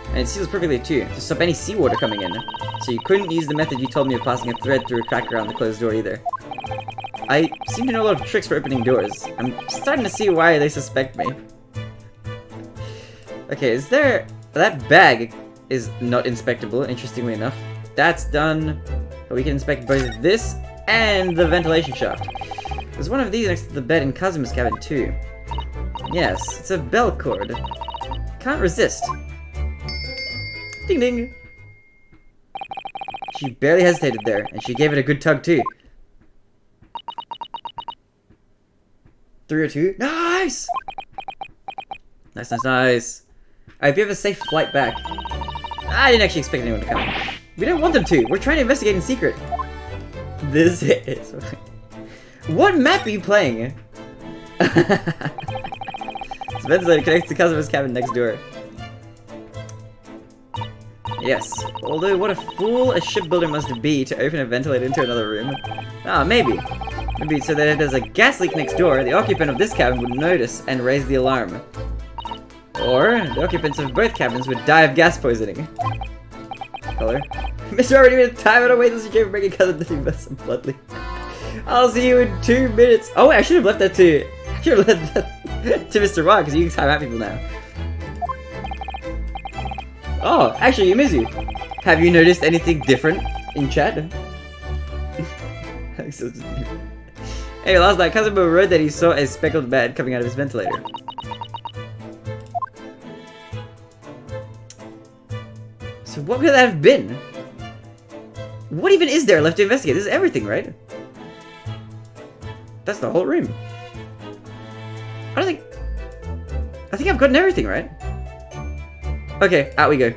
And it seals perfectly, too, to stop any seawater coming in. So you couldn't use the method you told me of passing a thread through a crack around the closed door, either. I seem to know a lot of tricks for opening doors. I'm starting to see why they suspect me. Okay, is there... That bag is not inspectable, interestingly enough. That's done. But we can inspect both this and the ventilation shaft. There's one of these next to the bed in Kazuma's cabin, too. Yes, it's a bell cord. Can't resist. Ding ding! She barely hesitated there, and she gave it a good tug, too. 302. Nice! Nice. I hope you have a safe flight back. I didn't actually expect anyone to come. We don't want them to. We're trying to investigate in secret. This is... What map are you playing? This ventilator connects to Kazuma's cabin next door. Yes. Although, what a fool a shipbuilder must be to open a ventilator into another room. Ah, maybe. Maybe so that if there's a gas leak next door, the occupant of this cabin would notice and raise the alarm. Or, the occupants of both cabins would die of gas poisoning. Color. Mr. Already made a time and away this for making cousin to invest some bloodly. I'll see you in 2 minutes. Oh wait, I should have left that to Mr. Rock, because you can time out people now. Oh, actually, Yumizu, have you noticed anything different in chat? Hey, last night, Kazuma wrote that he saw a speckled bat coming out of his ventilator. So what could that have been? What even is there left to investigate? This is everything, right? That's the whole room. I think I've gotten everything, right? Okay, out we go.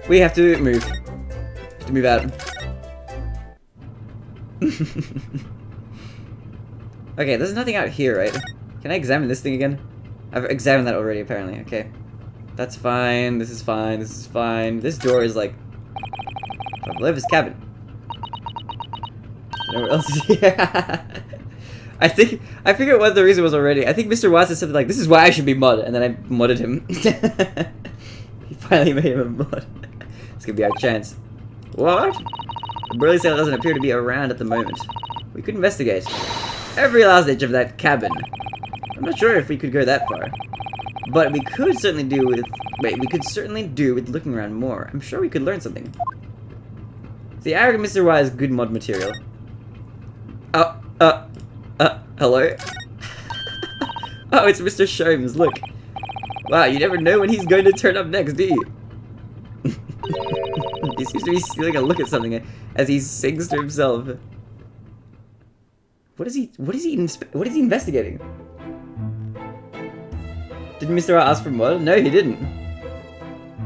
We have to move. Out. Okay, there's nothing out here, right? Can I examine this thing again? I've examined that already, apparently. Okay. That's fine. This is fine. This is fine. This door is like... I believe his cabin. Nowhere else is here. I figured what the reason was already. I think Mr. Watts said something like, "This is why I should be mod," and then I modded him. He finally made him a mod. This could be our chance. What? The burly sailor doesn't appear to be around at the moment. We could investigate every last inch of that cabin. I'm not sure if we could go that far, but we could certainly do with. Wait, we could certainly do with looking around more. I'm sure we could learn something. See, arrogant Mr. Y is good mod material. Hello? Oh, it's Mr. Sholmes, look. Wow, you never know when he's going to turn up next, do you? He seems to be stealing a look at something as he sings to himself. What is he investigating? Did Mr. R ask for mod? No, he didn't.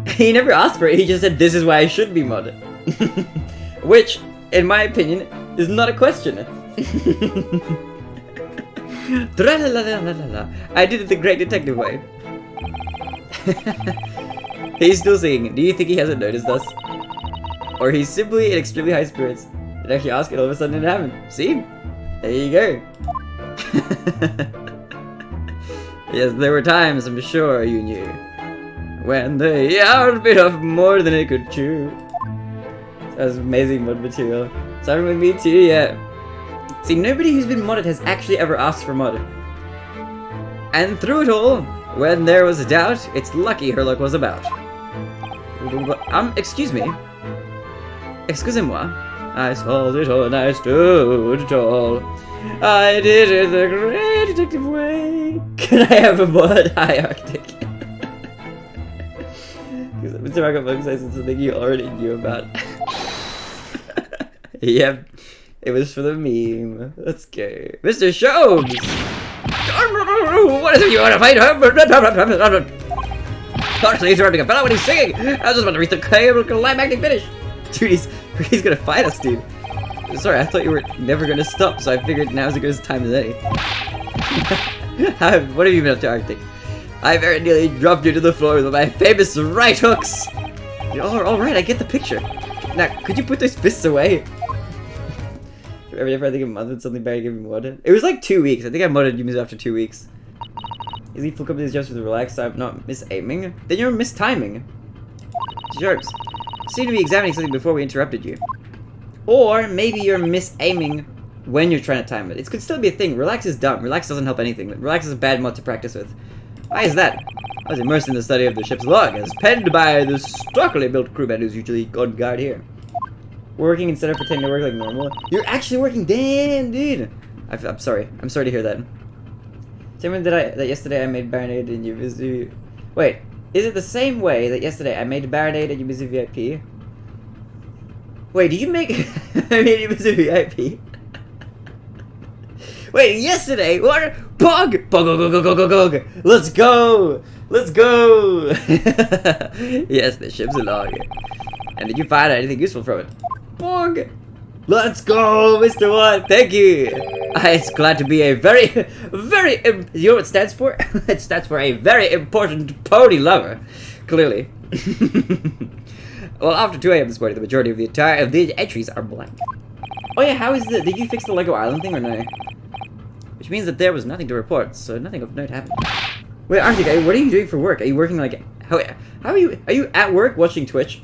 He never asked for it, he just said, "This is why I should be mod." Which, in my opinion, is not a question. I did it the great detective way. He's still singing. Do you think he hasn't noticed us? Or he's simply in extremely high spirits? Did actually ask it, all of a sudden it happened. See? There you go. Yes, there were times, I'm sure you knew, when the yard bit off more than it could chew. That was amazing mod material. Something with me too, yeah. See, nobody who's been modded has actually ever asked for mod. And through it all, when there was doubt, it's lucky Herlock was about. Excuse me. Excusez-moi. I saw it all and I stood tall. I did it the great detective way. Can I have a mod? Hi, Arctic. Mr. Marco Bug says it's something you already knew about. Yep. It was for the meme. Let's go. Mr. Sholmes! What is it you want to fight? Partially interrupting a fellow when he's singing! I was just about to reach the climactic finish! Dude, he's gonna fight us, dude. Sorry, I thought you were never gonna stop, so I figured now's as good a time as any. What have you been up to, Arctic? I very nearly dropped you to the floor with my famous right hooks! Alright, I get the picture. Now, could you put those fists away? Every time I think a month with something bad, give me modded. It was like 2 weeks. I think I modded you after 2 weeks. Is he full company's jobs with relaxed? I'm not misaiming. Then you're mistiming. Jerks. Seem to be examining something before we interrupted you. Or maybe you're misaiming when you're trying to time it. It could still be a thing. Relax is dumb. Relax doesn't help anything. Relax is a bad mod to practice with. Why is that? I was immersed in the study of the ship's log, as penned by the stockily built crewman who's usually on guard here. Working instead of pretending to work like normal. You're actually working, damn, dude. I'm sorry. I'm sorry to hear that. Same way that yesterday I made Baronade and you visit. Wait, is it the same way that yesterday I made Baronade and you visit VIP? Wait, did you make I made you visit VIP? Wait, yesterday what? Pog! Pog! Let's go! Let's go! Yes, the ship's along. And did you find anything useful from it? Pog! Let's go, Mr. One! Thank you! It's glad to be a very, you know what it stands for? It stands for a very important pony lover. Clearly. Well, after 2 AM this morning, the majority of the entries are blank. Oh yeah, did you fix the Lego Island thing or no? Which means that there was nothing to report, so nothing of note happened. Wait, Arctic, what are you doing for work? Are you working like, how are you at work watching Twitch?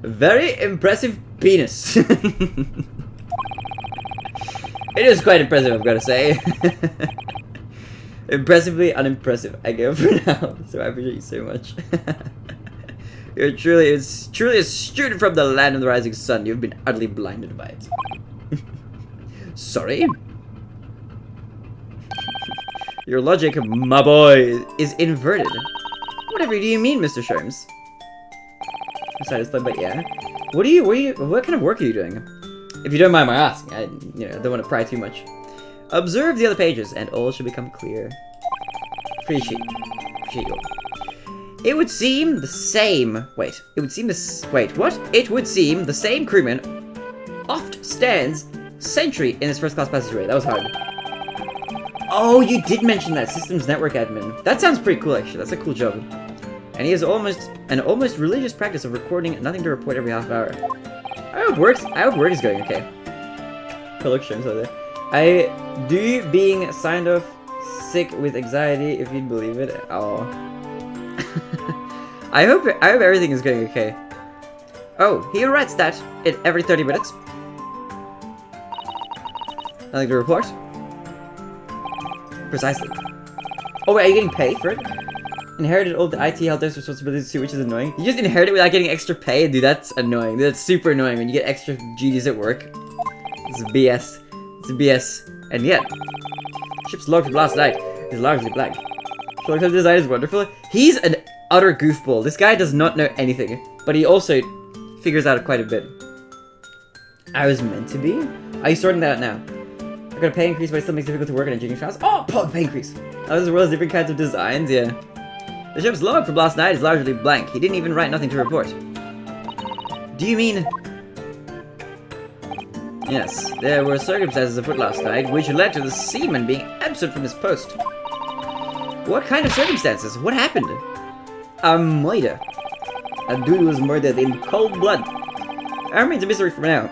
Very impressive penis. It is quite impressive, I've got to say. Impressively unimpressive, I go for now. So I appreciate you so much. It's truly a student from the land of the rising sun. You've been utterly blinded by it. Sorry? Your logic, my boy, is inverted. Whatever do you mean, Mr. Sholmes? I'm satisfied, but yeah. What kind of work are you doing? If you don't mind my asking, I don't want to pry too much. Observe the other pages, and all should become clear. Appreciate you. It would seem the same. Wait. It would seem the same crewmen oft stands sentry in this first class passageway. That was hard. Oh, you did mention that. Systems network admin. That sounds pretty cool, actually. That's a cool job. And he has an almost religious practice of recording nothing to report every half hour. I hope work is going okay. Herlock Sholmes over there. I do being signed off sick with anxiety, if you'd believe it. Oh. I hope everything is going okay. Oh, he writes that every 30 minutes. Nothing to report. Precisely. Oh wait, are you getting paid for it? Inherited all the IT help desk responsibilities too, which is annoying. You just inherit it without getting extra pay? Dude, that's annoying. That's super annoying when you get extra duties at work. It's BS. It's BS. And yet, ship's log from last night is largely blank. Sherlock Holmes' design is wonderful. He's an utter goofball. This guy does not know anything, but he also figures out quite a bit. I was meant to be? Are you sorting that out now? I got a pay increase, but it still makes it difficult to work in engineering trials. Oh, pay increase! Oh, this world's different kinds of designs, yeah. The ship's log from last night is largely blank. He didn't even write nothing to report. Do you mean... Yes, there were circumstances afoot last night which led to the seaman being absent from his post. What kind of circumstances? What happened? A murder. A dude was murdered in cold blood. It remains a mystery for now.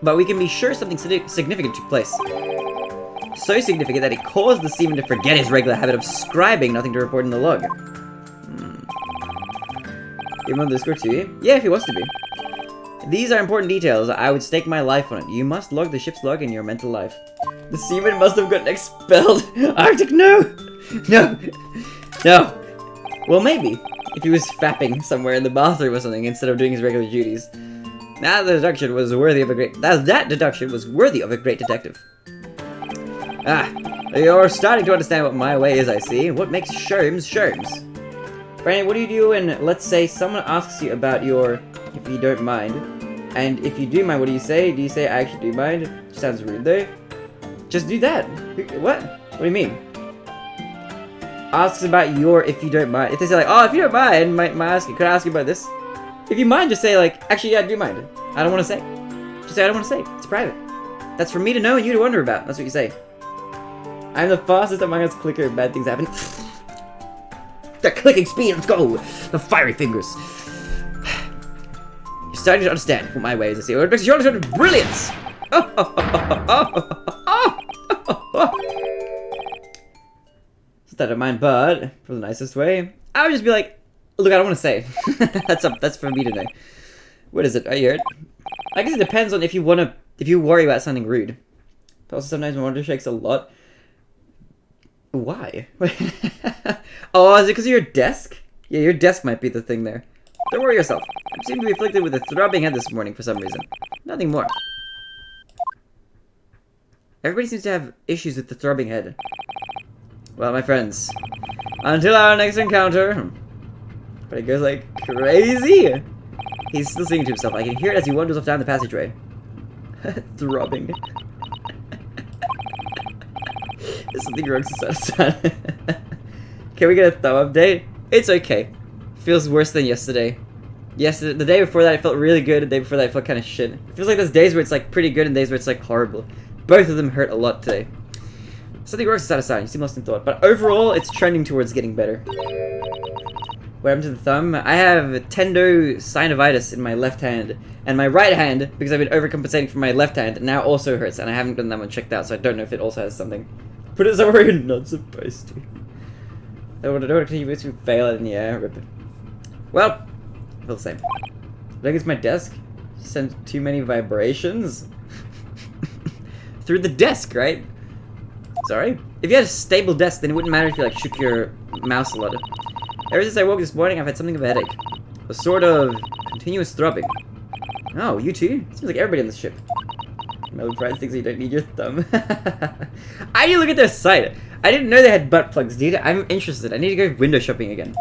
But we can be sure something significant took place. So significant that it caused the seaman to forget his regular habit of scribing nothing to report in the log. Give him on the Discord to you? Yeah, if he wants to be. These are important details. I would stake my life on it. You must log the ship's log in your mental life. The seaman must have gotten expelled. Arctic, no! No! No! Well, maybe. If he was fapping somewhere in the bathroom or something instead of doing his regular duties. That deduction was worthy of a great... That deduction was worthy of a great detective. Ah, you're starting to understand what my way is, I see. What makes Sholmes Sholmes? Brandon, what do you do when, let's say, someone asks you about your... If you don't mind. And if you do mind, what do you say? Do you say, I actually do mind? Sounds rude, though. Just do that. What? What do you mean? Asks about your if you don't mind. If they say, like, oh, if you don't mind, could I ask you about this? If you mind, just say, like, actually, yeah, I do mind. I don't want to say. Just say, I don't want to say. It's private. That's for me to know and you to wonder about. That's what you say. I'm the fastest among us clicker. Bad things happen. The clicking speed, let's go! The fiery fingers. You're starting to understand what my way is. I see. What makes you understand brilliance! It's that of mine, but for the nicest way, I would just be like, look, I don't want to say. That's for me to know. What is it? I hear it. I guess it depends on if you worry about something rude. But also sometimes my monitor shakes a lot. Why? Oh, is it because of your desk? Yeah, your desk might be the thing there. Don't worry yourself. I seem to be afflicted with a throbbing head this morning for some reason. Nothing more. Everybody seems to have issues with the throbbing head. Well, my friends, until our next encounter... But it goes like crazy! He's still singing to himself. I can hear it as he wanders off down the passageway. Throbbing. There's something wrong to Can we get a thumb update? It's okay. Feels worse than yesterday. The day before that it felt really good, the day before that it felt kind of shit. It feels like there's days where it's like pretty good and days where it's like horrible. Both of them hurt a lot today. Something works aside. You seem lost in thought. But overall, it's trending towards getting better. What happened to the thumb? I have tendinosynovitis in my left hand. And my right hand, because I've been overcompensating for my left hand, now also hurts. And I haven't gotten that one checked out, so I don't know if it also has something. Put it somewhere you're not supposed to. I don't want to continue to fail it in the air. Rip it. Well, I feel the same. I think it's my desk. Sent too many vibrations. Through the desk, right? Sorry? If you had a stable desk, then it wouldn't matter if you like shook your mouse a lot. Ever since I woke this morning, I've had something of a headache. A sort of continuous throbbing. Oh, you too? Seems like everybody on this ship. Melon Price thinks you don't need your thumb. I need to look at their site. I didn't know they had butt plugs, dude. I'm interested. I need to go window shopping again.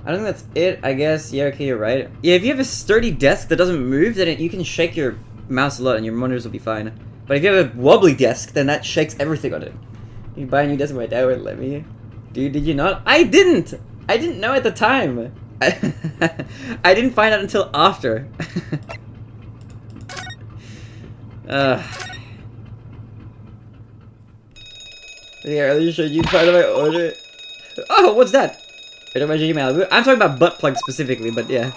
I don't think that's it, I guess. Yeah, okay, you're right. Yeah, if you have a sturdy desk that doesn't move, then you can shake your mouse a lot and your monitors will be fine. But if you have a wobbly desk, then that shakes everything on it. You buy a new desk, my dad wouldn't let me. Dude, did you not? I didn't! I didn't know at the time. I didn't find out until after. Yeah, I earlier showed you part of my order. Oh, what's that? I don't mention email. I'm talking about butt plugs specifically, but yeah.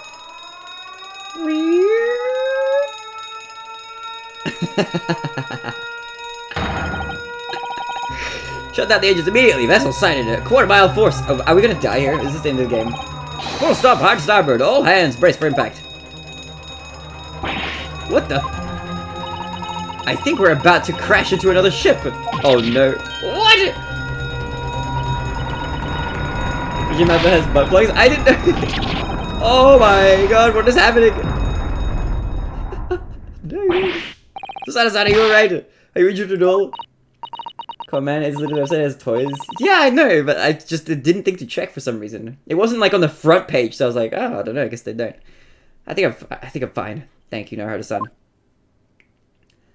Shut down the engines immediately. Vessel sighted a quarter-mile force. Oh, are we gonna die here? Is this the end of the game? Full stop, hard starboard. All hands, brace for impact. What the? I think we're about to crash into another ship. Oh no. What? Your mother has butt plugs? I didn't know. Oh my god, what is happening? No. Susana, you alright? Are you injured at all? Come on, man, it's literally website has toys. Yeah, I know, but I just didn't think to check for some reason. It wasn't like on the front page, so I was like, oh, I don't know, I guess they don't. I think I'm fine. Thank you, Naruhodo-san.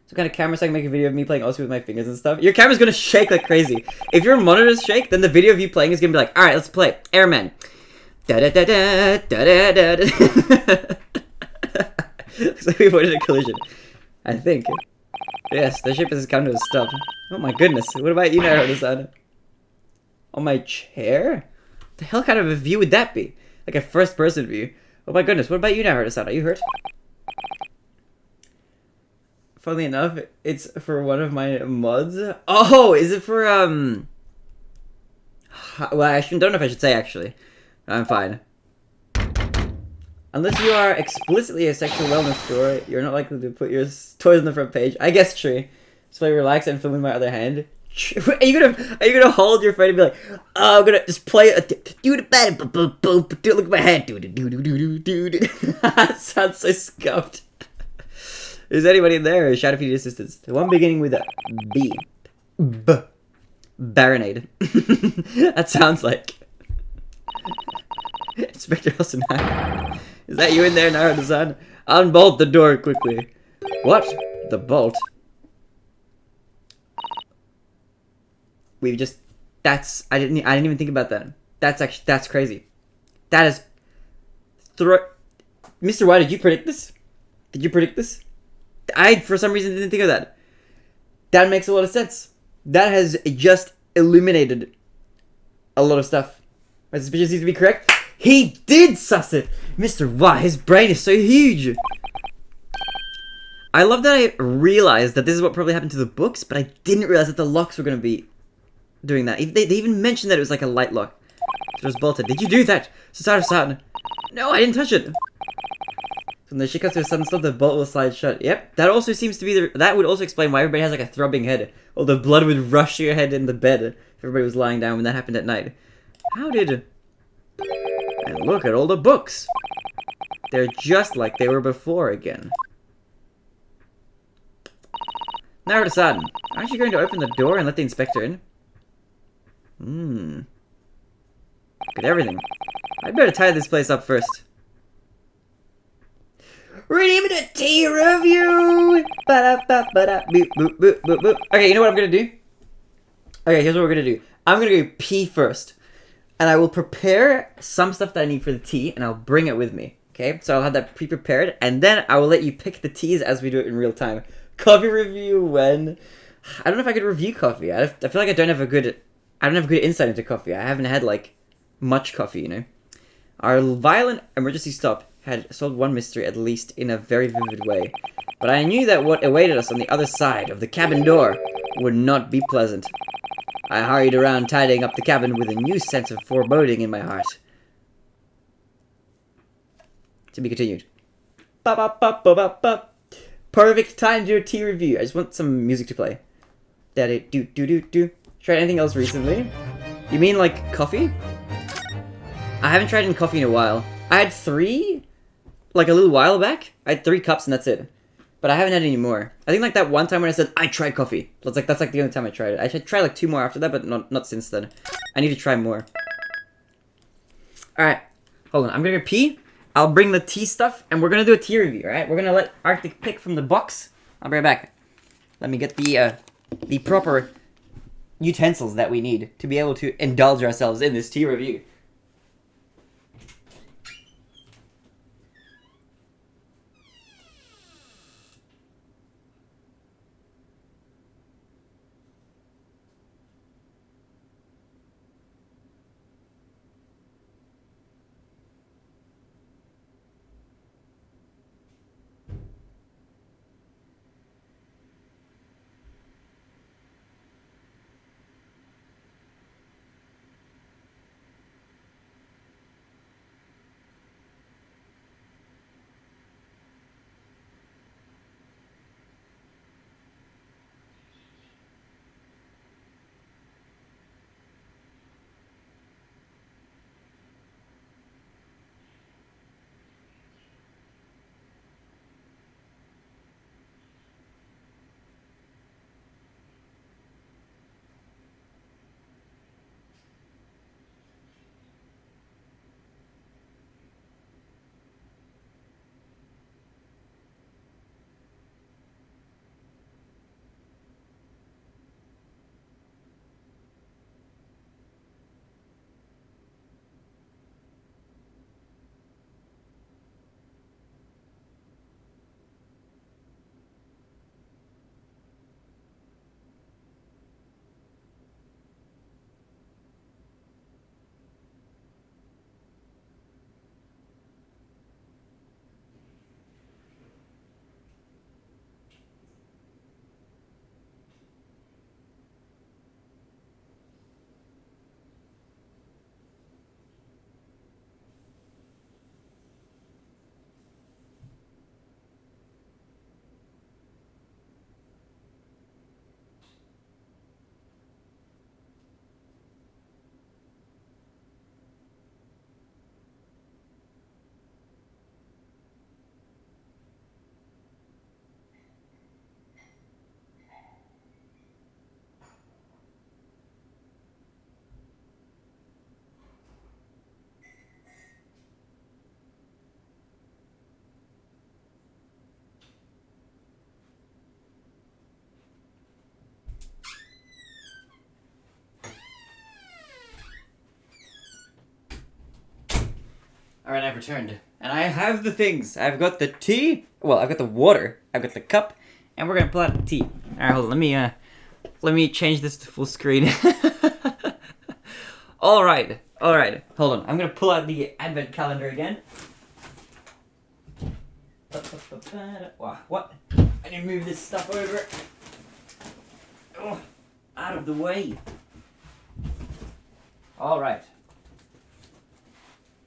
Some kind of camera so I can make a video of me playing also with my fingers and stuff. Your camera's gonna shake like crazy. If your monitors shake, then the video of you playing is gonna be like, alright, let's play. Airman. Da da da da da da da. Looks like we avoided a collision. I think. Yes, the ship has come to a stop. Oh my goodness. What about you, Naruhodo-san? On my chair? What the hell kind of a view would that be? Like a first person view. Oh my goodness, what about you, Naruhodo-san? Are you hurt? Funnily enough, it's for one of my mods. Oh, is it for, well, I don't know if I should say, actually. I'm fine. Unless you are explicitly a sexual wellness store, you're not likely to put your toys on the front page. I guess true. Display relax and film in my other hand. Are you gonna hold your phone and be like, oh, I'm gonna just play do the bad, look at my hand, do. That sounds so scuffed. Is anybody in there? Shout if you need assistance. The one beginning with a B. Baronade. That sounds like Inspector Wilson. Is that you in there, Naruhodo-san? Unbolt the door quickly. What? The bolt? We've just... That's... I didn't even think about that. That's crazy. That is... Mr. Y, did you predict this? Did you predict this? I, for some reason, didn't think of that. That makes a lot of sense. That has just illuminated a lot of stuff. My suspicion seems to be correct. He did suss it! Mr. Y, his brain is so huge! I love that I realized that this is what probably happened to the books, but I didn't realize that the locks were going to be doing that. They even mentioned that it was like a light lock. So it was bolted. Did you do that? Susaru-san. No, I didn't touch it. When the shit comes to a sudden stop, the bolt will slide shut. Yep, that also seems to be that would also explain why everybody has like a throbbing head. Or the blood would rush to your head in the bed if everybody was lying down when that happened at night. How did... And look at all the books. They're just like they were before again. Naruhodo-san, aren't you going to open the door and let the inspector in? Look at everything. I'd better tie this place up first. Redeem a tea review! Okay, you know what I'm gonna do? Okay, here's what we're gonna do. I'm gonna go pee first. And I will prepare some stuff that I need for the tea, and I'll bring it with me. Okay? So I'll have that pre-prepared, and then I will let you pick the teas as we do it in real time. Coffee review when... I don't know if I could review coffee. I feel like I don't have good insight into coffee. I haven't had, like, much coffee, you know? Our violent emergency stop had solved one mystery, at least in a very vivid way. But I knew that what awaited us on the other side of the cabin door would not be pleasant. I hurried around tidying up the cabin with a new sense of foreboding in my heart. To be continued. Perfect time to do a tea review. I just want some music to play. Do. Tried anything else recently? You mean like coffee? I haven't tried any coffee in a while. I had 3, like a little while back. I had 3 cups and that's it. But I haven't had any more. I think like that one time when I said I tried coffee. That's like the only time I tried it. I should try like 2 more after that, but not since then. I need to try more. Alright. Hold on. I'm gonna go pee. I'll bring the tea stuff and we're gonna do a tea review, alright? We're gonna let Arctic pick from the box. I'll be right back. Let me get the proper utensils that we need to be able to indulge ourselves in this tea review. Alright, I've returned. And I have the things. I've got the tea. Well, I've got the water. I've got the cup. And we're gonna pull out the tea. Alright, hold on. Let me change this to full screen. Alright. Hold on. I'm gonna pull out the advent calendar again. Wow, what? I need to move this stuff over. Oh, out of the way. Alright.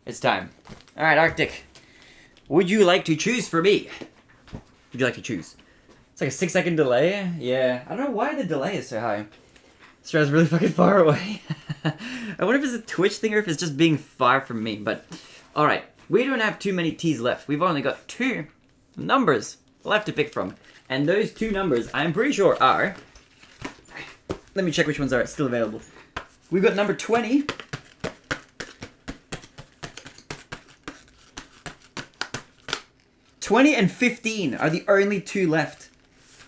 It's time. Alright, Arctic. Would you like to choose for me? Would you like to choose? It's like a 6-second delay. Yeah. I don't know why the delay is so high. This round's really fucking far away. I wonder if it's a Twitch thing or if it's just being far from me, but... Alright. We don't have too many T's left. We've only got 2 numbers left to pick from. And those 2 numbers, I'm pretty sure are... Let me check which ones are still available. We've got number 20. '20 and 15 are the only 2 left.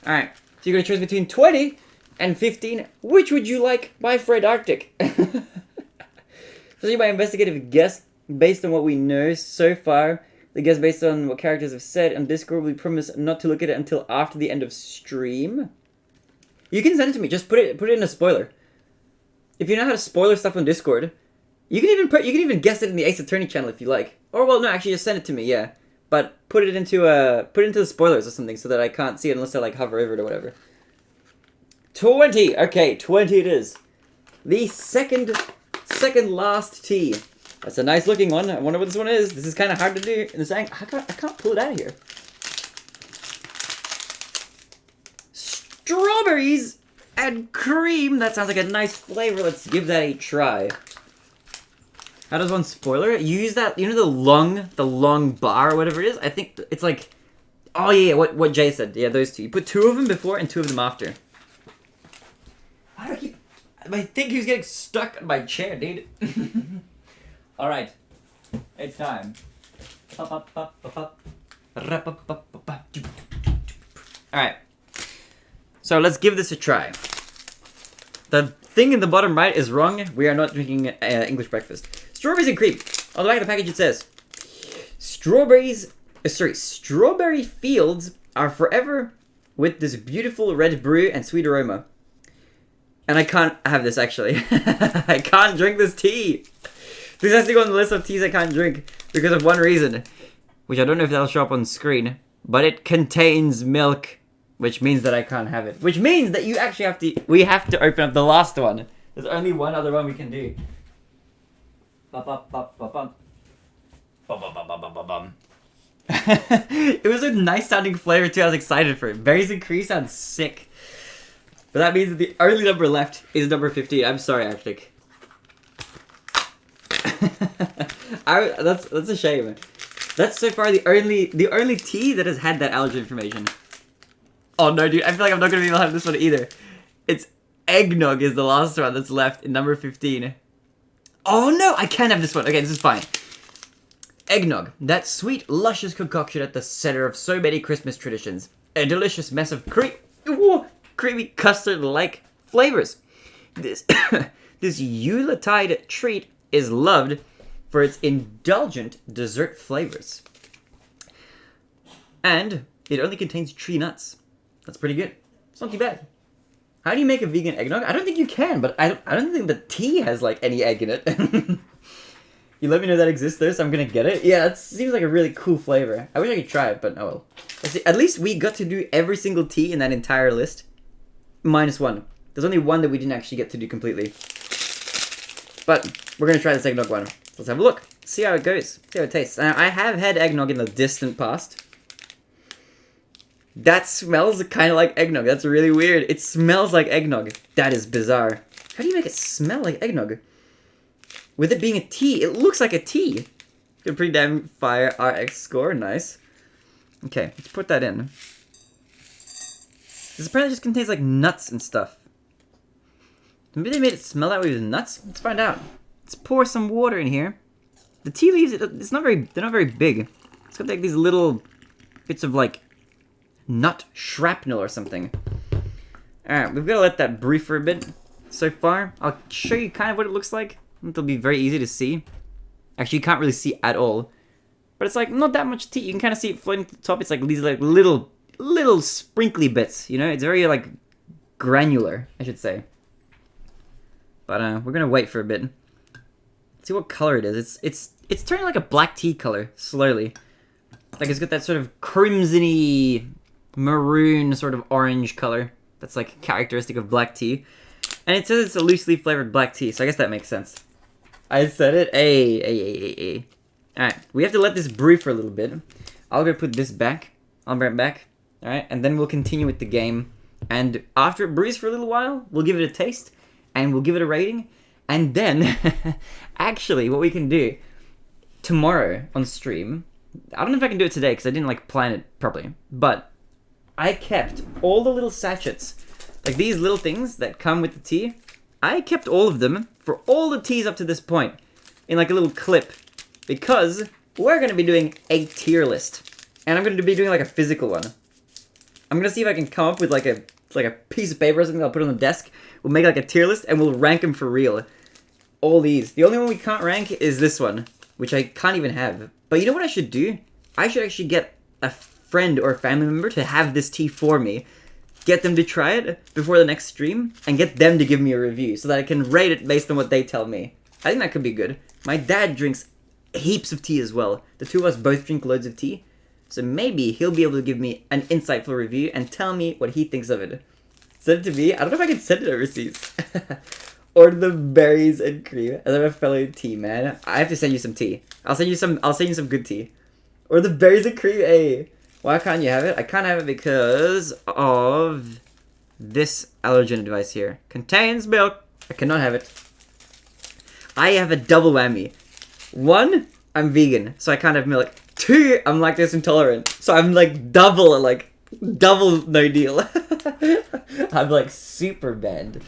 Alright, so you're going to choose between 20 and 15. Which would you like, my friend Arctic? Especially my investigative guess, based on what we know so far. The guess based on what characters have said, and Discord we promise not to look at it until after the end of stream. You can send it to me, just put it in a spoiler. If you know how to spoiler stuff on Discord, you can even guess it in the Ace Attorney channel if you like. Or well, no, actually just send it to me, yeah. But put it into the spoilers or something so that I can't see it unless I like hover over it or whatever. 20. Okay, 20 it is. The second last T. That's a nice looking one. I wonder what this one is. This is kind of hard to do in this angle. I can't pull it out of here. Strawberries and cream. That sounds like a nice flavor. Let's give that a try. How does one spoiler it? You use that, you know, the long bar or whatever it is? I think it's like, oh yeah, what Jay said. Yeah, those 2. You put 2 of them before and 2 of them after. Why do I think he was getting stuck on my chair, dude. Alright. It's time. Alright. So let's give this a try. The thing in the bottom right is wrong. We are not drinking English breakfast. Strawberries and cream. On the back of the package it says, strawberry fields are forever with this beautiful red brew and sweet aroma. And I can't have this actually. I can't drink this tea. This has to go on the list of teas I can't drink because of one reason, which I don't know if that'll show up on screen, but it contains milk, which means that I can't have it. Which means that we have to open up the last one. There's only one other one we can do. It was a nice sounding flavor too. I was excited for it. Berries and cream sounds sick. But that means that the only number left is number 15. I'm sorry, Arctic. That's a shame. That's so far the only tea that has had that allergen information. Oh no, dude! I feel like I'm not gonna be able to have this one either. It's eggnog is the last one that's left in number 15. Oh no, I can have this one. Okay, this is fine. Eggnog, that sweet, luscious concoction at the center of so many Christmas traditions. A delicious mess of creamy custard-like flavors. This Yuletide treat is loved for its indulgent dessert flavors. And it only contains tree nuts. That's pretty good. It's not too bad. How do you make a vegan eggnog? I don't think you can, but I don't think the tea has like any egg in it. You let me know that exists though, so I'm gonna get it. Yeah, it seems like a really cool flavor. I wish I could try it, but oh well. Let's see. At least we got to do every single tea in that entire list. -1. There's only one that we didn't actually get to do completely. But we're gonna try this eggnog one. Let's have a look. See how it goes. See how it tastes. Now, I have had eggnog in the distant past. That smells kind of like eggnog. That's really weird. It smells like eggnog. That is bizarre. How do you make it smell like eggnog? With it being a tea, it looks like a tea. Got a pretty damn fire RX score. Nice. Okay, let's put that in. This apparently just contains like nuts and stuff. Maybe they made it smell that way with nuts? Let's find out. Let's pour some water in here. The tea leaves, they're not very big. It's got like these little bits of like nut shrapnel or something. Alright, we've got to let that brew for a bit so far. I'll show you kind of what it looks like. It'll be very easy to see. Actually, you can't really see at all. but it's like not that much tea. You can kind of see it floating to the top. It's like these like little sprinkly bits, you know? It's very like granular, I should say. But we're gonna wait for a bit. See what color it is. It's turning like a black tea color slowly. Like it's got that sort of crimsony maroon sort of orange color that's like characteristic of black tea. And it says it's a loosely flavored black tea, so I guess that makes sense. I said it. Ay. Alright, we have to let this brew for a little bit. I'll go put this back. I'll bring it back. Alright, and then we'll continue with the game. And after it brews for a little while, we'll give it a taste. And we'll give it a rating. And then, actually, what we can do tomorrow on stream, I don't know if I can do it today because I didn't like plan it properly, but I kept all the little sachets, like these little things that come with the tea. I kept all of them for all the teas up to this point in like a little clip because we're going to be doing a tier list, and I'm going to be doing like a physical one. I'm going to see if I can come up with like a piece of paper or something that I'll put on the desk. We'll make like a tier list and we'll rank them for real. All these. The only one we can't rank is this one, which I can't even have. But you know what I should do? I should actually get a friend or a family member to have this tea for me. Get them to try it before the next stream and get them to give me a review so that I can rate it based on what they tell me. I think that could be good. My dad drinks heaps of tea as well. The two of us both drink loads of tea. So maybe he'll be able to give me an insightful review and tell me what he thinks of it. Send it to me. I don't know if I can send it overseas. Or the berries and cream. As I'm a fellow tea man, I have to send you some tea. I'll send you some good tea. Or the berries and cream. Hey, why can't you have it? I can't have it because of this allergen device here. Contains milk. I cannot have it. I have a double whammy. 1, I'm vegan, so I can't have milk. 2, I'm lactose intolerant, so I'm like double no deal. I'm like super banned.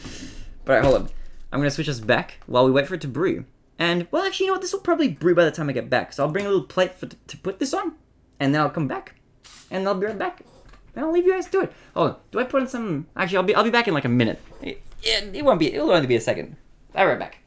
But alright, hold on. I'm gonna switch us back while we wait for it to brew. And, well, actually, you know what? This will probably brew by the time I get back. So I'll bring a little plate to put this on, and then I'll come back, and I'll be right back. And I'll leave you guys to it. Oh, do I put in some? Actually, I'll be back in like a minute. It'll only be a second. I'll be right back.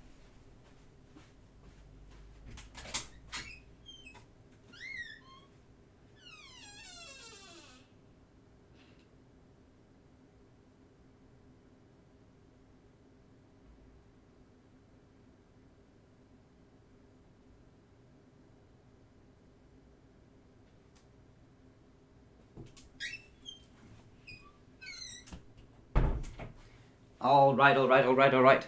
All right.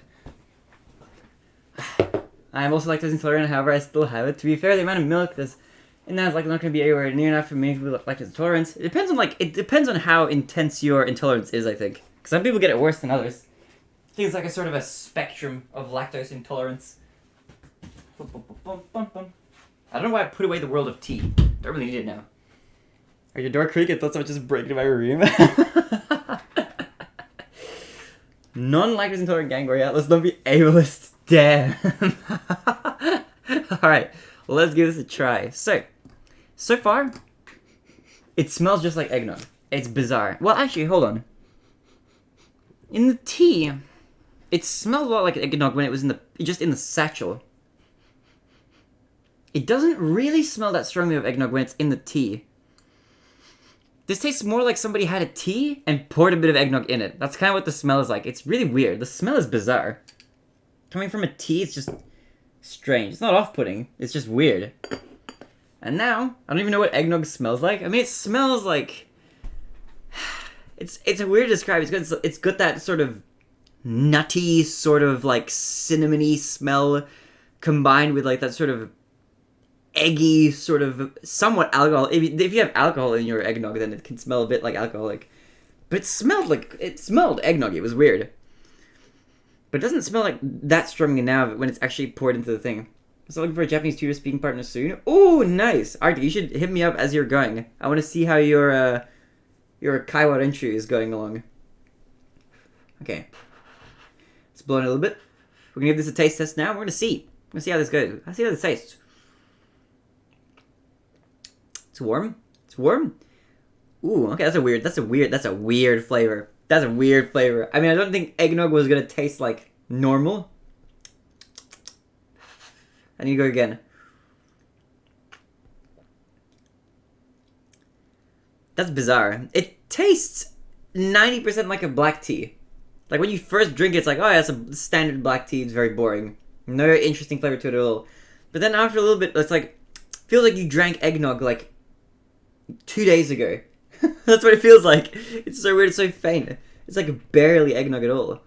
I am also lactose intolerant, however, I still have it. To be fair, the amount of milk that's in that is like not going to be anywhere near enough for many people with lactose intolerance. It depends on how intense your intolerance is, I think. Because some people get it worse than others. I think it's like a sort of a spectrum of lactose intolerance. I don't know why I put away the world of tea. Don't really need it now. Are your door creaking? I thought someone just break into my room. Non-lactose intolerant gang warrior. Let's not be ableist. Damn. Alright, let's give this a try. So far, it smells just like eggnog. It's bizarre. Well, actually, hold on. In the tea, it smelled a lot like eggnog when it was just in the satchel. It doesn't really smell that strongly of eggnog when it's in the tea. This tastes more like somebody had a tea and poured a bit of eggnog in it. That's kind of what the smell is like. It's really weird. The smell is bizarre. Coming from a tea, it's just strange. It's not off-putting. It's just weird. And now, I don't even know what eggnog smells like. I mean, it smells like... It's weird to describe. It's got that sort of nutty, sort of like cinnamony smell combined with like that sort of eggy, sort of somewhat alcohol. If you have alcohol in your eggnog, then it can smell a bit like alcoholic. But it smelled eggnog. It was weird. But it doesn't smell like that strongly now when it's actually poured into the thing. So looking for a Japanese tutor speaking partner soon. Oh, nice. Artie, you should hit me up as you're going. I want to see how your Kaiwa Renshu is going along. Okay. Let's blow it a little bit. We're going to give this a taste test now. We're going to see. We're going to see how this goes. Let's see how this tastes. It's warm. It's warm. Ooh, okay, that's a weird flavor. That's a weird flavor. I mean, I don't think eggnog was gonna taste like normal. I need to go again. That's bizarre. It tastes 90% like a black tea. Like, when you first drink it, it's like, oh, yeah, it's a standard black tea. It's very boring. No interesting flavor to it at all. But then after a little bit, it's like, feels like you drank eggnog, like, 2 days ago. That's what it feels like. It's so weird, it's so faint. It's like barely eggnog at all.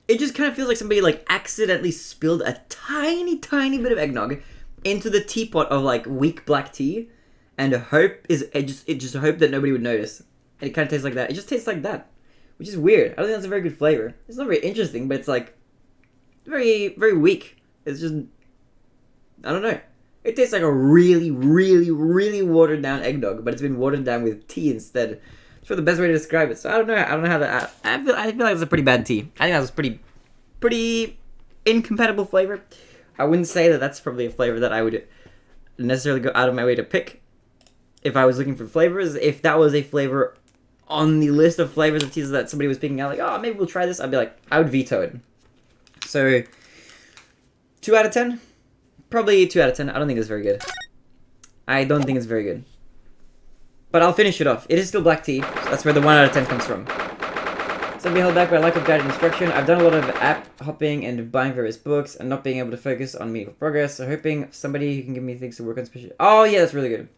It just kind of feels like somebody, like, accidentally spilled a tiny bit of eggnog into the teapot of, like, weak black tea, and just hope that nobody would notice. And it kind of tastes like that. It just tastes like that, which is weird. I don't think that's a very good flavor. It's not very interesting, but it's, like, very, very weak. It's just, I don't know. It tastes like a really watered down eggnog, but it's been watered down with tea instead. It's probably the best way to describe it. So I don't know how that. I feel like it's a pretty bad tea. I think that was pretty incompatible flavor. I wouldn't say that that's probably a flavor that I would necessarily go out of my way to pick if I was looking for flavors. If that was a flavor on the list of flavors of teas that somebody was picking out, like, oh, maybe we'll try this, I'd be like, I would veto it. So 2 out of 10. Probably 2 out of 10. I don't think it's very good. I don't think it's very good. But I'll finish it off. It is still black tea. So that's where the 1 out of 10 comes from. So be held back by lack of guided instruction. I've done a lot of app hopping and buying various books and not being able to focus on meaningful progress. So hoping somebody who can give me things to work on special. Oh yeah, that's really good.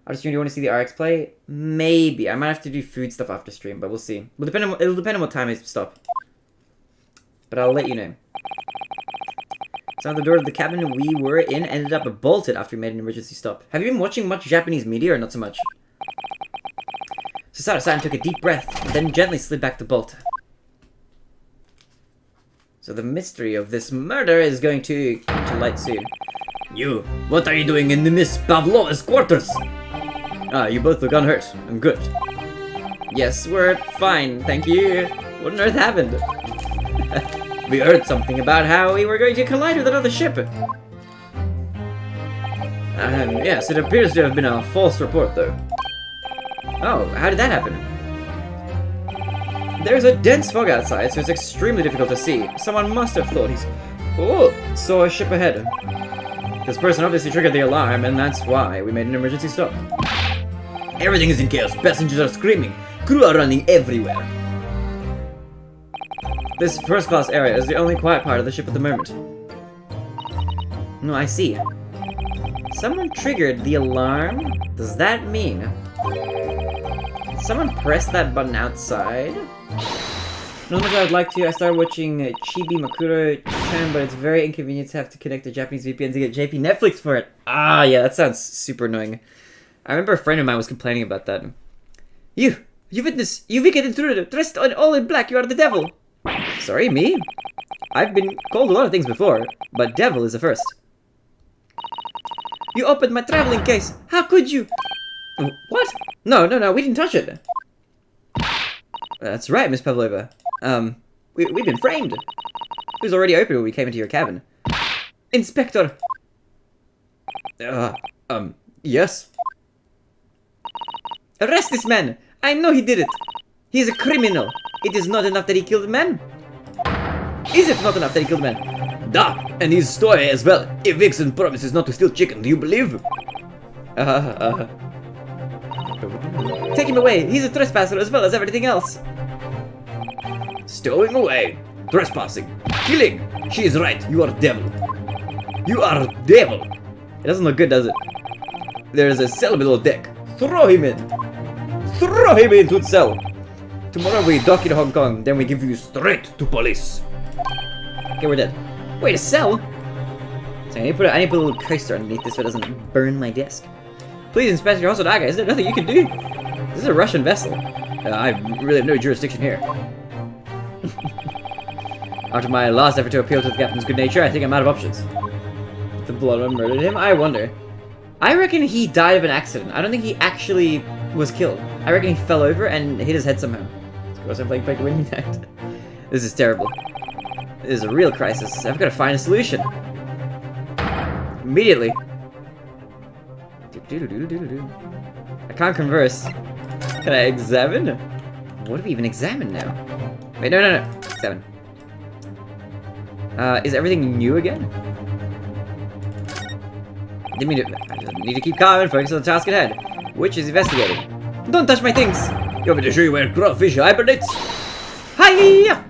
I'll just do you want to see the RX play? Maybe. I might have to do food stuff after stream, but we'll see. It'll depend on what time I stop. But I'll let you know. So the door of the cabin we were in ended up bolted after we made an emergency stop. Have you been watching much Japanese media or not so much? Susato-san took a deep breath, and then gently slid back the bolt. So the mystery of this murder is going to come to light soon. You, what are you doing in the Miss Pavlova's quarters? Ah, you both look unhurt. I'm good. Yes, we're fine, thank you. What on earth happened? We heard something about how we were going to collide with another ship. Yes, it appears to have been a false report, though. Oh, how did that happen? There's a dense fog outside, so it's extremely difficult to see. Someone must have thought saw a ship ahead. This person obviously triggered the alarm, and that's why we made an emergency stop. Everything is in chaos. Passengers are screaming. Crew are running everywhere. This first-class area is the only quiet part of the ship at the moment. No, I see. Someone triggered the alarm? Does that mean... Did someone press that button outside? Not much I would like to. I started watching Chibi Makuro-chan, but it's very inconvenient to have to connect a Japanese VPN to get JP Netflix for it. Ah, yeah, that sounds super annoying. I remember a friend of mine was complaining about that. You wicked intruder, dressed all in black, you are the devil! Sorry, me? I've been called a lot of things before, but devil is the first. You opened my traveling case! How could you? What? No, we didn't touch it. That's right, Miss Pavlova. We've been framed. It was already open when we came into your cabin. Inspector! Yes? Arrest this man! I know he did it! He is a criminal! It is not enough that he killed a man? Is it not enough that he killed a man? Da! And his story as well. If Vixen promises not to steal chicken, do you believe? Take him away! He's a trespasser as well as everything else! Stowing away! Trespassing! Killing! She is right, you are devil! You are devil! It doesn't look good, does it? There is a cell below deck. Throw him in! Throw him into the cell! Tomorrow we dock in Hong Kong, then we give you straight to police. Okay, we're dead. Wait, a cell? So I need to put a little coaster underneath this so it doesn't burn my desk. Please, Inspector Hosodaga, is there nothing you can do? This is a Russian vessel. I really have no jurisdiction here. After my last effort to appeal to the captain's good nature, I think I'm out of options. The blood murdered him? I wonder. I reckon he died of an accident. I don't think he actually was killed. I reckon he fell over and hit his head somehow. Of course, I'm playing Break when he died. This is terrible. This is a real crisis. I've got to find a solution. Immediately. I can't converse. Can I examine? What do we even examine now? Wait, no. Examine. Is everything new again? I need to keep calm and focus on the task at hand, which is investigating. Don't touch my things! You want me to show you where crawfish hibernates? Hiya!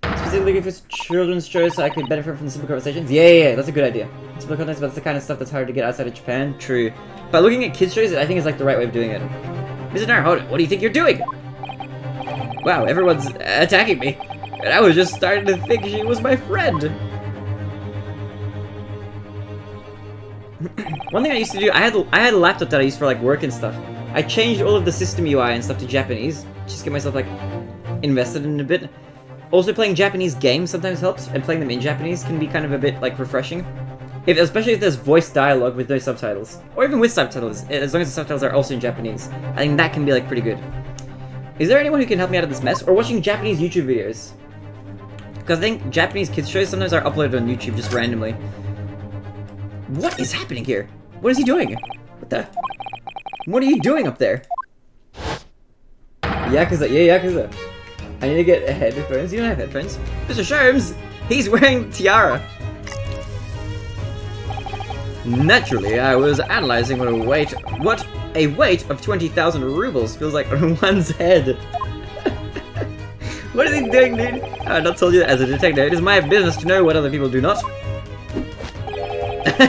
Specifically if it's children's shows so I could benefit from the simple conversations? Yeah, that's a good idea. Simple context, but it's the kind of stuff that's hard to get outside of Japan. True. But looking at kids' shows, I think is like the right way of doing it. Mr. Naruhodo, what do you think you're doing? Wow, everyone's attacking me. And I was just starting to think she was my friend. One thing I used to do, I had a laptop that I used for like work and stuff. I changed all of the system UI and stuff to Japanese, just to get myself like invested in a bit. Also, playing Japanese games sometimes helps, and playing them in Japanese can be kind of a bit like refreshing. Especially if there's voice dialogue with no subtitles, or even with subtitles, as long as the subtitles are also in Japanese. I think that can be like pretty good. Is there anyone who can help me out of this mess, or watching Japanese YouTube videos? Because I think Japanese kids shows sometimes are uploaded on YouTube just randomly. What is happening here? What is he doing? What the? What are you doing up there? Yakuza, yeah, Yakuza. I need to get headphones. You don't have headphones. Mr. Sholmes! He's wearing tiara. Naturally, I was analyzing what a weight of 20,000 rubles feels like on one's head. What is he doing, dude? I've not told you that as a detective. It is my business to know what other people do not.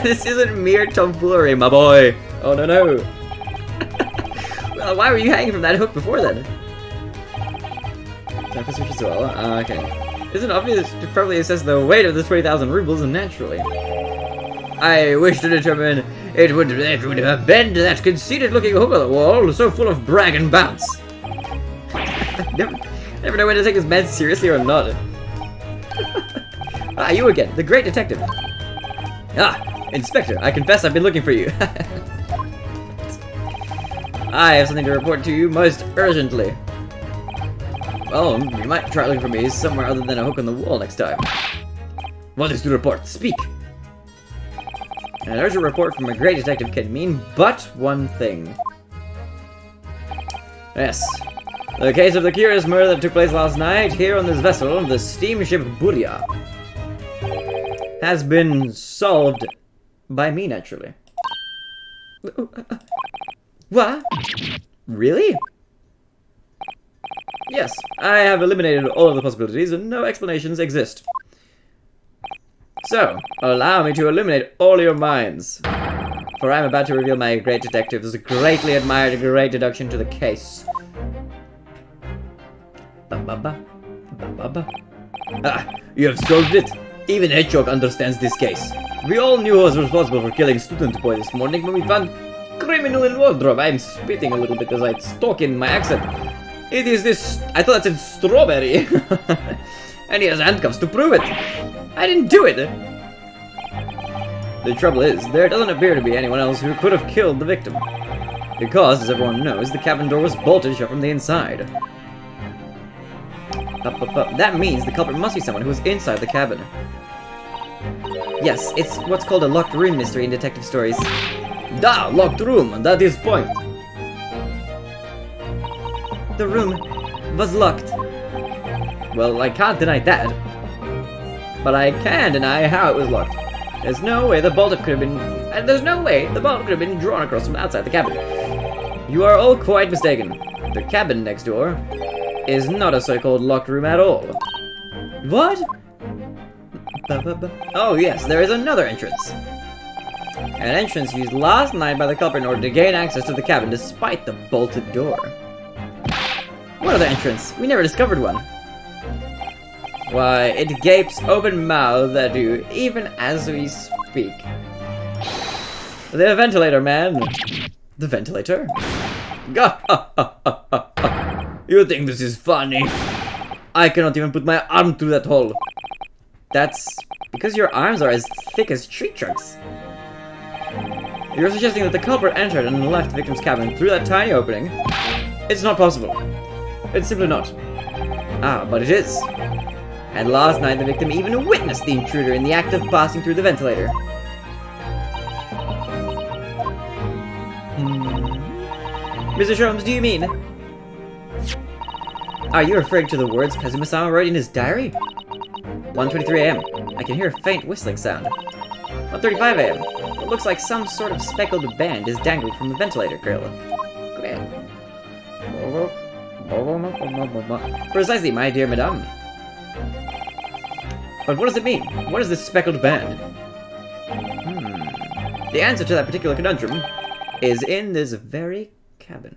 This isn't mere tomfoolery, my boy. Oh, no. Well, why were you hanging from that hook before then? Time for switch as well. Okay. Isn't it obvious to probably assess the weight of the 20,000 rubles naturally? I wish to determine it would have been that conceited-looking hook on the wall, so full of brag and bounce. Never know when to take his meds seriously or not. Ah, you again, the great detective. Ah, Inspector, I confess I've been looking for you. I have something to report to you most urgently. Well, you might try looking for me somewhere other than a hook on the wall next time. What is to report? Speak! An urgent report from a great detective can mean but one thing. Yes. The case of the curious murder that took place last night here on this vessel, the steamship Burya, has been solved by me, naturally. What? Really? Yes, I have eliminated all of the possibilities and no explanations exist. So, allow me to eliminate all your minds. For I am about to reveal my great detective's greatly admired great deduction to the case. Ah, you have solved it. Even Hedgehog understands this case. We all knew who was responsible for killing student boy this morning when we found criminal in wardrobe. I'm spitting a little bit as I talk in my accent. It is this... I thought it said strawberry. And he has handcuffs to prove it. I didn't do it. The trouble is, there doesn't appear to be anyone else who could have killed the victim. Because, as everyone knows, the cabin door was bolted shut from the inside. That means the culprit must be someone who was inside the cabin. Yes, it's what's called a locked room mystery in detective stories. Da, locked room, that is point. The room was locked. Well, I can't deny that. But I can deny how it was locked. There's no way the bolt could have been... there's no way the bolt could have been drawn across from outside the cabin. You are all quite mistaken. The cabin next door is not a so-called locked room at all. What? Oh yes, there is another entrance. An entrance used last night by the culprit in order to gain access to the cabin despite the bolted door. What other entrance? We never discovered one. Why, it gapes open-mouthed at you, even as we speak. The ventilator, man. The ventilator? You think this is funny? I cannot even put my arm through that hole. That's because your arms are as thick as tree trunks. You're suggesting that the culprit entered and left the victim's cabin through that tiny opening? It's not possible. It's simply not. Ah, but it is. And last night the victim even witnessed the intruder in the act of passing through the ventilator. Mr. Sholmes, do you mean? Are you referring to the words Kazuma-sama wrote in his diary? 1:23 AM. I can hear a faint whistling sound. 1:35 a.m. It looks like some sort of speckled band is dangling from the ventilator grill. Go ahead. Precisely, my dear madame. But what does it mean? What is this speckled band? The answer to that particular conundrum is in this very cabin.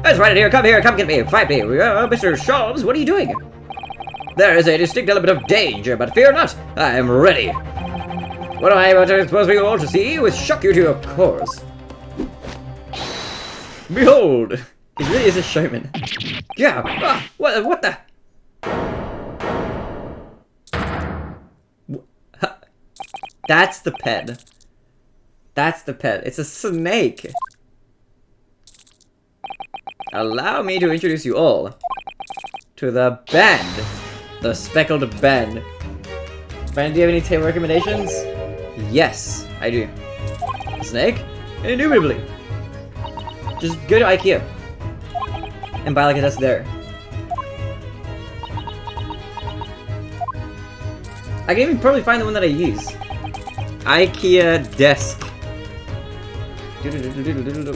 That's right in here. Come here. Come get me. Fight me. Mr. Sholmes, what are you doing? There is a distinct element of danger, but fear not. I am ready. What am I about to expose you all to see will shock you to your cores. Behold! He really is a showman. Yeah! What the? That's the pet. That's the pet. It's a snake. Allow me to introduce you all to the band. The speckled band. Brandon, do you have any table recommendations? Yes, I do. Snake? Indubitably. Just go to IKEA and buy like a desk there. I can even probably find the one that I use. IKEA desk.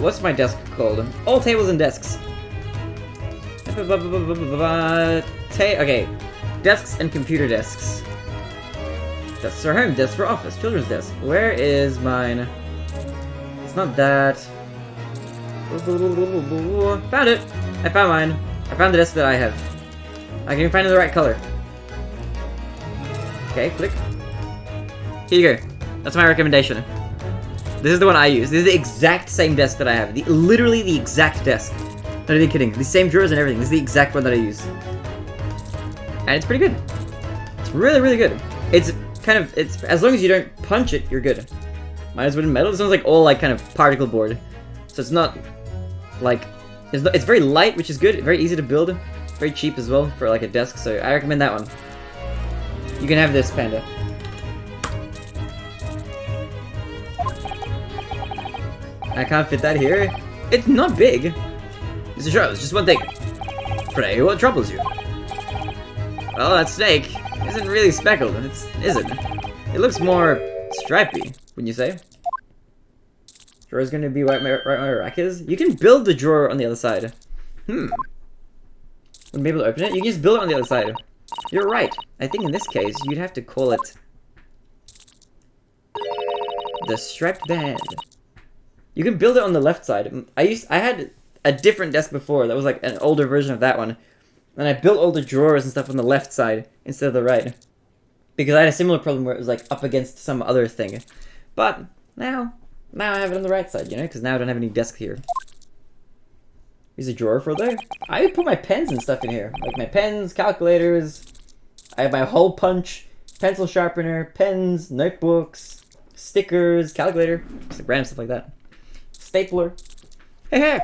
What's my desk called? All tables and desks. Okay. Desks and computer desks. Desks for home, desks for office, children's desk. Where is mine? It's not that. Found it! I found mine. I found the desk that I have. I can find the right color. Okay, click. Here you go. That's my recommendation. This is the one I use. This is the exact same desk that I have. Literally the exact desk. Not even kidding. The same drawers and everything. This is the exact one that I use. And it's pretty good. It's really, really good. It's kind of, as long as you don't punch it, you're good. Mine is wooden metal. This one's like all like kind of particle board. So it's not like, it's very light, which is good. Very easy to build. Very cheap as well for like a desk. So I recommend that one. You can have this, Panda. I can't fit that here. It's not big. Mr. Sholmes, just one thing. Pray, what troubles you? Well, that snake isn't really speckled. It isn't. It looks more stripy, wouldn't you say? Drawer's gonna be right where my rack is. You can build the drawer on the other side. Wouldn't be able to open it. You can just build it on the other side. You're right. I think in this case, you'd have to call it the striped band. You can build it on the left side. I had a different desk before that was like an older version of that one. And I built all the drawers and stuff on the left side instead of the right. Because I had a similar problem where it was like up against some other thing. But now I have it on the right side, you know, because now I don't have any desk here. Here's a drawer for there. I would put my pens and stuff in here. Like my pens, calculators. I have my hole punch, pencil sharpener, pens, notebooks, stickers, calculator. Just like random stuff like that. Stapler. Hey, hey!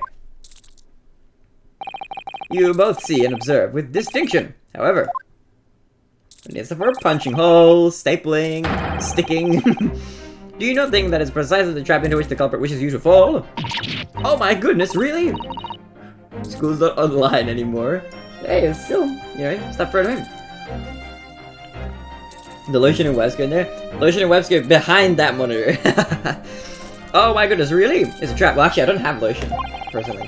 You both see and observe with distinction. However, when it's for punching holes, stapling, sticking, do you not think that is precisely the trap into which the culprit wishes you to fall? Oh my goodness, really? School's not online anymore. Hey, it's still, you know, stuff for at home. The lotion and webscape in there. Lotion and webscape behind that monitor. Oh my goodness, really? It's a trap. Well, actually, I don't have lotion, personally.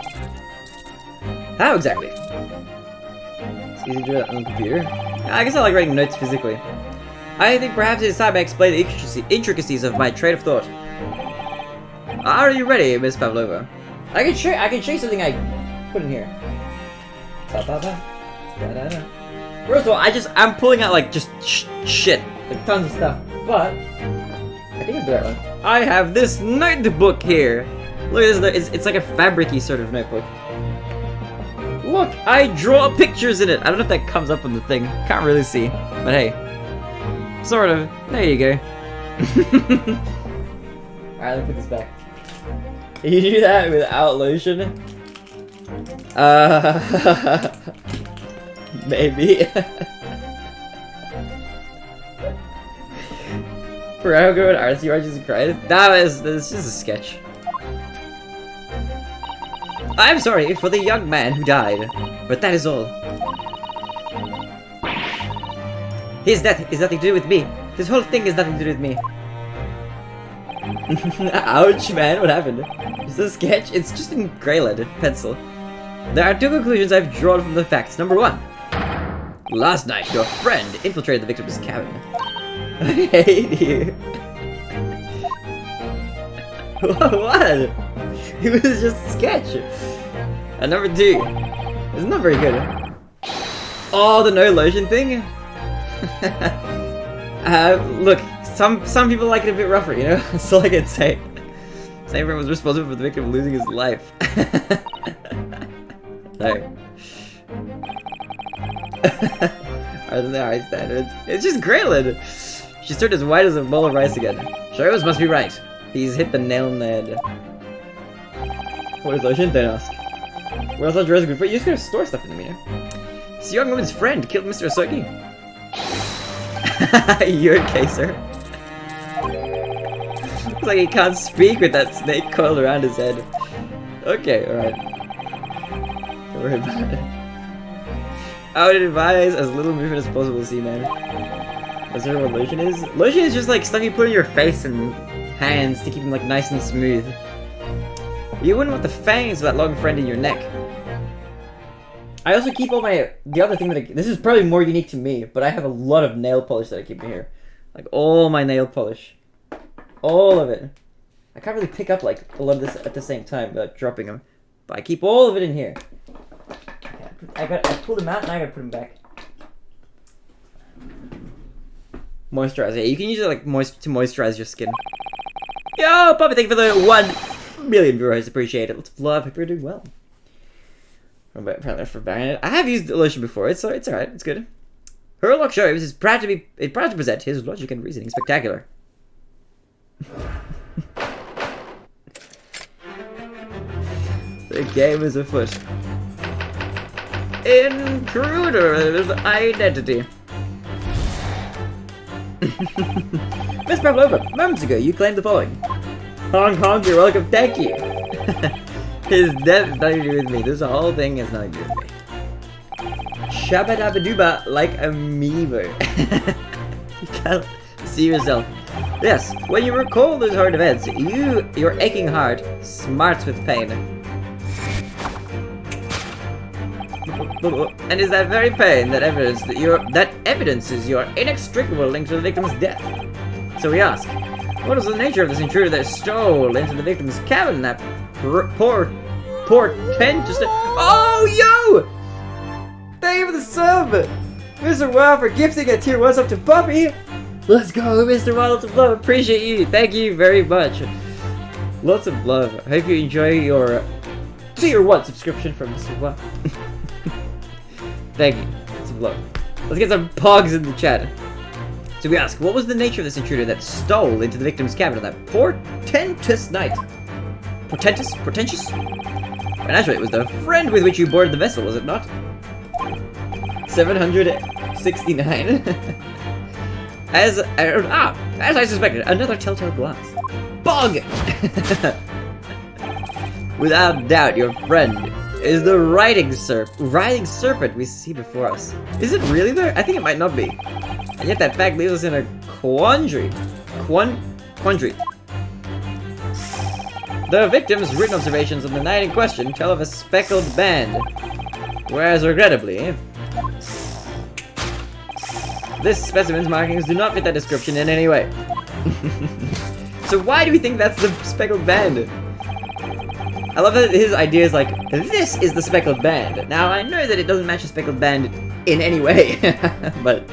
How exactly? It's easy to do that on the computer. I guess I like writing notes physically. I think perhaps it's time I explain the intricacies of my train of thought. Are you ready, Miss Pavlova? I can show you something I put in here. First of all, I'm pulling out like just shit, like tons of stuff. But I think it's the right one. I have this notebook here. Look at this. It's like a fabric-y sort of notebook. Look, I draw pictures in it. I don't know if that comes up on the thing. Can't really see. But hey. Sort of. There you go. Alright, let me put this back. Can you do that without lotion? Maybe. Forever and RC Arches and Cries. This is a sketch. I'm sorry for the young man who died, but that is all. His death is nothing to do with me. This whole thing is nothing to do with me. Ouch, man, what happened? Is this a sketch? It's just in grey lead, pencil. There are two conclusions I've drawn from the facts. Number one. Last night, your friend infiltrated the victim's cabin. I hate you. What? It was just a sketch. And number two. It's not very good. Oh, the no lotion thing? Look, some people like it a bit rougher, you know? That's all I can say. Saber was responsible for the victim losing his life. No. Higher than the high standards. It's just Graylin! She's turned as white as a bowl of rice again. Sholmes must be right. He's hit the nail on the head. What is lotion? Don't ask. Where else on Jurassic World? You just gotta store stuff in the meter. This young woman's friend killed Mr. Osoki. You're okay, sir. Looks like he can't speak with that snake coiled around his head. Okay, alright. Don't worry about it. I would advise as little movement as possible, see, man. Is there what lotion is? Lotion is just like stuff you put on your face and hands to keep them like nice and smooth. You wouldn't want the fangs of that long friend in your neck. I also keep all my... The other thing that this is probably more unique to me, but I have a lot of nail polish that I keep in here. Like, all my nail polish. All of it. I can't really pick up, like, a lot of this at the same time without dropping them. But I keep all of it in here. I pulled them out and I gotta put them back. Moisturizer. Yeah, you can use it, like, to moisturize your skin. Yo, Puppy, thank you for the 1 million viewers. Appreciate it. Lots of love. Hope you're doing well. For banging it. I have used the lotion before. It's alright. It's good. Herlock Sholmes is proud to present his logic and reasoning spectacular. The game is afoot. Intruder's identity. Miss Pavlova, moments ago you claimed the following. Honk honk, you're welcome, thank you. His death is nothing to do with me. This whole thing has nothing to do with me. Shabba-dabba-dooba like a amoeba. You can't see yourself. Yes, when you recall those hard events, your aching heart smarts with pain. And is that very pain that evidences your inextricable link to the victim's death? So we ask, what was the nature of this intruder that stole into the victim's cabin that poor tent just... Oh, yo! Thank you for the sub! Mr. Wild for gifting a tier 1 sub to Puppy! Let's go, Mr. Wild, lots of love, appreciate you, thank you very much. Lots of love. I hope you enjoy your tier 1 subscription from Mr. Wild. Thank you, lots of love. Let's get some pogs in the chat. So we ask, what was the nature of this intruder that stole into the victim's cabin on that portentous night? Portentous? And actually, it was the friend with which you boarded the vessel, was it not? 769. As I suspected, another telltale glass. Bog! Without doubt, your friend is the writhing serpent we see before us. Is it really there? I think it might not be. And yet that fact leaves us in a quandary. Quandary. The victim's written observations on the night in question tell of a speckled band. Whereas, regrettably, this specimen's markings do not fit that description in any way. So why do we think that's the speckled band? I love that his idea is like, this is the speckled band. Now, I know that it doesn't match the speckled band in any way, but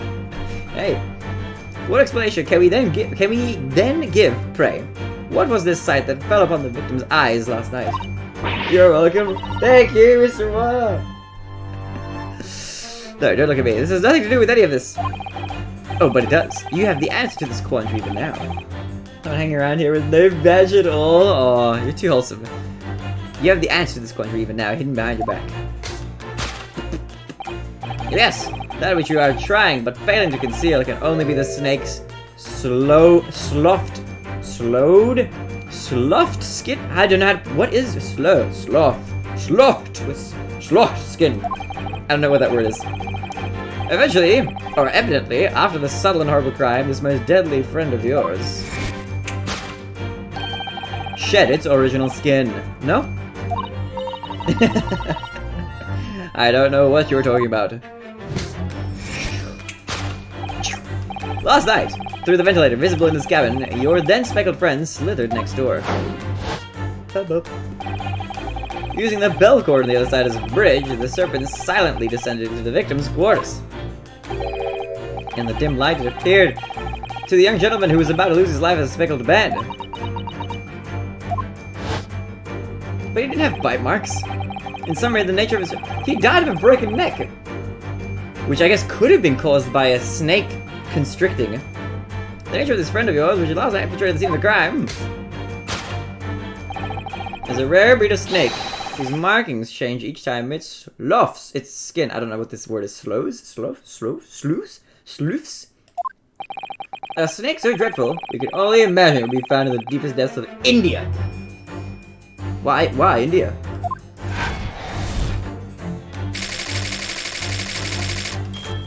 hey, what explanation can we then give, pray? What was this sight that fell upon the victim's eyes last night? You're welcome. Thank you, Mr. Wah. No, don't look at me. This has nothing to do with any of this. Oh, but it does. You have the answer to this quandary even now. Don't hang around here with no badge at all. Oh, you're too wholesome. You have the answer to this quandary even now, hidden behind your back. Yes, that which you are trying but failing to conceal can only be the snake's sloughed skin. I do not. What is sloughed skin? I don't know what that word is. Eventually, or evidently, after the subtle and horrible crime, this most deadly friend of yours shed its original skin. No? I don't know what you're talking about. Last night, through the ventilator visible in this cabin, your then speckled friend slithered next door. Using the bell cord on the other side as a bridge, the serpent silently descended into the victim's quarters. In the dim light, it appeared to the young gentleman who was about to lose his life as a speckled band. But he didn't have bite marks. In summary, the nature of his... He died of a broken neck! Which I guess could have been caused by a snake constricting. The nature of this friend of yours, which allows to infiltrate the scene of the crime, is a rare breed of snake, whose markings change each time it sloughs its skin. I don't know what this word is. Sleuths? A snake so dreadful, you can only imagine it would be found in the deepest depths of India. Why India?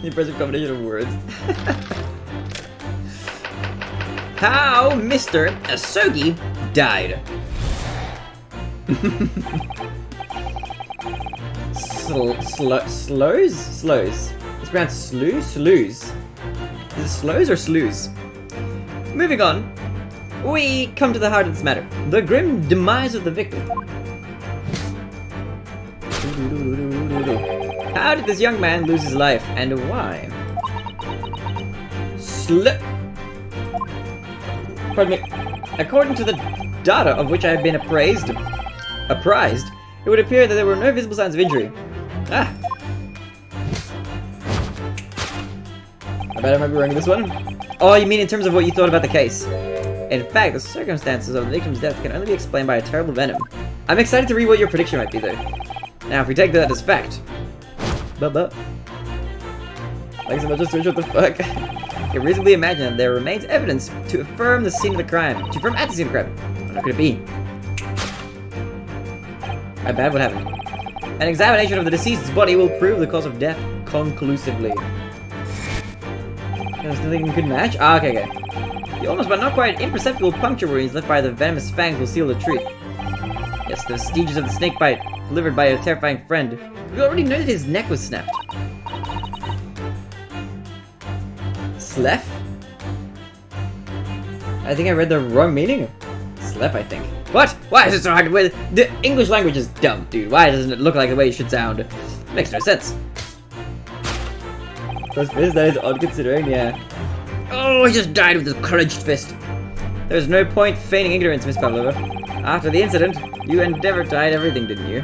The impressive combination of words. How Mr. Asogi died. Slows? It's pronounced slews? Is it slows or slews? Moving on, we come to the heart of this matter. The grim demise of the victim. How did this young man lose his life, and why? Pardon me. According to the data of which I have been apprised, it would appear that there were no visible signs of injury. Ah! I bet I might be wrong with this one. Oh, you mean in terms of what you thought about the case? In fact, the circumstances of the victim's death can only be explained by a terrible venom. I'm excited to read what your prediction might be, though. Now, if we take that as fact... Like so much as switch, what the fuck? You can reasonably imagine that there remains evidence to affirm the scene of the crime. To affirm at the scene of the crime. What could it be? My bad, what happened? An examination of the deceased's body will prove the cause of death conclusively. There's nothing could match? Ah, okay. The almost but not quite imperceptible puncture wounds left by the venomous fangs will seal the truth. Yes, the vestiges of the snake bite delivered by a terrifying friend. We already know that his neck was snapped. Slef? I think I read the wrong meaning. Slef, I think. What? Why is it so hard to read? The English language is dumb, dude. Why doesn't it look like the way it should sound? It makes no sense. Closed fist, that is odd considering, yeah. Oh, he just died with his clenched fist. There was no point feigning ignorance, Miss Pavlova. After the incident, you endeavored to hide everything, didn't you?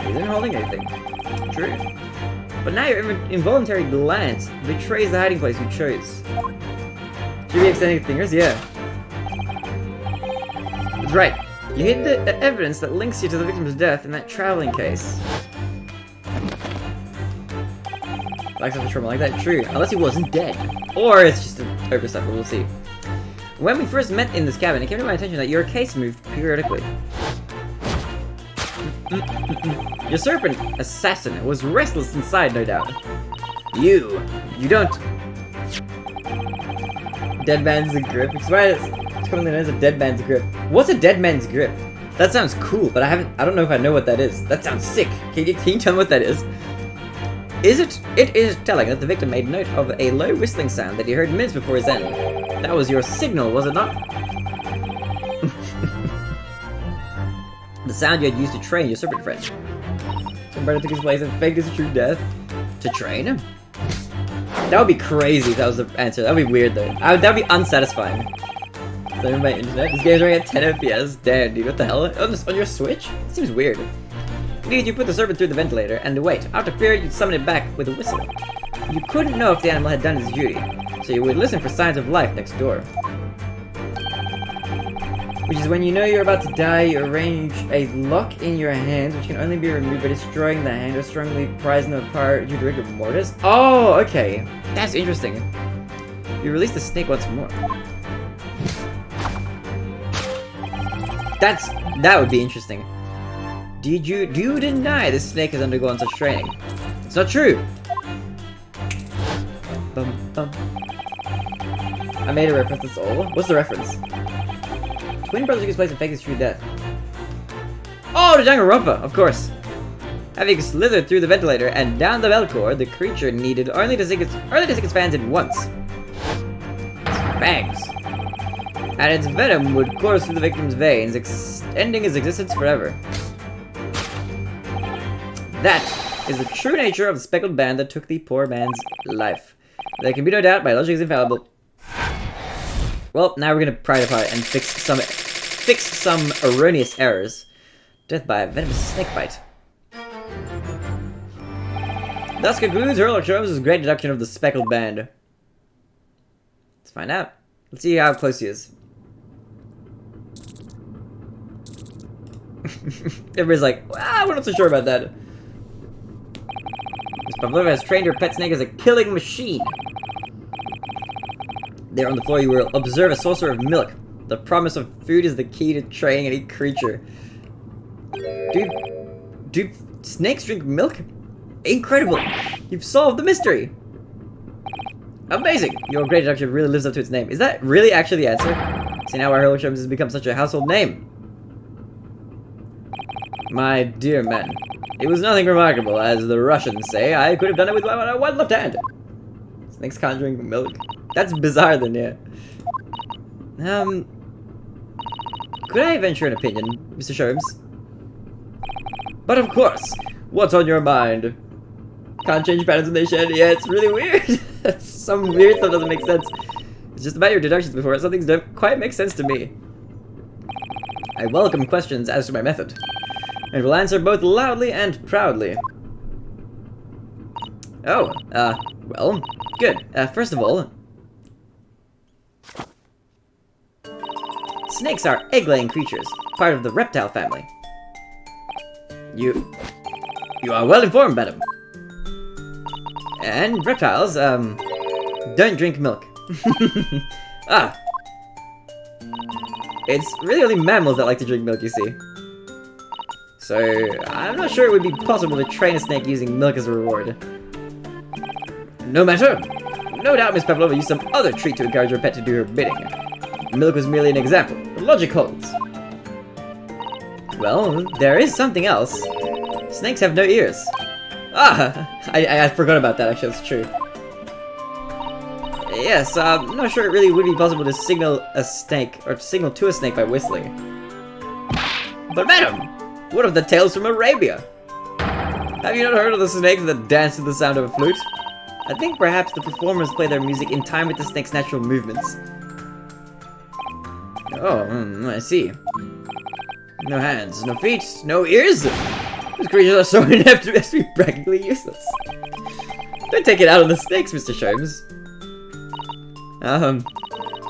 He isn't holding anything. True. But now your involuntary glance betrays the hiding place you chose. Should we be extending fingers? Yeah. That's right. You hid the evidence that links you to the victim's death in that traveling case. Like something trauma like that? True. Unless he wasn't dead. Or it's just an oversight, but we'll see. When we first met in this cabin, it came to my attention that your case moved periodically. Your serpent assassin was restless inside, no doubt. You don't... Dead man's grip? It's commonly known as a dead man's grip. What's a dead man's grip? That sounds cool, but I don't know if I know what that is. That sounds sick. Can you tell me what that is? It is telling that the victim made note of a low whistling sound that he heard minutes before his end. That was your signal, was it not? The sound you had used to train your serpent friend. Somebody took his place and faked his true death. To train him? That would be crazy if that was the answer. That would be weird though. That would be unsatisfying. So my internet. This game's running at 10 FPS. Damn, dude, what the hell? On your Switch? It seems weird. Indeed, you put the serpent through the ventilator and wait. After a period, you'd summon it back with a whistle. You couldn't know if the animal had done its duty, so you would listen for signs of life next door. Which is when you know you're about to die, you arrange a lock in your hands, which can only be removed by destroying the hand or strongly prizing them apart due to rigor mortis. Oh, okay. That's interesting. You release the snake once more. That would be interesting. Do you deny the snake has undergone such training? It's not true! Bum, bum. I made a reference, that's all. What's the reference? Twin brothers took his place and faked his true death. Oh, the Danganronpa, of course! Having slithered through the ventilator and down the bell cord, the creature needed only to sink its fans in once. Its fangs. And its venom would course through the victim's veins, extending his existence forever. That is the true nature of the speckled band that took the poor man's life. There can be no doubt my logic is infallible. Well, now we're gonna pry it apart and fix some erroneous errors. Death by a venomous snake bite. Thus concludes Herlock Sholmes' great deduction of the speckled band. Let's find out. Let's see how close he is. Everybody's like, ah, we're not so sure about that. Miss Pavlova has trained her pet snake as a killing machine. There on the floor you will observe a saucer of milk. The promise of food is the key to training any creature. Do snakes drink milk? Incredible! You've solved the mystery! Amazing! Your great deduction really lives up to its name. Is that really actually the answer? See now why Herlock Sholmes has become such a household name. My dear man, it was nothing remarkable, as the Russians say. I could have done it with my one left hand. Snakes can't drink milk. That's bizarre then, yeah. Could I venture an opinion, Mr. Sholmes? But of course! What's on your mind? Can't change patterns when they shed. Yeah, it's really weird. That's some weird stuff doesn't make sense. It's just about your deductions before. Some things don't quite make sense to me. I welcome questions as to my method, and will answer both loudly and proudly. Oh, well, good. First of all, snakes are egg-laying creatures, part of the reptile family. You are well informed, madam. And reptiles, don't drink milk. It's really only mammals that like to drink milk, you see. So, I'm not sure it would be possible to train a snake using milk as a reward. No matter. No doubt Miss Pavlova used some other treat to encourage her pet to do her bidding. Milk was merely an example. The logic holds. Well, there is something else. Snakes have no ears. I forgot about that, actually, that's true. Yes, I'm not sure it really would be possible to signal a snake, or to signal to a snake by whistling. But madam, what of the tales from Arabia? Have you not heard of the snakes that dance to the sound of a flute? I think perhaps the performers play their music in time with the snake's natural movements. Oh, I see. No hands, no feet, no ears! These creatures are so inept as to be practically useless. Don't take it out on the snakes, Mr. Sholmes.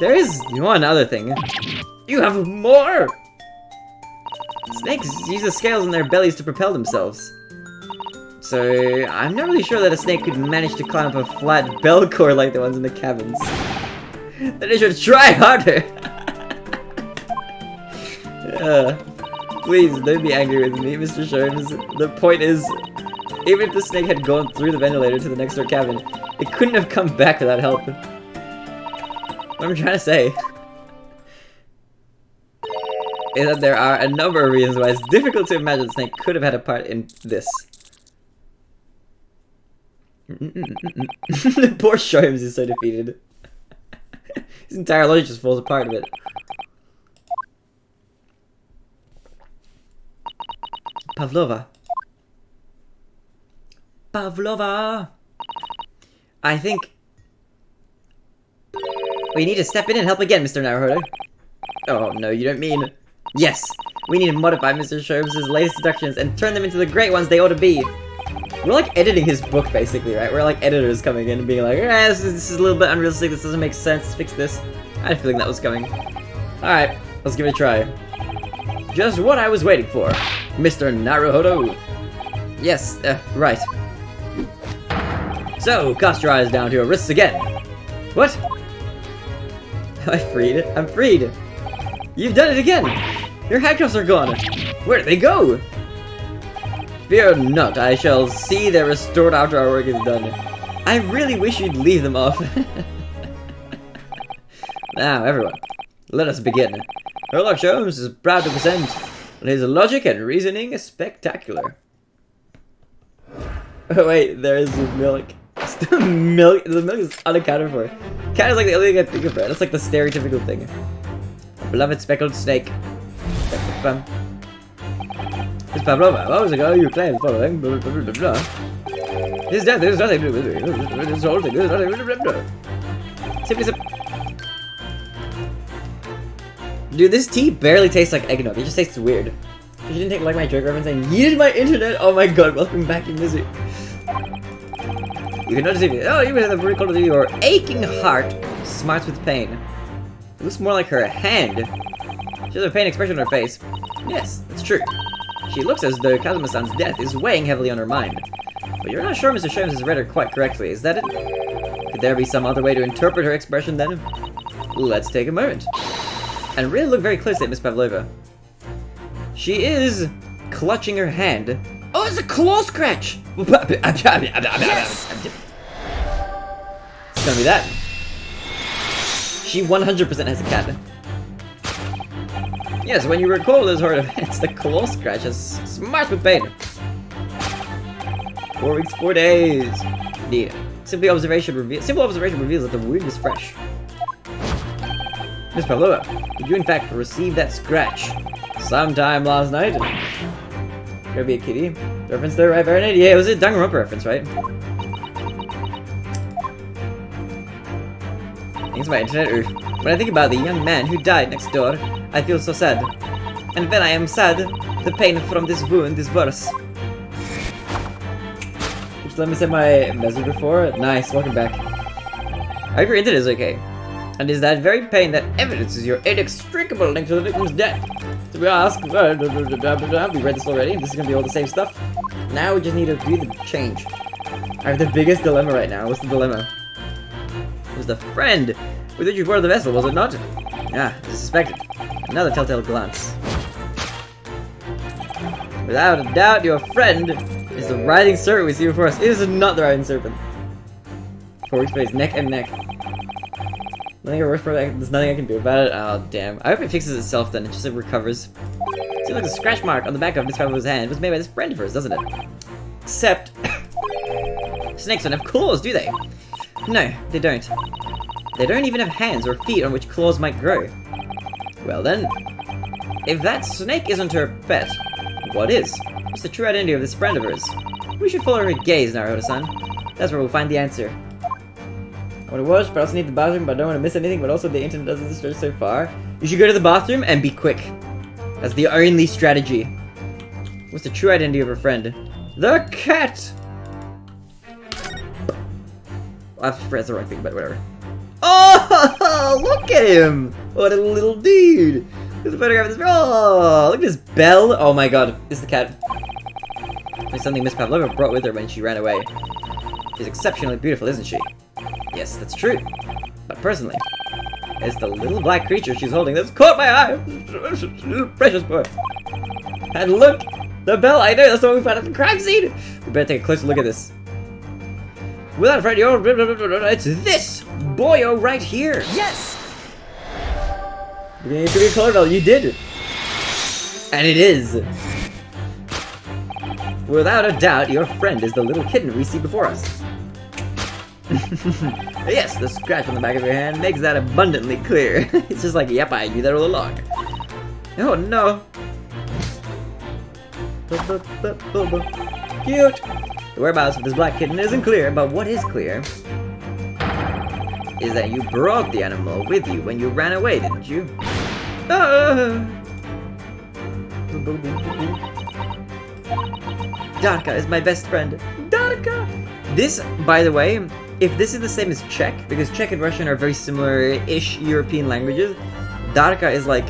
There is one other thing. You have more! Snakes use the scales on their bellies to propel themselves. So, I'm not really sure that a snake could manage to climb up a flat bell cord like the ones in the cabins. Then they should try harder! Please, don't be angry with me, Mr. Sholmes. The point is, even if the snake had gone through the ventilator to the next door cabin, it couldn't have come back without help. What I'm trying to say is that there are a number of reasons why it's difficult to imagine the snake could have had a part in this. Poor Sholmes is so defeated. His entire logic just falls apart a bit. Pavlova. I think we need to step in and help again, Mr. Naruhodo. Oh, no, you don't mean... Yes, we need to modify Mr. Sholmes' latest deductions and turn them into the great ones they ought to be. We're like editing his book, basically, right? We're like editors coming in and being like, this is a little bit unrealistic, this doesn't make sense, let's fix this. I had a feeling that was coming. Alright, let's give it a try. Just what I was waiting for, Mr. Naruhodo. Yes, right. So, cast your eyes down to your wrists again. What? Am I freed? I'm freed. You've done it again. Your handcuffs are gone. Where did they go? Fear not, I shall see their restored after our work is done. I really wish you'd leave them off. Now, everyone, let us begin. Herlock Sholmes is proud to present his logic and reasoning is spectacular. Oh wait, there is milk. The milk is unaccounted for. Cat is like the only thing I think of it. That's like the stereotypical thing. Beloved speckled snake. Miss Pavlova, hours ago you claimed the following, blah blah blah blah blah. His death is nothing to do with it. This whole thing is nothing, blah blah blah. Simply Dude, this tea barely tastes like eggnog. It just tastes weird. She didn't take like my joke reference and yeeted my internet. Oh my god, welcome back in misery. You cannot deceive me. Oh, even in the recall of your aching heart smarts with pain. It looks more like her hand. She has a pain expression on her face. Yes, that's true. She looks as though Kazuma-san's death is weighing heavily on her mind. But you're not sure Mr. Sholmes has read her quite correctly, is that it? Could there be some other way to interpret her expression then? Let's take a moment. And really look very closely at Miss Pavlova. She is clutching her hand. Oh, it's a claw scratch! Yes! It's gonna be that. She 100% has a cat. Yes, when you recall those hard events, the claw scratch is smart with pain. 4 weeks, 4 days. Indeed. Simple observation reveals that the wound is fresh. Miss Pavlova, did you in fact receive that scratch sometime last night? Could be a kitty. The reference there, right, Baronet? Yeah, it was a Danganronpa reference, right? Thanks to my internet. Oof. When I think about the young man who died next door, I feel so sad. And when I am sad, the pain from this wound is worse. Just let me say my message before. Nice, welcome back. I hope your internet is okay. And is that very pain that evidences your inextricable link to the victim's death? So we ask, we read this already, this is gonna be all the same stuff. Now we just need to do the change. I have the biggest dilemma right now. What's the dilemma? It was the friend with which you boarded the vessel, was it not? Ah, as suspected. Another telltale glance. Without a doubt, your friend is the writhing serpent we see before us. It is not the writhing serpent. 4 weeks face, neck and neck. Nothing worse for that. There's nothing I can do about it. Oh damn! I hope it fixes itself then. It just recovers. Seems like the scratch mark on the back of Miss Pavlova's hand was made by this friend of hers, doesn't it? Except snakes don't have claws, do they? No, they don't. They don't even have hands or feet on which claws might grow. Well then, if that snake isn't her pet, what is? What's the true identity of this friend of hers? We should follow her gaze, Naruhodo-san. That's where we'll find the answer. I want to watch, but I also need the bathroom, but I don't want to miss anything, but also the internet doesn't stretch so far. You should go to the bathroom and be quick. That's the only strategy. What's the true identity of her friend? The cat! Well, that's the wrong thing, but whatever. Oh, look at him! What a little dude! There's a photograph of this. Oh, look at this bell! Oh my god, this is the cat. It's something Miss Pavlova brought with her when she ran away. She's exceptionally beautiful, isn't she? Yes, that's true. But personally, it's the little black creature she's holding that's caught my eye! Precious boy. And look! The bell! I know! That's the one we found at the crime scene! We better take a closer look at this. Without a friend, it's this boyo right here! Yes! It could be a color bell. You did! And it is! Without a doubt, your friend is the little kitten we see before us. Yes, the scratch on the back of your hand makes that abundantly clear. It's just like, yep, I knew that all along. Oh no. Cute. The whereabouts of this black kitten isn't clear, but what is clear is that you brought the animal with you when you ran away, didn't you? Darka is my best friend. Darka! This, by the way, if this is the same as Czech, because Czech and Russian are very similar-ish European languages, Darka is like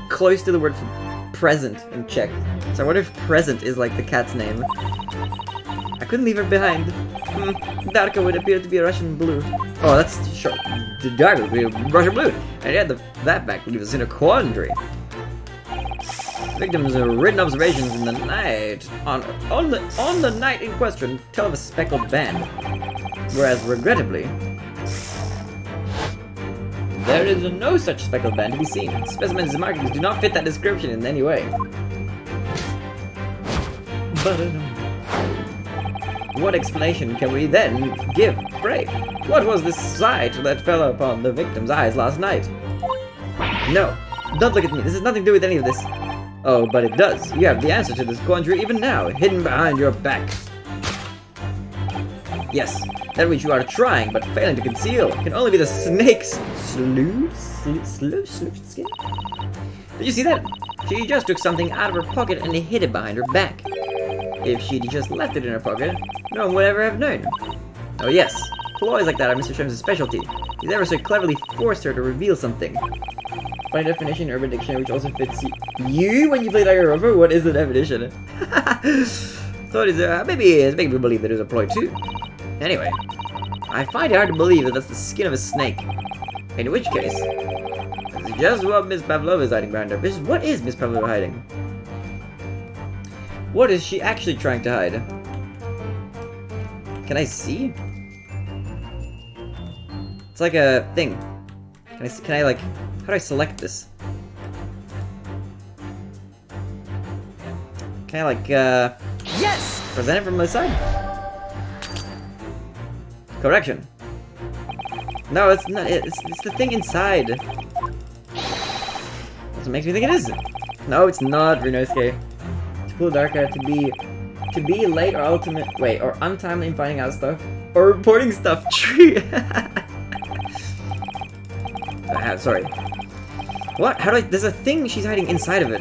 close to the word for present in Czech. So I wonder if present is like the cat's name. I couldn't leave her behind. Darka would appear to be a Russian blue. Oh, that's sure. Darka would be a Russian blue. And yeah, that back leaves us in a quandary. Victims' written observations in the night on the night in question tell of a speckled band, whereas regrettably, there is no such speckled band to be seen. Specimens and markings do not fit that description in any way. But what explanation can we then give? Pray, what was this sight that fell upon the victim's eyes last night? No, don't look at me. This has nothing to do with any of this. Oh, but it does. You have the answer to this quandary even now, hidden behind your back. Yes, that which you are trying but failing to conceal can only be the snake's slough skin. Did you see that? She just took something out of her pocket and hid it behind her back. If she'd just left it in her pocket, no one would ever have known. Oh yes, ploys like that are Mr. Sholmes' specialty. He's ever so cleverly forced her to reveal something. Find a definition in Urban Dictionary which also fits you when you play Danganronpa. What is the definition? Thought it's maybe it's making me believe that it was a ploy too. Anyway, I find it hard to believe that that's the skin of a snake. In which case, that's just what Miss Pavlova is hiding behind her. What is Miss Pavlova hiding? What is she actually trying to hide? Can I see? It's like a thing. Can I like, how do I select this? Can I like, yes! Present it from the side? Correction. No, it's not, it's the thing inside. That's what makes me think it is. No, it's not, Ryunosuke. To pull darker, to be late or or untimely in finding out stuff, or reporting stuff true. Sorry. What? How do I? There's a thing she's hiding inside of it.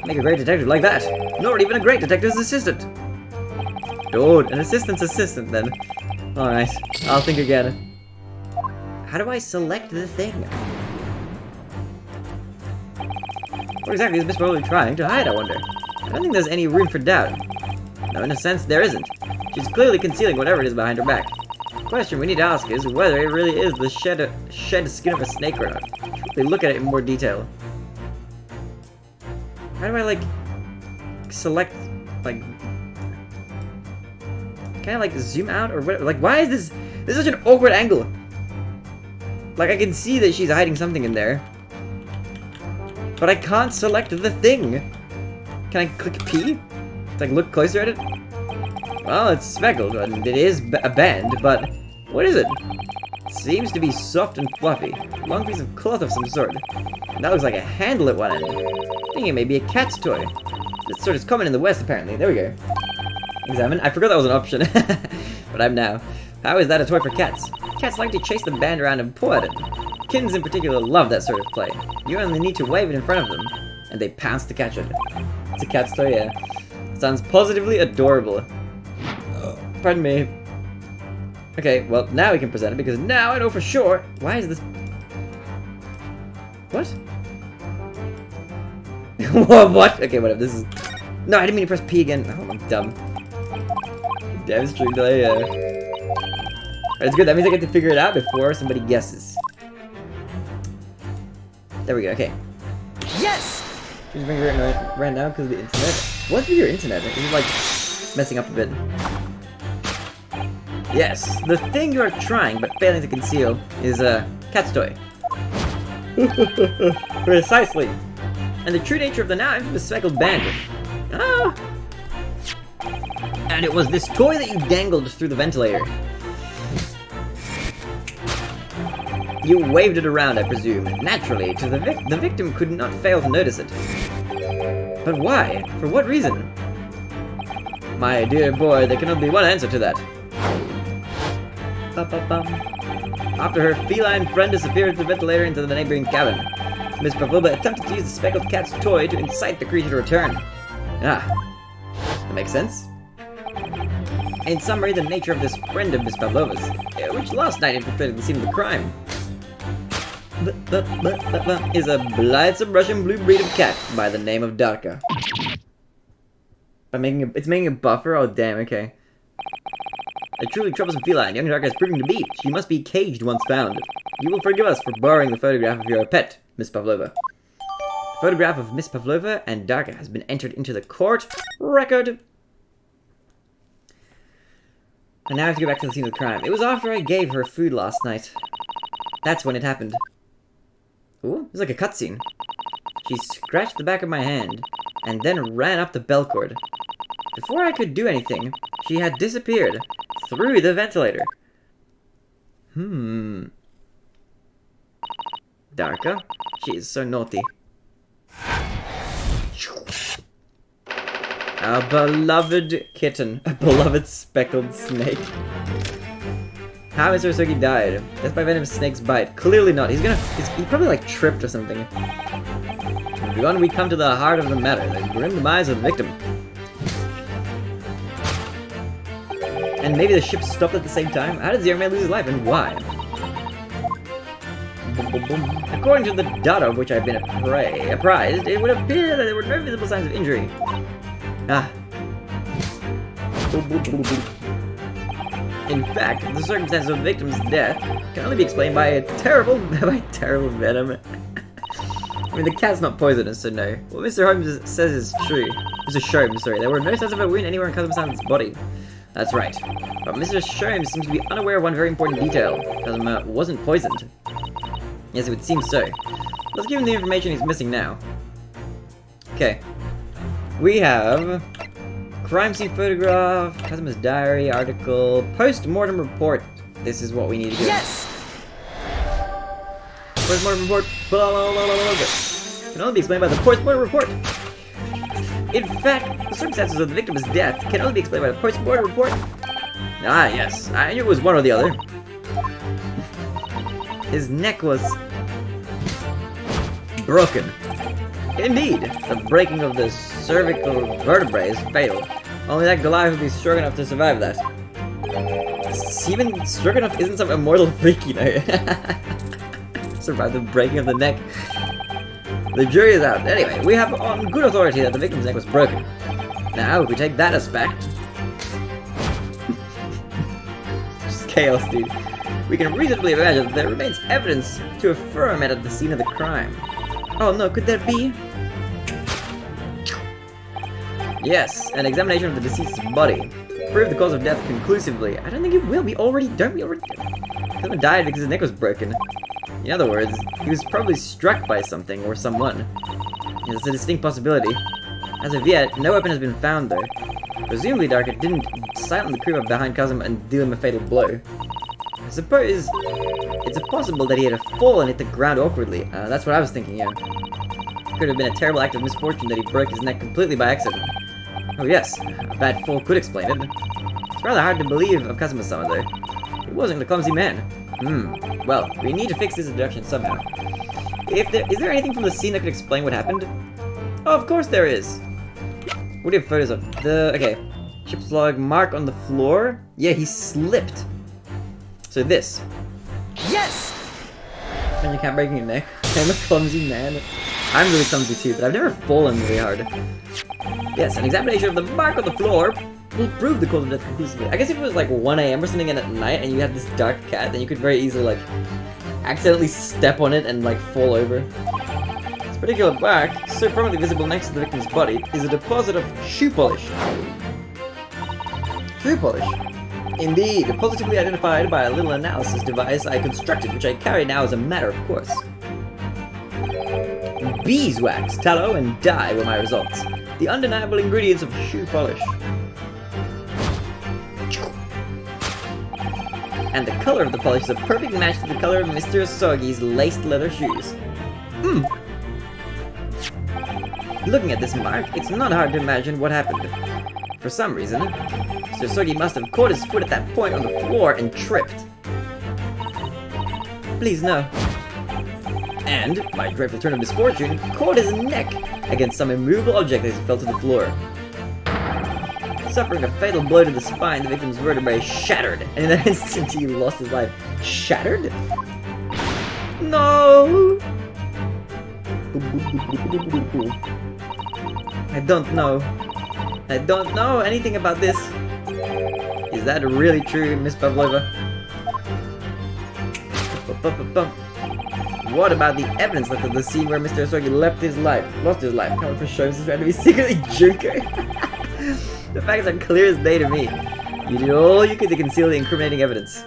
Make a great detective like that. Not even a great detective's assistant. Dude, an assistant's assistant then. Alright, I'll think again. How do I select the thing? What exactly is Miss Pavlova trying to hide, I wonder? I don't think there's any room for doubt. No, in a sense, there isn't. She's clearly concealing whatever it is behind her back. The question we need to ask is whether it really is the shed skin of a snake or not. Should we look at it in more detail? How do I, like, select, like... Can I, like, zoom out or whatever? Like, why is this... This is such an awkward angle. Like, I can see that she's hiding something in there. But I can't select the thing. Can I click P? To, like, look closer at it? Well, it's speckled, and it is a band, but... What is it? It seems to be soft and fluffy. A long piece of cloth of some sort. And that looks like a handle at one end. I think it may be a cat's toy. This sort is common in the West, apparently. There we go. Examine. I forgot that was an option. But I'm now. How is that a toy for cats? Cats like to chase the band around and pull at it. Kittens in particular love that sort of play. You only need to wave it in front of them, and they pounce to catch it. It's a cat's toy, yeah. Sounds positively adorable. Pardon me. Okay, well, now we can present it, because now I know for sure. Why is this... What? What? Okay, whatever, this is... No, I didn't mean to press P again. Oh, I'm dumb. Damn stream delay, yeah. Alright, it's good, that means I get to figure it out before somebody guesses. There we go, okay. Yes! Just bring it right now because of the internet. What's with your internet? It's like messing up a bit. Yes, the thing you are trying but failing to conceal is a cat's toy. Precisely. And the true nature of the now infamous speckled bandit. Ah! And it was this toy that you dangled through the ventilator. You waved it around, I presume. Naturally, to the victim could not fail to notice it. But why? For what reason? My dear boy, there can only be one answer to that. After her feline friend disappeared through the ventilator into the neighboring cabin, Miss Pavlova attempted to use the speckled cat's toy to incite the creature to return. Ah, that makes sense. In summary, the nature of this friend of Miss Pavlova's, which last night infiltrated the scene of the crime, is a blithesome Russian blue breed of cat by the name of Darka. It's making a buffer? Oh damn, okay. A truly troublesome feline, young Darka is proving to be. She must be caged once found. You will forgive us for borrowing the photograph of your pet, Miss Pavlova. The photograph of Miss Pavlova and Darka has been entered into the court record. And now I have to go back to the scene of the crime. It was after I gave her food last night. That's when it happened. Ooh, it's like a cutscene. She scratched the back of my hand, and then ran up the bell cord. Before I could do anything, she had disappeared through the ventilator. Darka? She is so naughty. A beloved kitten. A beloved speckled snake. How Mr. Ryunosuke died? Death by venomous snake's bite. Clearly not. He probably like tripped or something. Moving on, we come to the heart of the matter. The grim demise of the victim. And maybe the ship stopped at the same time? How did the young man lose his life and why? According to the data of which I've been apprised, it would appear that there were no visible signs of injury. In fact, the circumstances of the victim's death can only be explained by terrible venom. I mean, the cat's not poisonous, so no. What Mr. Holmes says is true. Mr. Sholmes, sorry. There were no signs of a wound anywhere in Kazuma's body. That's right. But Mr. Sholmes seems to be unaware of one very important detail. Kazuma wasn't poisoned. Yes, it would seem so. Let's give him the information he's missing now. Okay. We have crime scene photograph, Kazuma's diary, article, post-mortem report. This is what we need to do. Yes! Post-mortem report. Blah, blah, blah, blah, blah. Can only be explained by the post-mortem report. In fact, the circumstances of the victim's death can only be explained by the post-mortem report. Ah, yes. I knew it was one or the other. His neck was broken. Indeed, the breaking of the cervical vertebrae is fatal. Only that Goliath would be strong enough to survive that. Even strong enough isn't some immortal freak, you know. Survive the breaking of the neck. The jury is out. Anyway, we have on good authority that the victim's neck was broken. Now, if we take that as fact... just chaos, dude. We can reasonably imagine that there remains evidence to affirm it at the scene of the crime. Oh no, could there be? Yes, an examination of the deceased's body. Prove the cause of death conclusively. I don't think it will. Don't we already? Kazuma died because his neck was broken. In other words, he was probably struck by something or someone. It's a distinct possibility. As of yet, no weapon has been found though. Presumably Darka didn't silence the crew behind Kazuma and deal him a fatal blow. I suppose it's possible that he had a fall and hit the ground awkwardly. That's what I was thinking, yeah. It could have been a terrible act of misfortune that he broke his neck completely by accident. Oh yes, a bad fall could explain it. It's rather hard to believe of Kazuma-sama though. He wasn't a clumsy man. Well, we need to fix this deduction somehow. Is there anything from the scene that could explain what happened? Oh, of course there is. What do you have photos of? Okay. Ship's log, mark on the floor. Yeah, he slipped. So this. Yes! And you can't break your neck. I'm a clumsy man. I'm really clumsy too, but I've never fallen really hard. Yes, an examination of the mark on the floor will prove the cause of death conclusively. I guess if it was like 1 AM or something at night and you had this dark cat, then you could very easily like accidentally step on it and like fall over. This particular mark, so prominently visible next to the victim's body, is a deposit of shoe polish. Shoe polish? Indeed, positively identified by a little analysis device I constructed, which I carry now as a matter of course. Beeswax, tallow, and dye were my results. The undeniable ingredients of shoe polish. And the color of the polish is a perfect match to the color of Mr. Asogi's laced leather shoes. Looking at this mark, it's not hard to imagine what happened. For some reason, Mr. Asogi must have caught his foot at that point on the floor and tripped. Please no. And, by a dreadful turn of misfortune, caught his neck against some immovable object as he fell to the floor. Suffering a fatal blow to the spine, the victim's vertebrae shattered, and in an instant he lost his life. Shattered? No! I don't know. I don't know anything about this. Is that really true, Miss Pavlova? What about the evidence left of the scene where Mr. Asogi lost his life? Coming for Sholmes is trying to be secretly Junker. The facts are clear as day to me. You did all you could to conceal the incriminating evidence.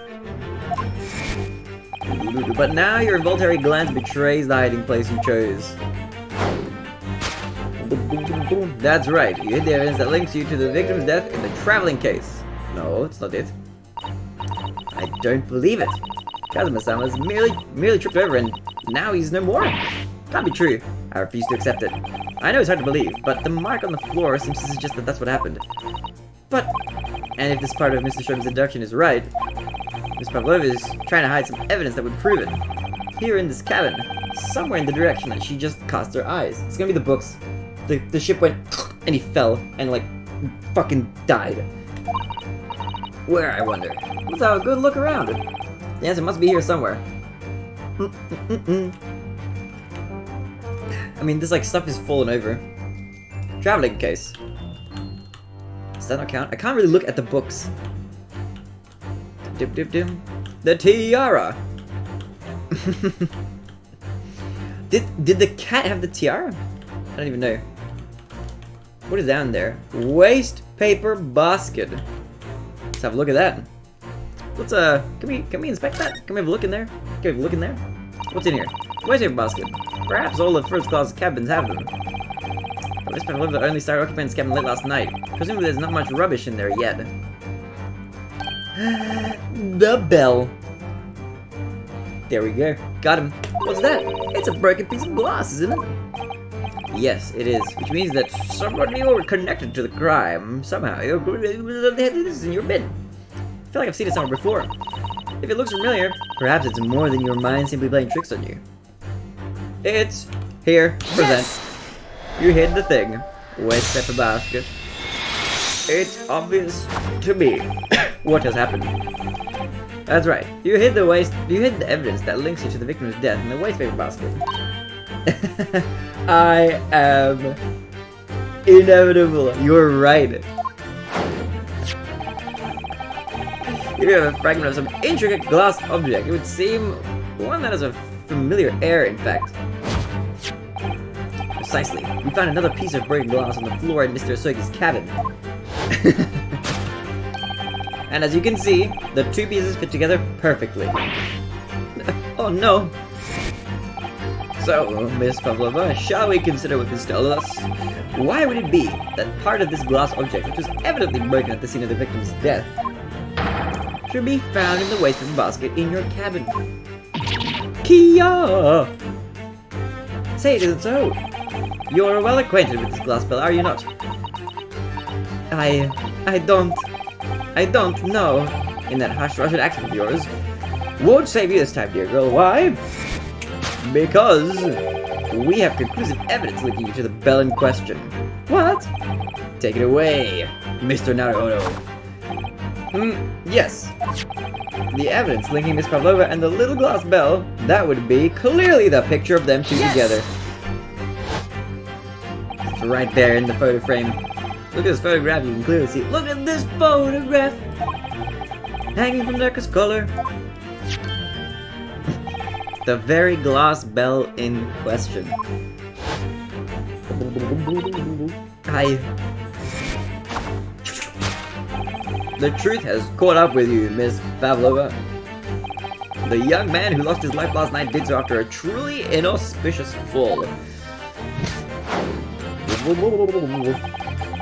But now your involuntary glance betrays the hiding place you chose. That's right, you hid the evidence that links you to the victim's death in the traveling case. No, it's not it. I don't believe it. Kazuma-sama's merely tripped over and now he's no more. Can't be true. I refuse to accept it. I know it's hard to believe, but the mark on the floor seems to suggest that that's what happened. But, and if this part of Mr. Sholmes' deduction is right, Miss Pavlova is trying to hide some evidence that would prove it. Here in this cabin, somewhere in the direction that she just cast her eyes. It's gonna be the books. The ship went and he fell and like fucking died. Where, I wonder? Let's have a good look around. The answer must be here somewhere. I mean, this like stuff is falling over. Traveling case. Does that not count? I can't really look at the books. The tiara. Did the cat have the tiara? I don't even know. What is down there? Waste paper basket. Let's have a look at that. Let's can we inspect that? Can we have a look in there? Can we have a look in there? What's in here? Waste paper basket. Perhaps all the first class cabins have them. But this people that only started occupying this cabin late last night. Presumably there's not much rubbish in there yet. The bell. There we go. Got him. What's that? It's a broken piece of glass, isn't it? Yes, it is. Which means that somebody were connected to the crime somehow. This is in your bin. I feel like I've seen it somewhere before. If it looks familiar, perhaps it's more than your mind simply playing tricks on you. It's here. Present. Yes! You hid the thing. Waste paper basket. It's obvious to me what has happened. That's right. You hid the evidence that links you to the victim's death in the waste paper basket. I am inevitable. You're right. You have a fragment of some intricate glass object. It would seem one that has a familiar air, in fact. Precisely. We found another piece of broken glass on the floor in Mr. Asogi's cabin. And as you can see, the two pieces fit together perfectly. Oh no! So, Miss Pavlova, shall we consider what this tells us? Why would it be that part of this glass object, which was evidently broken at the scene of the victim's death, should be found in the waste paper basket in your cabin? Kia! Say it isn't so. You're well acquainted with this glass bell, are you not? I don't know. In that hushed Russian accent of yours. Won't save you this time, dear girl. Why? Because we have conclusive evidence linking you to the bell in question. What? Take it away, Mr. Naruhodo. Yes. The evidence linking Miss Pavlova and the little glass bell, that would be clearly the picture of them two together. It's right there in the photo frame. Look at this photograph, you can clearly see. Look at this photograph! Hanging from darkest color. The very glass bell in question. The truth has caught up with you, Miss Pavlova. The young man who lost his life last night did so after a truly inauspicious fall.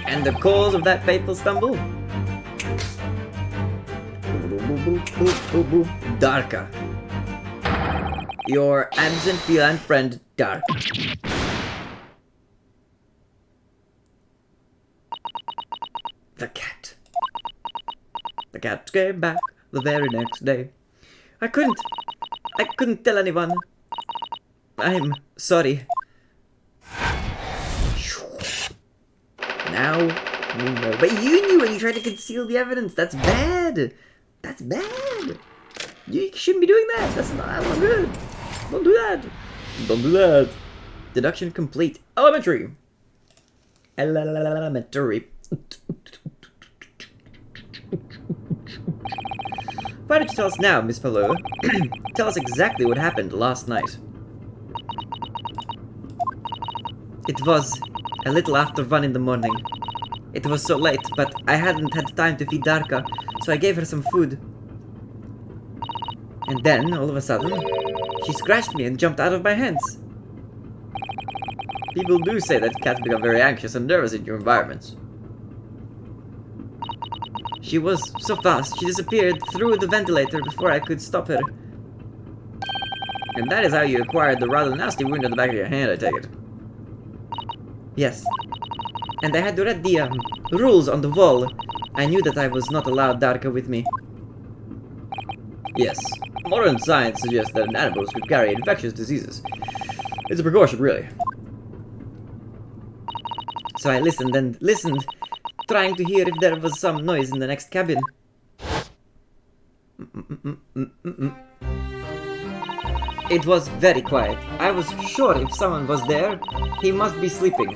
And the cause of that fateful stumble? Darka. Your absent feline friend, Darka. The cat. The cat came back the very next day. I couldn't tell anyone. I'm sorry. Now, you know. But you knew when you tried to conceal the evidence. That's bad. That's bad. You shouldn't be doing that. That's not good. Don't do that. Don't do that. Deduction complete. Elementary. Elementary. Why don't you tell us now, Miss Pavlova? Tell us exactly what happened last night. It was a little after 1 in the morning. It was so late, but I hadn't had time to feed Darka, so I gave her some food. And then, all of a sudden, she scratched me and jumped out of my hands. People do say that cats become very anxious and nervous in new environments. She was so fast, she disappeared through the ventilator before I could stop her. And that is how you acquired the rather nasty wound on the back of your hand, I take it. Yes. And I had to read the rules on the wall. I knew that I was not allowed Darka with me. Yes. Modern science suggests that animals could carry infectious diseases. It's a precaution, really. So I listened and listened, trying to hear if there was some noise in the next cabin. It was very quiet. I was sure if someone was there, he must be sleeping.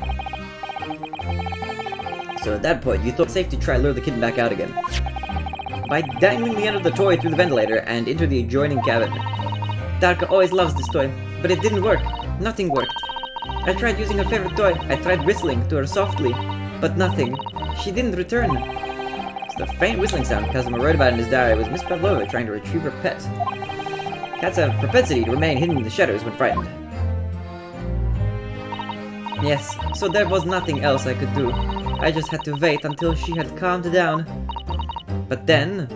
So at that point, you thought it safe to try lure the kitten back out again. By dangling the end of the toy through the ventilator and into the adjoining cabin. Darka always loves this toy, but it didn't work. Nothing worked. I tried using her favorite toy. I tried whistling to her softly, but nothing. She didn't return. So the faint whistling sound Kazuma wrote about in his diary was Miss Pavlova trying to retrieve her pet. Cats have a propensity to remain hidden in the shadows when frightened. Yes, so there was nothing else I could do. I just had to wait until she had calmed down. But then...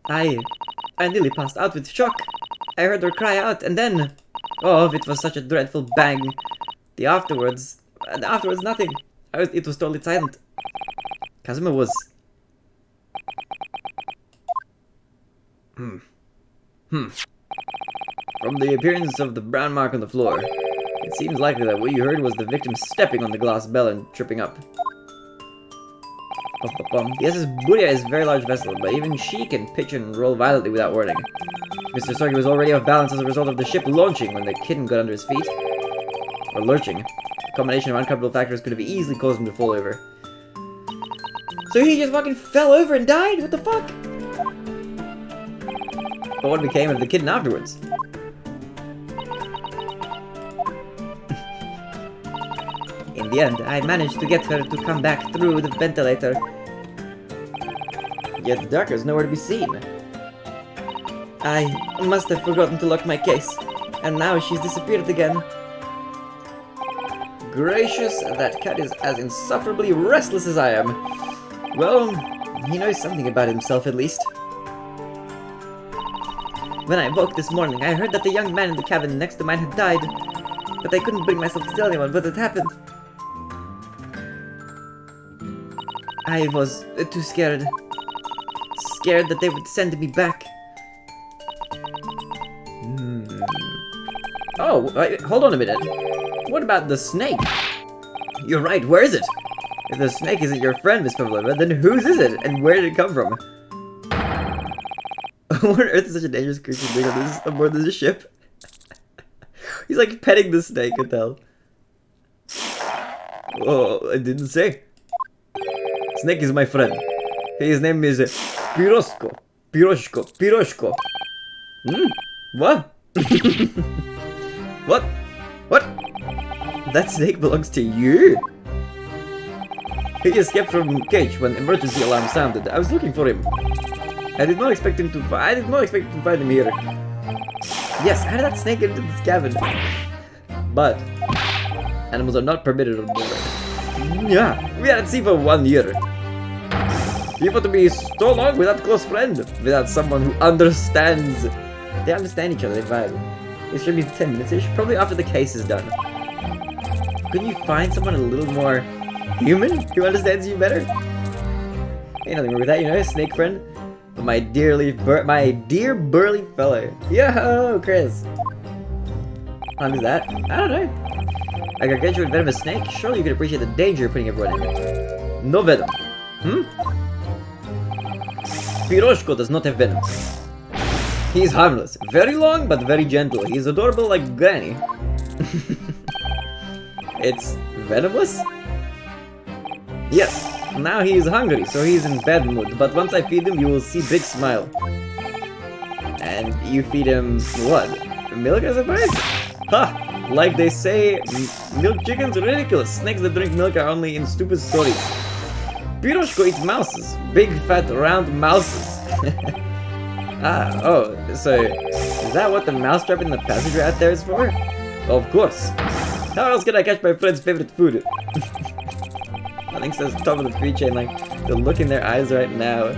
I nearly passed out with shock. I heard her cry out, and then... Oh, it was such a dreadful bang. Afterwards, nothing. It was totally silent. Kazuma was... From the appearance of the brown mark on the floor, it seems likely that what you heard was the victim stepping on the glass bell and tripping up. The SS Buria is a very large vessel, but even she can pitch and roll violently without warning. Mr. Sorgi was already off balance as a result of the ship launching when the kitten got under his feet. Or lurching. A combination of uncomfortable factors could have easily caused him to fall over. So he just fucking fell over and died? What the fuck? But what became of the kitten afterwards? In the end, I managed to get her to come back through the ventilator. Yet the Darka is nowhere to be seen. I must have forgotten to lock my case, and now she's disappeared again. Gracious, that cat is as insufferably restless as I am. Well, he knows something about himself at least. When I woke this morning, I heard that the young man in the cabin next to mine had died, but I couldn't bring myself to tell anyone what had happened. I was too scared. Scared that they would send me back. Oh, hold on a minute. What about the snake? You're right, where is it? If the snake isn't your friend, Miss Pavlova, then whose is it, and where did it come from? What on earth is such a dangerous creature being aboard this ship? He's like petting the snake, what the hell? Oh, I didn't say. Snake is my friend. His name is Piroshko. Piroshko. What? What? What? That snake belongs to you? He escaped from cage when emergency alarm sounded. I was looking for him. I did not expect to find him here. Yes, how did that snake get into this cabin? But animals are not permitted on board. Yeah, we are at sea for 1 year. You want to be so long without a close friend, without someone who understands. They understand each other, they vibe. It should be 10 minutes-ish, probably after the case is done. Couldn't you find someone a little more human who understands you better? Ain't nothing wrong with that, you know, snake friend. But my dear burly fellow. Yo, Chris. How long is that? I don't know. I could get you a venomous snake. Surely you could appreciate the danger of putting everyone in. No venom. Piroshko does not have venom. He is harmless. Very long, but very gentle. He is adorable like Granny. It's venomless? Yes. Now he is hungry, so he's in bad mood. But once I feed him, you will see big smile. And you feed him what? Milk, I suppose? Ha! Like they say, milk chicken's ridiculous. Snakes that drink milk are only in stupid stories. Piroshko eats mouses. Big, fat, round mouses. So is that what the mousetrap in the passenger out there is for? Of course. How else can I catch my friend's favorite food? I think says top of the food chain, like the look in their eyes right now.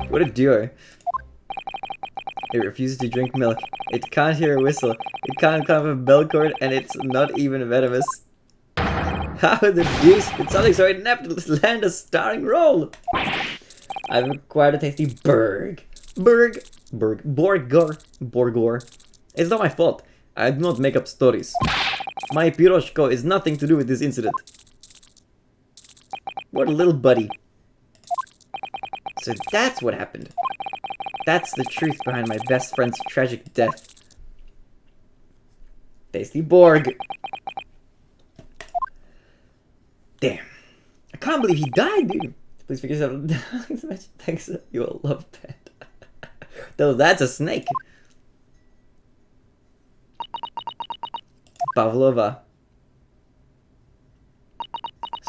What a duo. It refuses to drink milk. It can't hear a whistle. It can't climb a bell cord, and it's not even venomous. How the deuce did something so inept land a starring role? I've acquired a tasty Borgor. It's not my fault. I do not make up stories. My Piroshko is nothing to do with this incident. What a little buddy. So that's what happened. That's the truth behind my best friend's tragic death. Tasty Borg. Damn. I can't believe he died, dude. Please figure yourself out. Thanks, you will love that. Though that's a snake. Pavlova.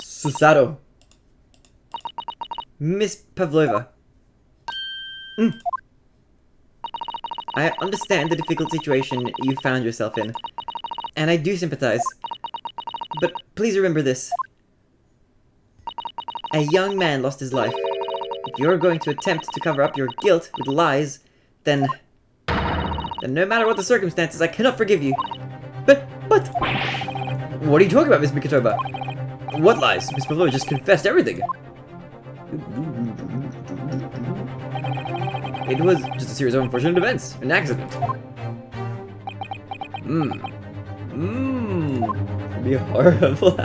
Susato. Miss Pavlova. I understand the difficult situation you found yourself in, and I do sympathize. But please remember this. A young man lost his life. If you're going to attempt to cover up your guilt with lies, then no matter what the circumstances, I cannot forgive you. But, what are you talking about, Miss Mikitoba? What lies? Miss Pavlova just confessed everything. It was just a series of unfortunate events, an accident. It'd be horrible.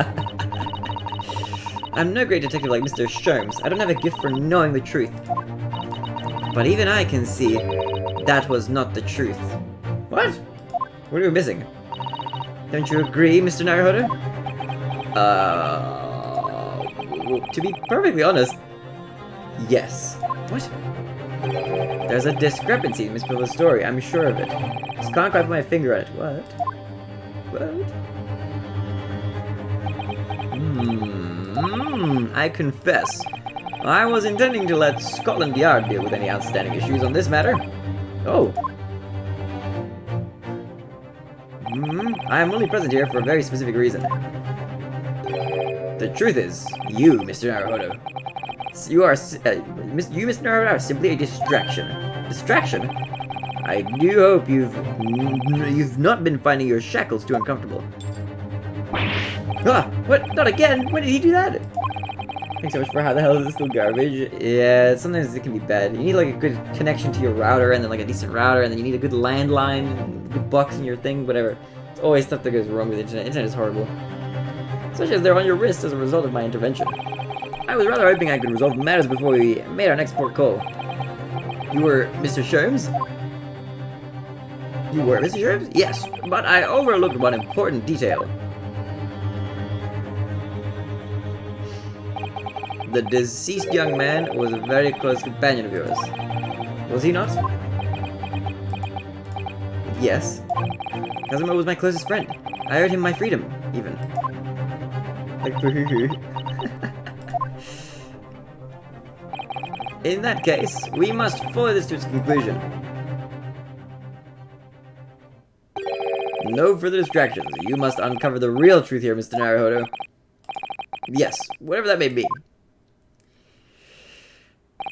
I'm no great detective like Mr. Sholmes. I don't have a gift for knowing the truth. But even I can see that was not the truth. What? What are we missing? Don't you agree, Mr. Naruhodo? To be perfectly honest, yes. What? There's a discrepancy in Miss Pavlova's story, I'm sure of it. Just can't quite put my finger on it. What? I confess. I was intending to let Scotland Yard deal with any outstanding issues on this matter. Oh. I am only present here for a very specific reason. The truth is, you, Mr. Naruhodo. You, Mr. Naruhodo, are simply a distraction. Distraction? I do hope you've not been finding your shackles too uncomfortable. Ah, what? Not again? When did he do that? Thanks so much for how the hell is this still garbage? Yeah, sometimes it can be bad. You need like a good connection to your router, and then like a decent router, and then you need a good landline, good box in your thing, whatever. It's always stuff that goes wrong with the internet. Internet is horrible. Especially as they're on your wrist as a result of my intervention. I was rather hoping I could resolve matters before we made our next port call. You were Mr. Sholmes? You were Mr. Sholmes? Yes, but I overlooked one important detail. The deceased young man was a very close companion of yours. Was he not? Yes. Kazuma was my closest friend. I owed him my freedom, even. Like, in that case, we must follow this to its conclusion. No further distractions. You must uncover the real truth here, Mr. Naruhodo. Yes, whatever that may be.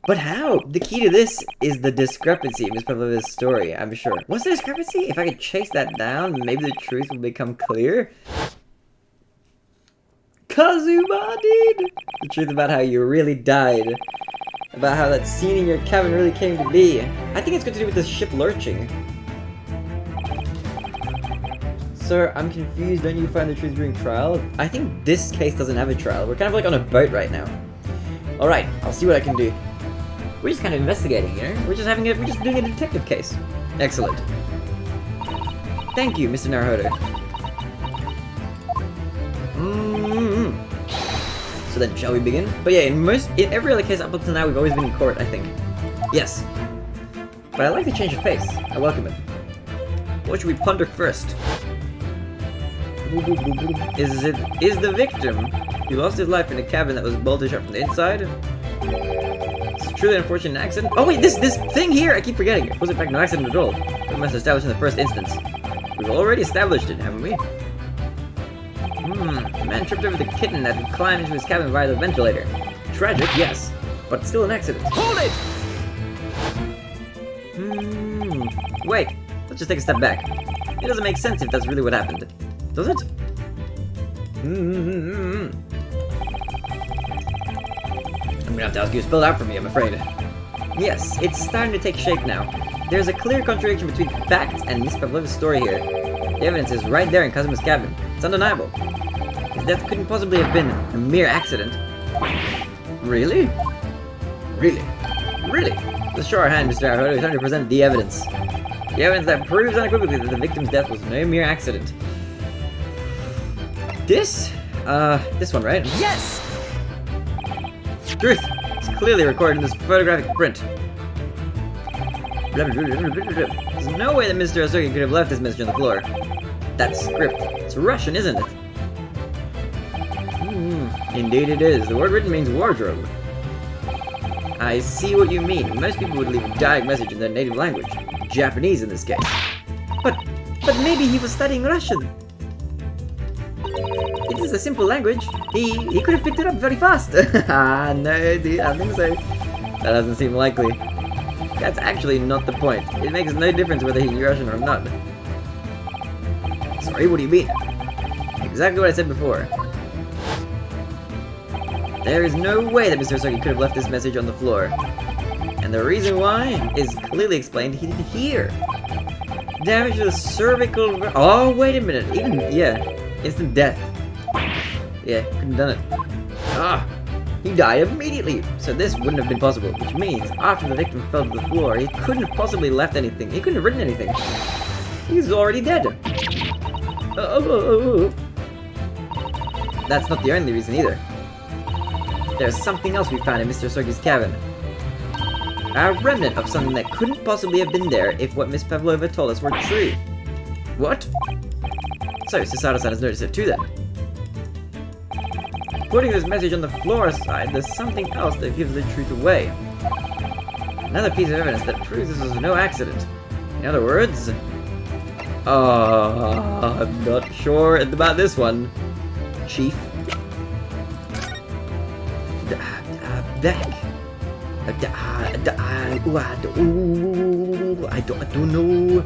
But how? The key to this is the discrepancy in Miss Pavlova's story, I'm sure. What's the discrepancy? If I could chase that down, maybe the truth will become clear. Kazuma, dude! The truth about how you really died. About how that scene in your cabin really came to be. I think it's got to do with the ship lurching. Sir, I'm confused. Don't you find the truth during trial? I think this case doesn't have a trial. We're kind of like on a boat right now. Alright, I'll see what I can do. We're just kind of investigating, you know? We're just doing a detective case. Excellent. Thank you, Mr. Naruhodo. So then, shall we begin? But yeah, in every other case up until now, we've always been in court, I think. Yes. But I like the change of pace. I welcome it. What should we ponder first? Is the victim who lost his life in a cabin that was bolted shut from the inside? It's truly an unfortunate accident. Oh wait, this thing here, I keep forgetting. It was in fact no accident at all. We must establish in the first instance. We've already established it, haven't we? The man tripped over the kitten that had climbed into his cabin via the ventilator. Tragic, yes, but still an accident. Hold it! Wait, let's just take a step back. It doesn't make sense if that's really what happened. Does it? I'm gonna have to ask you to spell it out for me, I'm afraid. Yes, it's starting to take shape now. There's a clear contradiction between facts and Miss Pavlova's story here. The evidence is right there in Kazuma's cabin. It's undeniable. His death couldn't possibly have been a mere accident. Really? Really? Really? Let's show our hand, Mr. Naruhodo. It's time to present the evidence. The evidence that proves unequivocally that the victim's death was no mere accident. This one, right? Yes! Truth! It's clearly recorded in this photographic print. There's no way that Mr. Ryunosuke could have left this message on the floor. That's script. It's Russian, isn't it? Indeed it is. The word written means wardrobe. I see what you mean. Most people would leave a dialect message in their native language. Japanese in this case. But maybe he was studying Russian. It is a simple language. He could have picked it up very fast. No, I think so. That doesn't seem likely. That's actually not the point. It makes no difference whether he's Russian or not. Sorry, what do you mean? Exactly what I said before. There is no way that Mr. Ryunosuke could have left this message on the floor. And the reason why is clearly explained here. Damage to the cervical... Oh, wait a minute. Instant death. Yeah, couldn't have done it. He died immediately. So this wouldn't have been possible. Which means, after the victim fell to the floor, he couldn't have possibly left anything. He couldn't have written anything. He was already dead. That's not the only reason either. There's something else we found in Mr. Ryunosuke's cabin. A remnant of something that couldn't possibly have been there if what Miss Pavlova told us were true. What? So, Susato-san has noticed it too then. Putting this message on the floor aside, there's something else that gives the truth away. Another piece of evidence that proves this was no accident. In other words... I'm not sure about this one, Chief. I don't know.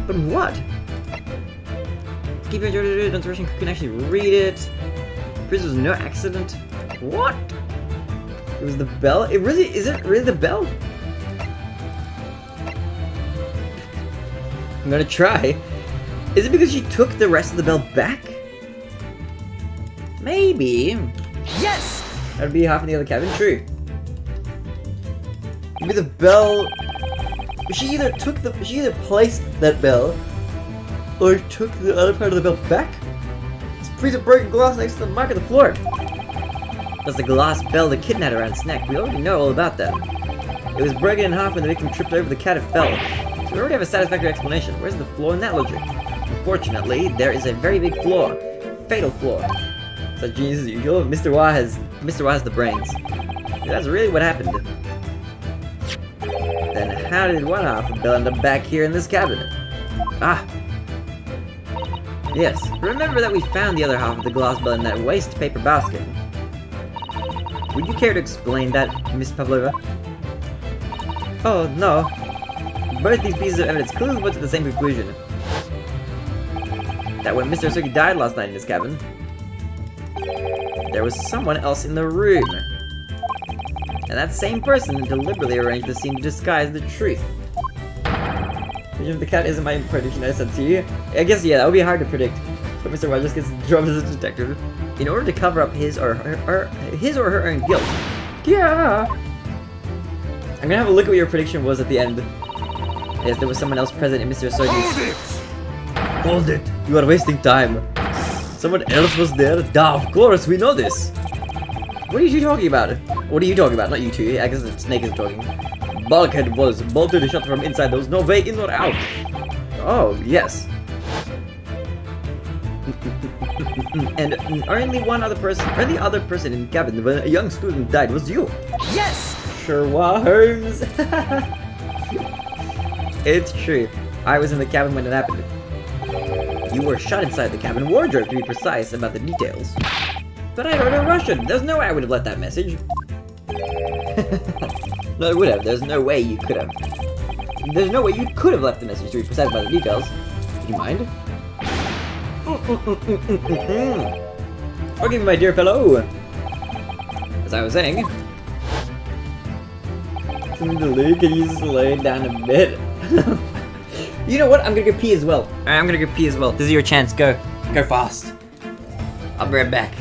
But what? Keep your intuition can actually read it. This was no accident. What? It was the bell? Is it really the bell? I'm gonna try. Is it because she took the rest of the bell back? Maybe. Yes! That would be half in the other cabin. True. Maybe the bell... She either placed that bell, or took the other part of the bell back? This piece of broken glass next to the mark of the floor. That's the glass bell the kitten had around its neck. We already know all about that. It was broken in half when the victim tripped over the cat and fell. So we already have a satisfactory explanation. Where's the flaw in that logic? Unfortunately, there is a very big flaw. Fatal flaw. So genius as usual, Mr. Y has the brains. That's really what happened. Then how did one half of the bell end up back here in this cabinet? Yes, remember that we found the other half of the glass bell in that waste paper basket. Would you care to explain that, Miss Pavlova? Oh, no. Both these pieces of evidence clearly went to the same conclusion. That when Mr. Ryunosuke died last night in his cabin, there was someone else in the room. And that same person deliberately arranged the scene to disguise the truth. The cat isn't my prediction I said to you. I guess, yeah, that would be hard to predict. But Mr. White just gets drubbed as a detective. In order to cover up his or her own guilt. Yeah! I'm gonna have a look at what your prediction was at the end. Yes, there was someone else present in Mr. Sogi's. Hold it! Hold it! You are wasting time. Someone else was there? Duh, of course, we know this. What are you two talking about? What are you talking about? Not you two. I guess the snake is talking. Bulkhead was bolted shut from inside. There was no way in or out. Oh, yes. And only other person in the cabin when a young student died was you. Yes! Sherlock Holmes. It's true. I was in the cabin when it happened. You were shot inside the cabin wardrobe, to be precise about the details. But I don't know Russian. There's no way I would have let that message. No, I would have. There's no way you could have. There's no way you could have left the message, to be precise about the details. Would you mind? Forgive me, my dear fellow. As I was saying. Can you just lay it down a bit? You know what? I'm gonna go pee as well. Alright, I'm gonna go pee as well. This is your chance. Go. Go fast. I'll be right back.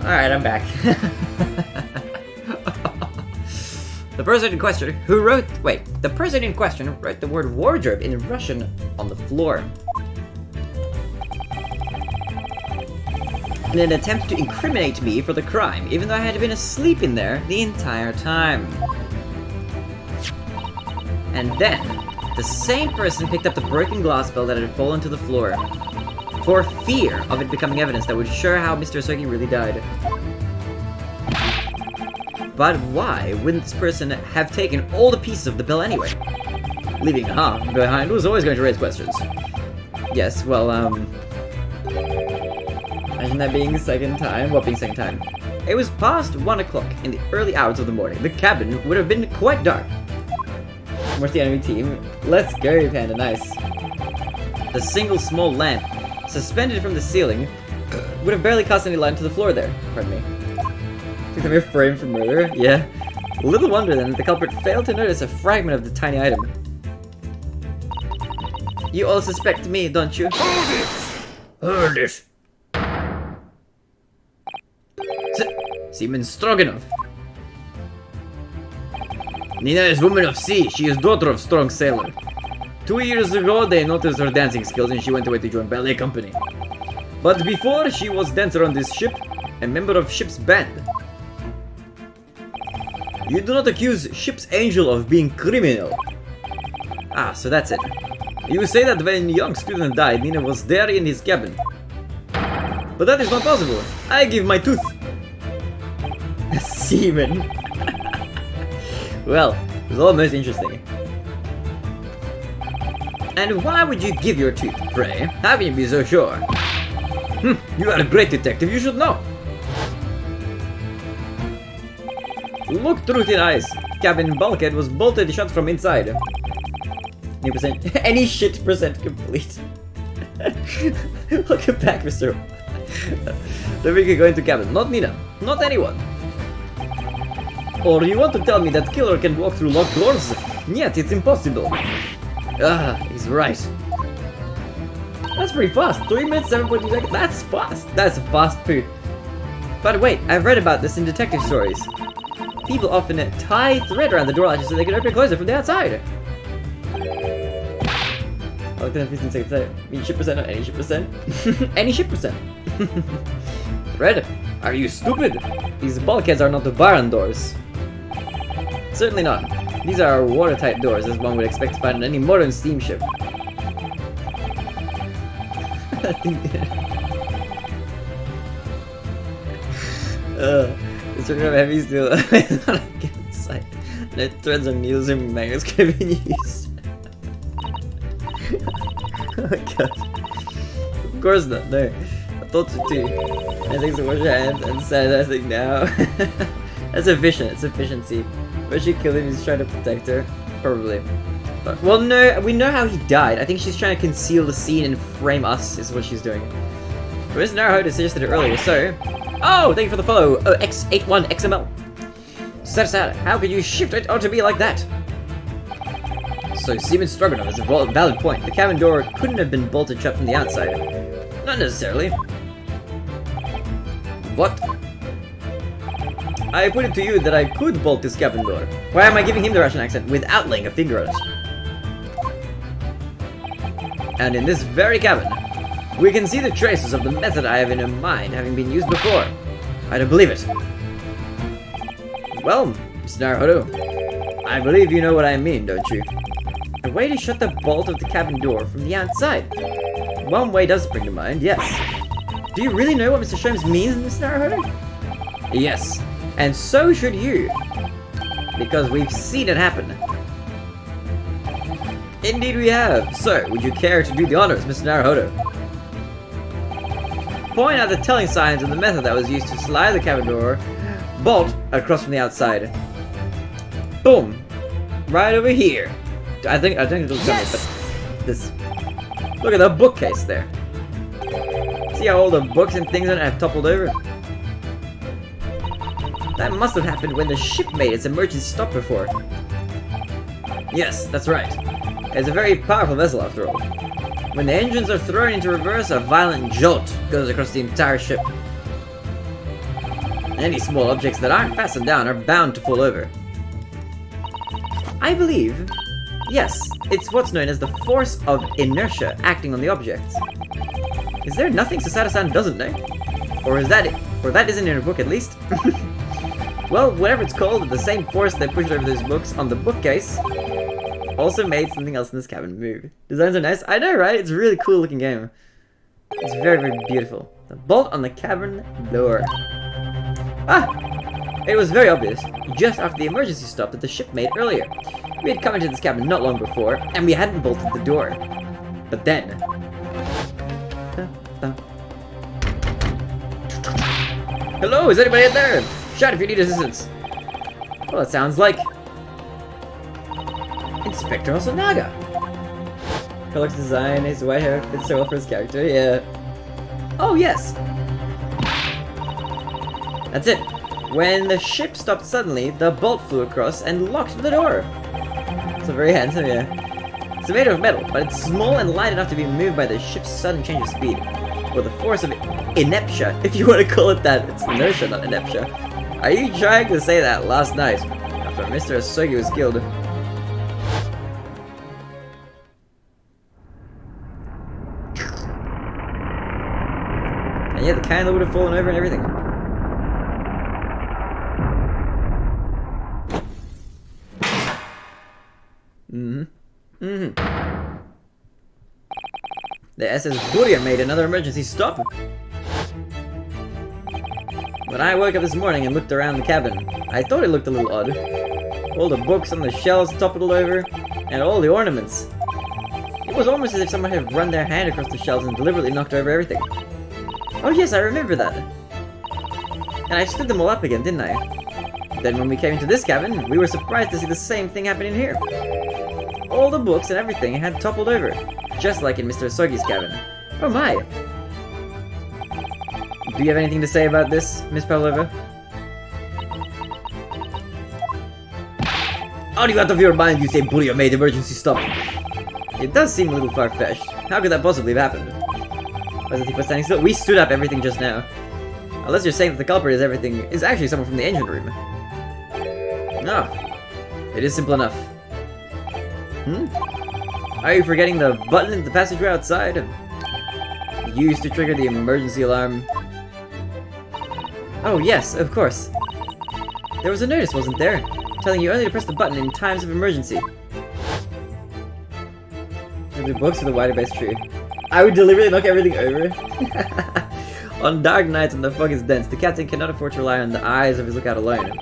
Alright, I'm back. The person in question wrote the word wardrobe in Russian on the floor. In an attempt to incriminate me for the crime, even though I had been asleep in there the entire time. And then, the same person picked up the broken glass bell that had fallen to the floor, for fear of it becoming evidence that would show how Mr. Sogi really died. But why wouldn't this person have taken all the pieces of the bell anyway? Leaving half behind was always going to raise questions. Yes, well, imagine that being second time. What being second time? It was past 1 o'clock in the early hours of the morning. The cabin would have been quite dark. Where's the enemy team? Let's go, Panda, nice. The single small lamp, suspended from the ceiling, would have barely cast any light to the floor there. Pardon me. Took them a frame for murder? Yeah. Little wonder then that the culprit failed to notice a fragment of the tiny item. You all suspect me, don't you? Hold it! Hold it! Seaman Stroganoff. Nina is woman of sea. She is daughter of strong sailor. 2 years ago, they noticed her dancing skills and she went away to join ballet company. But before, she was dancer on this ship, a member of ship's band. You do not accuse ship's angel of being criminal. Ah, so that's it. You say that when young student died, Nina was there in his cabin. But that is not possible. I give my tooth. Seaman. Well, it was almost interesting. And why would you give your tooth, pray? How can you be so sure? You are a great detective, you should know. Look through the eyes. Cabin bulkhead was bolted shut from inside. Any shit percent complete. Welcome back, Mr. Then we can go into cabin. Not Nina. Not anyone. Or you want to tell me that killer can walk through locked doors? Yet it's impossible. Ah, he's right. That's pretty fast. 3 minutes, 7.2 seconds. That's fast. That's a fast poo. But wait, I've read about this in detective stories. People often tie thread around the door latches so they can open and close it from the outside. Oh, 15 seconds later. Mean ship percent, not any ship percent. Any ship percent. Thread? Are you stupid? These bulkheads are not the barn doors. Certainly not. These are watertight doors, as one would expect to find on any modern steamship. It's a heavy steel on a good side. The threads and needles and magnets could have been used. Oh my god. Of course not, no. I thought so too. I think to wash your hands and sanitizing now. That's efficient, it's efficiency. But she killed him, he's trying to protect her. Probably. But, well, no, we know how he died. I think she's trying to conceal the scene and frame us, is what she's doing. But Mr. Naruhodo suggested it earlier, so... Oh, thank you for the follow, X81XML. Sad, how could you shift it onto me like that? So, Seaman Stroganoff has a valid point. The cabin door couldn't have been bolted shut from the outside. Not necessarily. What? I put it to you that I could bolt this cabin door. Why am I giving him the Russian accent without laying a finger on it? And in this very cabin, we can see the traces of the method I have in mind having been used before. I don't believe it. Well, Mr. Naruhodo, I believe you know what I mean, don't you? A way to shut the bolt of the cabin door from the outside. One way does spring to mind, yes. Do you really know what Mr. Sholmes means, Mr. Naruhodo? Yes, and so should you. Because we've seen it happen. Indeed we have. So, would you care to do the honors, Mr. Naruhodo? Point out the telling signs of the method that was used to slide the cabin door bolt across from the outside. Boom. Right over here. I think it looks yes! But this. Look at the bookcase there. See how all the books and things on it have toppled over? That must have happened when the ship made its emergency stop before. Yes, that's right. It's a very powerful vessel after all. When the engines are thrown into reverse, a violent jolt goes across the entire ship. Any small objects that aren't fastened down are bound to fall over. I believe, yes, it's what's known as the force of inertia acting on the objects. Is there nothing Sasada-san doesn't know? Or that isn't in her book at least? Well, whatever it's called, the same force that pushed over those books on the bookcase also made something else in this cabin move. Designs are nice. I know, right? It's a really cool looking game. It's very, very beautiful. The bolt on the cabin door. Ah! It was very obvious, just after the emergency stop that the ship made earlier. We had come into this cabin not long before, and we hadn't bolted the door. But then... Hello, is anybody in there? Shout if you need assistance. Well, it sounds like... Inspector Osanaga. Herlock's design, his white hair fits so well for his character, yeah. Oh, yes! That's it. When the ship stopped suddenly, the bolt flew across and locked the door. So very handsome, yeah. It's made of metal, but it's small and light enough to be moved by the ship's sudden change of speed. Or the force of inertia, if you want to call it that. It's inertia, not inertia. Are you trying to say that last night, after Mr. Asogi was killed? And yeah, the candle would have fallen over and everything. The SS Buria made another emergency stop. When I woke up this morning and looked around the cabin, I thought it looked a little odd. All the books on the shelves toppled over, and all the ornaments. It was almost as if someone had run their hand across the shelves and deliberately knocked over everything. Oh yes, I remember that. And I stood them all up again, didn't I? Then when we came into this cabin, we were surprised to see the same thing happen in here. All the books and everything had toppled over, just like in Mr. Asogi's cabin. Oh my! Do you have anything to say about this, Miss Pavlova? Out of your mind, you say Buria made emergency stop. It does seem a little far-fetched. How could that possibly have happened? Why does it keep us standing still? We stood up everything just now. Unless you're saying that the culprit is actually someone from the engine room. No. It is simple enough. Are you forgetting the button in the passageway outside? Used to trigger the emergency alarm. Oh yes, of course. There was a notice, wasn't there? Telling you only to press the button in times of emergency. The books for the wider base tree. I would deliberately knock everything over. On dark nights when the fog is dense, the captain cannot afford to rely on the eyes of his lookout alone.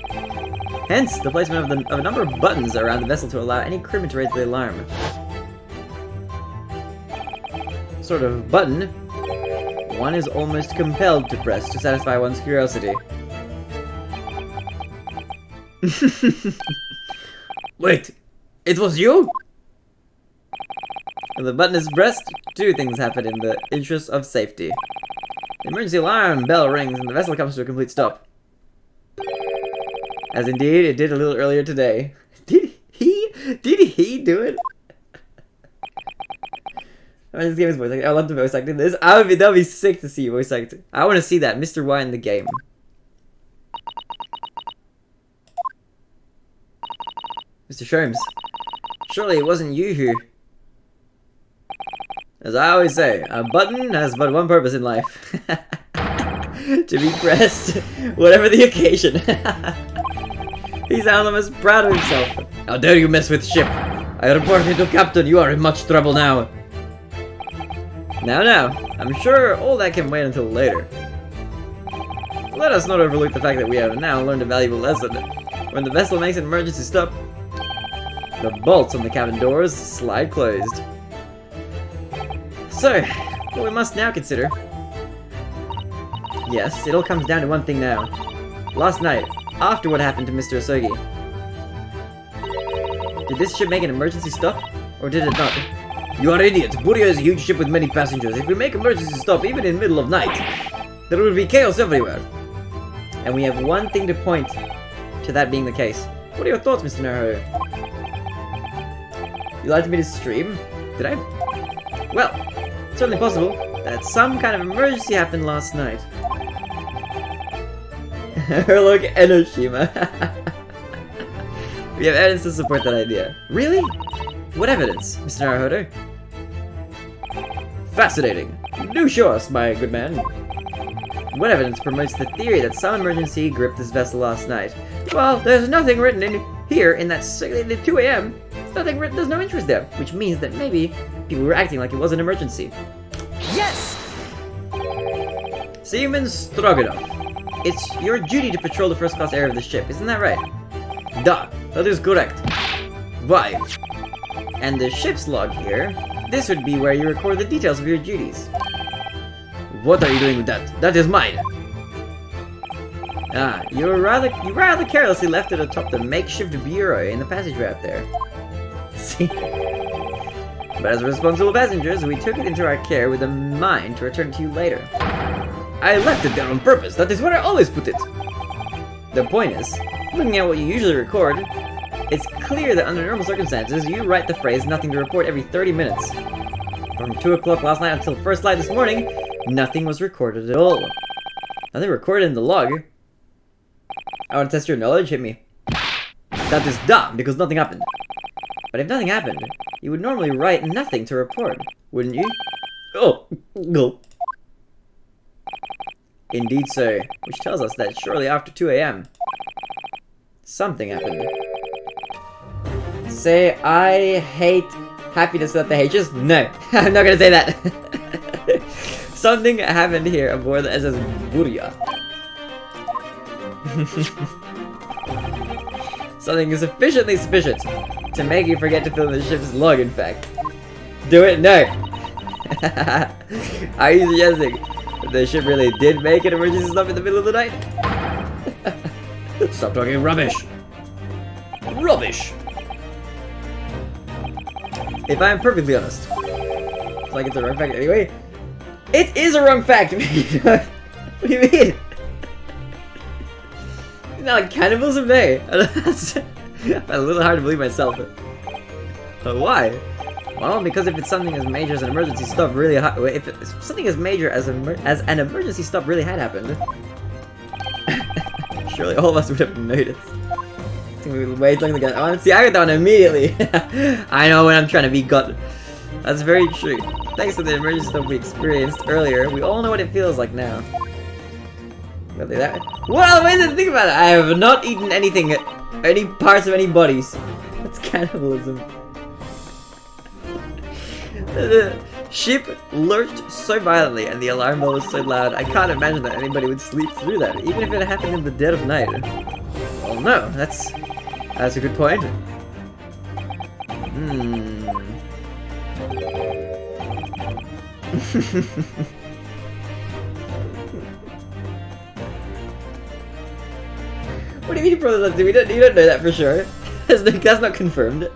Hence, the placement of a number of buttons around the vessel to allow any crewman to raise the alarm. Sort of button one is almost compelled to press to satisfy one's curiosity. Wait, it was you? When the button is pressed, two things happen in the interest of safety. The emergency alarm bell rings and the vessel comes to a complete stop. As indeed it did a little earlier today. Did he do it? I mean, this game is voice acting. I love the voice acting. That'd be sick to see voice acting. I want to see that. Mr. Y in the game. Mr. Sholmes. Surely it wasn't you who... As I always say, a button has but one purpose in life. To be pressed, whatever the occasion. He sounds almost proud of himself. How dare you mess with ship? I report you to Captain, you are in much trouble now. Now, I'm sure all that can wait until later. Let us not overlook the fact that we have now learned a valuable lesson. When the vessel makes an emergency stop, the bolts on the cabin doors slide closed. So, what we must now consider... Yes, it all comes down to one thing now. Last night, after what happened to Mr. Asogi, did this ship make an emergency stop, or did it not? You are idiots! Burya is a huge ship with many passengers. If we make emergency stop even in the middle of night, there will be chaos everywhere. And we have one thing to point to that being the case. What are your thoughts, Mr. Naruhodo? You liked me to stream? Did I? Well, it's certainly possible that some kind of emergency happened last night. Herlock Enoshima. We have evidence to support that idea. Really? What evidence, Mr. Naruhodo? Fascinating. Do show us, my good man. What evidence promotes the theory that some emergency gripped this vessel last night? Well, there's nothing written in here in that 2 a.m. There's nothing written, there's no interest there, which means that maybe people were acting like it was an emergency. Yes! Seaman Stroganoff, it's your duty to patrol the first-class area of the ship, isn't that right? Duh, that is correct. Why? And the ship's log here, this would be where you record the details of your duties. What are you doing with that? That is mine! Ah, you rather carelessly left it atop the makeshift bureau in the passageway out there. See? But as responsible passengers, we took it into our care with a mind to return to you later. I left it there on purpose, that is where I always put it! The point is, looking at what you usually record, it's clear that under normal circumstances, you write the phrase nothing to report every 30 minutes. From 2 o'clock last night until first light this morning, nothing was recorded at all. Nothing recorded in the log. I want to test your knowledge, hit me. That is dumb, because nothing happened. But if nothing happened, you would normally write nothing to report, wouldn't you? Oh, go. Indeed, sir, which tells us that shortly after 2 a.m., something happened. Say, I hate happiness without the H's? No, I'm not gonna say that. Something happened here aboard the SS Burya. Something sufficiently sufficient to make you forget to fill in the ship's log, in fact. Do it? No. Are you suggesting that the ship really did make an emergency stop in the middle of the night? Stop talking rubbish. Rubbish. If I am perfectly honest, it's like it's a wrong fact anyway. It is a wrong fact. What do you mean? It's not like cannibalism, no. I find it a little hard to believe myself. But why? Well, because if it's something as major as an emergency stop really if something as major as an emergency stop really had happened, surely all of us would have noticed. We wait long again. Oh, see, I got that one immediately. I know when I'm trying to be got. That's very true. Thanks to the emergency stop we experienced earlier, we all know what it feels like now. Really that? Well, wait to think about it. I have not eaten anything, any parts of any bodies. That's cannibalism. The ship lurched so violently and the alarm bell was so loud, I can't imagine that anybody would sleep through that, even if it happened in the dead of night. Well, no, that's a good point. What do you mean, brothers? You don't know that for sure. That's not confirmed.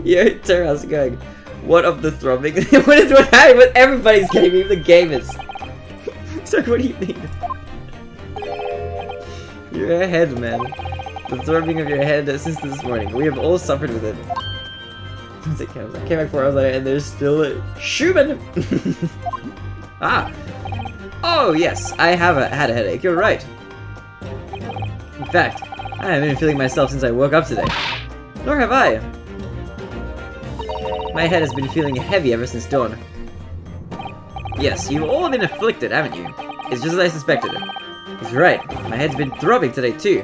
Yo, Tara, how's it going? What of the throbbing? What happened? What everybody's getting, even the gamers. So what do you mean? Your head, man. The throbbing of your head since this morning. We have all suffered with it. Since it came back 4 hours later and there's still a Schumann! Ah! Oh yes, I have had a headache, you're right. In fact, I haven't been feeling myself since I woke up today. Nor have I. My head has been feeling heavy ever since dawn. Yes, you've all been afflicted, haven't you? It's just as I suspected. He's right, my head's been throbbing today too.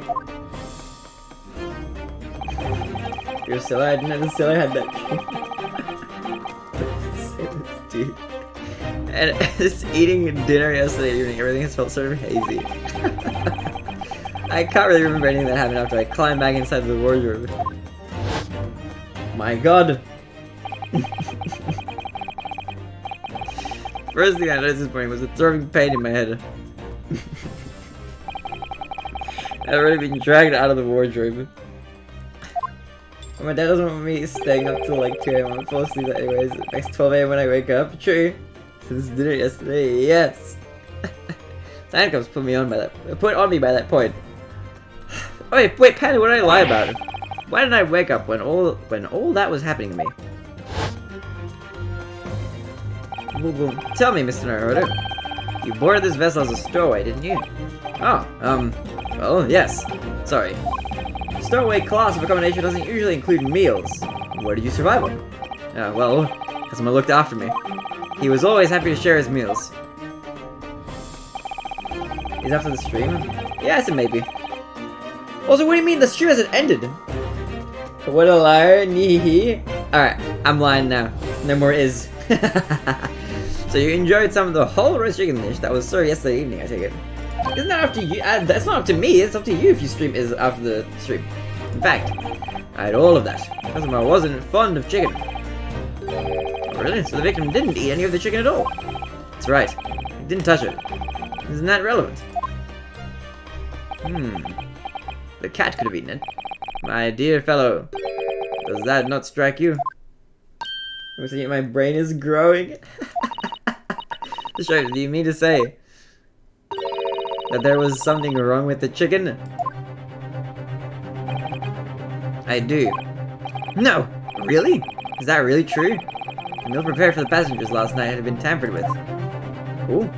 You're still, I didn't know the still I had that dude. And just eating dinner yesterday evening, everything has felt sort of hazy. I can't really remember anything that happened after I climbed back inside the wardrobe. My god! First thing I noticed this morning was a throbbing pain in my head. I'd already been dragged out of the wardrobe. My dad doesn't want me staying up till like 2 AM. I'm fall asleep anyways. Next 12 AM when I wake up. True. Since dinner yesterday, yes. The handcuffs put on me by that point. Oh, wait, Patty, what did I lie about? Why didn't I wake up when all that was happening to me? Tell me, Mr. Naruhodo. You boarded this vessel as a stowaway, didn't you? Oh, well, yes. Sorry. Stowaway class of accommodation doesn't usually include meals. Where did you survive on? Well, because someone looked after me. He was always happy to share his meals. He's after the stream? Yes, it may be. Also, what do you mean the stream hasn't ended? What a liar, Nihi. Alright, I'm lying now. No more is. So you enjoyed some of the whole roast chicken dish that was served yesterday evening, I take it. Isn't that up to you? That's not up to me, it's up to you if you stream is after the stream. In fact, I had all of that, because I wasn't fond of chicken. Really? So the victim didn't eat any of the chicken at all? That's right, he didn't touch it. Isn't that relevant? The cat could have eaten it. My dear fellow, does that not strike you? My brain is growing. Sure, do you mean to say that there was something wrong with the chicken? I do. No! Really? Is that really true? The meal prepared for the passengers last night had been tampered with. Ooh.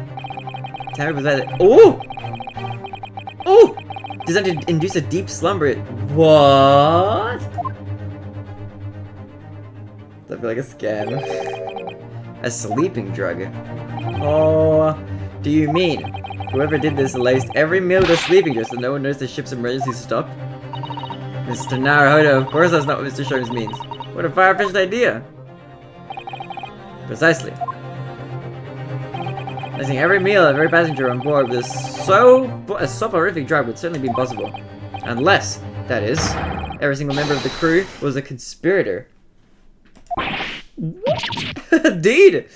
Tampered with by the— Ooh! Ooh! Designed to induce a deep slumber. What? Does that feel like a scam? A sleeping drug. Oh, do you mean whoever did this laced every meal with a sleeping drug so no one knows the ship's emergency stopped? Mr. Naruhodo, of course that's not what Mr. Sholmes means. What a far-fetched idea. Precisely. Lacing every meal of every passenger on board with a soporific drug would certainly be impossible. Unless, that is, every single member of the crew was a conspirator. What? Indeed!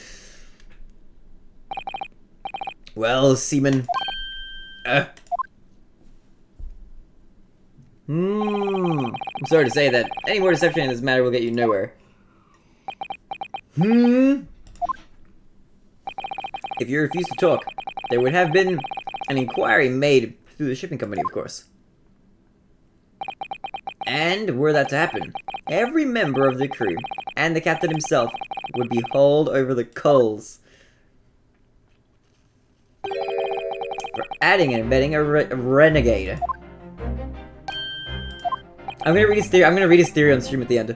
Well, seaman. I'm sorry to say that any more deception in this matter will get you nowhere. If you refuse to talk, there would have been an inquiry made through the shipping company, of course. And were that to happen, every member of the crew, and the captain himself, would be hauled over the coals. For adding and embedding a renegade. I'm gonna read his theory. I'm gonna read his theory on stream at the end.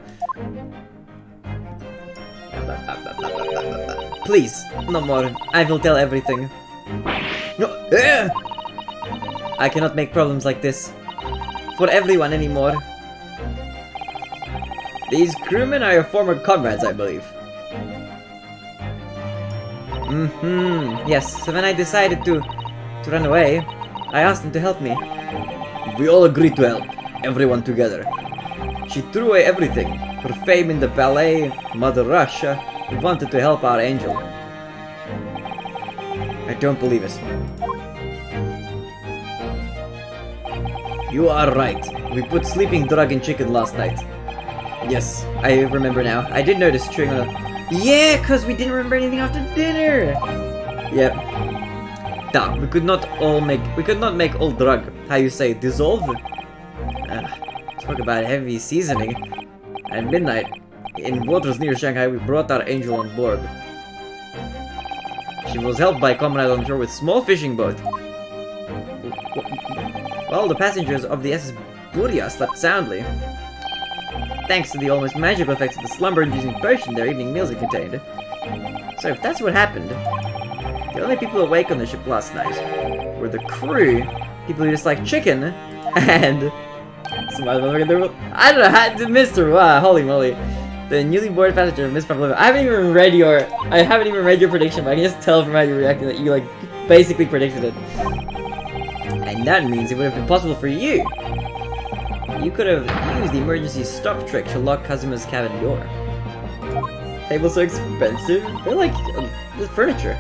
Please, no more. I will tell everything. No, I cannot make problems like this for everyone anymore. These crewmen are your former comrades, I believe. Yes, so when I decided to run away, I asked them to help me. We all agreed to help, everyone together. She threw away everything. Her fame in the ballet, Mother Russia. We wanted to help our angel. I don't believe it. You are right. We put sleeping drug in chicken last night. Yes, I remember now. I did notice chewing on a... Yeah, because we didn't remember anything after dinner! Yep. Duh, we could not make all drug, how you say, dissolve? Talk about heavy seasoning. At midnight, in waters near Shanghai, we brought our angel on board. She was helped by comrades on shore with small fishing boat. While the passengers of the SS Buria slept soundly. Thanks to the almost magical effects of the slumber-inducing potion their evening meals had contained. So if that's what happened, the only people awake on the ship last night were the crew, people who just like chicken, and some other motherfucker. I don't know how, Mr. Wow, holy moly. The newly boarded passenger of Miss Pavlova. I haven't even read your prediction, but I can just tell from how you're reacting that you like basically predicted it. And that means it would have been possible for you. You could have used the emergency stop trick to lock Kazuma's cabin door. Tables so expensive. They're like furniture.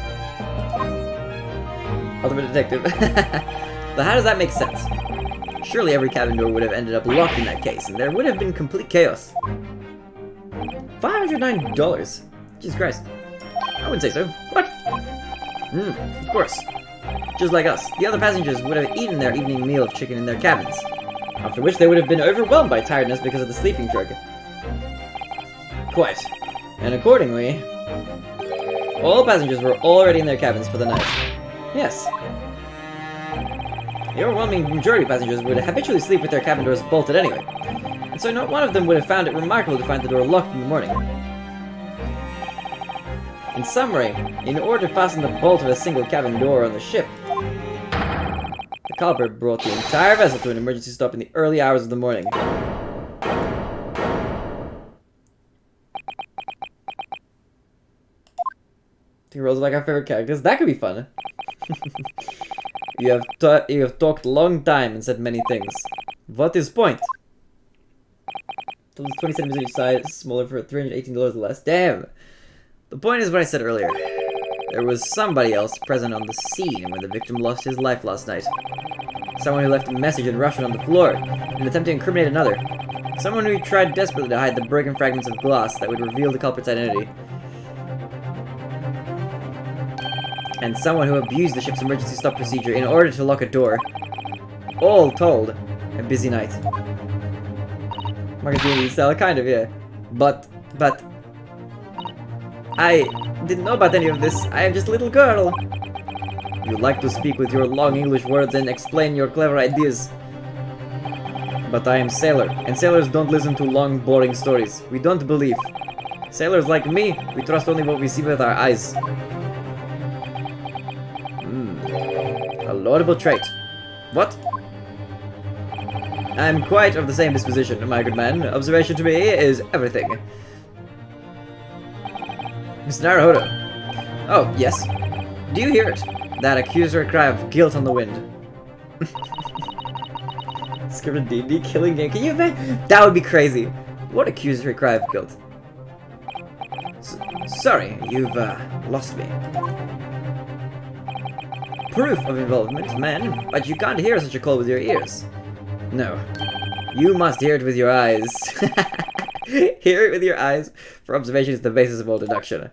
Ultimate detective. But how does that make sense? Surely every cabin door would have ended up locked in that case, and there would have been complete chaos. $509. Jesus Christ. I wouldn't say so. What? Of course. Just like us, the other passengers would have eaten their evening meal of chicken in their cabins. After which they would have been overwhelmed by tiredness because of the sleeping drug. Quite. And accordingly, all passengers were already in their cabins for the night. Yes. The overwhelming majority of passengers would habitually sleep with their cabin doors bolted anyway. And so not one of them would have found it remarkable to find the door locked in the morning. In summary, in order to fasten the bolt of a single cabin door on the ship, the culprit brought the entire vessel to an emergency stop in the early hours of the morning. He rolls like our favorite characters. That could be fun. You have talked a long time and said many things. What is point? 20 centimeters each size, smaller for $318 less. Damn! The point is what I said earlier. There was somebody else present on the scene when the victim lost his life last night. Someone who left a message in Russian on the floor in an attempt to incriminate another. Someone who tried desperately to hide the broken fragments of glass that would reveal the culprit's identity. And someone who abused the ship's emergency stop procedure in order to lock a door. All told, a busy night. Marcus D&D style, kind of, yeah. But, I didn't know about any of this. I am just a little girl. You like to speak with your long English words and explain your clever ideas. But I am sailor, and sailors don't listen to long, boring stories. We don't believe. Sailors like me, we trust only what we see with our eyes. A laudable trait. What? I am quite of the same disposition, my good man. Observation to me is everything. Mr. Naruhodo. Oh, yes. Do you hear it? That accusatory cry of guilt on the wind. Scripted D&D killing game. Can you imagine? That would be crazy. What accusatory cry of guilt? Sorry, you've lost me. Proof of involvement, man, but you can't hear such a call with your ears. No. You must hear it with your eyes. Hear it with your eyes, for observation is the basis of all deduction.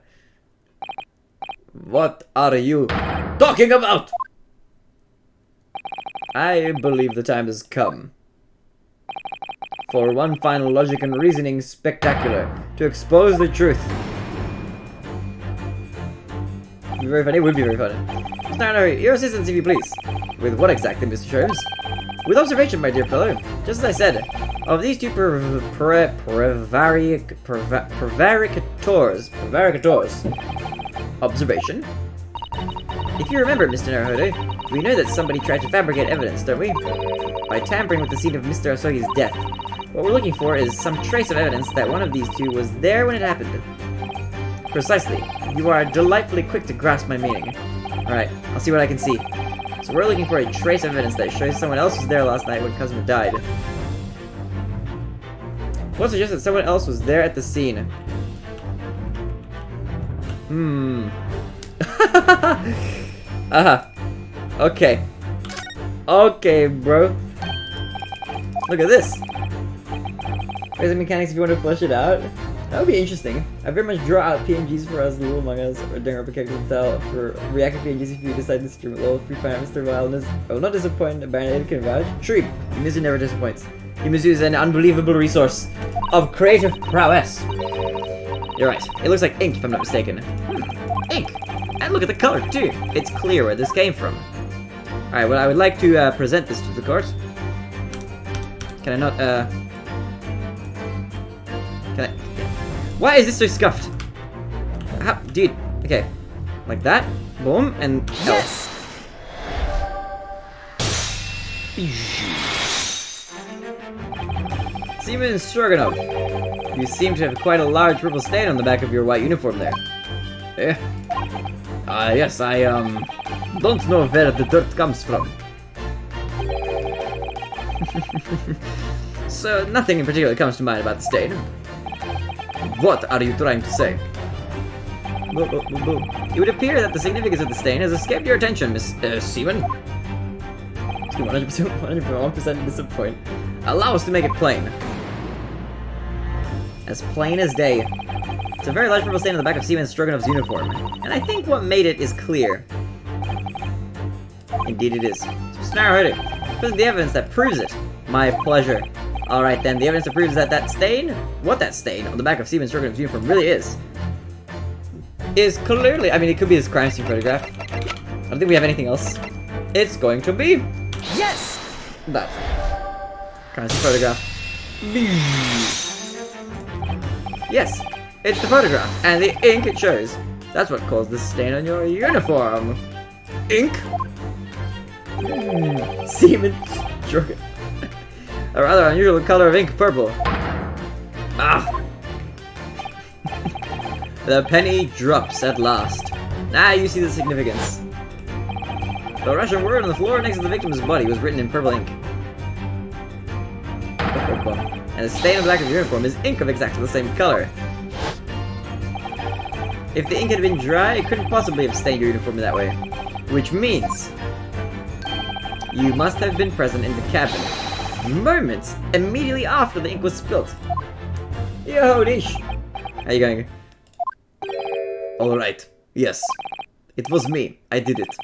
What are you talking about? I believe the time has come. For one final logic and reasoning spectacular, to expose the truth. be very funny. It would be very funny. Mr. Naruhodo, your assistance, if you please. With what exactly, Mr. Sholmes? With observation, my dear fellow. Just as I said, of these two prevaricators. Observation. If you remember, Mr. Naruhodo, we know that somebody tried to fabricate evidence, don't we? By tampering with the scene of Mr. Asogi's death. What we're looking for is some trace of evidence that one of these two was there when it happened. Precisely. You are delightfully quick to grasp my meaning. Alright, I'll see what I can see. So we're looking for a trace of evidence that shows someone else was there last night when Cosmo died. What suggests that someone else was there at the scene? Okay. Okay, bro. Look at this. Here's the mechanics if you want to flesh it out. That would be interesting. I very much draw out PNGs for us, little among us, or during our character style for reactive PNGs if you decide to stream it low. Free fire, Mr. Wildness. I will not disappoint. Baronet can vouch. Sure, Yumizu never disappoints. Yumizu is an unbelievable resource of creative prowess. You're right. It looks like ink, if I'm not mistaken. Ink! And look at the color, too. It's clear where this came from. Alright, well, I would like to present this to the court. Can I not, Can I... Why is this so scuffed? How... Dude. Okay. Like that. Boom. And... Yes! Seaman Stroganov. You seem to have quite a large purple stain on the back of your white uniform there. Eh? Yes, I, don't know where the dirt comes from. So, nothing in particular comes to mind about the stain. What are you trying to say? It would appear that the significance of the stain has escaped your attention, Miss Seaman. 100% disappoint. Allow us to make it plain. As plain as day. It's a very large purple stain on the back of Seaman Stroganov's uniform, and I think what made it is clear. Indeed it is. So, Mr. Naruhodo, present the evidence that proves it. My pleasure. Alright then, the evidence that proves that that stain, what that stain on the back of Seaman Stroganov's uniform really is clearly, I mean, it could be this crime scene photograph. I don't think we have anything else. It's going to be... Yes! That. Crime scene photograph. Yes! It's the photograph, and the ink it shows. That's what caused the stain on your uniform. Ink? Seaman Stroganov. A rather unusual color of ink, purple. Ah! The penny drops at last. Now you see the significance. The Russian word on the floor next to the victim's body was written in purple ink. And the stain on the back of your uniform is ink of exactly the same color. If the ink had been dry, it couldn't possibly have stained your uniform that way. Which means... you must have been present in the cabin moments immediately after the ink was spilt. Yo, Nish! How you going? Alright, yes. It was me. I did it.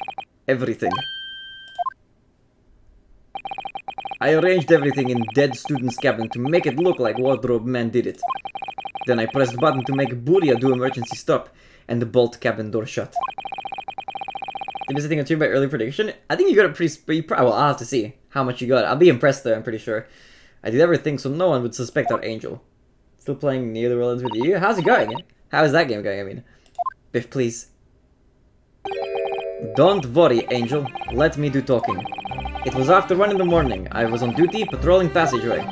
Everything. I arranged everything in dead student's cabin to make it look like Wardrobe Man did it. Then I pressed the button to make Buria do emergency stop, and the bolt cabin door shut. Did you sitting on by early prediction? I think you got a pretty... well, I'll have to see how much you got. I'll be impressed though, I'm pretty sure. I did everything so no one would suspect our angel. Still playing Near the Worlds with you? How's it going? How is that game going, I mean? Biff, please. Don't worry, Angel. Let me do talking. It was after 1 in the morning. I was on duty, patrolling passageway.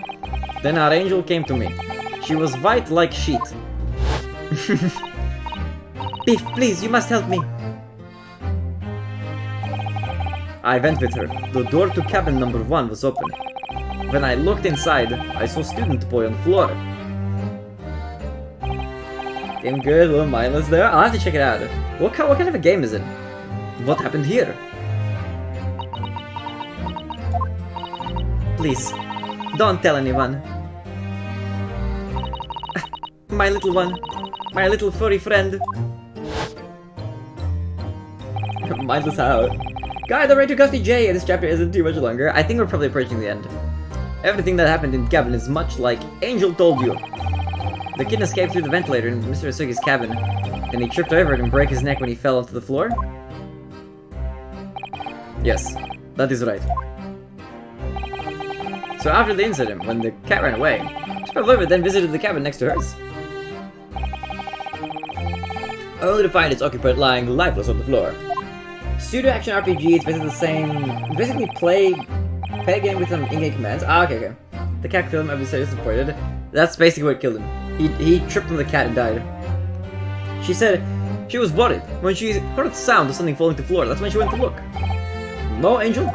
Then our angel came to me. She was white like sheet. Biff, please, you must help me. I went with her. The door to cabin number 1 was open. When I looked inside, I saw student boy on the floor. Game good, a little mindless there. I'll have to check it out. What kind of a game is it? What happened here? Please, don't tell anyone. My little one. My little furry friend. Mindless how? Guide the right to Gusty J. This chapter isn't too much longer. I think we're probably approaching the end. Everything that happened in cabin is much like Angel told you. The kitten escaped through the ventilator in Mr. Asugi's cabin, and he tripped over it and broke his neck when he fell onto the floor? Yes, that is right. So after the incident, when the cat ran away, Miss Pavlova then visited the cabin next to hers. Only to find its occupant lying lifeless on the floor. Pseudo-action RPG, it's basically the same... Basically play a game with some in-game commands. Ah, okay. The cat killed him, I'd be so disappointed. That's basically what killed him. He tripped on the cat and died. She said she was worried when she heard the sound of something falling to the floor. That's when she went to look. No, Angel?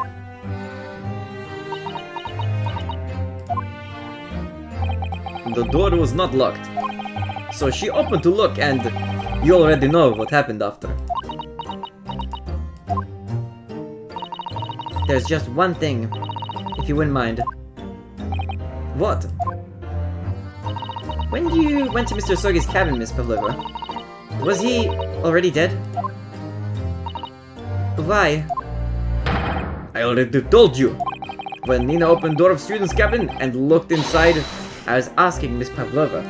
The door was not locked. So she opened to look, and you already know what happened after. There's just one thing, if you wouldn't mind. What? When you went to Mr. Sogi's cabin, Miss Pavlova, was he already dead? Why? I already told you. When Nina opened the door of student's cabin and looked inside, I was asking Miss Pavlova.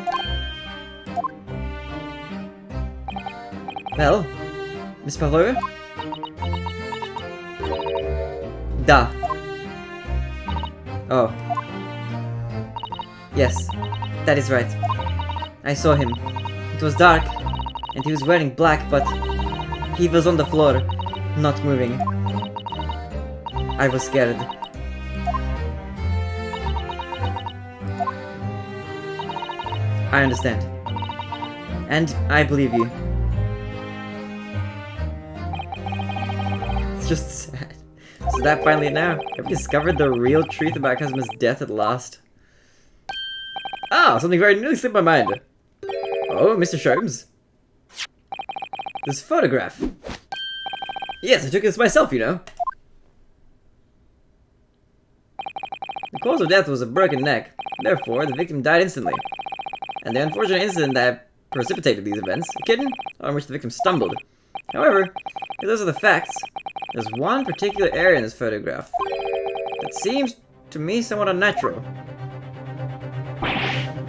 Well, Miss Pavlova? Da. Oh. Yes, that is right. I saw him. It was dark, and he was wearing black, but he was on the floor, not moving. I was scared. I understand. And I believe you. It's just sad. So that finally now, have we discovered the real truth about Kazuma's death at last? Ah, something very nearly slipped my mind. Oh, Mr. Sholmes. This photograph. Yes, I took this myself, you know. The cause of death was a broken neck. Therefore, the victim died instantly. And the unfortunate incident that precipitated these events, a kitten on which the victim stumbled. However, if those are the facts, there's one particular area in this photograph that seems to me somewhat unnatural.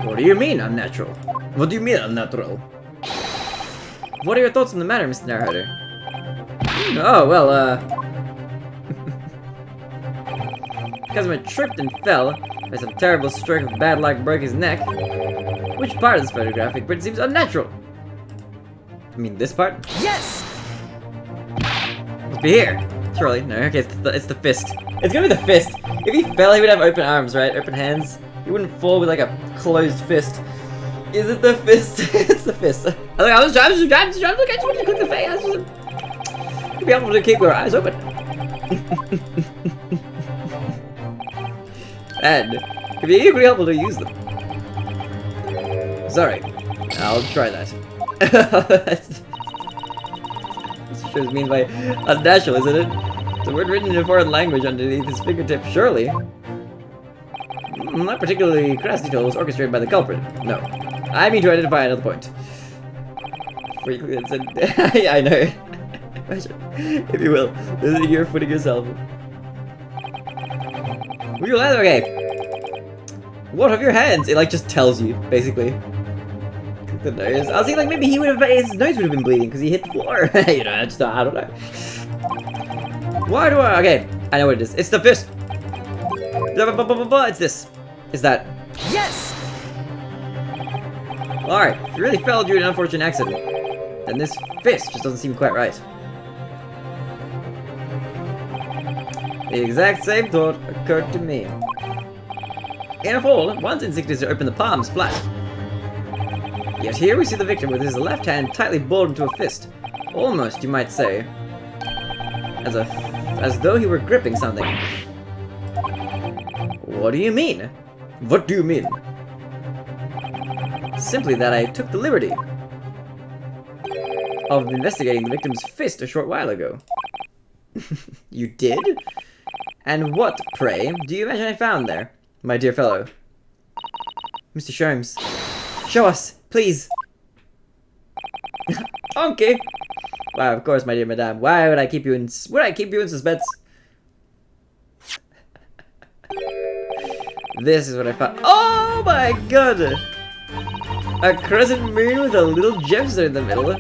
What do you mean, unnatural? What do you mean, unnatural? What are your thoughts on the matter, Mr. Naruhodo? Oh, well, Kazuma tripped and fell, by some terrible stroke of bad luck broke his neck. Which part of this photographic print seems unnatural? I mean, this part? Yes! Must be here. Surely. No, okay, it's the fist. It's gonna be the fist. If he fell, he would have open arms, right? Open hands. He wouldn't fall with like a closed fist. Is it the fist? It's the fist. I was trying to look. I just wanted to click the face. You'd be able to keep your eyes open. And it'd be equally helpful to use them. Sorry, I'll try that. That's what it means by unnatural, isn't it? The word written in a foreign language underneath his fingertip, surely. Not particularly crass detail was orchestrated by the culprit. No. I mean to identify another point. Frequently it said, yeah, I know. If you will. You're footing yourself. Will you land? Okay. What of your hands? It like just tells you, basically. Click the nose. I was thinking like maybe he would have, his nose would have been bleeding because he hit the floor. You know, I don't know. Why do I? Okay, I know what it is. It's the fist. It's this. Is that? Yes! Alright, if you really fell due to an unfortunate accident, then this fist just doesn't seem quite right. The exact same thought occurred to me. In a fall, one's instinct is to open the palms flat. Yet here we see the victim with his left hand tightly balled into a fist. Almost, you might say, as though he were gripping something. What do you mean? What do you mean? Simply that I took the liberty of investigating the victim's fist a short while ago. You did? And what, pray, do you imagine I found there, my dear fellow? Mr. Sholmes, show us, please. Okay. Wow, of course, my dear madame. Why would I keep you in? Would I keep you in suspense? This is what I found. Oh my god! A crescent moon with a little gemstone in the middle?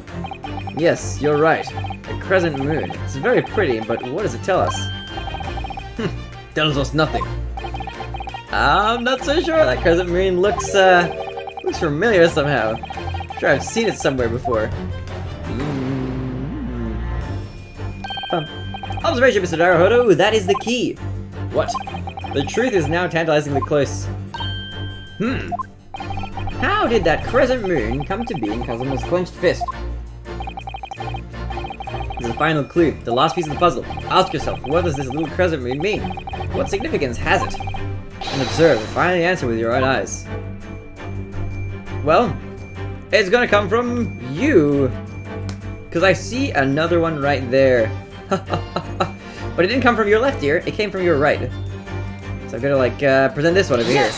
Yes, you're right. A crescent moon. It's very pretty, but what does it tell us? Tells us nothing. I'm not so sure. That crescent moon looks familiar somehow. I'm sure I've seen it somewhere before. Observation, Mr. Naruhodo, that is the key. What? The truth is now tantalizingly close. How did that crescent moon come to be in Kazuma's clenched fist? This is the final clue, the last piece of the puzzle. Ask yourself, what does this little crescent moon mean? What significance has it? And observe and find the answer with your own eyes. Well, it's gonna come from you. Because I see another one right there. But it didn't come from your left ear, it came from your right. So I'm gonna like present this one over here.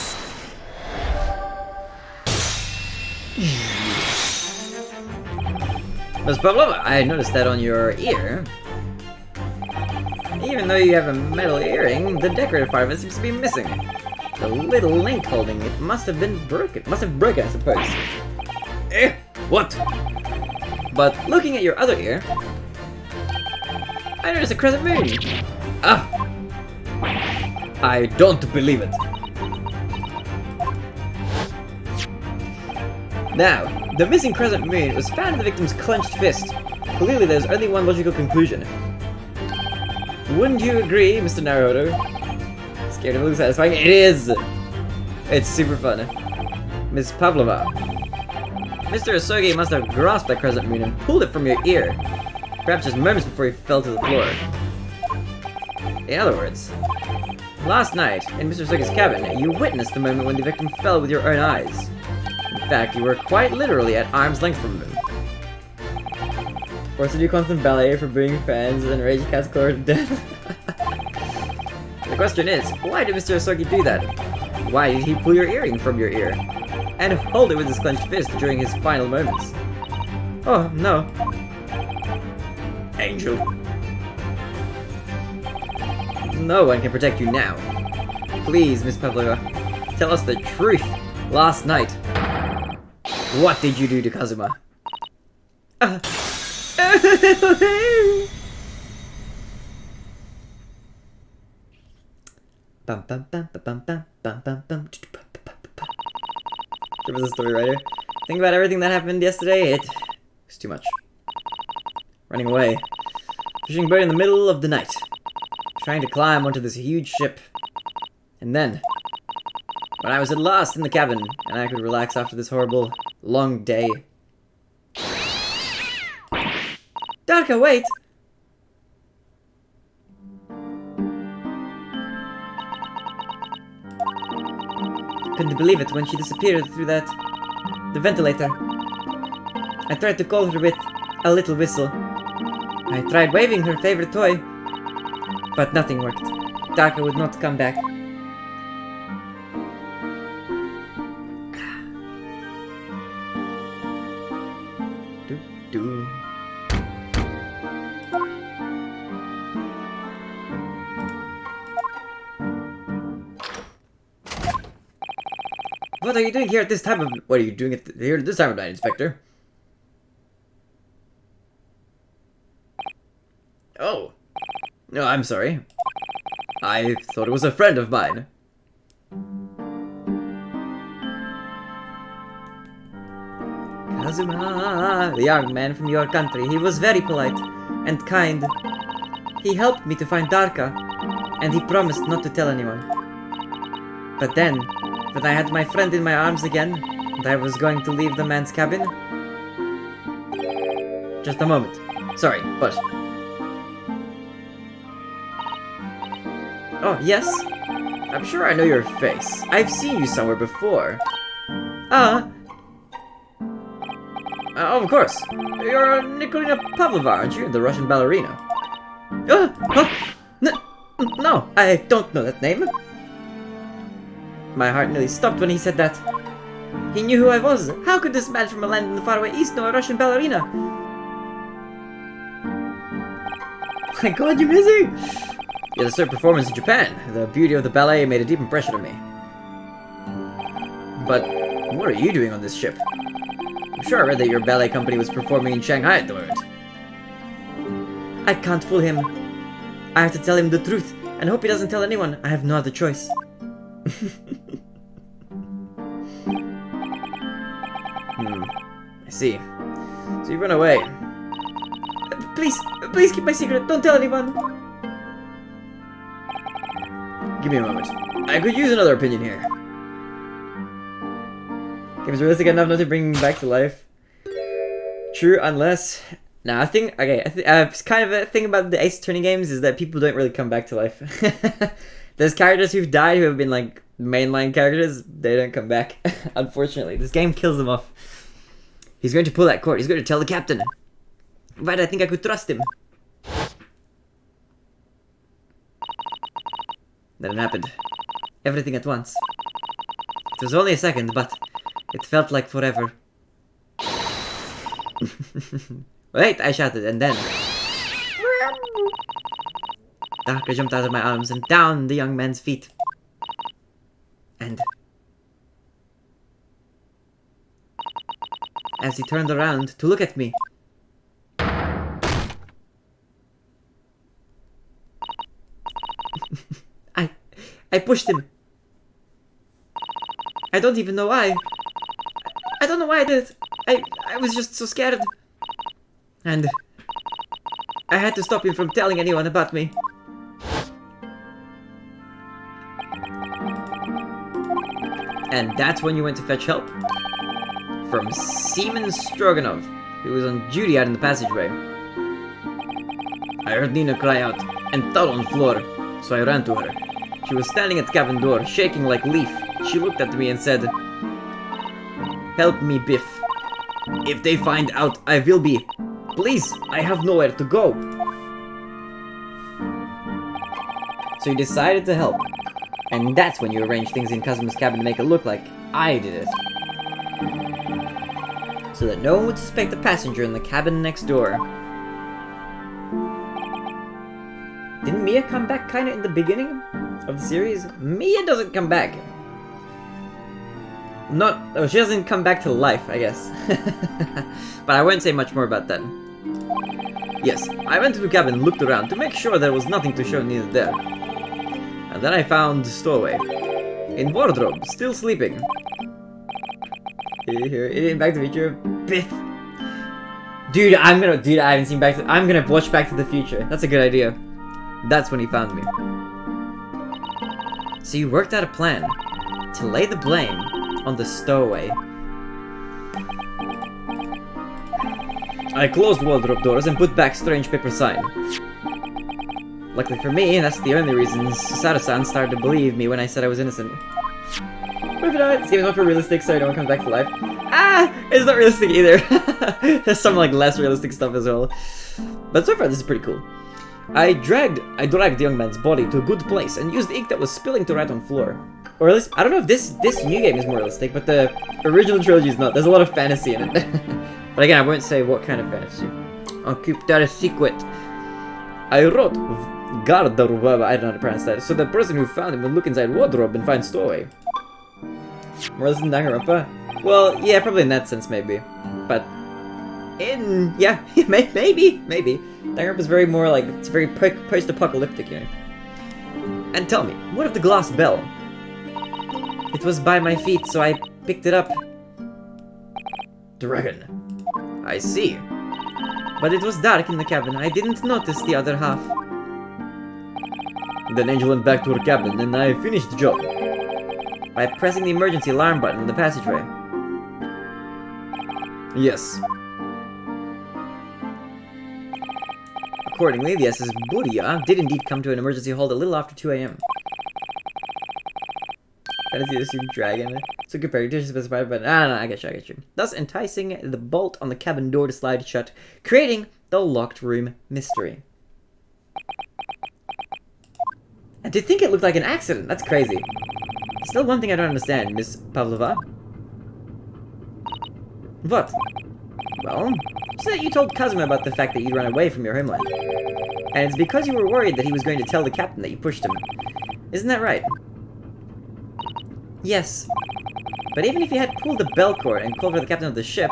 Ms. Pavlova, I noticed that on your ear. Even though you have a metal earring, the decorative part of it seems to be missing. The little link holding it must have been broken. Must have broken, I suppose. What? But looking at your other ear, I noticed a crescent moon. I don't believe it. Now, the missing crescent moon was found in the victim's clenched fist. Clearly there's only one logical conclusion. Wouldn't you agree, Mr. Naruhodo? Scared of looking satisfying? It is! It's super fun. Miss Pavlova. Mr. Usogi must have grasped that crescent moon and pulled it from your ear. Perhaps just moments before he fell to the floor. In other words, last night, in Mr. Usogi's cabin, you witnessed the moment when the victim fell with your own eyes. In fact, you were quite literally at arm's length from him. Forced to do constant ballet for booing fans and Rage Cat's Core to death. The question is, why did Mr. Usogi do that? Why did he pull your earring from your ear? And hold it with his clenched fist during his final moments? Oh, no. Angel. No one can protect you now. Please, Miss Pavlova, tell us the truth. Last night, what did you do to Kazuma? There was a story writer. Think about everything that happened yesterday, it was too much. Running away. Fishing boat in the middle of the night. Trying to climb onto this huge ship. And then, when I was at last in the cabin, and I could relax after this horrible, long day. Darka, wait! Couldn't believe it when she disappeared through the ventilator. I tried to call her with a little whistle. I tried waving her favorite toy, but nothing worked. Darka would not come back. What are you doing here at this time of... What are you doing here at this time of night, Inspector? Oh. No, I'm sorry. I thought it was a friend of mine. Kazuma, the young man from your country. He was very polite and kind. He helped me to find Darka, and he promised not to tell anyone. But then, when I had my friend in my arms again, and I was going to leave the man's cabin... Just a moment. Sorry, but... Oh, yes? I'm sure I know your face. I've seen you somewhere before. Oh, of course. You're Nikolina Pavlova, aren't you? The Russian ballerina. No, I don't know that name. My heart nearly stopped when he said that. He knew who I was. How could this man from a land in the faraway east know a Russian ballerina? My god, you're busy! You had a certain performance in Japan. The beauty of the ballet made a deep impression on me. But what are you doing on this ship? Sure, I read that your ballet company was performing in Shanghai at the moment. I can't fool him. I have to tell him the truth, and hope he doesn't tell anyone. I have no other choice. I see. So you run away. Please keep my secret. Don't tell anyone. Give me a moment. I could use another opinion here. Game is realistic enough not to bring him back to life. True, unless... Nah, I think... Okay, it's kind of a thing about the Ace Attorney games is that people don't really come back to life. There's characters who've died who have been, like, mainline characters. They don't come back, unfortunately. This game kills them off. He's going to pull that cord. He's going to tell the captain. But I think I could trust him. Then it happened. Everything at once. It was only a second, but it felt like forever. Wait, I shouted, and then... Darker jumped out of my arms and down the young man's feet. And... as he turned around to look at me... I pushed him. I don't even know why. I don't know why I did it. I was just so scared. And I had to stop him from telling anyone about me. And that's when you went to fetch help. From Seaman Stroganov, who was on duty out in the passageway. I heard Nina cry out and fell on the floor, so I ran to her. She was standing at the cabin door, shaking like a leaf. She looked at me and said, "Help me, Biff. If they find out, I will be. Please, I have nowhere to go." So you decided to help. And that's when you arranged things in Kazuma's cabin to make it look like I did it. So that no one would suspect the passenger in the cabin next door. Didn't Mia come back kinda in the beginning of the series? Mia doesn't come back. She doesn't come back to life, I guess. But I won't say much more about that. Yes, I went to the cabin and looked around to make sure there was nothing to show Nina there. And then I found the stowaway. In wardrobe, still sleeping. Here, in Back to the Future, Biff. Dude, I haven't seen I'm gonna watch Back to the Future. That's a good idea. That's when he found me. So you worked out a plan to lay the blame on the stowaway. I closed wardrobe doors and put back strange paper sign. Luckily for me, that's the only reason Susato-san started to believe me when I said I was innocent. What if not? This game is much more realistic, so no one comes back to life. Ah! It's not realistic either. There's some like less realistic stuff as well. But so far this is pretty cool. I dragged the young man's body to a good place and used ink that was spilling to right on floor. Or at least, I don't know if this new game is more realistic, but the original trilogy is not. There's a lot of fantasy in it. But again, I won't say what kind of fantasy. I'll keep that a secret. I wrote Gardaruba, I don't know how to pronounce that, so the person who found him would look inside wardrobe and find stowaway. More than Danganronpa? Well, yeah, probably in that sense, maybe. But yeah, maybe. Danganronpa is very more like, it's very post-apocalyptic, you know. And tell me, what of the glass bell? It was by my feet, so I picked it up. Dragon. I see. But it was dark in the cabin. I didn't notice the other half. Then Angel went back to her cabin, and I finished the job. By pressing the emergency alarm button in the passageway. Yes. Accordingly, the SS Buria did indeed come to an emergency halt a little after 2 a.m. Fantasy assumed dragon. So compared to specified, but no, I get you. Thus enticing the bolt on the cabin door to slide shut, creating the locked room mystery. And to think it looked like an accident, that's crazy. Still one thing I don't understand, Miss Pavlova. What? Well, you said you told Kazuma about the fact that you'd run away from your homeland. And it's because you were worried that he was going to tell the captain that you pushed him. Isn't that right? Yes. But even if you had pulled the bell cord and called for the captain of the ship,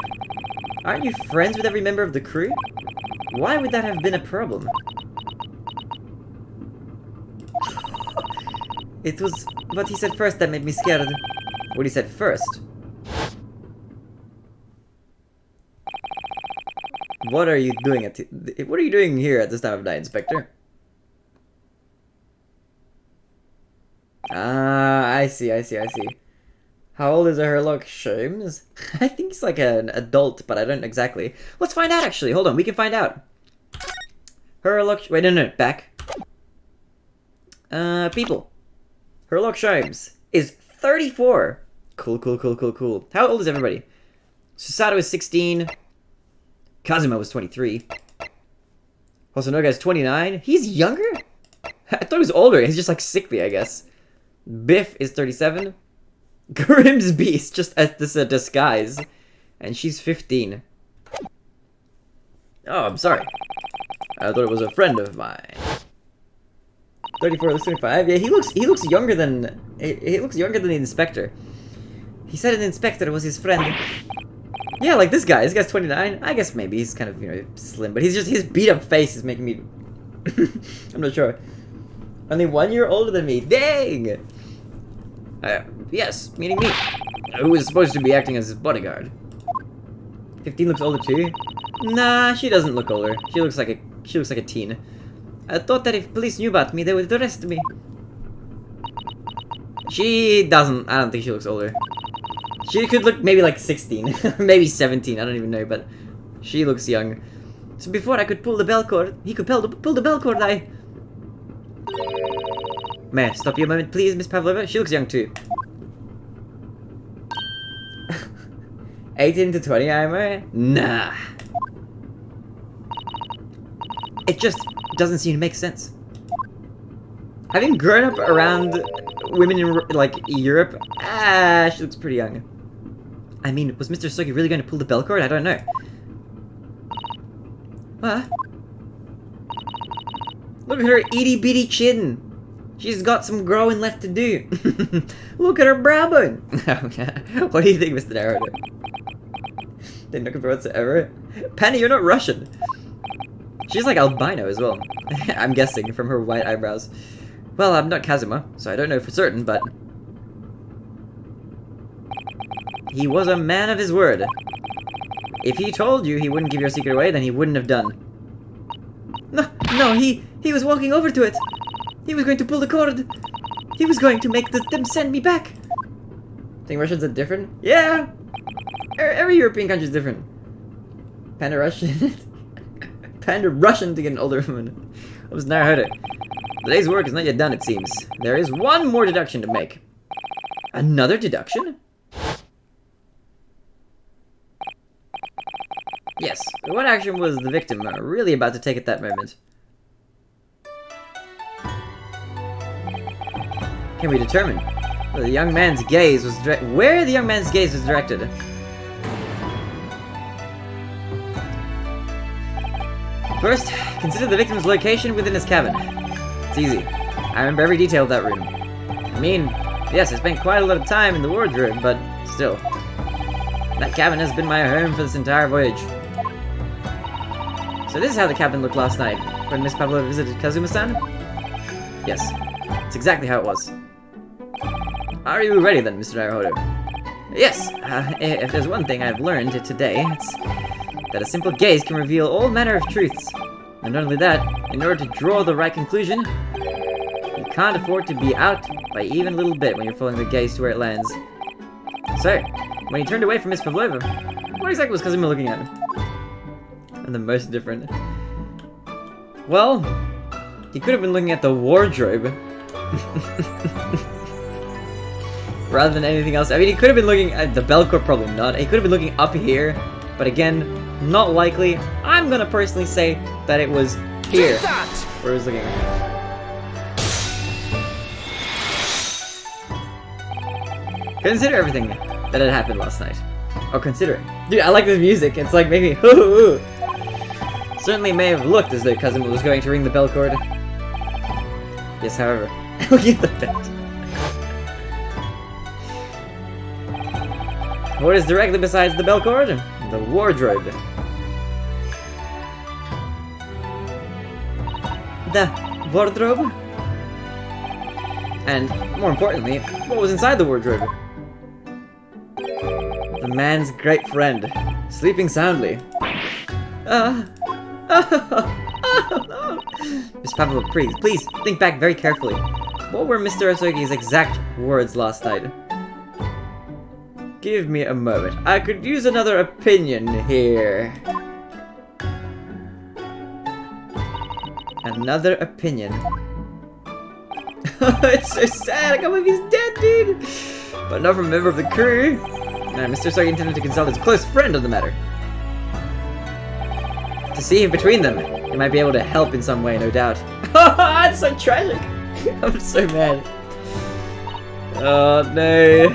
Aren't you friends with every member of the crew? Why would that have been a problem? It was what he said first that made me scared. What he said first? What are you doing what are you doing here at this time of night, Inspector? Ah, I see. How old is a Herlock Sholmes? I think he's like an adult, but I don't exactly. Let's find out, actually. Hold on, we can find out. Herlock... Wait, no, back. People. Herlock Sholmes is 34. Cool. How old is everybody? Susato is 16. Kazuma was 23. Hosonoga is 29. He's younger? I thought he was older. He's just like sickly, I guess. Biff is 37. Grimm's Beast, just as this a disguise. And she's 15. Oh, I'm sorry. I thought it was a friend of mine. 34, looks 25. Yeah, he looks younger than he looks younger than the inspector. He said an inspector was his friend. Yeah, like this guy. This guy's 29. I guess maybe he's kind of, you know, slim, but he's just his beat up face is making me I'm not sure. Only 1 year older than me. Dang! Yes, meaning me. Who is supposed to be acting as his bodyguard. 15 looks older too? Nah, she doesn't look older. She looks like a teen. I thought that if police knew about me, they would arrest me. She doesn't. I don't think she looks older. She could look maybe like 16, maybe 17. I don't even know, but she looks young. So before I could pull the bell cord, he could pull the bell cord. May I stop you a moment, please, Miss Pavlova? She looks young too. 18 to 20, am I? Nah. It just doesn't seem to make sense. Having grown up around women in, like, Europe, she looks pretty young. I mean, was Mr. Sogi really going to pull the bell cord? I don't know. What? Look at her itty-bitty chin. She's got some growing left to do. Look at her brow bone. What do you think, Mr. Naruhodo? They're not compared whatsoever. Penny, you're not Russian. She's like albino as well. I'm guessing from her white eyebrows. Well, I'm not Kazuma, so I don't know for certain, but... he was a man of his word. If he told you he wouldn't give your secret away, then he wouldn't have done. No, he was walking over to it. He was going to pull the cord. He was going to make them send me back. Think Russians are different? Yeah! Every European country is different. Panda Russian. Panda Russian to get an older woman. I was Naruhodo. The day's work is not yet done, it seems. There is one more deduction to make. Another deduction? Yes. What action was the victim really about to take at that moment? Can we determine where the young man's gaze was directed? First, consider the victim's location within his cabin. It's easy. I remember every detail of that room. I mean, yes, I spent quite a lot of time in the wardrobe, but still. That cabin has been my home for this entire voyage. So this is how the cabin looked last night, when Miss Pavlova visited Kazuma-san? Yes, it's exactly how it was. Are you ready then, Mr. Naruhodo? Yes, if there's one thing I've learned today, it's that a simple gaze can reveal all manner of truths. And not only that, in order to draw the right conclusion, you can't afford to be out by even a little bit when you're following the gaze to where it lands. So, when he turned away from Miss Pavlova, what exactly was Kazuma looking at? And the most different. Well, he could have been looking at the wardrobe. Rather than anything else. I mean, he could have been looking at the bell cord, probably not. He could have been looking up here, but again, not likely. I'm gonna personally say that it was here where he was looking. Consider everything that had happened last night. Oh, consider it. Dude, I like this music. It's like making me ooh. Certainly may have looked as though Kazuma was going to ring the bell cord. Yes, however, look at the bed. What is directly besides the bell cord? The wardrobe. The wardrobe? And, more importantly, what was inside the wardrobe? The man's great friend, sleeping soundly. Miss Pavlova, please think back very carefully. What were Mr. Osogi's exact words last night? Give me a moment. I could use another opinion here. Another opinion. It's so sad. I can't believe he's dead, dude. But not from a member of the crew. Now, Mr. Osogi intended to consult his close friend on the matter. To see if between them, they might be able to help in some way, no doubt. That's so tragic. I'm so mad. Oh no.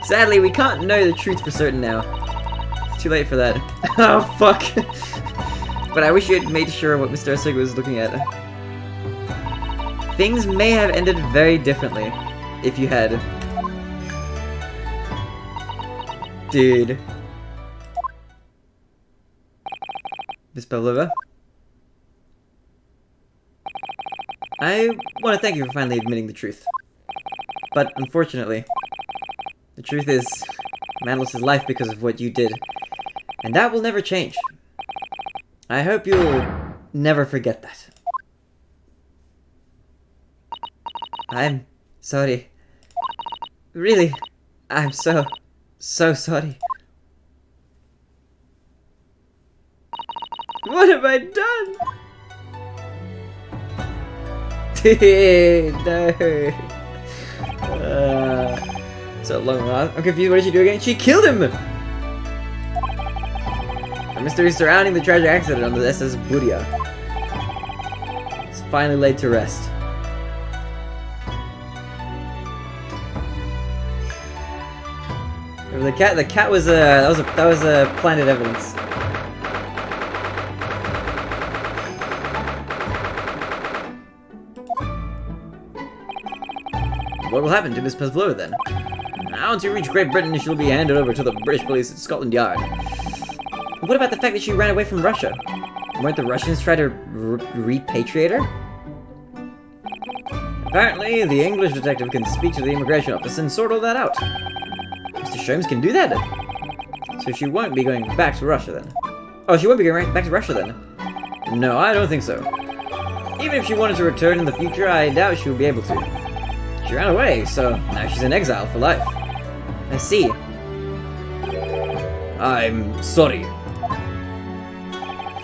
Sadly, we can't know the truth for certain now. It's too late for that. Oh fuck. But I wish you had made sure what Mr. Osogi was looking at. Things may have ended very differently if you had. Dude. Miss Pavlova? I want to thank you for finally admitting the truth. But unfortunately, the truth is, man lost his life because of what you did. And that will never change. I hope you'll never forget that. I'm sorry. Really, I'm so sorry. What have I done? No. So long on. I'm confused. What did she do again? She killed him! The mystery surrounding the tragic accident on the SS Budia is finally laid to rest. The cat was that was planted evidence. What will happen to Miss Pavlova then? Now to reach Great Britain, she'll be handed over to the British police at Scotland Yard. What about the fact that she ran away from Russia? Won't the Russians try to repatriate her? Apparently, the English detective can speak to the immigration office and sort all that out. Mr. Sholmes can do that. So she won't be going back to Russia then. Oh, she won't be going back to Russia then. No, I don't think so. Even if she wanted to return in the future, I doubt she would be able to. She ran away, so now she's in exile for life. I see. I'm sorry.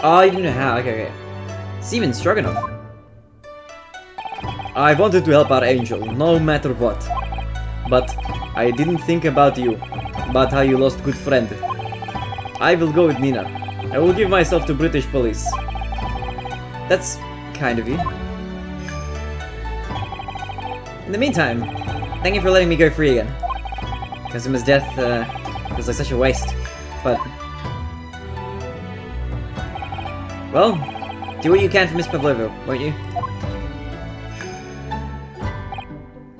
Oh, you didn't know how. Okay. Seaman Stroganoff. I wanted to help our angel, no matter what. But I didn't think about you, about how you lost good friend. I will go with Nina. I will give myself to British police. That's kind of you. In the meantime, thank you for letting me go free again. Kazuma's death was like such a waste, but... Well, do what you can for Miss Pavlova, won't you?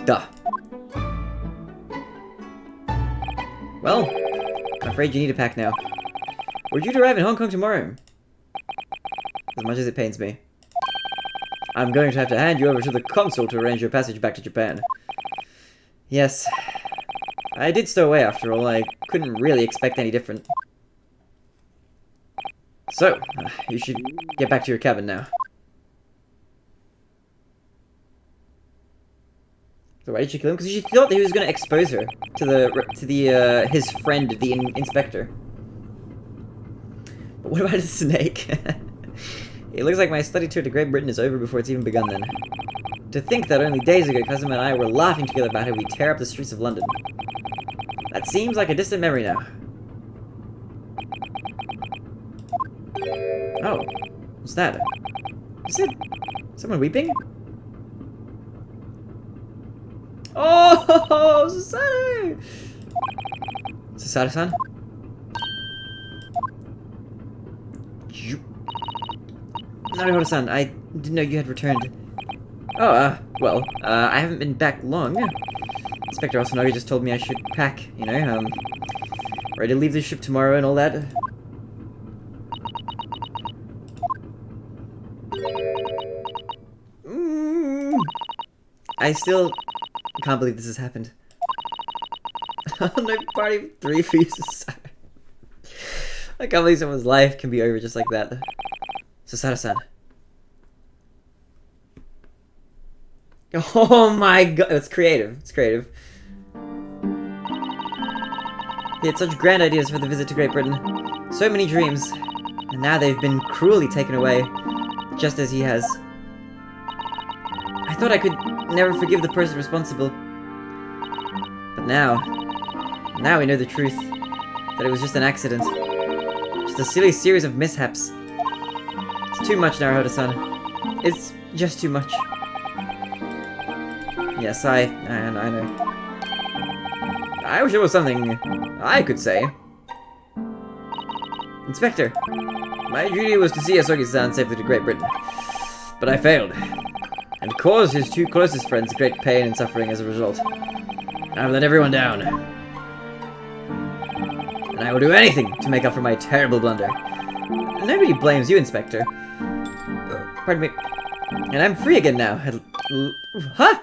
Duh. Well, I'm afraid you need to pack now. We're due to arrive in Hong Kong tomorrow. As much as it pains me. I'm going to have to hand you over to the consul to arrange your passage back to Japan. Yes. I did stow away after all. I couldn't really expect any different. So, you should get back to your cabin now. So why did she kill him? Because she thought that he was going to expose her to his friend, the inspector. But what about the snake? It looks like my study tour to Great Britain is over before it's even begun then. To think that only days ago Kazuma and I were laughing together about how we tear up the streets of London. That seems like a distant memory now. Oh, what's that? Is it someone weeping? Oh, Susaru! Susaru-san? Naruhodo-san, I didn't know you had returned. Oh, well, I haven't been back long. Inspector Asanogi just told me I should pack, you know, Ready to leave the ship tomorrow and all that? I still can't believe this has happened. No party of 3 for you to I can't believe someone's life can be over just like that. Susato-san. Oh my god, it's creative. It's creative. He had such grand ideas for the visit to Great Britain. So many dreams. And now they've been cruelly taken away. Just as he has. I thought I could never forgive the person responsible. But now we know the truth. That it was just an accident. Just a silly series of mishaps. It's too much, Naruhodo-san. It's just too much. Yes, I know. I wish there was something I could say. Inspector, my duty was to see Asogi-san safely to Great Britain. But I failed. And caused his 2 closest friends great pain and suffering as a result. I've let everyone down. And I will do anything to make up for my terrible blunder. Nobody blames you, Inspector. Pardon me. And I'm free again now. Huh?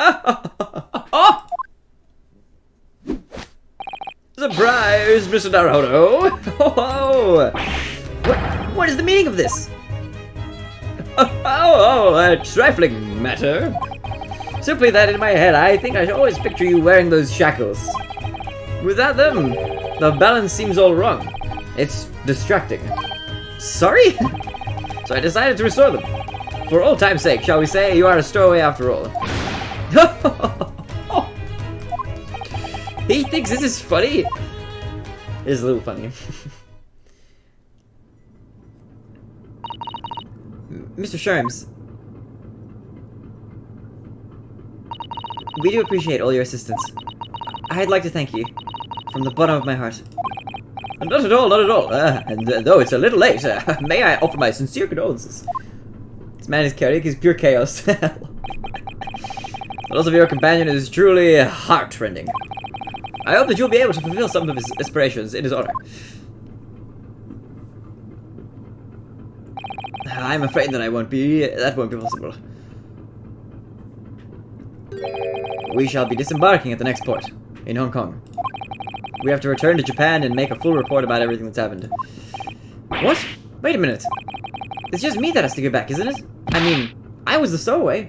Oh! Surprise, Mr. Naruhodo! What is the meaning of this? A trifling matter. Simply that in my head, I think I should always picture you wearing those shackles. Without them, the balance seems all wrong. It's distracting. Sorry? So I decided to restore them. For old time's sake, shall we say, you are a stowaway after all. He thinks this is funny. It's a little funny. Mr. Sholmes, we do appreciate all your assistance. I'd like to thank you from the bottom of my heart. Not at all, not at all. And though it's a little late, may I offer my sincere condolences. This man is chaotic, he's pure chaos. The loss of your companion is truly heart-rending. I hope that you'll be able to fulfill some of his aspirations in his honor. I'm afraid that won't be possible. We shall be disembarking at the next port, in Hong Kong. We have to return to Japan and make a full report about everything that's happened. What? Wait a minute. It's just me that has to go back, isn't it? I mean, I was the stowaway.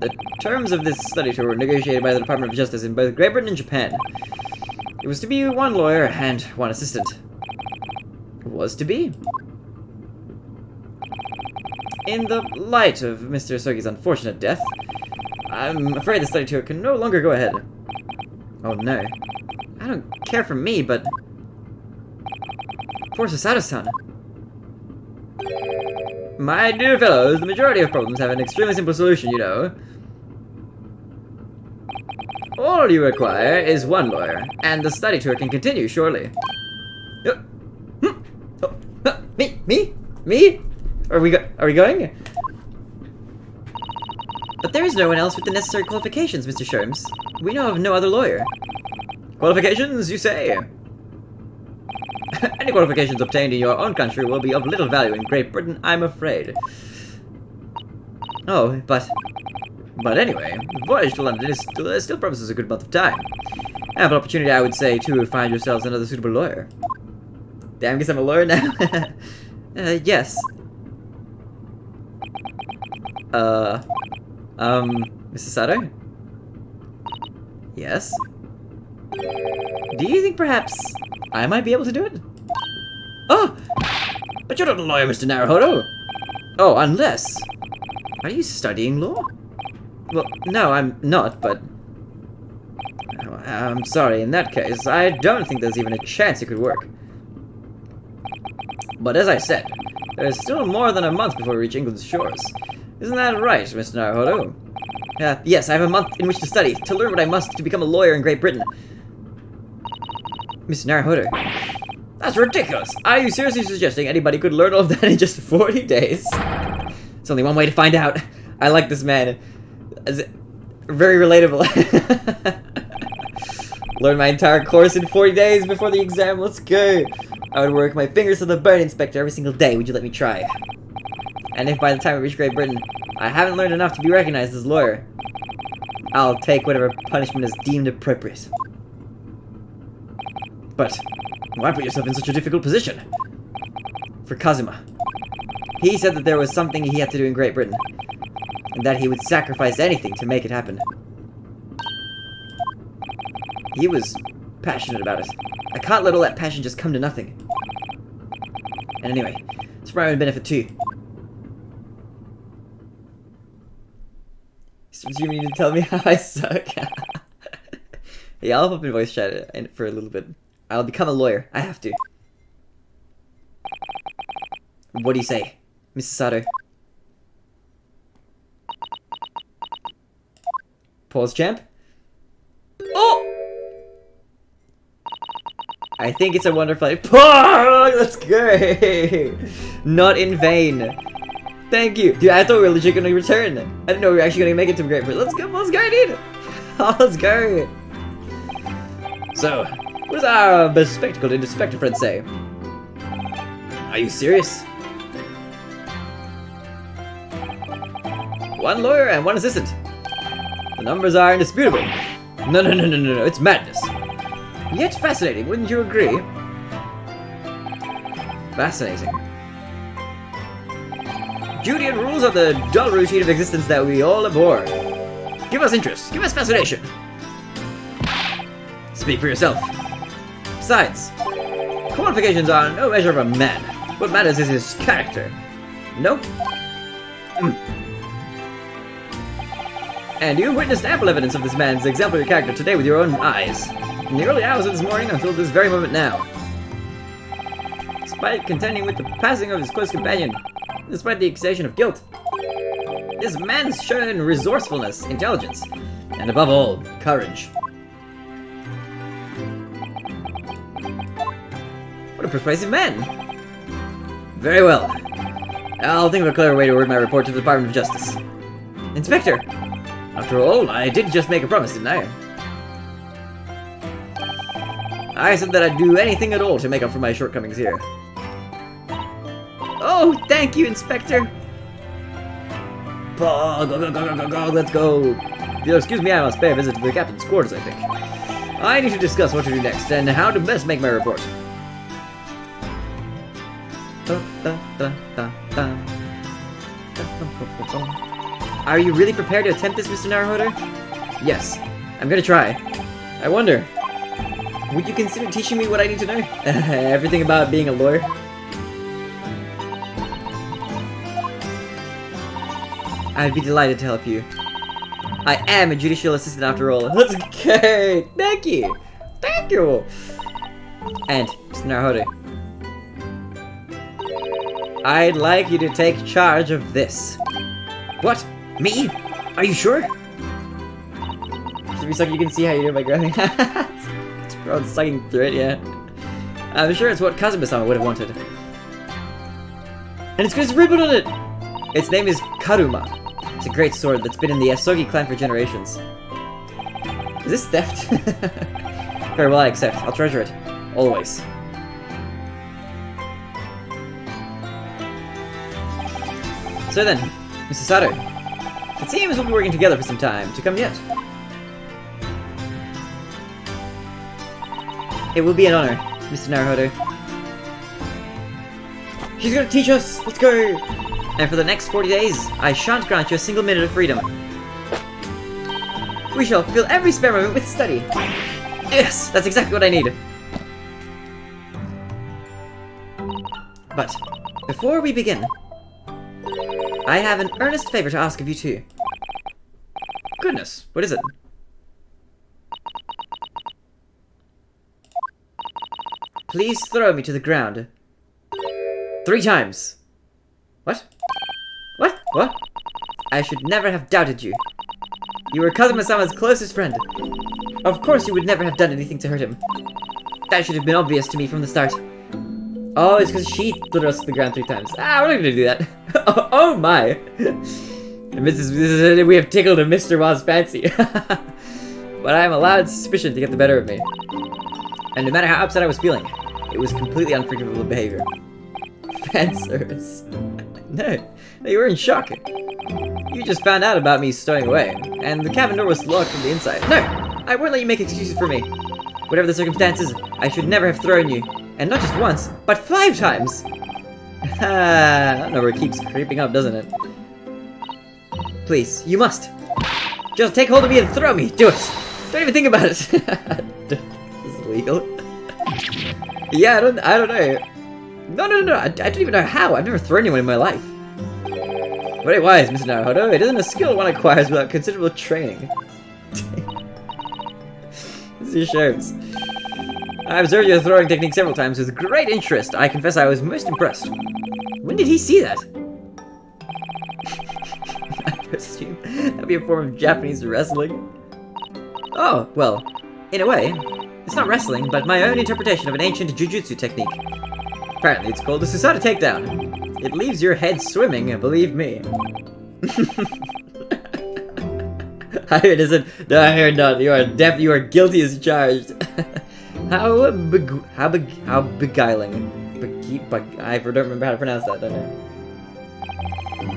The terms of this study tour were negotiated by the Department of Justice in both Great Britain and Japan. It was to be 1 lawyer and 1 assistant. It was to be. In the light of Mr. Asogi's unfortunate death, I'm afraid the study tour can no longer go ahead. Oh no. I don't care for me, but... Poor Susato-san. My dear fellows, the majority of problems have an extremely simple solution, you know. All you require is 1 lawyer, and the study tour can continue shortly. Me? Are we going? But there is no one else with the necessary qualifications, Mr. Sholmes. We know of no other lawyer. Qualifications, you say? Any qualifications obtained in your own country will be of little value in Great Britain, I'm afraid. Oh, but anyway, the voyage to London still promises a good month of time. Ample opportunity, I would say, to find yourselves another suitable lawyer. Damn, guess I'm a lawyer now? Yes. Mrs. Sato? Yes? Do you think perhaps I might be able to do it? Oh! But you're not a lawyer, Mr. Naruhodo! Oh, unless... Are you studying law? Well, no, I'm not, but... I'm sorry, in that case, I don't think there's even a chance it could work. But as I said, there's still more than a month before we reach England's shores. Isn't that right, Mr. Naruhodo? Yes, I have a month in which to study, to learn what I must to become a lawyer in Great Britain. Mr. Naruhodo. That's ridiculous! Are you seriously suggesting anybody could learn all of that in just 40 days? There's only one way to find out. I like this man. Very relatable. Learn my entire course in 40 days before the exam. Let's go. I would work my fingers to the bone, Inspector, every single day. Would you let me try? And if by the time I reach Great Britain, I haven't learned enough to be recognized as a lawyer, I'll take whatever punishment is deemed appropriate. But why put yourself in such a difficult position? For Kazuma. He said that there was something he had to do in Great Britain, and that he would sacrifice anything to make it happen. He was passionate about it. I can't let all that passion just come to nothing. And anyway, it's for my own benefit too. So you mean to tell me how I suck? Yeah, I'll pop in voice chat for a little bit. I'll become a lawyer. I have to. What do you say, Mrs. Sato? Pause, champ. Oh! I think it's a wonderful... Let's go! Not in vain. Thank you. Dude, I thought we were legit gonna return. I didn't know we were actually gonna make it to Great Britain. Let's go, dude! Let's go! So, what does our bespectacled inspector friend say? Are you serious? One lawyer and one assistant. The numbers are indisputable. No, it's madness. Yet fascinating, wouldn't you agree? Fascinating. Duty and rules are the dull routine of existence that we all abhor. Give us interest. Give us fascination. Speak for yourself. Besides, qualifications are no measure of a man. What matters is his character. Nope. And you've witnessed ample evidence of this man's exemplary character today with your own eyes. From the early hours of this morning until this very moment now. Despite contending with the passing of his close companion, despite the accusation of guilt, this man's shown resourcefulness, intelligence, and above all, courage. What a persuasive man! Very well. I'll think of a clever way to word my report to the Department of Justice. Inspector! After all, I did just make a promise, didn't I? I said that I'd do anything at all to make up for my shortcomings here. Oh, thank you, Inspector! Go, let's go! If you'll excuse me, I must pay a visit to the captain's quarters, I think. I need to discuss what to do next, and how to best make my report. Are you really prepared to attempt this, Mr. Naruhodo? Yes, I'm gonna try. I wonder, would you consider teaching me what I need to know? Everything about being a lawyer? I'd be delighted to help you. I am a judicial assistant after all. Let's go! Thank you! Thank you! And, Mr. Naruhodo, I'd like you to take charge of this. What? Me? Are you sure? Should be sucking. You can see how you do it by grabbing. It's probably sucking through it, yeah. I'm sure it's what Kazuma-sama would have wanted. And it's got its ribbon on it! Its name is Karuma. It's a great sword that's been in the Asogi clan for generations. Is this theft? Very well, I accept. I'll treasure it. Always. So then, Mr. Sato, it seems we'll be working together for some time to come yet. It will be an honor, Mr. Naruhodo. She's gonna teach us! Let's go! And for the next 40 days, I shan't grant you a single minute of freedom. We shall fill every spare moment with study. Yes, that's exactly what I need. But, before we begin, I have an earnest favor to ask of you too. Goodness, what is it? Please throw me to the ground. 3 times. What? What? What? I should never have doubted you. You were Kazuma-sama's closest friend. Of course you would never have done anything to hurt him. That should have been obvious to me from the start. Oh, it's because she threw us to the ground 3 times. Ah, we're not gonna do that. Oh my! And we have tickled a Mr. Wa's fancy. But I am allowed suspicion to get the better of me. And no matter how upset I was feeling, it was completely unforgivable behavior. Fan service. No, you were in shock. You just found out about me stowing away, and the cabin door was locked from the inside. No, I won't let you make excuses for me. Whatever the circumstances, I should never have thrown you. And not just once, but 5 times! That number keeps creeping up, doesn't it? Please, you must. Just take hold of me and throw me. Do it. Don't even think about it. This is illegal. Yeah, I don't know. No. I don't even know how. I've never thrown anyone in my life. Very wise, Mr. Naruhodo. It isn't a skill one acquires without considerable training. This shows. I observed your throwing technique several times with great interest. I confess I was most impressed. When did he see that? I presume that'd be a form of Japanese wrestling. Oh, well, in a way, it's not wrestling, but my own interpretation of an ancient jujutsu technique. Apparently, it's called the Susato Takedown. It leaves your head swimming, believe me. I heard isn't. No, I heard not. You are guilty as charged. How beguiling. I don't remember how to pronounce that, don't I?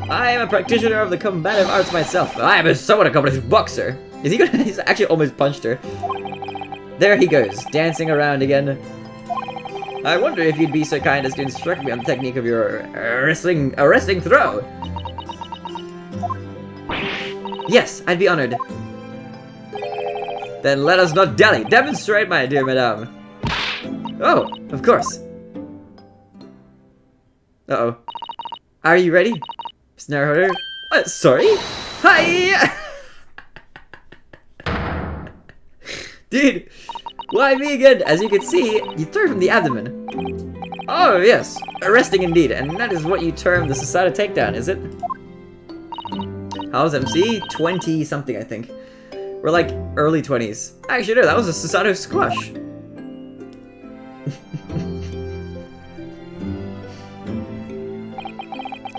I am a practitioner of the combative arts myself. I am a somewhat accomplished boxer. Is he gonna? He's actually almost punched her. There he goes, dancing around again. I wonder if you'd be so kind as to instruct me on the technique of your wrestling throw. Yes, I'd be honored. Then let us not dally. Demonstrate, my dear madame. Oh, of course. Uh-oh. Are you ready? Mr. Naruhodo? Sorry? Hi! Dude, why me again? As you can see, you throw from the abdomen. Oh, yes. Arresting indeed. And that is what you term the Susato Takedown, is it? How's MC? 20-something, I think. We're like early 20s. Actually, no, that was a Susato Squash.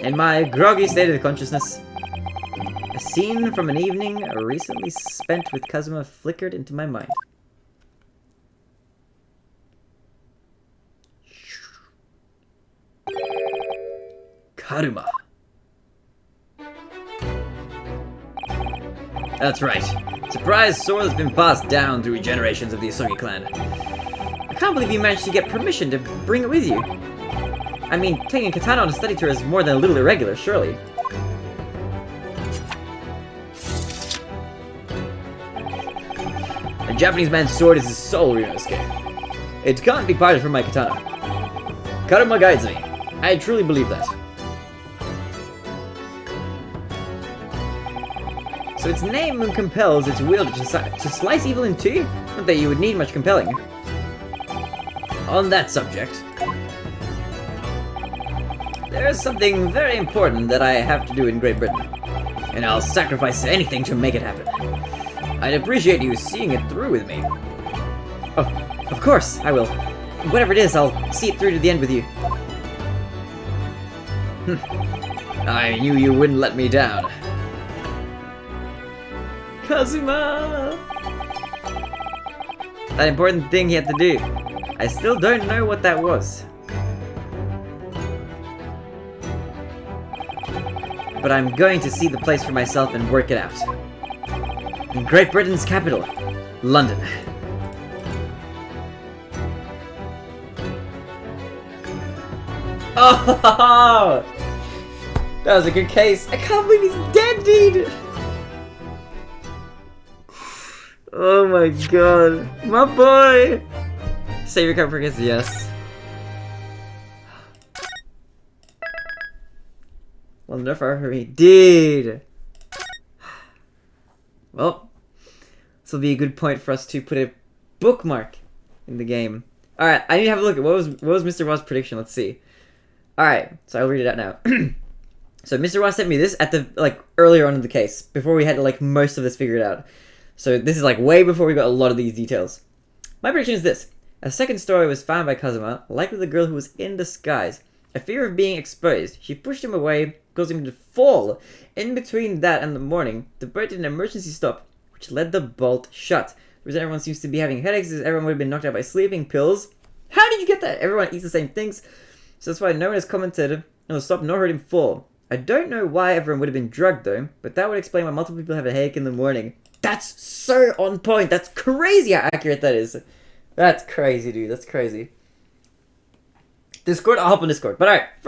In my groggy state of consciousness, a scene from an evening recently spent with Kazuma flickered into my mind. Karuma. That's right. Surprise sword has been passed down through generations of the Isugi clan. I can't believe you managed to get permission to bring it with you. I mean, taking katana on a study tour is more than a little irregular, surely. A Japanese man's sword is his soul, Ryunosuke. It can't be parted from my katana. Karuma guides me. I truly believe that. So its name compels its wielder to slice evil in two? Not that you would need much compelling. On that subject, there is something very important that I have to do in Great Britain, and I'll sacrifice anything to make it happen. I'd appreciate you seeing it through with me. Of course, I will. Whatever it is, I'll see it through to the end with you. I knew you wouldn't let me down. Kazuma! That important thing he had to do. I still don't know what that was. But I'm going to see the place for myself and work it out. In Great Britain's capital, London. Oh! That was a good case. I can't believe he's dead, dude! Oh my god. My boy! Save your card for kids, yes. Well, enough for me. Dude! Well, this will be a good point for us to put a bookmark in the game. Alright, I need to have a look at what was Mr. Wa's prediction. Let's see. Alright, so I'll read it out now. So Mr. Wa sent me this at the, earlier on in the case, before we had, most of this figured out. So this is, way before we got a lot of these details. My prediction is this. A second story was found by Kazuma, likely the girl who was in disguise. A fear of being exposed. She pushed him away causing him to fall. In between that and the morning, the boat did an emergency stop, which led the bolt shut. The reason everyone seems to be having headaches is everyone would have been knocked out by sleeping pills. How did you get that? Everyone eats the same things. So that's why no one has commented on the stop nor heard him fall. I don't know why everyone would have been drugged though, but that would explain why multiple people have a headache in the morning. That's so on point. That's crazy how accurate that is. That's crazy, dude. That's crazy. Discord? I'll hop on Discord. But alright.